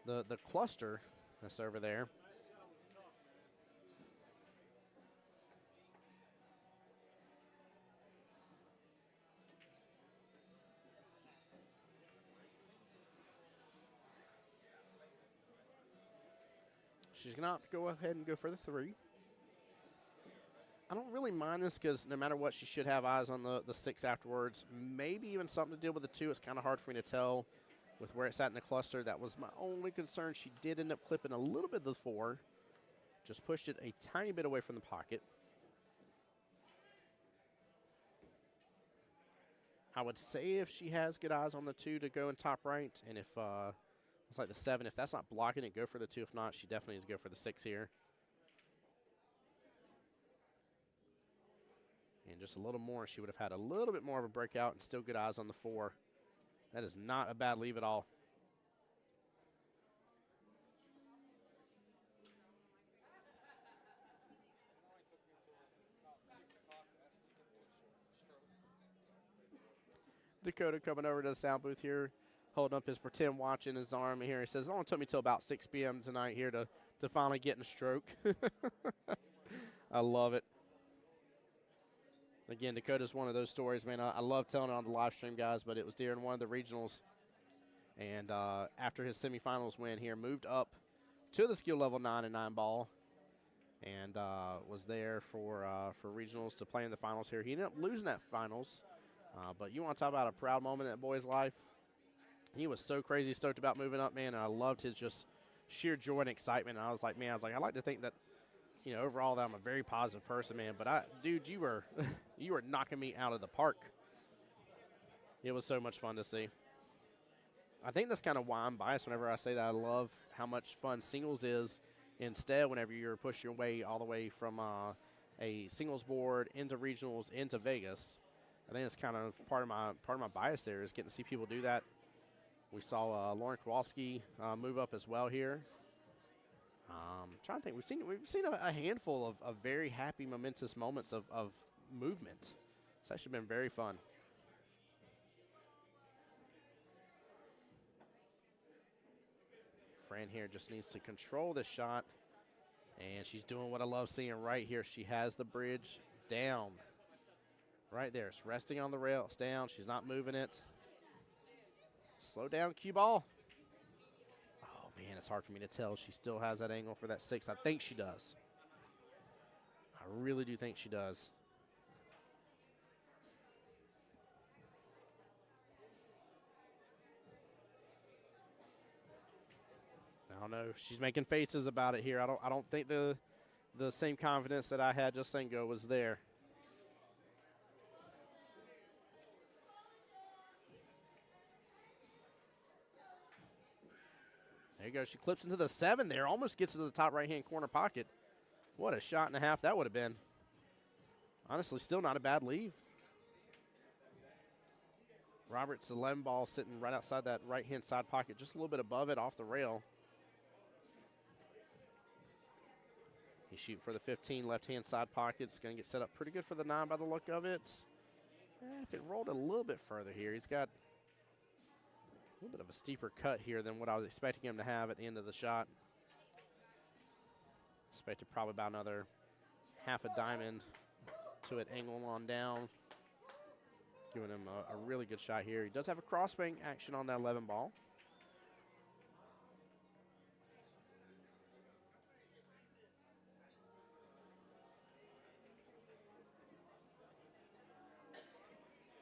the cluster that's over there. She's going to opt to go ahead and go for the 3. I don't really mind this because no matter what, she should have eyes on the 6 afterwards. Maybe even something to deal with the 2. It's kind of hard for me to tell with where it's at in the cluster. That was my only concern. She did end up clipping a little bit of the 4. Just pushed it a tiny bit away from the pocket. I would say if she has good eyes on the 2 to go in top right, and if it's like the 7, if that's not blocking it, go for the 2. If not, she definitely needs to go for the 6 here. And just a little more, she would have had a little bit more of a breakout and still good eyes on the 4. That is not a bad leave at all. Dakota coming over to the sound booth here, holding up his pretend watch in his arm here. He says, it only took me till about 6 p.m. tonight here to finally get in a stroke. I love it. Again, Dakota's one of those stories, man. I love telling it on the live stream, guys, but it was during one of the regionals. And after his semifinals win here, moved up to the skill level 9 and 9 ball. And was there for regionals to play in the finals here. He ended up losing that finals. But you want to talk about a proud moment in that boy's life. He was so crazy stoked about moving up, man. And I loved his just sheer joy and excitement. And I was like, I like to think that, you know, overall that I'm a very positive person, man. But dude, you were you were knocking me out of the park. It was so much fun to see. I think that's kind of why I'm biased whenever I say that I love how much fun singles is. Instead, whenever you're pushing your way all the way from a singles board into regionals into Vegas, I think it's kind of part of my bias there is getting to see people do that. We saw Lauren Kowalski move up as well here. Trying to think, we've seen a handful of very happy, momentous moments of movement. It's actually been very fun. Fran here just needs to control this shot, and she's doing what I love seeing right here. She has the bridge down. Right there. It's resting on the rail. It's down. She's not moving it. Slow down, cue ball. Oh, Man, it's hard for me to tell. She still has that angle for that 6. I think she does. I really do think she does. I don't know. She's making faces about it here. I don't think the same confidence that I had just saying go was there. There you go. She clips into the 7 there. Almost gets to the top right-hand corner pocket. What a shot and a half that would have been. Honestly, still not a bad leave. Roberts' 11 ball sitting right outside that right-hand side pocket, just a little bit above it off the rail. He's shooting for the 15 left-hand side pocket. It's going to get set up pretty good for the 9 by the look of it. If it rolled a little bit further here, he's got a little bit of a steeper cut here than what I was expecting him to have at the end of the shot. Expected probably about another half a diamond to it, angle on down. Giving him a really good shot here. He does have a crossbank action on that 11 ball.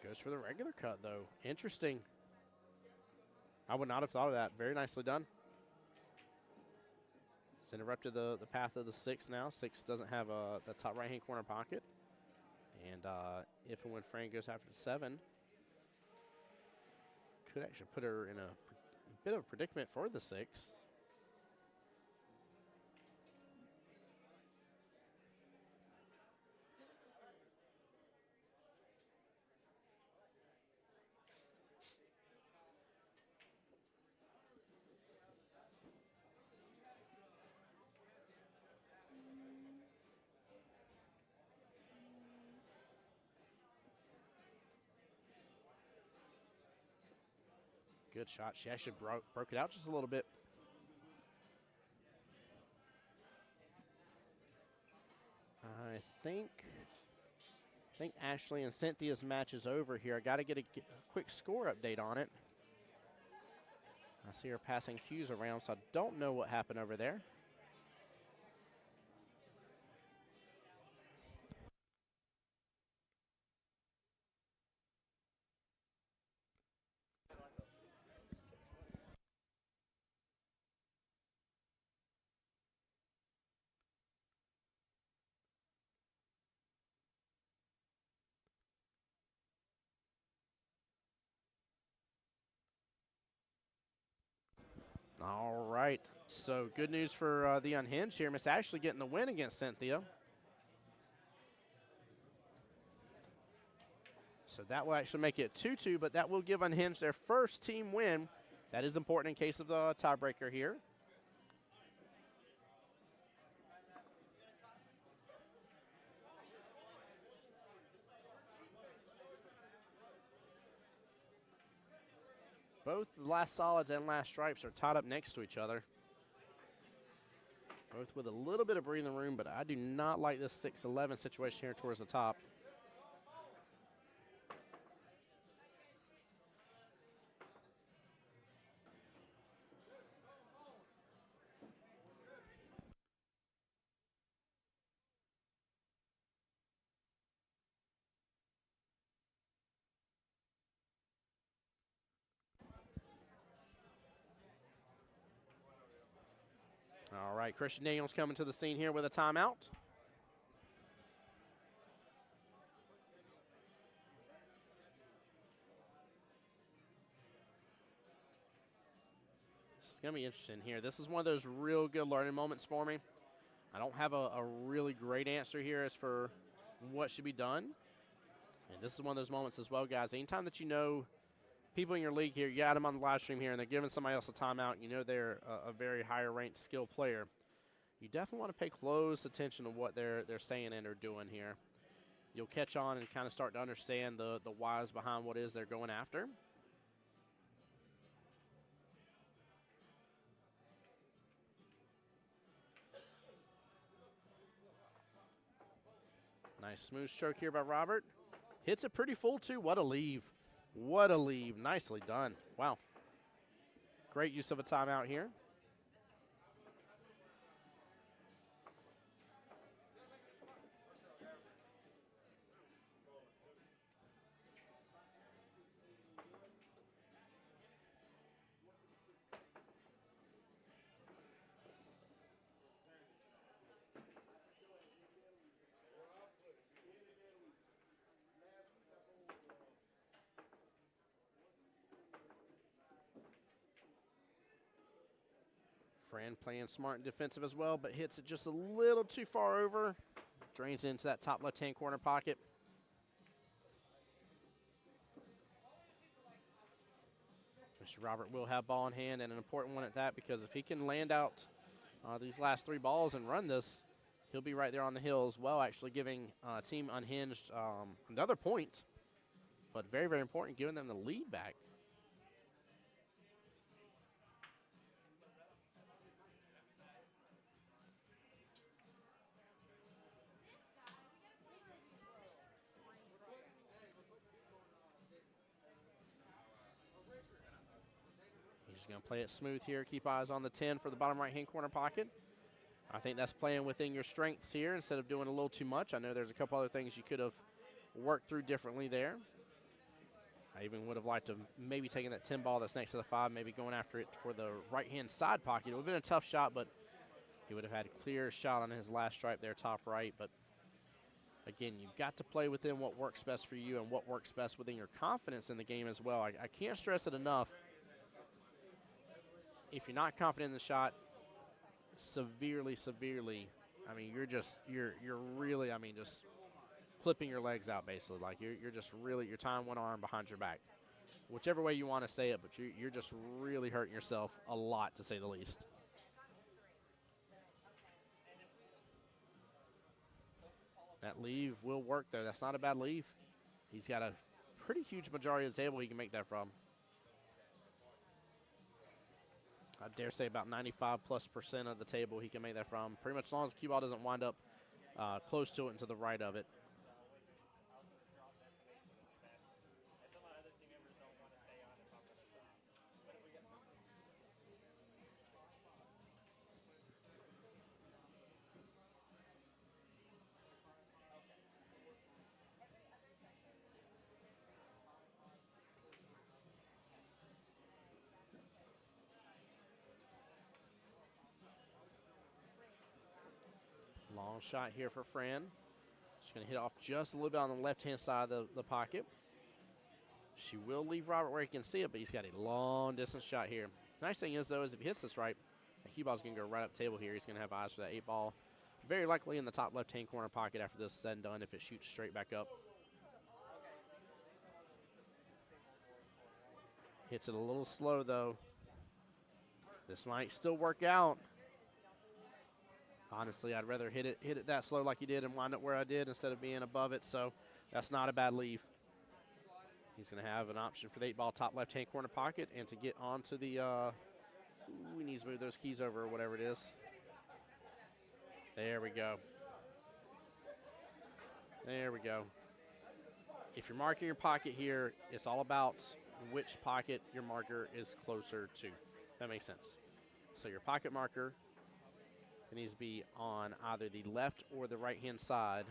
Goes for the regular cut, though. Interesting. I would not have thought of that. Very nicely done. It's interrupted the path of the 6 now. 6 doesn't have the top right-hand corner pocket. And if and when Fran goes after the 7, could actually put her in a bit of a predicament for the 6. Good shot. She actually broke it out just a little bit. I think Ashley and Cynthia's match is over here. I got to get a quick score update on it. I see her passing cues around, so I don't know what happened over there. All right, so good news for the Unhinged here. Miss Ashley getting the win against Cynthia. So that will actually make it 2-2, but that will give Unhinged their first team win. That is important in case of the tiebreaker here. Both the last solids and last stripes are tied up next to each other. Both with a little bit of breathing room, but I do not like this 6-11 situation here towards the top. All right, Christian Daniels coming to the scene here with a timeout. This is going to be interesting here. This is one of those real good learning moments for me. I don't have a really great answer here as for what should be done. And this is one of those moments as well, guys. Anytime that you know people in your league here, you got them on the live stream here, and they're giving somebody else a timeout, you know they're a very higher ranked skill player. You definitely want to pay close attention to what they're saying and are doing here. You'll catch on and kind of start to understand the whys behind what it is they're going after. Nice smooth stroke here by Robert. Hits it pretty full too. What a leave. What a leave. Nicely done. Wow. Great use of a timeout here. Friend playing smart and defensive as well, but hits it just a little too far over. Drains into that top left-hand corner pocket. Mr. Robert will have ball in hand, and an important one at that, because if he can land out these last 3 balls and run this, he'll be right there on the hill as well, actually giving Team Unhinged another point, but very, very important, giving them the lead back. He's going to play it smooth here. Keep eyes on the 10 for the bottom right-hand corner pocket. I think that's playing within your strengths here instead of doing a little too much. I know there's a couple other things you could have worked through differently there. I even would have liked to maybe taken that 10 ball that's next to the 5, maybe going after it for the right-hand side pocket. It would have been a tough shot, but he would have had a clear shot on his last stripe there, top right. But again, you've got to play within what works best for you and what works best within your confidence in the game as well. I can't stress it enough. If you're not confident in the shot, severely, I mean, you're really, I mean, just clipping your legs out basically. Like you're just really, you're tying one arm behind your back. Whichever way you want to say it, but you're just really hurting yourself a lot, to say the least. That leave will work there. That's not a bad leave. He's got a pretty huge majority of the table he can make that from. I dare say about 95+% of the table he can make that from. Pretty much as long as the cue ball doesn't wind up close to it and to the right of it. Long shot here for Fran. She's going to hit off just a little bit on the left-hand side of the pocket. She will leave Robert where he can see it, but he's got a long-distance shot here. Nice thing is, though, is if he hits this right, the cue ball's going to go right up the table here. He's going to have eyes for that 8 ball. Very likely in the top left-hand corner pocket after this is said and done if it shoots straight back up. Hits it a little slow, though. This might still work out. Honestly, I'd rather hit it that slow like he did and wind up where I did instead of being above it, so that's not a bad leave. He's going to have an option for the 8 ball top left-hand corner pocket and to get onto the, we need to move those keys over or whatever it is. There we go. There we go. If you're marking your pocket here, it's all about which pocket your marker is closer to. That makes sense. So your pocket marker needs to be on either the left or the right-hand side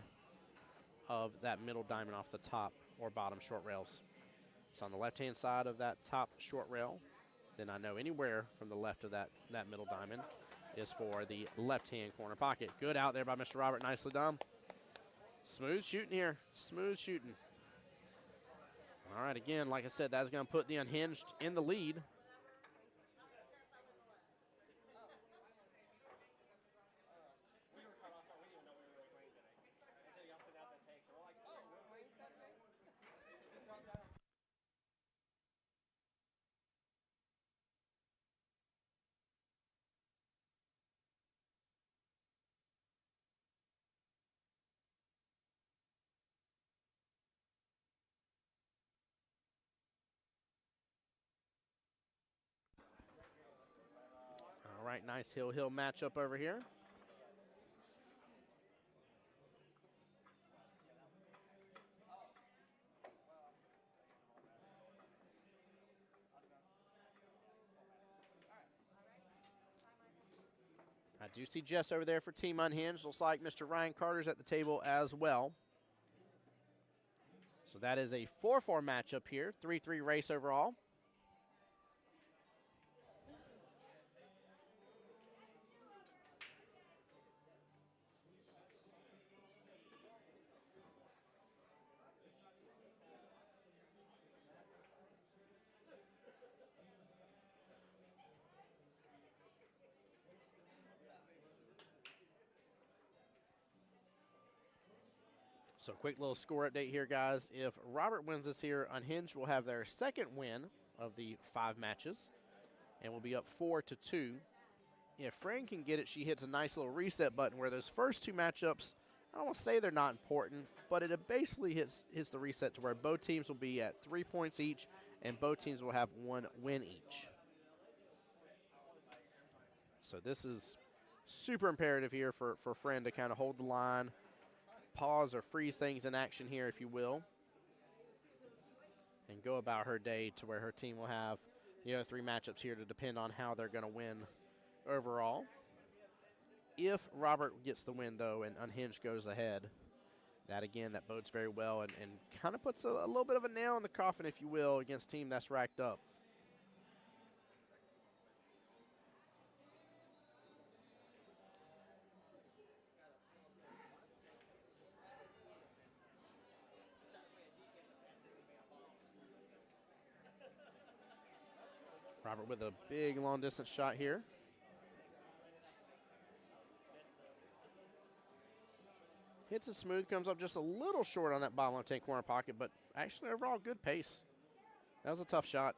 of that middle diamond off the top or bottom short rails. It's on the left-hand side of that top short rail. Then I know anywhere from the left of that middle diamond is for the left-hand corner pocket. Good out there by Mr. Robert. Nicely done. Smooth shooting here. Smooth shooting. All right, again, like I said, that's going to put the Unhinged in the lead. All right, nice hill-hill matchup over here. I do see Jess over there for Team Unhinged. Looks like Mr. Ryan Carter's at the table as well. So that is a 4-4 matchup here, 3-3 race overall. So quick little score update here, guys. If Robert wins this here, Unhinged will have their second win of the 5 matches and will be up 4-2. If Fran can get it, she hits a nice little reset button where those first 2 matchups, I don't want to say they're not important, but it basically hits the reset to where both teams will be at 3 points each and both teams will have 1 win each. So this is super imperative here for Fran to kind of hold the line, pause or freeze things in action here, if you will, and go about her day to where her team will have, 3 matchups here to depend on how they're going to win overall. If Robert gets the win, though, and Unhinged goes ahead, that bodes very well and kind of puts a little bit of a nail in the coffin, if you will, against a team that's racked up. Robert with a big long-distance shot here. Hits it smooth, comes up just a little short on that bottom left-hand corner pocket, but actually overall good pace. That was a tough shot.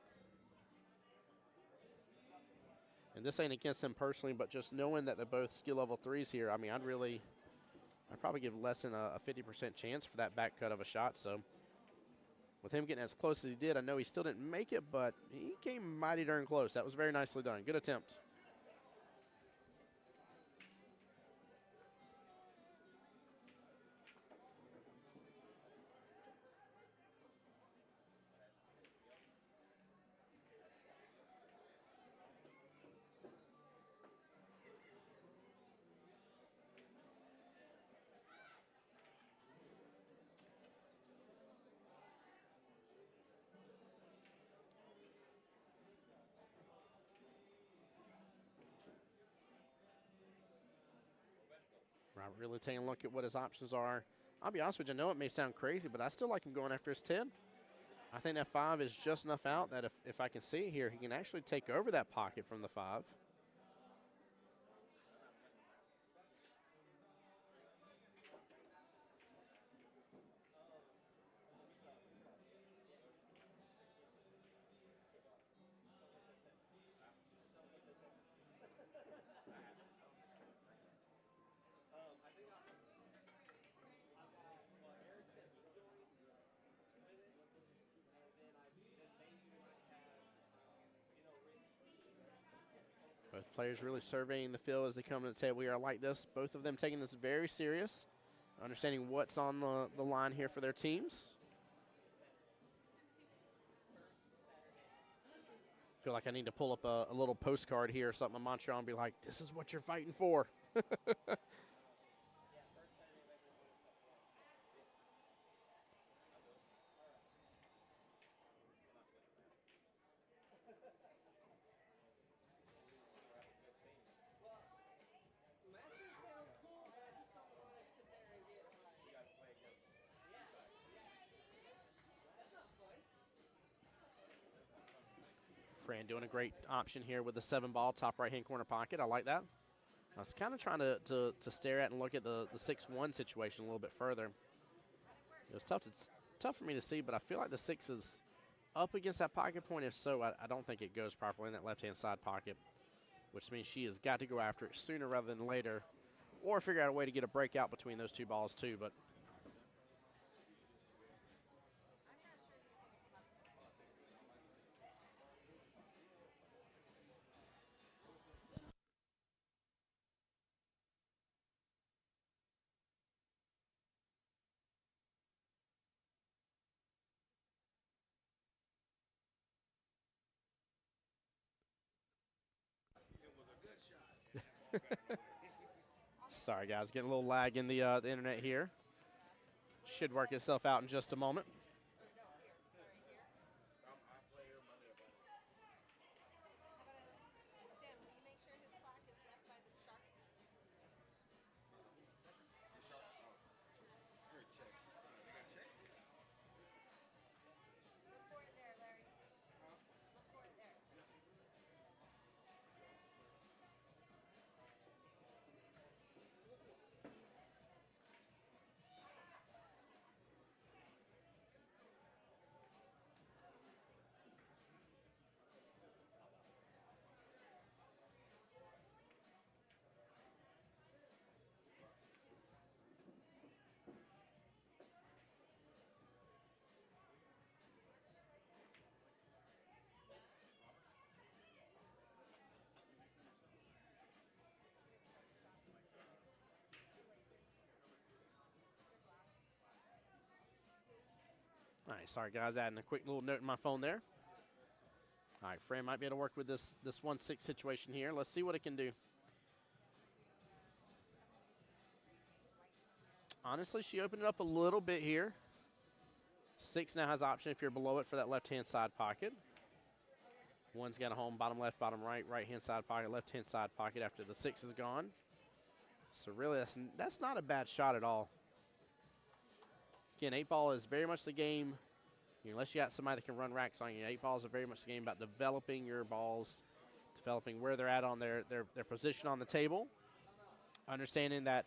And this ain't against him personally, but just knowing that they're both skill level 3s here, I mean, I'd probably give less than a 50% chance for that back cut of a shot. So with him getting as close as he did, I know he still didn't make it, but he came mighty darn close. That was very nicely done. Good attempt. Robert really taking a look at what his options are. I'll be honest with you, I know it may sound crazy, but I still like him going after his 10. I think that 5 is just enough out that if I can see it here, he can actually take over that pocket from the 5. Both players really surveying the field as they come to the table here like this. Both of them taking this very serious, understanding what's on the line here for their teams. Feel like I need to pull up a little postcard here or something in Montreal and be like, this is what you're fighting for. Fran doing a great option here with the 7 ball, top right-hand corner pocket. I like that. I was kind of trying to stare at and look at the 6-1 situation a little bit further. It was tough for me to see, but I feel like the 6 is up against that pocket point. If so, I don't think it goes properly in that left-hand side pocket, which means she has got to go after it sooner rather than later or figure out a way to get a breakout between those 2 balls too. But sorry, guys, getting a little lag in the internet here. Should work itself out in just a moment. All right, sorry guys, adding a quick little note in my phone there. All right, Fran might be able to work with this 1-6 situation here. Let's see what it can do. Honestly, she opened it up a little bit here. 6 now has option if you're below it for that left-hand side pocket. 1's got a home, bottom left, bottom right, right-hand side pocket, left-hand side pocket after the 6 is gone. So really, that's not a bad shot at all. Again, 8-ball is very much the game, unless you got somebody that can run racks on you. 8-ball is very much the game about developing your balls, developing where they're at on their position on the table. Understanding that,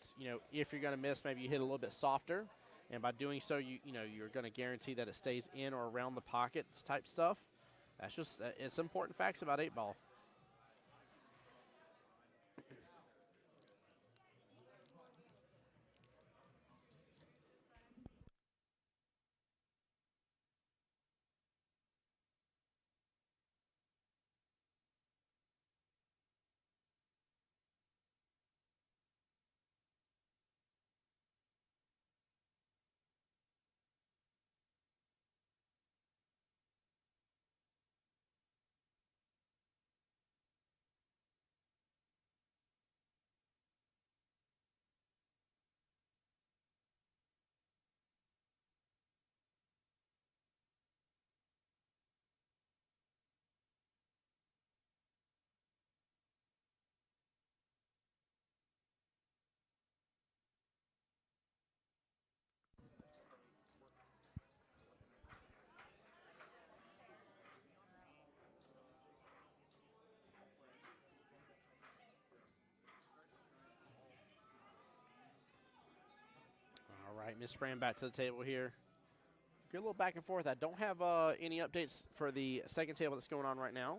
if you're going to miss, maybe you hit a little bit softer. And by doing so, you're going to guarantee that it stays in or around the pocket type stuff. That's just, it's important facts about 8-ball. All right, Miss Fran back to the table here. Good little back and forth. I don't have any updates for the second table that's going on right now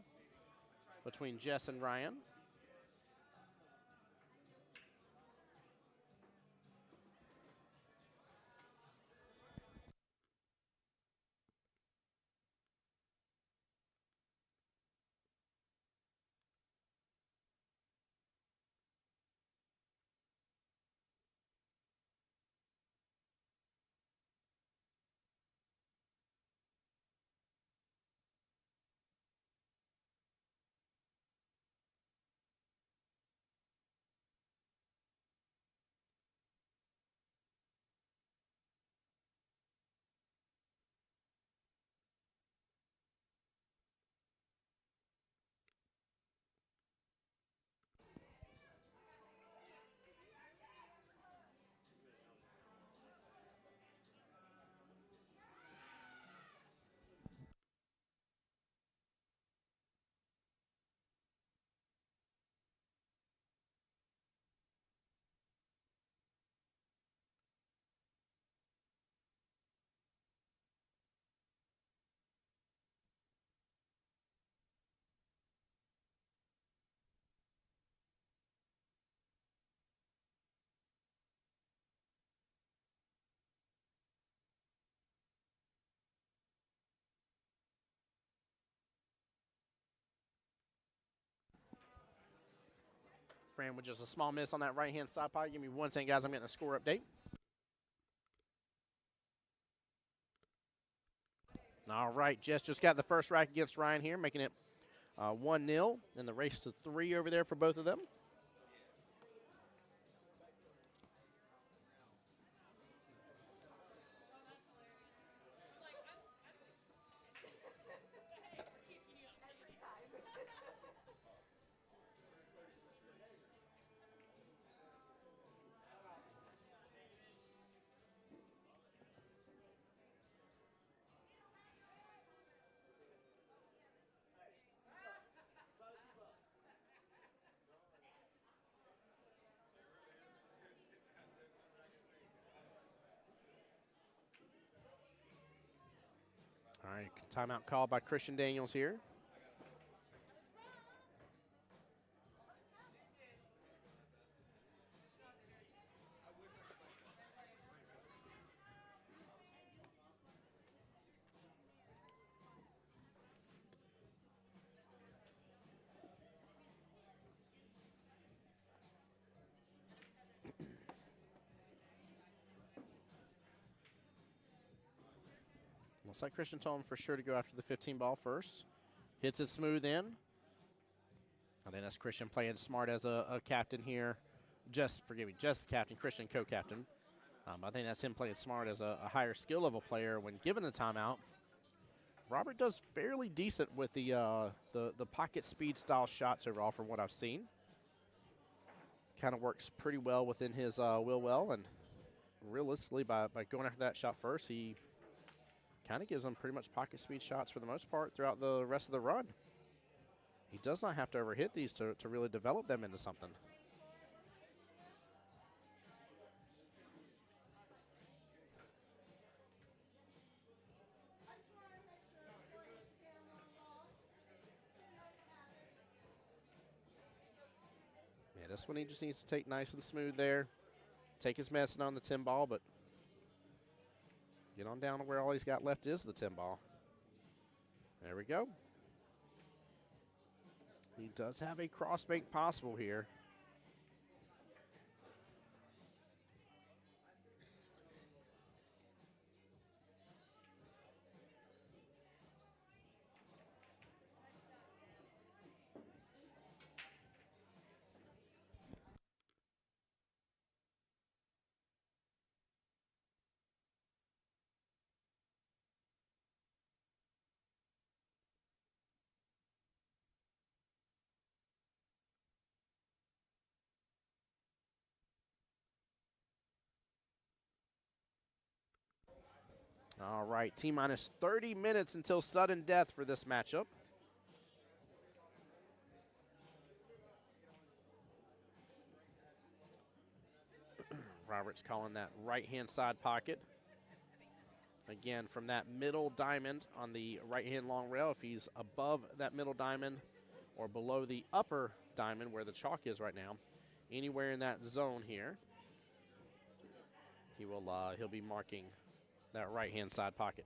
between Jess and Ryan. Fran with just a small miss on that right-hand side pocket. Give me 1 second, guys. I'm getting a score update. All right, Jess just got the first rack against Ryan here, making it 1-0, and the race to 3 over there for both of them. All right, timeout called by Christian Daniels here. Looks like Christian told him for sure to go after the 15 ball first. Hits it smooth in. I think that's Christian playing smart as a captain here. Just captain, Christian co-captain. I think that's him playing smart as a higher skill level player when given the timeout. Robert does fairly decent with the pocket speed style shots overall from what I've seen. Kind of works pretty well within his will well, and realistically by going after that shot first, he kind of gives them pretty much pocket speed shots for the most part throughout the rest of the run. He does not have to overhit these to really develop them into something. Yeah, this one he just needs to take nice and smooth there. Take his medicine on the 10 ball, but get on down to where all he's got left is the 10 ball. There we go. He does have a cross bank possible here. All right, T-minus 30 minutes until sudden death for this matchup. Robert's calling that right-hand side pocket. Again, from that middle diamond on the right-hand long rail, if he's above that middle diamond or below the upper diamond where the chalk is right now, anywhere in that zone here, he'll be marking that right-hand side pocket.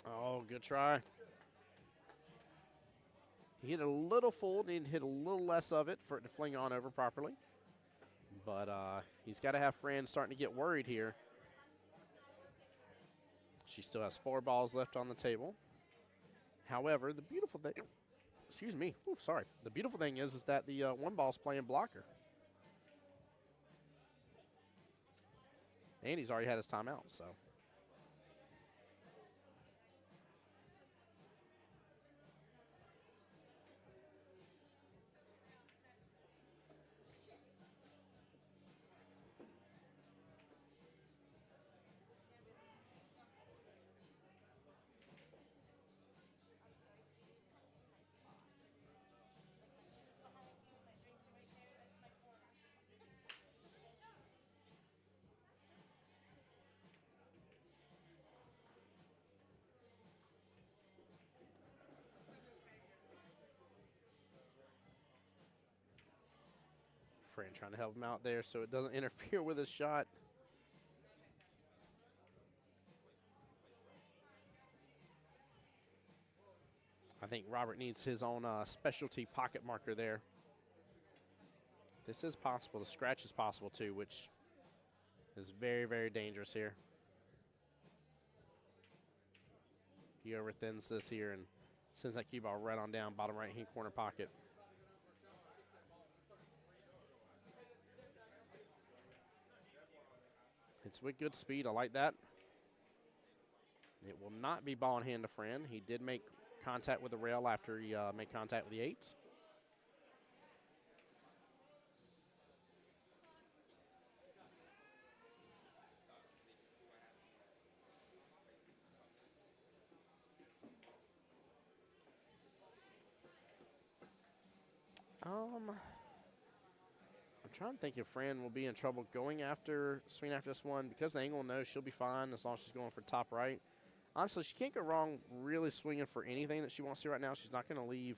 Oh, good try. He hit a little full, need to hit a little less of it for it to fling on over properly. But he's got to have Fran starting to get worried here. She still has 4 balls left on the table. However, the beautiful thing, the beautiful thing is that the 1 ball's playing blocker. And he's already had his timeout, so. Fran trying to help him out there so it doesn't interfere with his shot. I think Robert needs his own specialty pocket marker there. This is possible. The scratch is possible too, which is very, very dangerous here. He overthins this here and sends that cue ball right on down, bottom right-hand corner pocket. It's with good speed. I like that. It will not be ball in hand to Fran. He did make contact with the rail after he made contact with the 8. I'm trying to think if Fran will be in trouble swinging after this one. Because the angle knows she'll be fine as long as she's going for top right. Honestly, she can't go wrong really swinging for anything that she wants to right now. She's not going to leave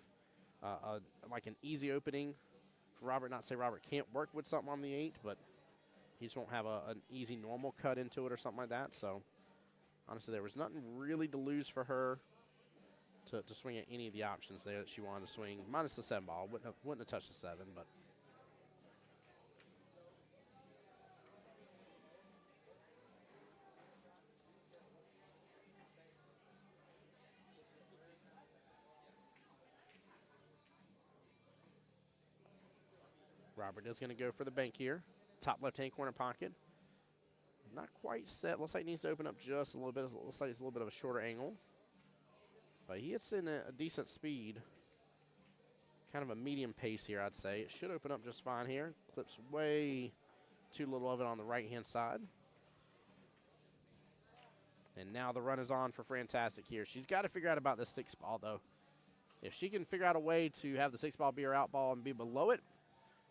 like an easy opening for Robert. Not to say Robert can't work with something on the 8, but he just won't have an easy normal cut into it or something like that. So, honestly, there was nothing really to lose for her to swing at any of the options there that she wanted to swing, minus the 7 ball. Wouldn't have touched the 7, but. Robert is going to go for the bank here. Top left-hand corner pocket. Not quite set. Looks like he needs to open up just a little bit. Looks like it's a little bit of a shorter angle. But he hits in a decent speed. Kind of a medium pace here, I'd say. It should open up just fine here. Clips way too little of it on the right-hand side. And now the run is on for Fantastic here. She's got to figure out about this 6 ball, though. If she can figure out a way to have the 6 ball be her out ball and be below it,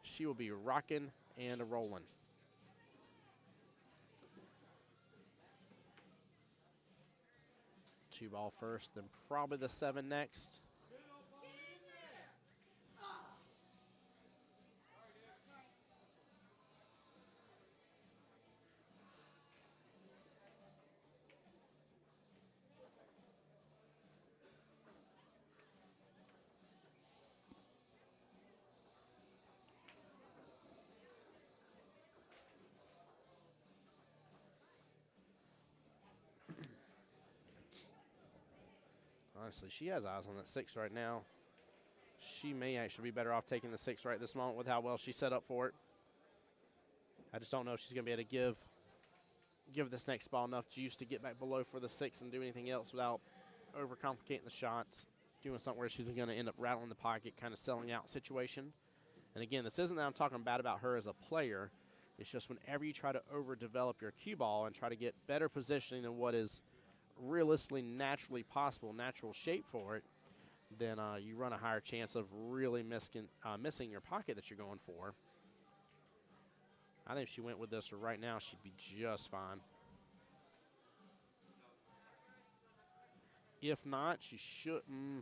she will be rocking and rolling. Two ball first, then probably the 7 next. Honestly, she has eyes on that 6 right now. She may actually be better off taking the 6 right this moment with how well she's set up for it. I just don't know if she's going to be able to give this next ball enough juice to get back below for the 6 and do anything else without overcomplicating the shots, doing something where she's going to end up rattling the pocket, kind of selling out situation. And again, this isn't that I'm talking bad about her as a player. It's just whenever you try to overdevelop your cue ball and try to get better positioning than what is realistically naturally possible, natural shape for it, then you run a higher chance of really missing your pocket that you're going for. I think if she went with this right now, she'd be just fine. If not, she should. I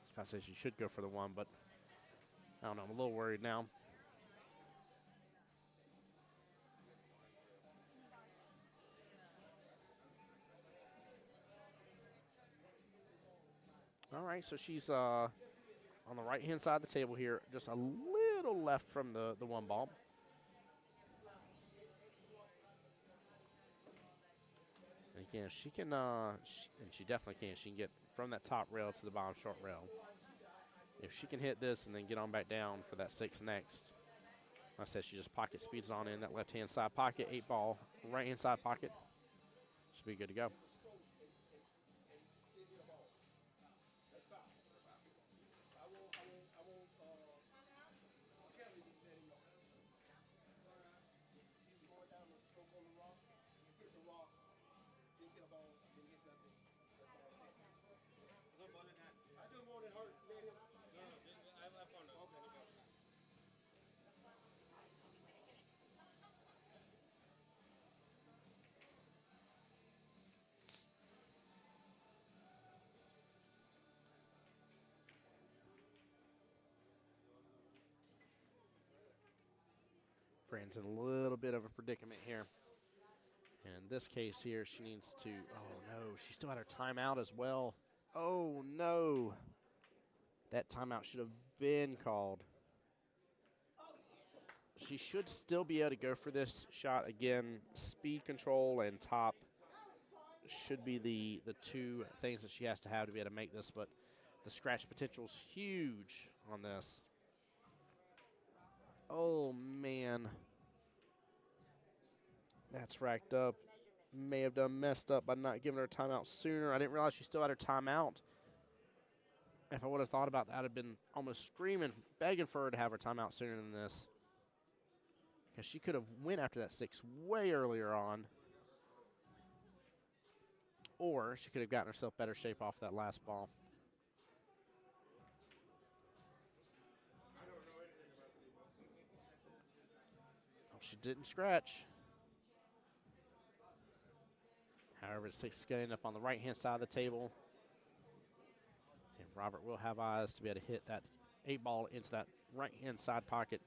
was about to say she should go for the 1, but I don't know. I'm a little worried now. All right, so she's on the right-hand side of the table here, just a little left from the 1 ball. And again, she can, and she definitely can. She can get from that top rail to the bottom short rail. If she can hit this and then get on back down for that 6 next, like I said, she just pocket speeds on in that left-hand side pocket, 8 ball, right-hand side pocket. Should be good to go. Fran's in a little bit of a predicament here. And in this case here, she needs to, oh no, she still had her timeout as well. Oh no. That timeout should have been called. She should still be able to go for this shot again. Speed control and top should be the 2 things that she has to have to be able to make this, but the scratch potential is huge on this. Oh, man. That's racked up. May have done messed up by not giving her a timeout sooner. I didn't realize she still had her timeout. If I would have thought about that, I'd have been almost screaming, begging for her to have her timeout sooner than this. Because she could have went after that 6 way earlier on. Or she could have gotten herself better shape off that last ball. Oh, she didn't scratch. However, the 6 is going to end up on the right-hand side of the table. And Robert will have eyes to be able to hit that 8 ball into that right-hand side pocket.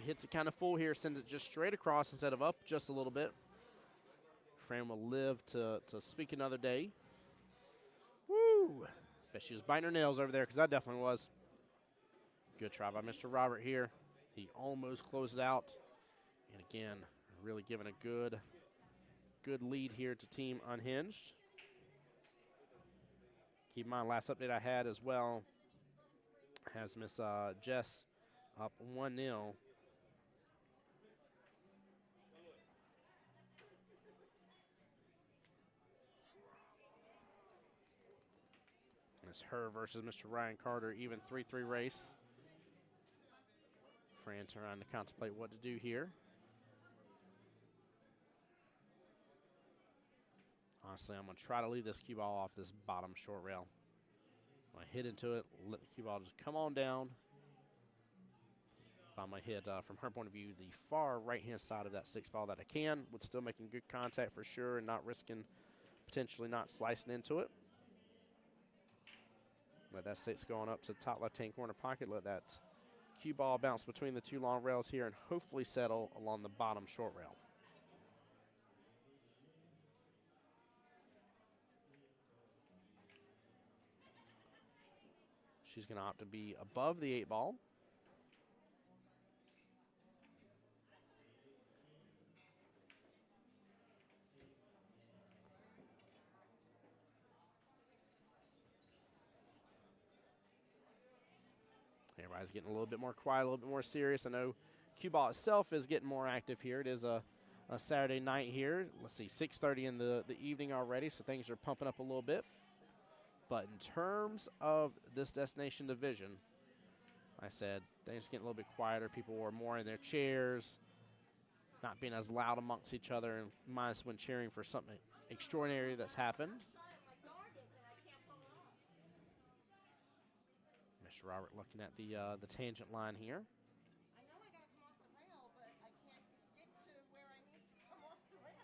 hits it kind of full here, sends it just straight across instead of up just a little bit. Fran will live to speak another day. Woo! Bet she was biting her nails over there because I definitely was. Good try by Mr. Robert here. He almost closed it out. And again, really giving a good lead here to Team Unhinged. Keep in mind, last update I had as well has Miss Jess up 1-0. It's her versus Mr. Ryan Carter, even 3-3 race. Fran trying to contemplate what to do here. Honestly, I'm going to try to leave this cue ball off this bottom short rail. I hit into it, let the cue ball just come on down. I'm going to hit, from her point of view, the far right-hand side of that 6 ball that I can, with still making good contact for sure and not risking potentially not slicing into it. Let that 6 going up to the top left-hand corner pocket. Let that cue ball bounce between the 2 long rails here and hopefully settle along the bottom short rail. She's going to opt to be above the 8 ball. Everybody's getting a little bit more quiet, a little bit more serious. I know cue ball itself is getting more active here. It is a Saturday night here. Let's see, 6:30 in the evening already, so things are pumping up a little bit. But in terms of this destination division, I said things are getting a little bit quieter. People were more in their chairs, not being as loud amongst each other, and minus when cheering for something extraordinary that's happened. Mr. Robert looking at the tangent line here. I know I got to come off the rail, but I can't get to where I need to come off the rail.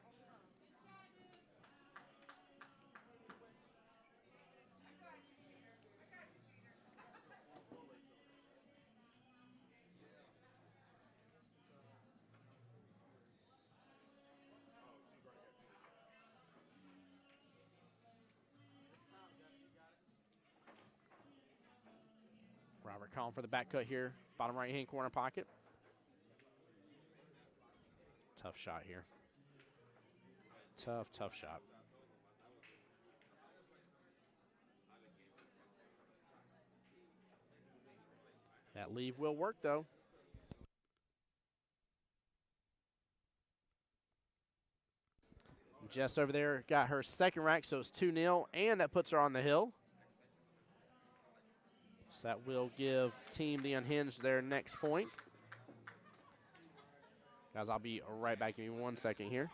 Robert calling for the back cut here, bottom right-hand corner pocket. Tough shot here. Tough shot. That leave will work, though. Jess over there got her second rack, so it's 2-0, and that puts her on the hill. So that will give Team the Unhinged their next point. Guys, I'll be right back. Give me 1 second here.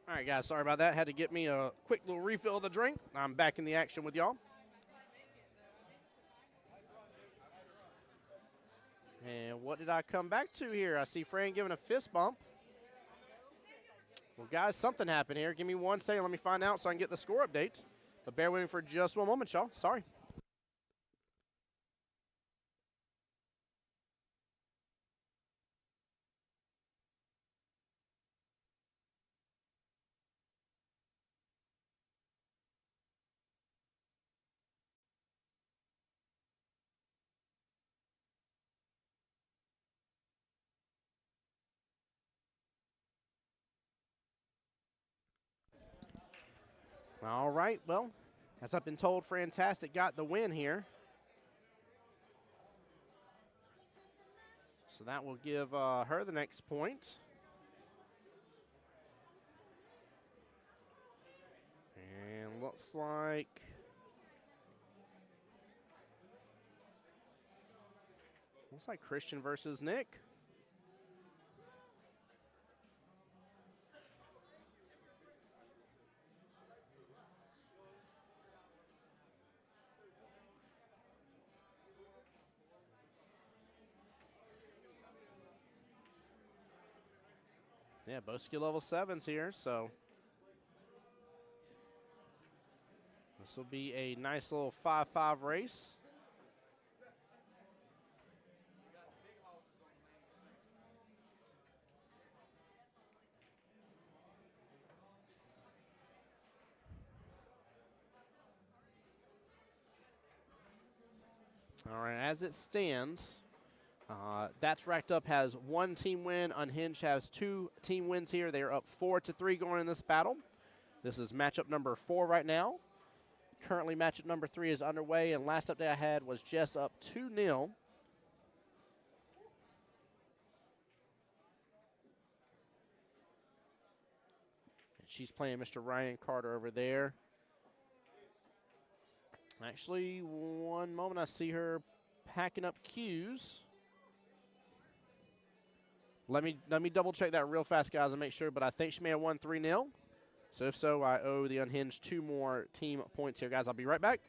All right, guys, sorry about that. Had to get me a quick little refill of the drink. I'm back in the action with y'all. And what did I come back to here? I see Fran giving a fist bump. Well, guys, something happened here. Give me 1 second. Let me find out so I can get the score update. But bear with me for just one moment, y'all. Sorry. All right, well, as I've been told, Fantastic got the win here. So that will give her the next point. And looks like Christian versus Nick. Yeah, both skill level 7s here, so this will be a nice little 5-5 race. All right, as it stands, That's Racked Up has 1 team win. Unhinged has 2 team wins here. They are up 4-3 going in this battle. This is matchup number 4 right now. Currently, matchup number 3 is underway, and last update I had was Jess up 2-0. She's playing Mr. Ryan Carter over there. Actually, one moment, I see her packing up cues. Let me double check that real fast, guys, and make sure, but I think she may have won 3-0. So if so, I owe the Unhinged 2 more team points here, guys. I'll be right back.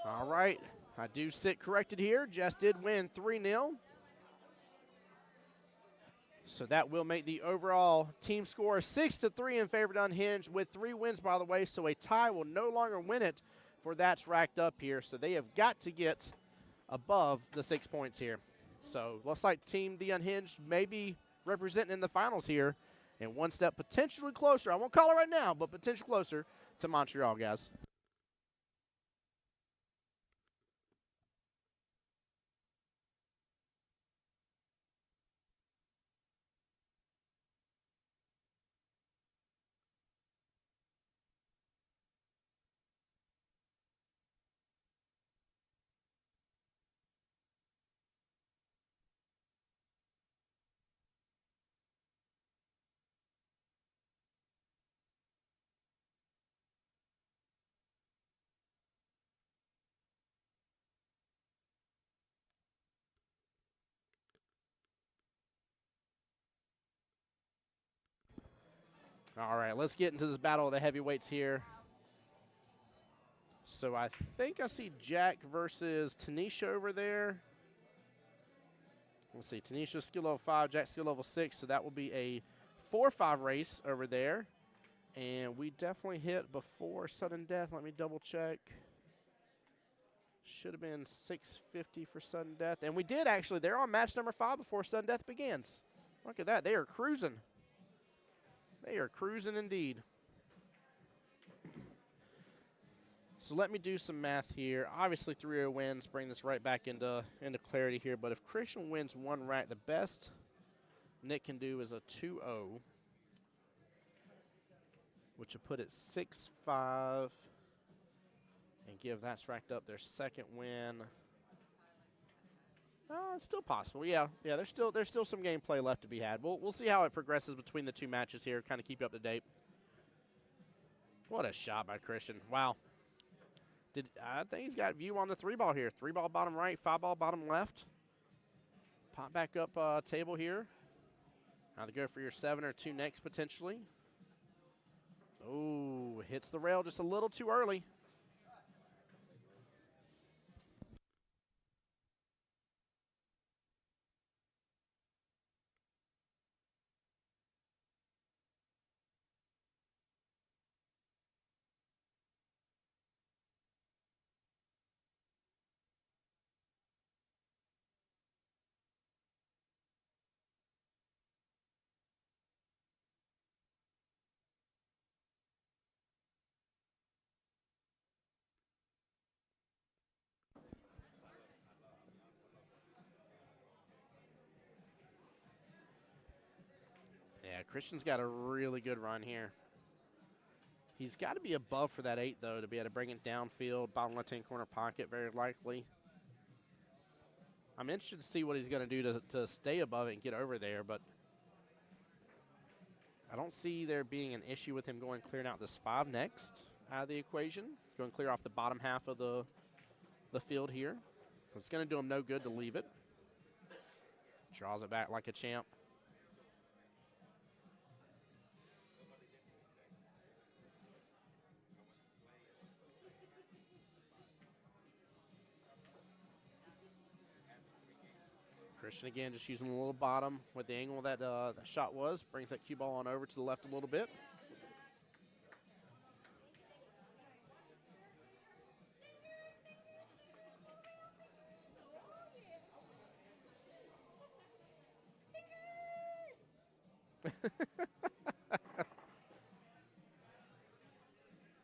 All right, I do sit corrected here. Jess did win 3-0. So that will make the overall team score 6-3 in favor of Unhinged with 3 wins, by the way. So a tie will no longer win it for That's Racked Up here. So they have got to get above the 6 points here. So looks like Team The Unhinged may be representing in the finals here, and one step potentially closer. I won't call it right now, but potentially closer to Montreal, guys. All right, let's get into this battle of the heavyweights here. So I think I see Jack versus Tanisha over there. Let's see, Tanisha skill level 5, Jack skill level 6, so that will be a 4-5 race over there. And we definitely hit before sudden death. Let me double check. Should have been 650 for sudden death. And we did actually. They're on match number 5 before sudden death begins. Look at that. They are cruising. They are cruising indeed. So let me do some math here. Obviously, 3-0 wins bring this right back into clarity here. But if Christian wins one rack, the best Nick can do is a 2-0, which would put it 6-5 and give that's racked up their second win. It's still possible. Yeah. There's still some gameplay left to be had. We'll see how it progresses between the two matches here. Kind of keep you up to date. What a shot by Christian! Wow. I think he's got view on the 3-ball here. 3-ball bottom right, 5-ball bottom left. Pop back up table here. Now to go for your 7 or 2 next potentially. Oh, hits the rail just a little too early. Yeah, Christian's got a really good run here. He's got to be above for that 8, though, to be able to bring it downfield, bottom left-hand corner pocket, very likely. I'm interested to see what he's going to do to stay above it and get over there, but I don't see there being an issue with him going clearing out this 5 next out of the equation. Going clear off the bottom half of the field here. It's going to do him no good to leave it. Draws it back like a champ. Christian again just using a little bottom with the angle that that shot was. Brings that cue ball on over to the left a little bit.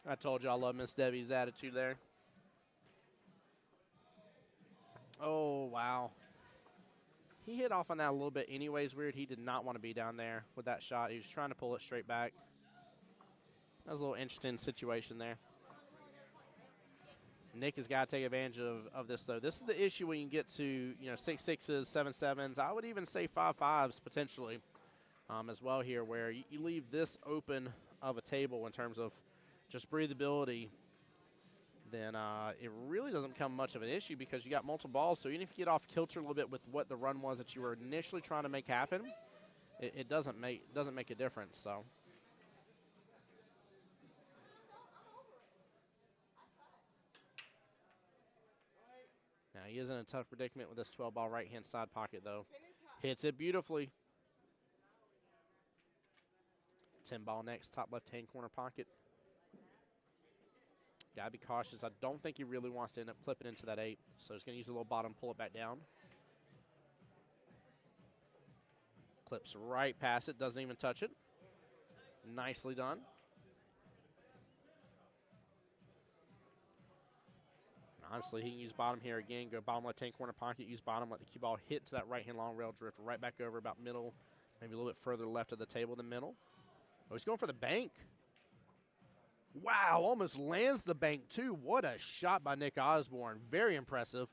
I told you I love Miss Debbie's attitude there. Oh, wow. He hit off on that a little bit anyways. Weird. He did not want to be down there with that shot. He was trying to pull it straight back. That was a little interesting situation there. Nick has got to take advantage of this, though. This is the issue when you get to 6-6s, 7-7s. I would even say 5-5s potentially as well here, where you leave this open of a table in terms of just breathability. Then it really doesn't become much of an issue because you got multiple balls. So even if you get off kilter a little bit with what the run was that you were initially trying to make happen, it doesn't make a difference. So. Now he is in a tough predicament with this 12-ball right-hand side pocket, though. Hits it beautifully. 10-ball next, top left-hand corner pocket. Gotta be cautious. I don't think he really wants to end up clipping into that 8. So he's gonna use a little bottom, pull it back down. Clips right past it, doesn't even touch it. Nicely done. Honestly, he can use bottom here again, go bottom left-hand corner pocket, use bottom, let the cue ball hit to that right-hand long rail, drift right back over about middle, maybe a little bit further left of the table than middle. Oh, he's going for the bank. Wow, almost lands the bank too. What a shot by Nick Osborne. Very impressive.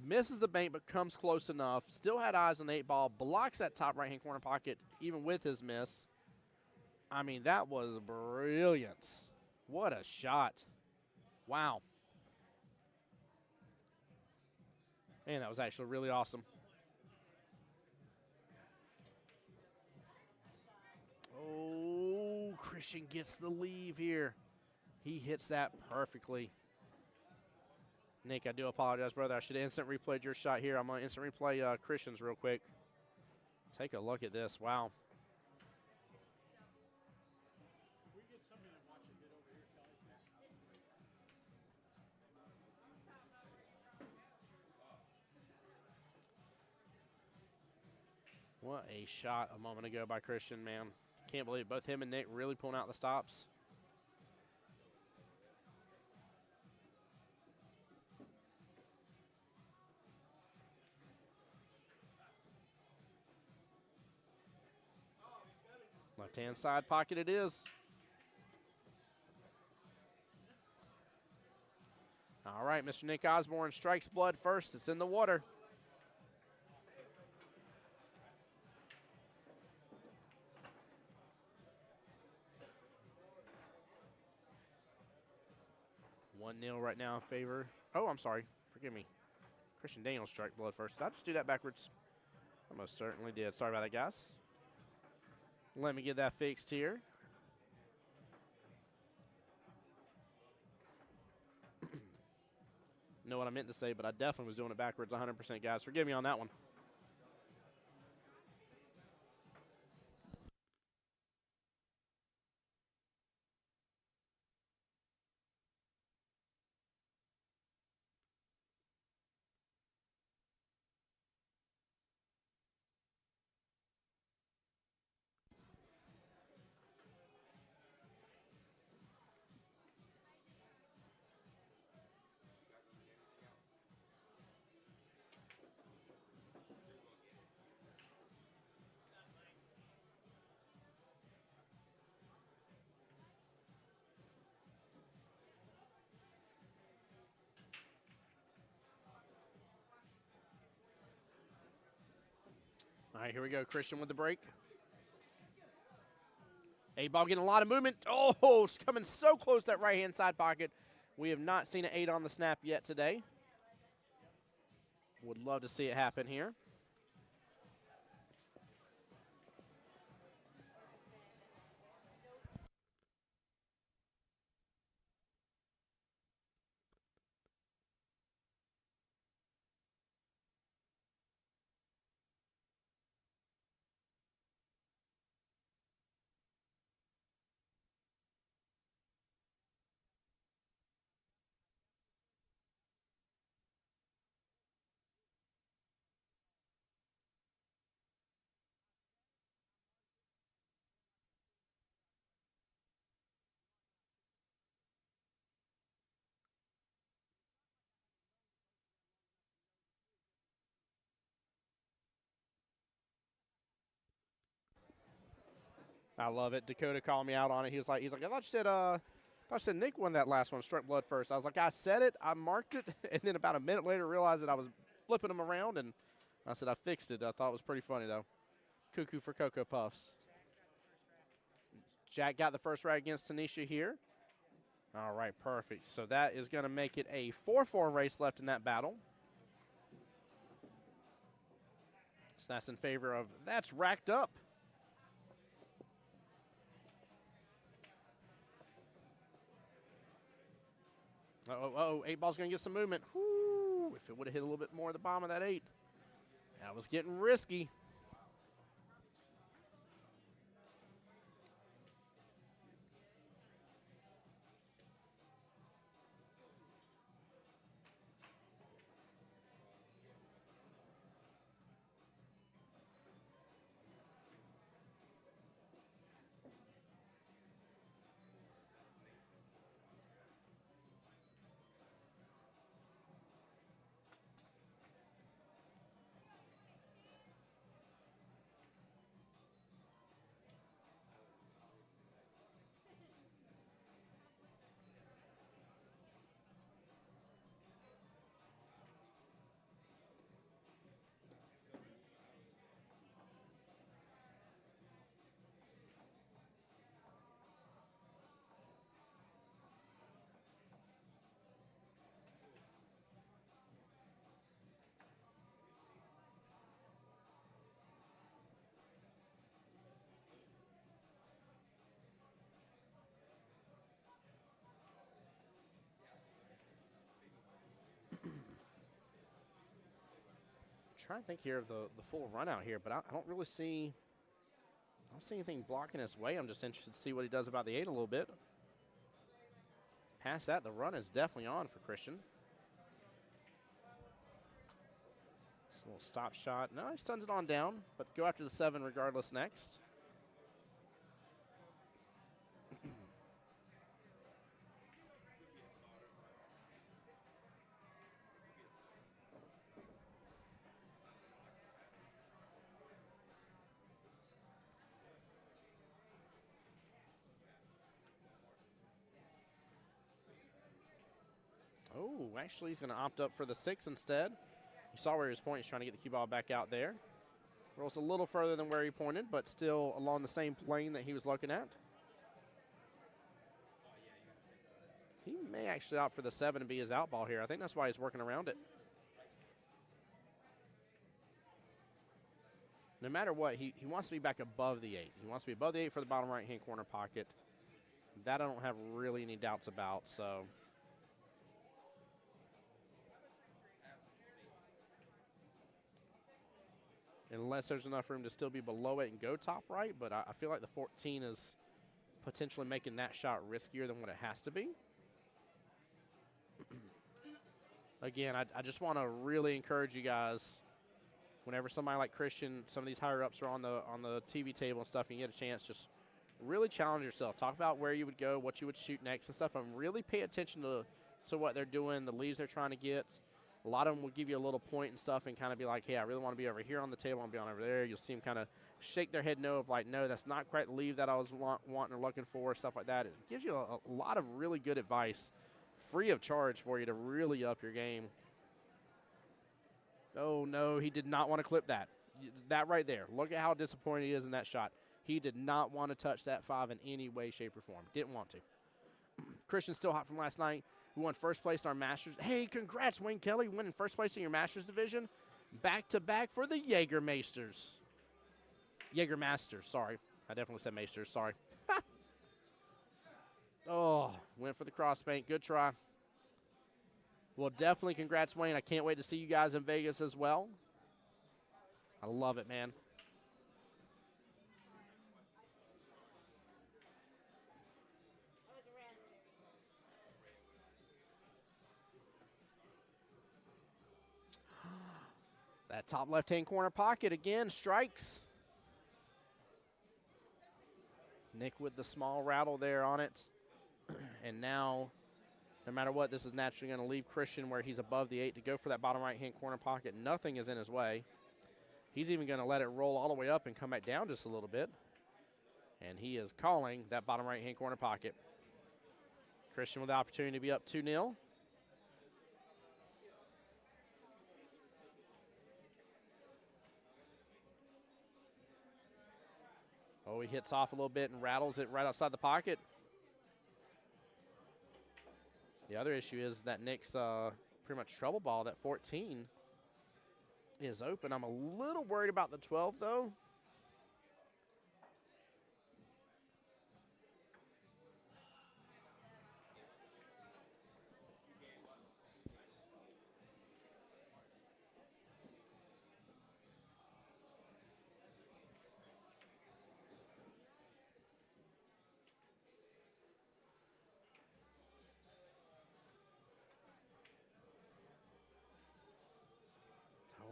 Misses the bank but comes close enough. Still had eyes on the 8-ball. Blocks that top right-hand corner pocket even with his miss. I mean, that was brilliance. What a shot. Wow. Man, that was actually really awesome. Oh, Christian gets the leave here. He hits that perfectly. Nick, I do apologize, brother. I should have instant replayed your shot here. I'm going to instant replay Christian's real quick. Take a look at this. Wow. What a shot a moment ago by Christian, man. Can't believe it. Both him and Nick really pulling out the stops. Left-hand side pocket it is. All right, Mr. Nick Osborne strikes blood first. It's in the water. One 0 right now in favor. Oh, I'm sorry. Forgive me. Christian Daniels strike blood first. Did I just do that backwards? I most certainly did. Sorry about that, guys. Let me get that fixed here. Know what I meant to say, but I definitely was doing it backwards 100%, guys. Forgive me on that one. All right, here we go. Christian with the break. A-ball getting a lot of movement. Oh, it's coming so close to that right-hand side pocket. We have not seen an 8 on the snap yet today. Would love to see it happen here. I love it. Dakota called me out on it. He was like, I thought you said Nick won that last one, struck blood first. I was like, I said it, I marked it, and then about a minute later realized that I was flipping them around, and I said I fixed it. I thought it was pretty funny, though. Cuckoo for Cocoa Puffs. Jack got the first right against Tanisha here. All right, perfect. So that is going to make it a 4-4 race left in that battle. So that's in favor of, that's racked up. Uh-oh, 8-ball's going to get some movement. Whoo, if it would have hit a little bit more at the bottom of that 8. That was getting risky. Trying to think here of the full run out here, but I don't really see, I don't see anything blocking his way. I'm just interested to see what he does about the 8 a little bit. Past that, the run is definitely on for Christian. Just a little stop shot. No, he stuns it on down, but go after the 7 regardless next. Oh, actually, he's going to opt up for the 6 instead. You saw where he was pointing. He's trying to get the cue ball back out there. Rolls a little further than where he pointed, but still along the same plane that he was looking at. He may actually opt for the 7 and be his out ball here. I think that's why he's working around it. No matter what, he wants to be back above the 8. He wants to be above the 8 for the bottom right-hand corner pocket. That I don't have really any doubts about, so. Unless there's enough room to still be below it and go top right, but I feel like the 14 is potentially making that shot riskier than what it has to be. Again, I just want to really encourage you guys, whenever somebody like Christian, some of these higher ups are on the TV table and stuff, and you get a chance, just really challenge yourself. Talk about where you would go, what you would shoot next and stuff, and really pay attention to what they're doing, the leads they're trying to get. A lot of them will give you a little point and stuff and kind of be like, hey, I really want to be over here on the table. I want to be on over there. You'll see them kind of shake their head no of like, no, that's not quite the lead that I was wanting or looking for, stuff like that. It gives you a lot of really good advice, free of charge for you to really up your game. Oh, no, he did not want to clip that. That right there. Look at how disappointed he is in that shot. He did not want to touch that 5 in any way, shape, or form. Didn't want to. Christian's still hot from last night. We won first place in our Masters. Hey, congrats, Wayne Kelly, winning first place in your Masters division. Back-to-back for the Jägermeisters. Jägermasters, sorry. I definitely said Maesters, sorry. Oh, went for the crossbank. Good try. Well, definitely congrats, Wayne. I can't wait to see you guys in Vegas as well. I love it, man. That top left-hand corner pocket again strikes. Nick with the small rattle there on it. And now, no matter what, this is naturally going to leave Christian where he's above the 8 to go for that bottom right-hand corner pocket. Nothing is in his way. He's even going to let it roll all the way up and come back down just a little bit. And he is calling that bottom right-hand corner pocket. Christian with the opportunity to be up 2-0. Oh, he hits off a little bit and rattles it right outside the pocket. The other issue is that Nick's pretty much trouble ball, that 14, is open. I'm a little worried about the 12, though.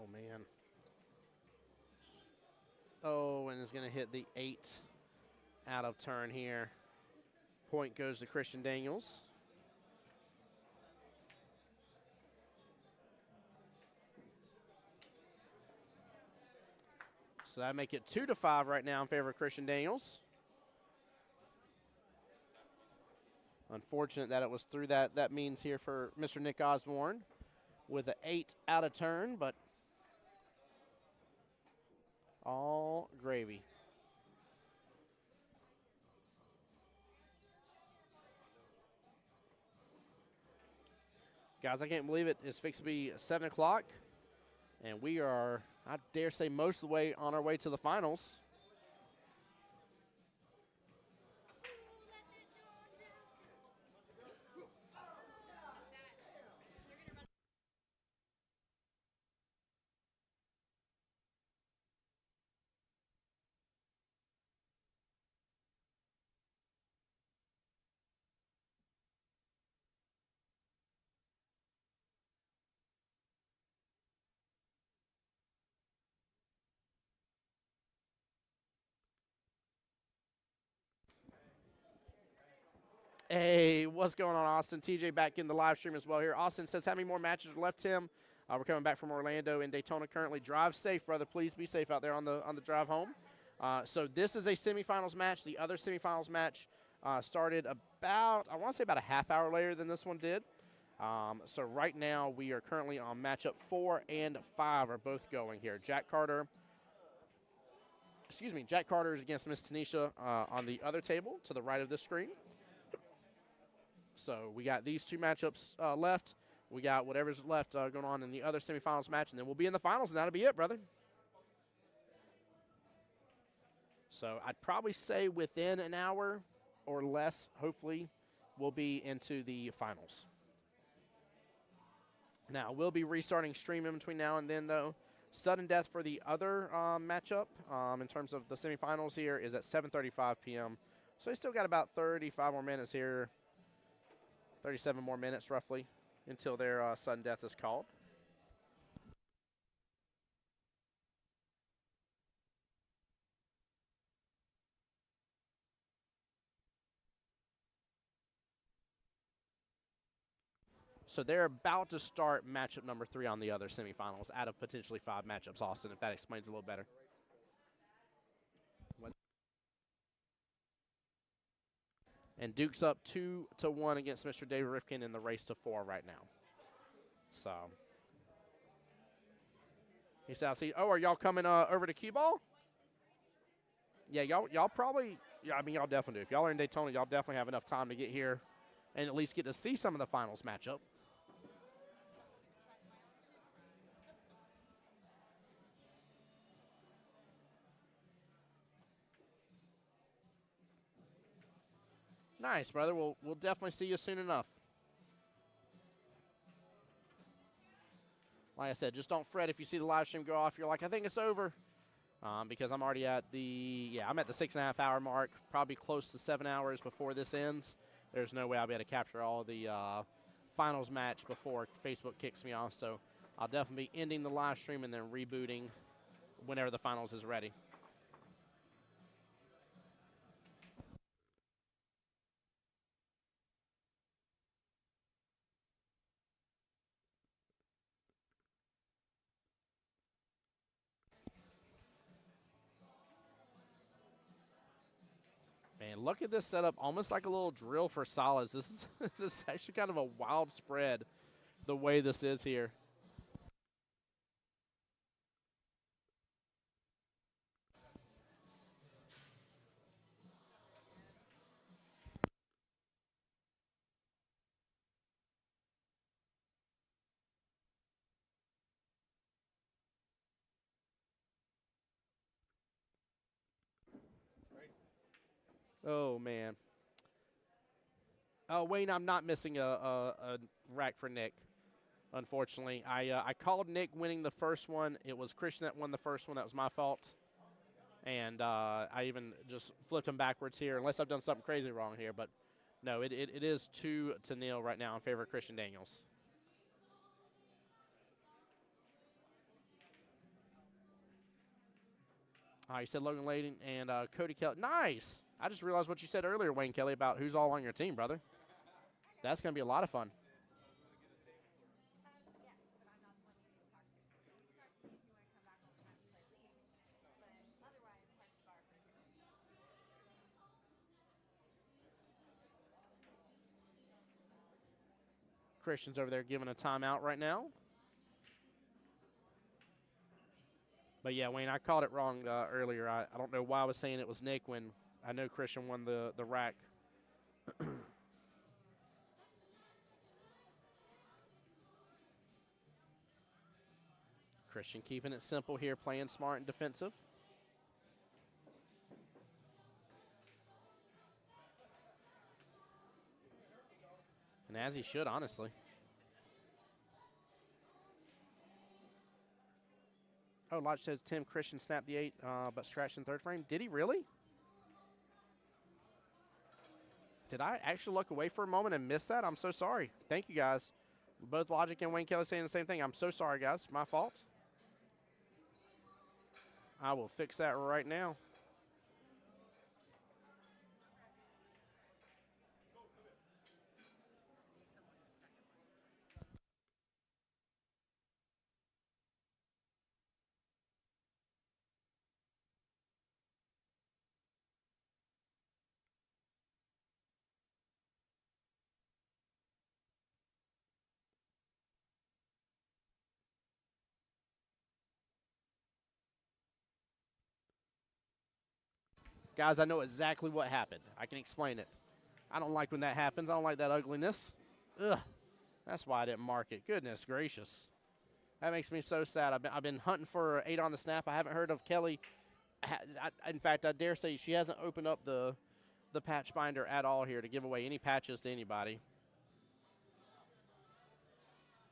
Oh, man. Oh, and is going to hit the 8 out of turn here. Point goes to Christian Daniels. So that make it 2-5 right now in favor of Christian Daniels. Unfortunate that it was through that means here for Mr. Nick Osborne with an 8 out of turn, but all gravy. Guys, I can't believe it. It's fixed to be 7 o'clock, and we are, I dare say, most of the way on our way to the finals. Hey, what's going on, Austin? TJ back in the live stream as well here. Austin says, how many more matches are left, Tim? We're coming back from Orlando and Daytona currently. Drive safe, brother. Please be safe out there on the drive home. So this is a semifinals match. The other semifinals match started about, I want to say about a half hour later than this one did. So right now we are currently on matchup 4 and 5 are both going here. Jack Carter is against Miss Tanisha on the other table to the right of this screen. So we got these two matchups left. We got whatever's left going on in the other semifinals match, and then we'll be in the finals, and that'll be it, brother. So I'd probably say within an hour or less, hopefully, we'll be into the finals. Now, we'll be restarting stream in between now and then, though. Sudden death for the other matchup in terms of the semifinals here is at 7:35 p.m. So we still got about 35 more minutes here, 37 more minutes roughly, until their sudden death is called. So they're about to start matchup number 3 on the other semifinals out of potentially 5 matchups, Austin, if that explains a little better. And Duke's up 2-1 against Mr. David Rifkin in the race to 4 right now. So he says, "See, oh, are y'all coming over to Cue Ball?" Yeah, y'all probably. Yeah, I mean, y'all definitely do. If y'all are in Daytona, y'all definitely have enough time to get here and at least get to see some of the finals matchup. Nice, brother. We'll definitely see you soon enough. Like I said, just don't fret if you see the live stream go off. You're like, I think it's over. Because I'm already at I'm at the 6.5 hour mark, probably close to 7 hours before this ends. There's no way I'll be able to capture all the finals match before Facebook kicks me off. So I'll definitely be ending the live stream and then rebooting whenever the finals is ready. Man, look at this setup, almost like a little drill for solids. This is actually kind of a wild spread, the way this is here. Oh, man. Oh, Wayne, I'm not missing a rack for Nick, unfortunately. I called Nick winning the first one. It was Christian that won the first one. That was my fault. And I even just flipped him backwards here, unless I've done something crazy wrong here. But, no, it is 2-0 right now in favor of Christian Daniels. You said Logan Layden and Cody Kelly. Nice. I just realized what you said earlier, Wayne Kelly, about who's all on your team, brother. That's going to be a lot of fun. Christian's over there giving a timeout right now. But, yeah, Wayne, I called it wrong earlier. I don't know why I was saying it was Nick when I know Christian won the rack. Christian keeping it simple here, playing smart and defensive. And as he should, honestly. Oh, Lodge says Tim Christian snapped the 8, but scratched in third frame. Did he really? Did I actually look away for a moment and miss that? I'm so sorry. Thank you, guys. Both Logic and Wayne Kelly saying the same thing. I'm so sorry, guys. My fault. I will fix that right now. Guys, I know exactly what happened. I can explain it. I don't like when that happens. I don't like that ugliness. Ugh. That's why I didn't mark it. Goodness gracious. That makes me so sad. I've been hunting for 8 on the snap. I haven't heard of Kelly. In fact, I dare say she hasn't opened up the patch binder at all here to give away any patches to anybody.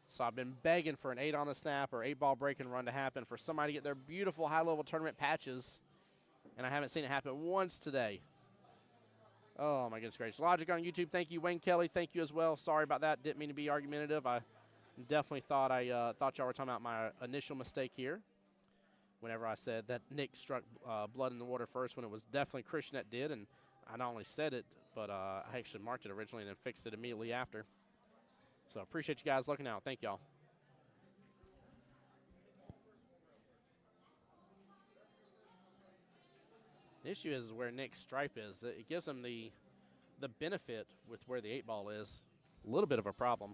So I've been begging for an 8 on the snap or 8-ball break and run to happen for somebody to get their beautiful high-level tournament patches, and I haven't seen it happen once today. Oh, my goodness gracious. Logic on YouTube, thank you. Wayne Kelly, thank you as well. Sorry about that. Didn't mean to be argumentative. I definitely thought y'all were talking about my initial mistake here whenever I said that Nick struck blood in the water first, when it was definitely Christian that did, and I not only said it, but I actually marked it originally and then fixed it immediately after. So I appreciate you guys looking out. Thank y'all. The issue is where Nick's stripe is. It gives him the benefit with where the 8-ball is. A little bit of a problem.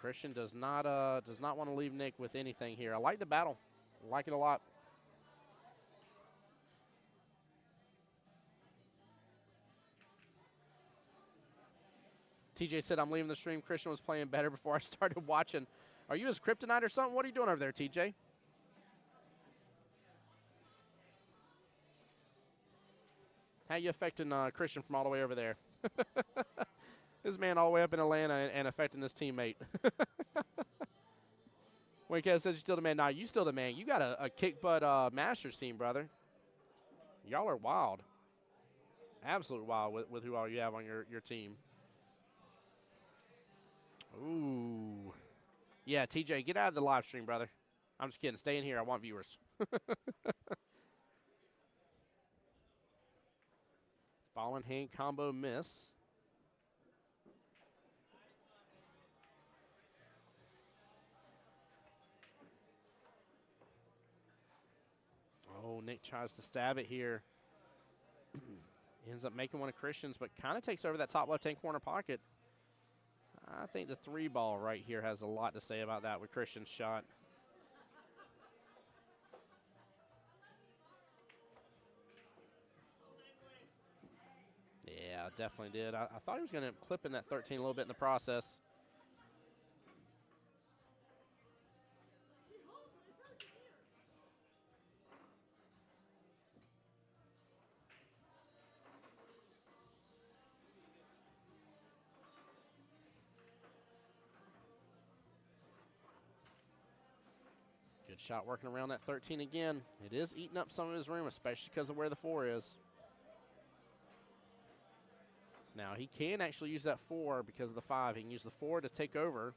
Christian does not want to leave Nick with anything here. I like the battle. I like it a lot. TJ said, I'm leaving the stream. Christian was playing better before I started watching. Are you his kryptonite or something? What are you doing over there, TJ? How you affecting Christian from all the way over there? This man all the way up in Atlanta and affecting this teammate. Wayne Kelly says you're still the man. Nah, you still the man. You got a kick-butt Masters team, brother. Y'all are wild. Absolute wild with who all you have on your team. Ooh. Yeah, TJ, get out of the live stream, brother. I'm just kidding. Stay in here. I want viewers. Ball and hand combo miss. Oh, Nick tries to stab it here. Ends up making one of Christian's, but kind of takes over that top left-hand corner pocket. I think the 3-ball right here has a lot to say about that with Christian's shot. Yeah, definitely did. I thought he was going to clip in that 13 a little bit in the process. Good shot working around that 13 again. It is eating up some of his room, especially because of where the 4 is. Now, he can actually use that 4 because of the 5. He can use the 4 to take over,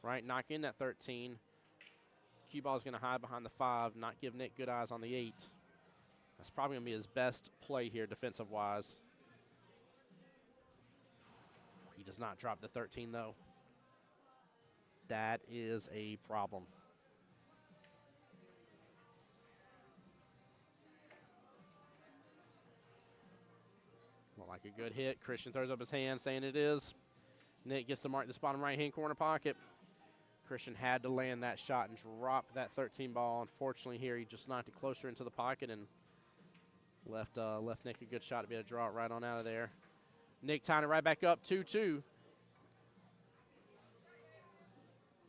right, knock in that 13. Cue ball is going to hide behind the 5, not give Nick good eyes on the 8. That's probably going to be his best play here defensive-wise. He does not drop the 13, though. That is a problem. Like a good hit. Christian throws up his hand saying it is. Nick gets to mark this bottom right-hand corner pocket. Christian had to land that shot and drop that 13 ball. Unfortunately here, he just knocked it closer into the pocket and left Nick a good shot to be able to draw it right on out of there. Nick tying it right back up, 2-2.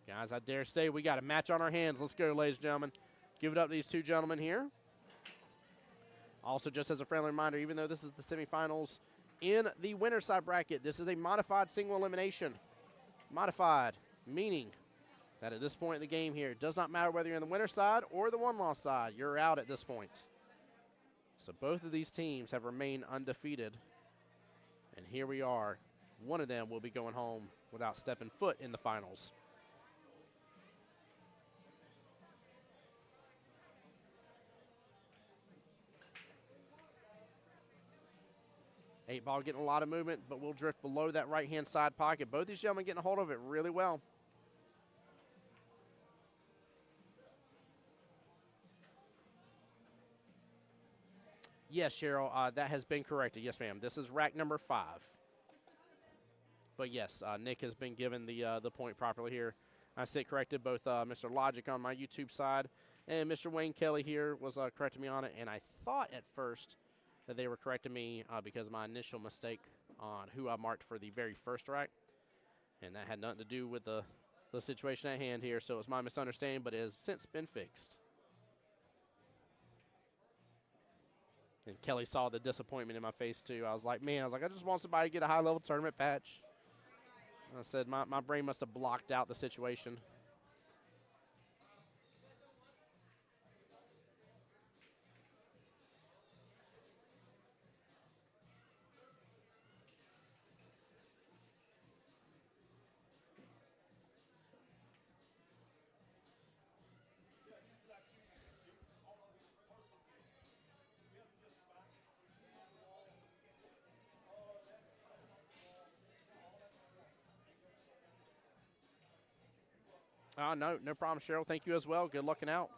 Guys, I dare say we got a match on our hands. Let's go, ladies and gentlemen. Give it up to these two gentlemen here. Also, just as a friendly reminder, even though this is the semifinals in the winner side bracket, this is a modified single elimination. Modified, meaning that at this point in the game here, it does not matter whether you're on the winner side or the one-loss side. You're out at this point. So both of these teams have remained undefeated. And here we are. One of them will be going home without stepping foot in the finals. Eight ball getting a lot of movement, but will drift below that right-hand side pocket. Both these gentlemen getting a hold of it really well. Yes, Cheryl, that has been corrected. Yes, ma'am. This is rack number 5. But yes, Nick has been given the point properly here. I sit corrected both Mr. Logic on my YouTube side and Mr. Wayne Kelly here was correcting me on it. And I thought at first that they were correcting me because of my initial mistake on who I marked for the very first rack. And that had nothing to do with the situation at hand here. So it was my misunderstanding, but it has since been fixed. And Kelly saw the disappointment in my face, too. I was like, I just want somebody to get a high-level tournament patch. I said my brain must have blocked out the situation. No problem, Cheryl. Thank you as well. Good looking out.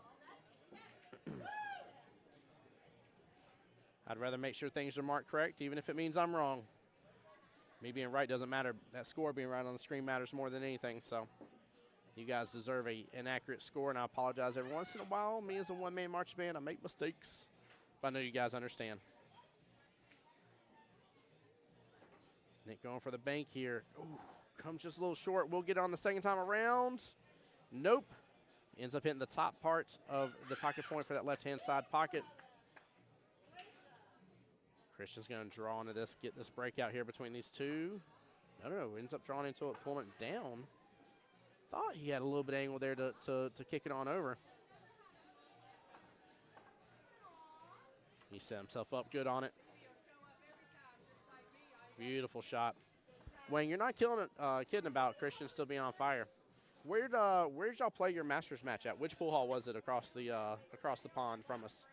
I'd rather make sure things are marked correct, even if it means I'm wrong. Me being right doesn't matter. That score being right on the screen matters more than anything. So you guys deserve an accurate score, and I apologize every once in a while. Me as a one-man marching band, I make mistakes. But I know you guys understand. Nick going for the bank here. Ooh, comes just a little short. We'll get on the second time around. Nope. Ends up hitting the top part of the pocket point for that left-hand side pocket. Christian's going to draw into this, get this breakout here between these two. No. Ends up drawing into it, pulling it down. Thought he had a little bit of angle there to kick it on over. He set himself up good on it. Beautiful shot. Wayne, you're not kidding about Christian still being on fire. Where'd y'all play your Masters match at? Which pool hall was it across the pond from us?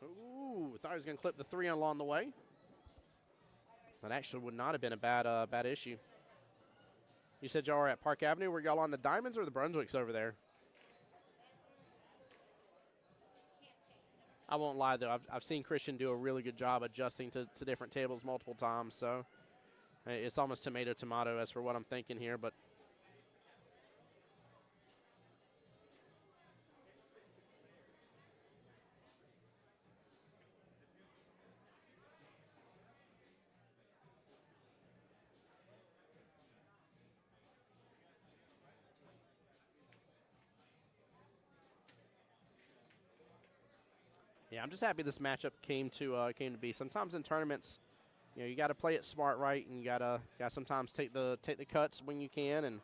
Ooh, thought he was going to clip the 3 along the way. That actually would not have been a bad issue. You said y'all were at Park Avenue. Were y'all on the Diamonds or the Brunswicks over there? I won't lie, though. I've seen Christian do a really good job adjusting to different tables multiple times. So it's almost tomato as for what I'm thinking here. But yeah, I'm just happy this matchup came to be. Sometimes in tournaments, you got to play it smart, right? And you gotta sometimes take the cuts when you can, and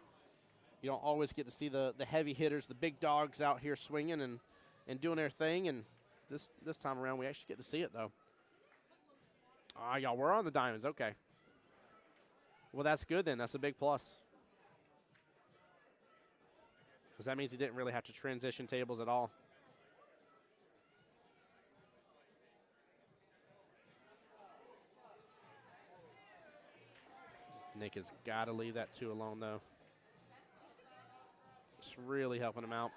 you don't always get to see the heavy hitters, the big dogs out here swinging and doing their thing. And this time around, we actually get to see it though. Y'all were on the Diamonds, okay. Well, that's good then. That's a big plus. Because that means he didn't really have to transition tables at all. Nick has got to leave that 2 alone, though. It's really helping him out.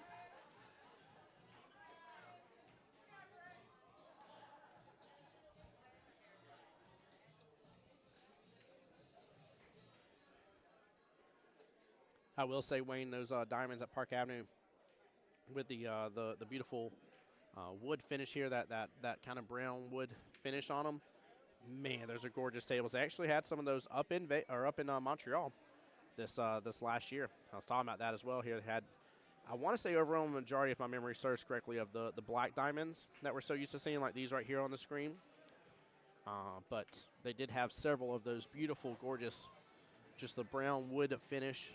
I will say, Wayne, those Diamonds at Park Avenue with the beautiful wood finish here, that kind of brown wood finish on them. Man, those are gorgeous tables. They actually had some of those up in Montreal this last year. I was talking about that as well here. They had, I want to say, overwhelming majority, if my memory serves correctly, of the black diamonds that we're so used to seeing, like these right here on the screen. But they did have several of those beautiful, gorgeous, just the brown wood finish.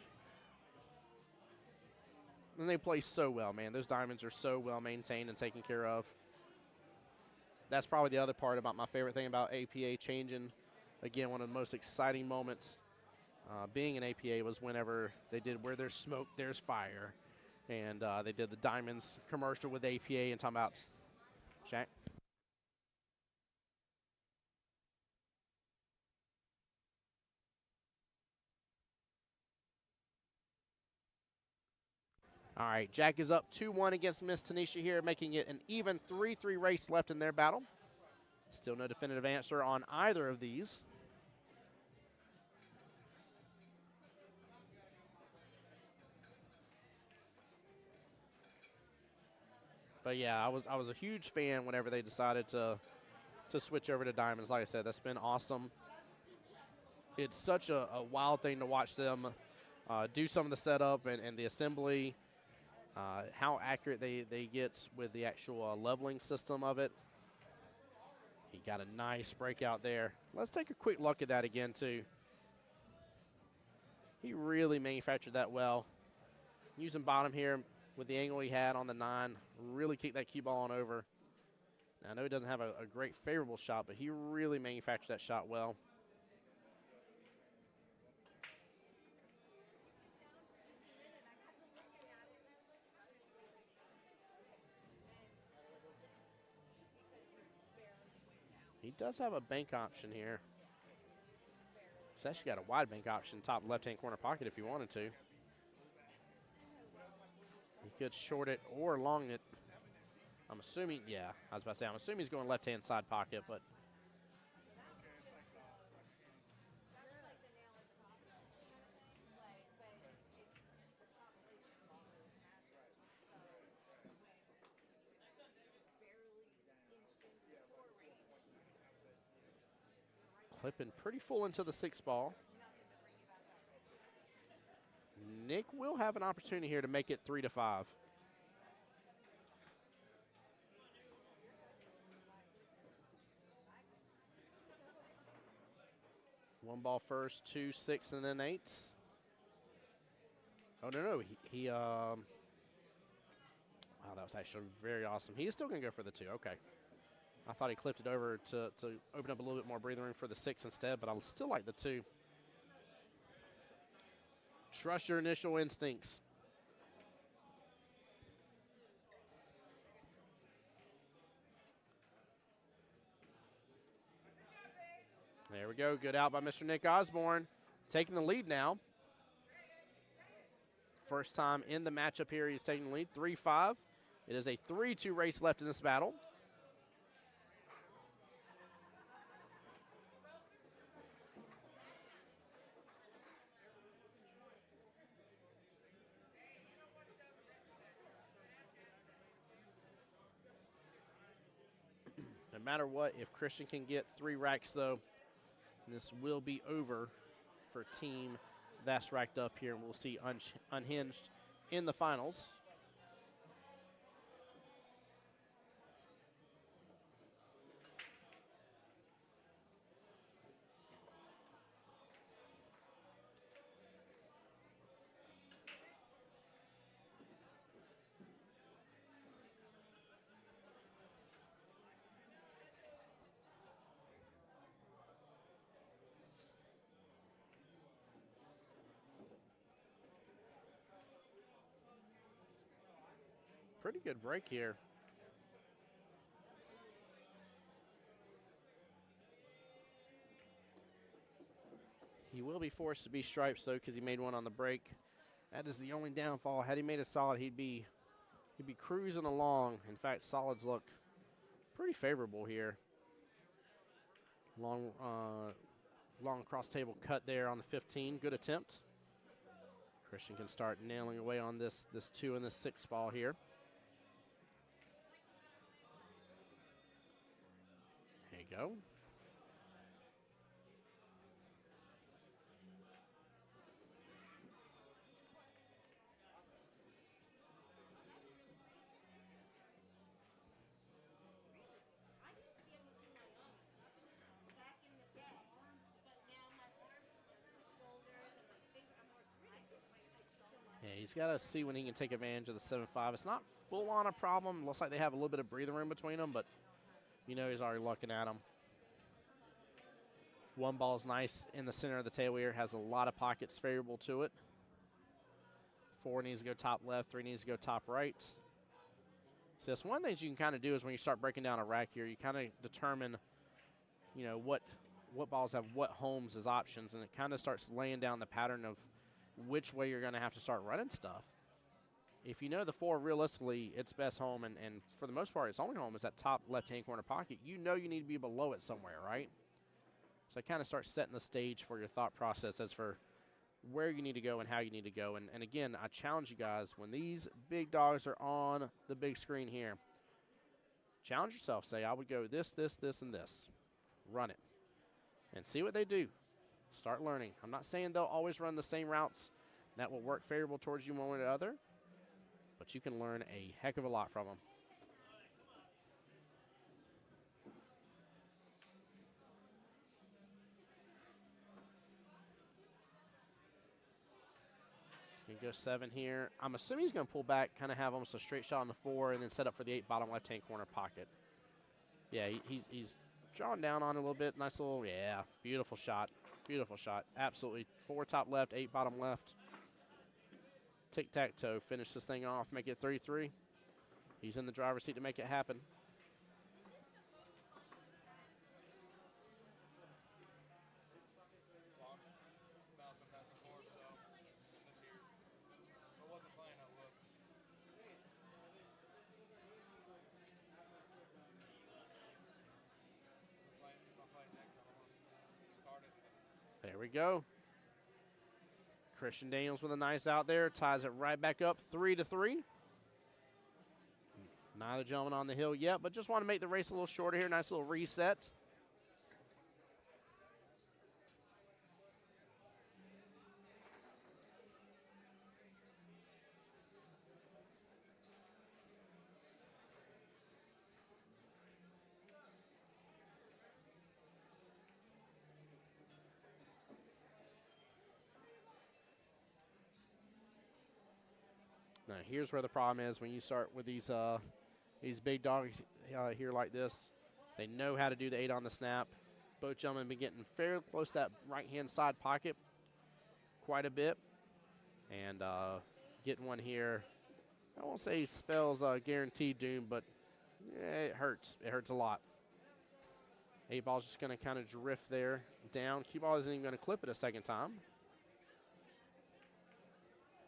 And they play so well, man. Those diamonds are so well maintained and taken care of. That's probably the other part about my favorite thing about APA changing. Again, one of the most exciting moments being an APA was whenever they did Where There's Smoke, There's Fire. And they did the Diamonds commercial with APA and talking about Jack. All right, Jack is up 2-1 against Miss Tanisha here, making it an even 3-3 race left in their battle. Still no definitive answer on either of these. But yeah, I was a huge fan whenever they decided to switch over to Diamonds. Like I said, that's been awesome. It's such a wild thing to watch them do some of the setup and the assembly. How accurate they get with the actual leveling system of it. He got a nice breakout there. Let's take a quick look at that again, too. He really manufactured that well. Using bottom here with the angle he had on the 9, really kicked that cue ball on over. Now, I know he doesn't have a great favorable shot, but he really manufactured that shot well. He does have a bank option here. He's actually got a wide bank option, top left-hand corner pocket if he wanted to. He could short it or long it. I'm assuming, yeah, I was about to say, I'm assuming he's going left-hand side pocket, but. Clipping pretty full into the 6 ball. Nick will have an opportunity here to make it 3-5. One ball first, 2, 6, and then 8. Oh, no. Wow, that was actually very awesome. He is still going to go for the 2. Okay. I thought he clipped it over to open up a little bit more breathing room for the 6 instead, but I still like the 2. Trust your initial instincts. There we go. Good out by Mr. Nick Osborne. Taking the lead now. First time in the matchup here, he's taking the lead, 3-5. It is a 3-2 race left in this battle. No matter what, if Christian can get 3 racks, though, this will be over for team that's racked up here, and we'll see Unhinged in the finals. Pretty good break here. He will be forced to be stripes, though, because he made one on the break. That is the only downfall. Had he made a solid, he'd be cruising along. In fact, solids look pretty favorable here. Long cross table cut there on the 15. Good attempt. Christian can start nailing away on this 2 and this 6 ball here. There you go. Yeah, he's got to see when he can take advantage of the 7-5. It's not full on a problem. Looks like they have a little bit of breathing room between them, but you know he's already looking at him. One ball's nice in the center of the table here. Has a lot of pockets favorable to it. 4 needs to go top left, 3 needs to go top right. So that's one of the things you can kind of do is when you start breaking down a rack here, you kind of determine, you know, what balls have what homes as options, and it kind of starts laying down the pattern of which way you're going to have to start running stuff. If you know the 4, realistically, its best home, and for the most part, its only home is that top left-hand corner pocket, you know you need to be below it somewhere, right? So it kind of starts setting the stage for your thought process as for where you need to go and how you need to go. And again, I challenge you guys, when these big dogs are on the big screen here, challenge yourself. Say, I would go this, this, this, and this. Run it. And see what they do. Start learning. I'm not saying they'll always run the same routes. That will work favorable towards you one way or the other. But you can learn a heck of a lot from them. He's going to go 7 here. I'm assuming he's going to pull back, kind of have almost a straight shot on the 4, and then set up for the 8 bottom left-hand corner pocket. Yeah, he's drawing down on it a little bit. Nice little, yeah, beautiful shot. Beautiful shot. Absolutely. 4 top left, 8 bottom left. Tic-tac-toe. Finish this thing off. Make it 3-3. He's in the driver's seat to make it happen. There we go. Christian Daniels with a nice out there. Ties it right back up, 3-3. Neither gentleman on the hill yet, but just want to make the race a little shorter here. Nice little reset. Now, here's where the problem is when you start with these big dogs here like this. They know how to do the 8 on the snap. Both gentlemen have been getting fairly close to that right-hand side pocket quite a bit. And getting one here, I won't say spells guaranteed doom, but it hurts. It hurts a lot. 8 ball's just going to kind of drift there down. Cue ball isn't even going to clip it a second time.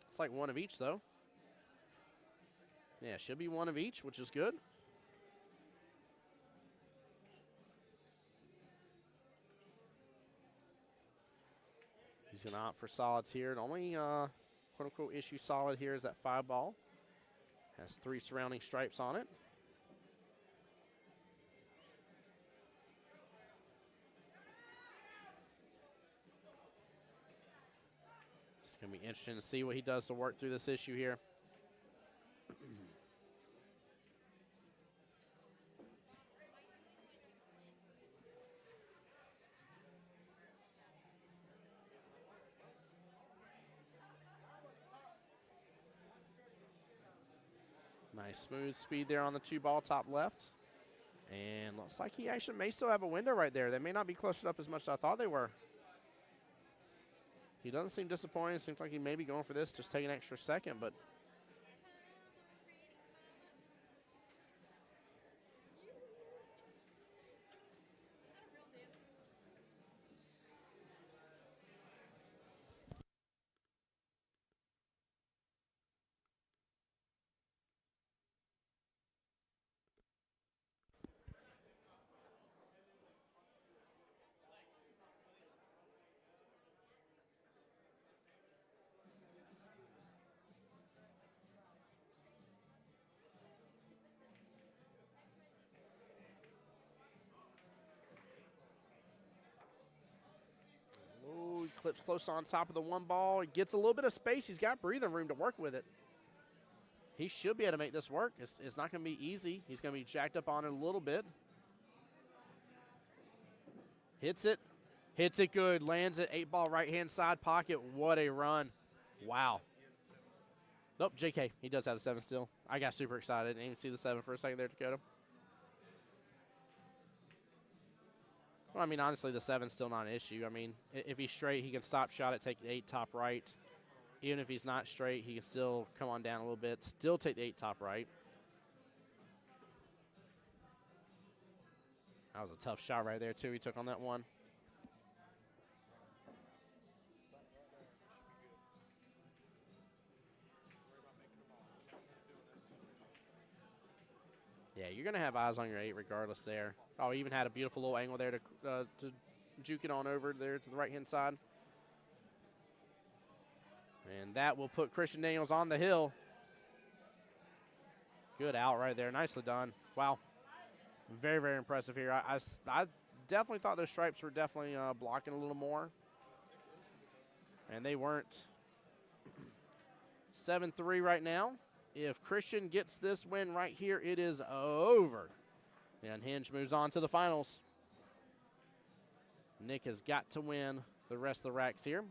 It's like one of each, though. Yeah, should be one of each, which is good. He's going to opt for solids here. The only quote-unquote issue solid here is that 5 ball. Has 3 surrounding stripes on it. It's going to be interesting to see what he does to work through this issue here. Nice smooth speed there on the 2 ball top left. And looks like he actually may still have a window right there. They may not be clustered up as much as I thought they were. He doesn't seem disappointed. Seems like he may be going for this, just take an extra second, but clips close on top of the 1 ball. He gets a little bit of space. He's got breathing room to work with it. He should be able to make this work. It's not going to be easy. He's going to be jacked up on it a little bit. Hits it. Hits it good. Lands it. 8 ball right-hand side pocket. What a run. Wow. Nope, JK. He does have a 7 still. I got super excited. Didn't even see the 7 for a second there, Dakota. Well, I mean, honestly, the 7's still not an issue. I mean, if he's straight, he can stop shot it, take 8 top right. Even if he's not straight, he can still come on down a little bit, still take the 8 top right. That was a tough shot right there, too. He took on that one. Yeah, you're going to have eyes on your 8 regardless there. Oh, he even had a beautiful little angle there to juke it on over there to the right-hand side. And that will put Christian Daniels on the hill. Good out right there. Nicely done. Wow. Very, very impressive here. I definitely thought those stripes were definitely blocking a little more. And they weren't. 7-3 right now. If Christian gets this win right here, it is over. And Hinge moves on to the finals. Nick has got to win the rest of the racks here.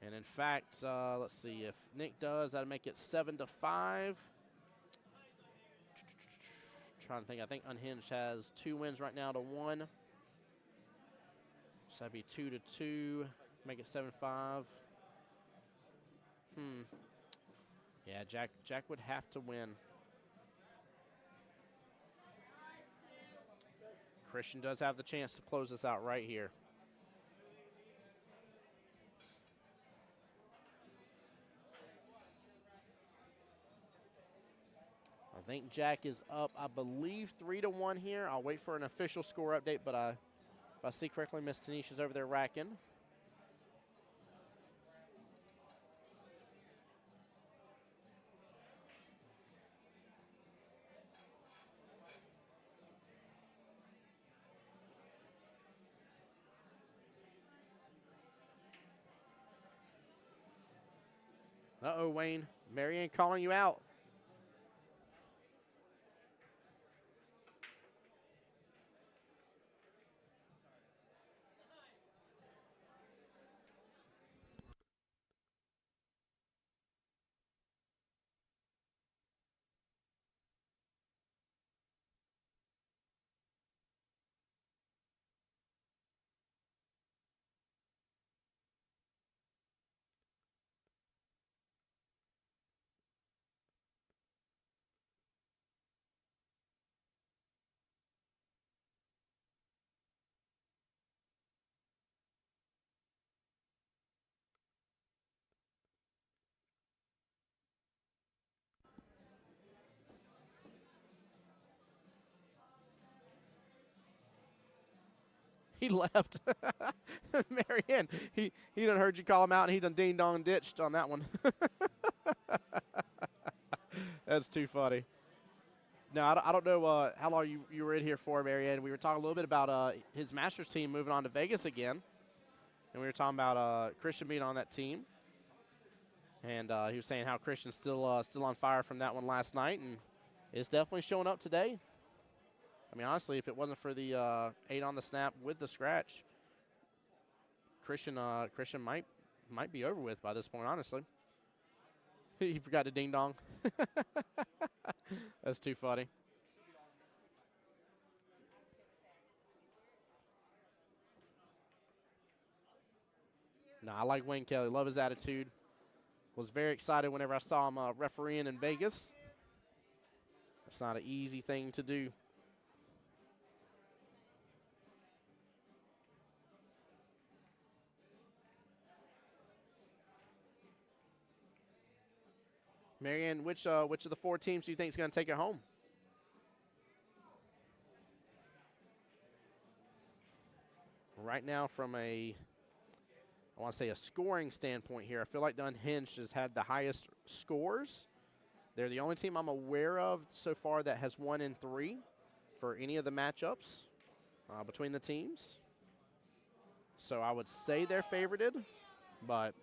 And in fact, let's see, if Nick does, that'll make it 7-5. Trying to think, I think Unhinged has 2 wins right now to 1. So that'd be 2-2, make it 7-5. Yeah, Jack would have to win. Christian does have the chance to close this out right here. I think Jack is up, I believe, 3-1 here. I'll wait for an official score update, but if I see correctly, Miss Tanisha's over there racking. Uh-oh, Wayne. Marianne calling you out. He left. Marianne, he done heard you call him out, and he done ding-dong ditched on that one. That's too funny. Now, I don't know how long you were in here for, Marianne. We were talking a little bit about his Masters team moving on to Vegas again. And we were talking about Christian being on that team. And he was saying how Christian's still on fire from that one last night. And it's definitely showing up today. I mean, honestly, if it wasn't for the 8 on the snap with the scratch, Christian might be over with by this point, honestly. He forgot to ding-dong. That's too funny. No, I like Wayne Kelly. Love his attitude. Was very excited whenever I saw him refereeing in Vegas. It's not an easy thing to do. Marianne, which of the 4 teams do you think is going to take it home? Right now, from I want to say a scoring standpoint here, I feel like the Unhinged has had the highest scores. They're the only team I'm aware of so far that has 1 in 3 for any of the matchups between the teams. So I would say they're favorited, but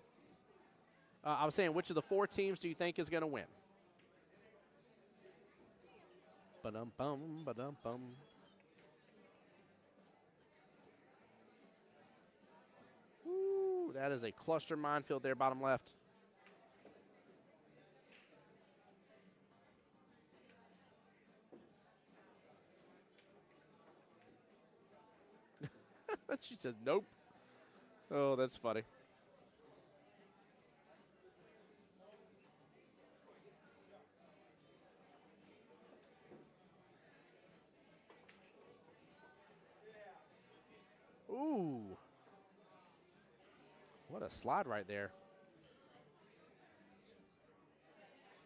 I was saying, which of the 4 teams do you think is going to win? Ba-dum-bum, ba-dum-bum. Ooh, that is a cluster minefield there, bottom left. She says, nope. Oh, that's funny. a slide right there.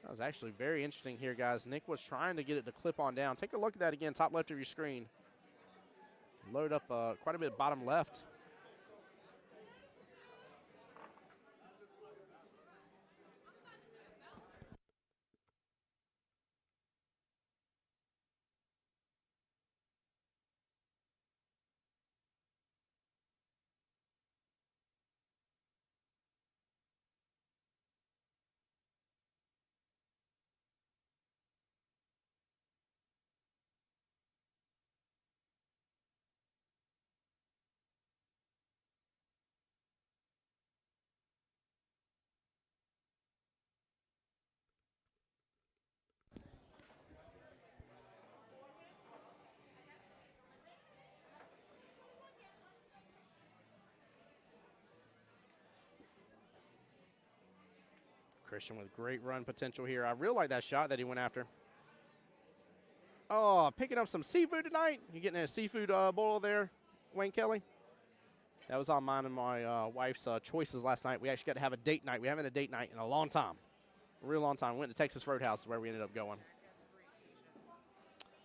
That was actually very interesting here, guys. Nick was trying to get it to clip on down. Take a look at that again, top left of your screen. Load up quite a bit bottom left. Christian with great run potential here. I really like that shot that he went after. Oh, picking up some seafood tonight. You getting a seafood boil there, Wayne Kelly? That was on mine and my wife's choices last night. We actually got to have a date night. We haven't had a date night in a long time. A real long time. We went to Texas Roadhouse is where we ended up going.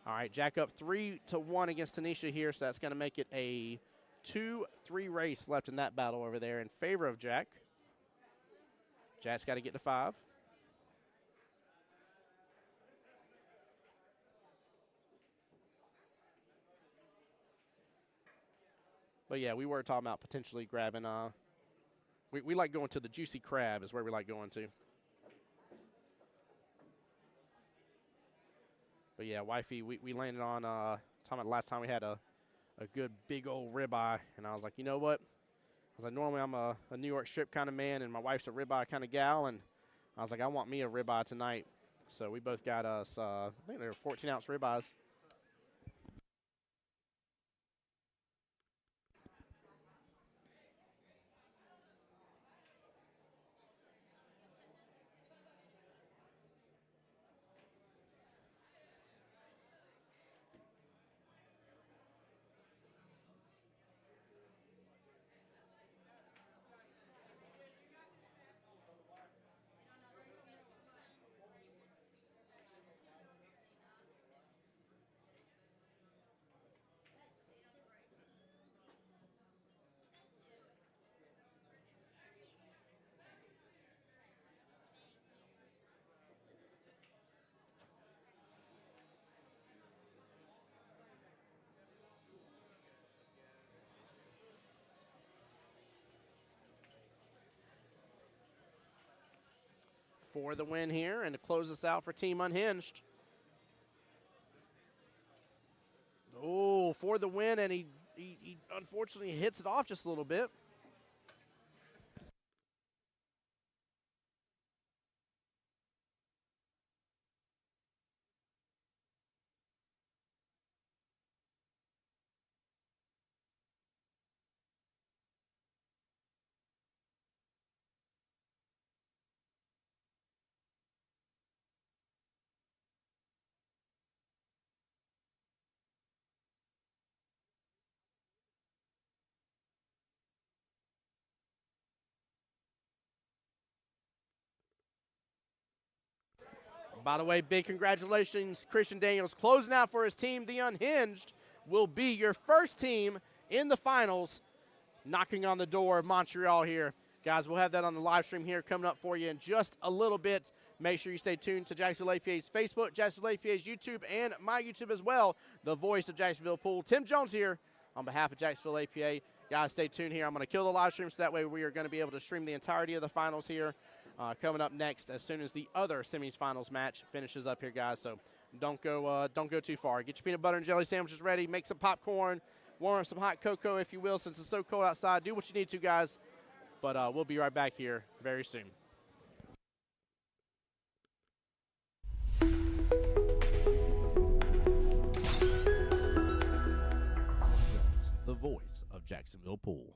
All right, Jack up 3-1 against Tanisha here, so that's going to make it a 2-3 race left in that battle over there in favor of Jack. Jack's got to get to 5. But, yeah, we were talking about potentially grabbing we like going to the Juicy Crab is where we like going to. But, yeah, wifey, we landed on talking about the last time we had a good big old ribeye. And I was like, you know what? I was like, normally I'm a New York strip kind of man, and my wife's a ribeye kind of gal. And I was like, I want me a ribeye tonight. So we both got us, I think they were 14-ounce ribeyes. For the win here and to close us out for Team Unhinged. Oh, for the win, and he unfortunately hits it off just a little bit. By the way, big congratulations, Christian Daniels closing out for his team. The Unhinged will be your first team in the finals, knocking on the door of Montreal here. Guys, we'll have that on the live stream here coming up for you in just a little bit. Make sure you stay tuned to Jacksonville APA's Facebook, Jacksonville APA's YouTube, and my YouTube as well, the voice of Jacksonville Pool. Tim Jones here on behalf of Jacksonville APA. Guys, stay tuned here. I'm going to kill the live stream so that way we are going to be able to stream the entirety of the finals here. Coming up next as soon as the other semifinals match finishes up here, guys. So don't go too far. Get your peanut butter and jelly sandwiches ready. Make some popcorn. Warm up some hot cocoa, if you will, since it's so cold outside. Do what you need to, guys. But we'll be right back here very soon. The voice of Jacksonville Pool.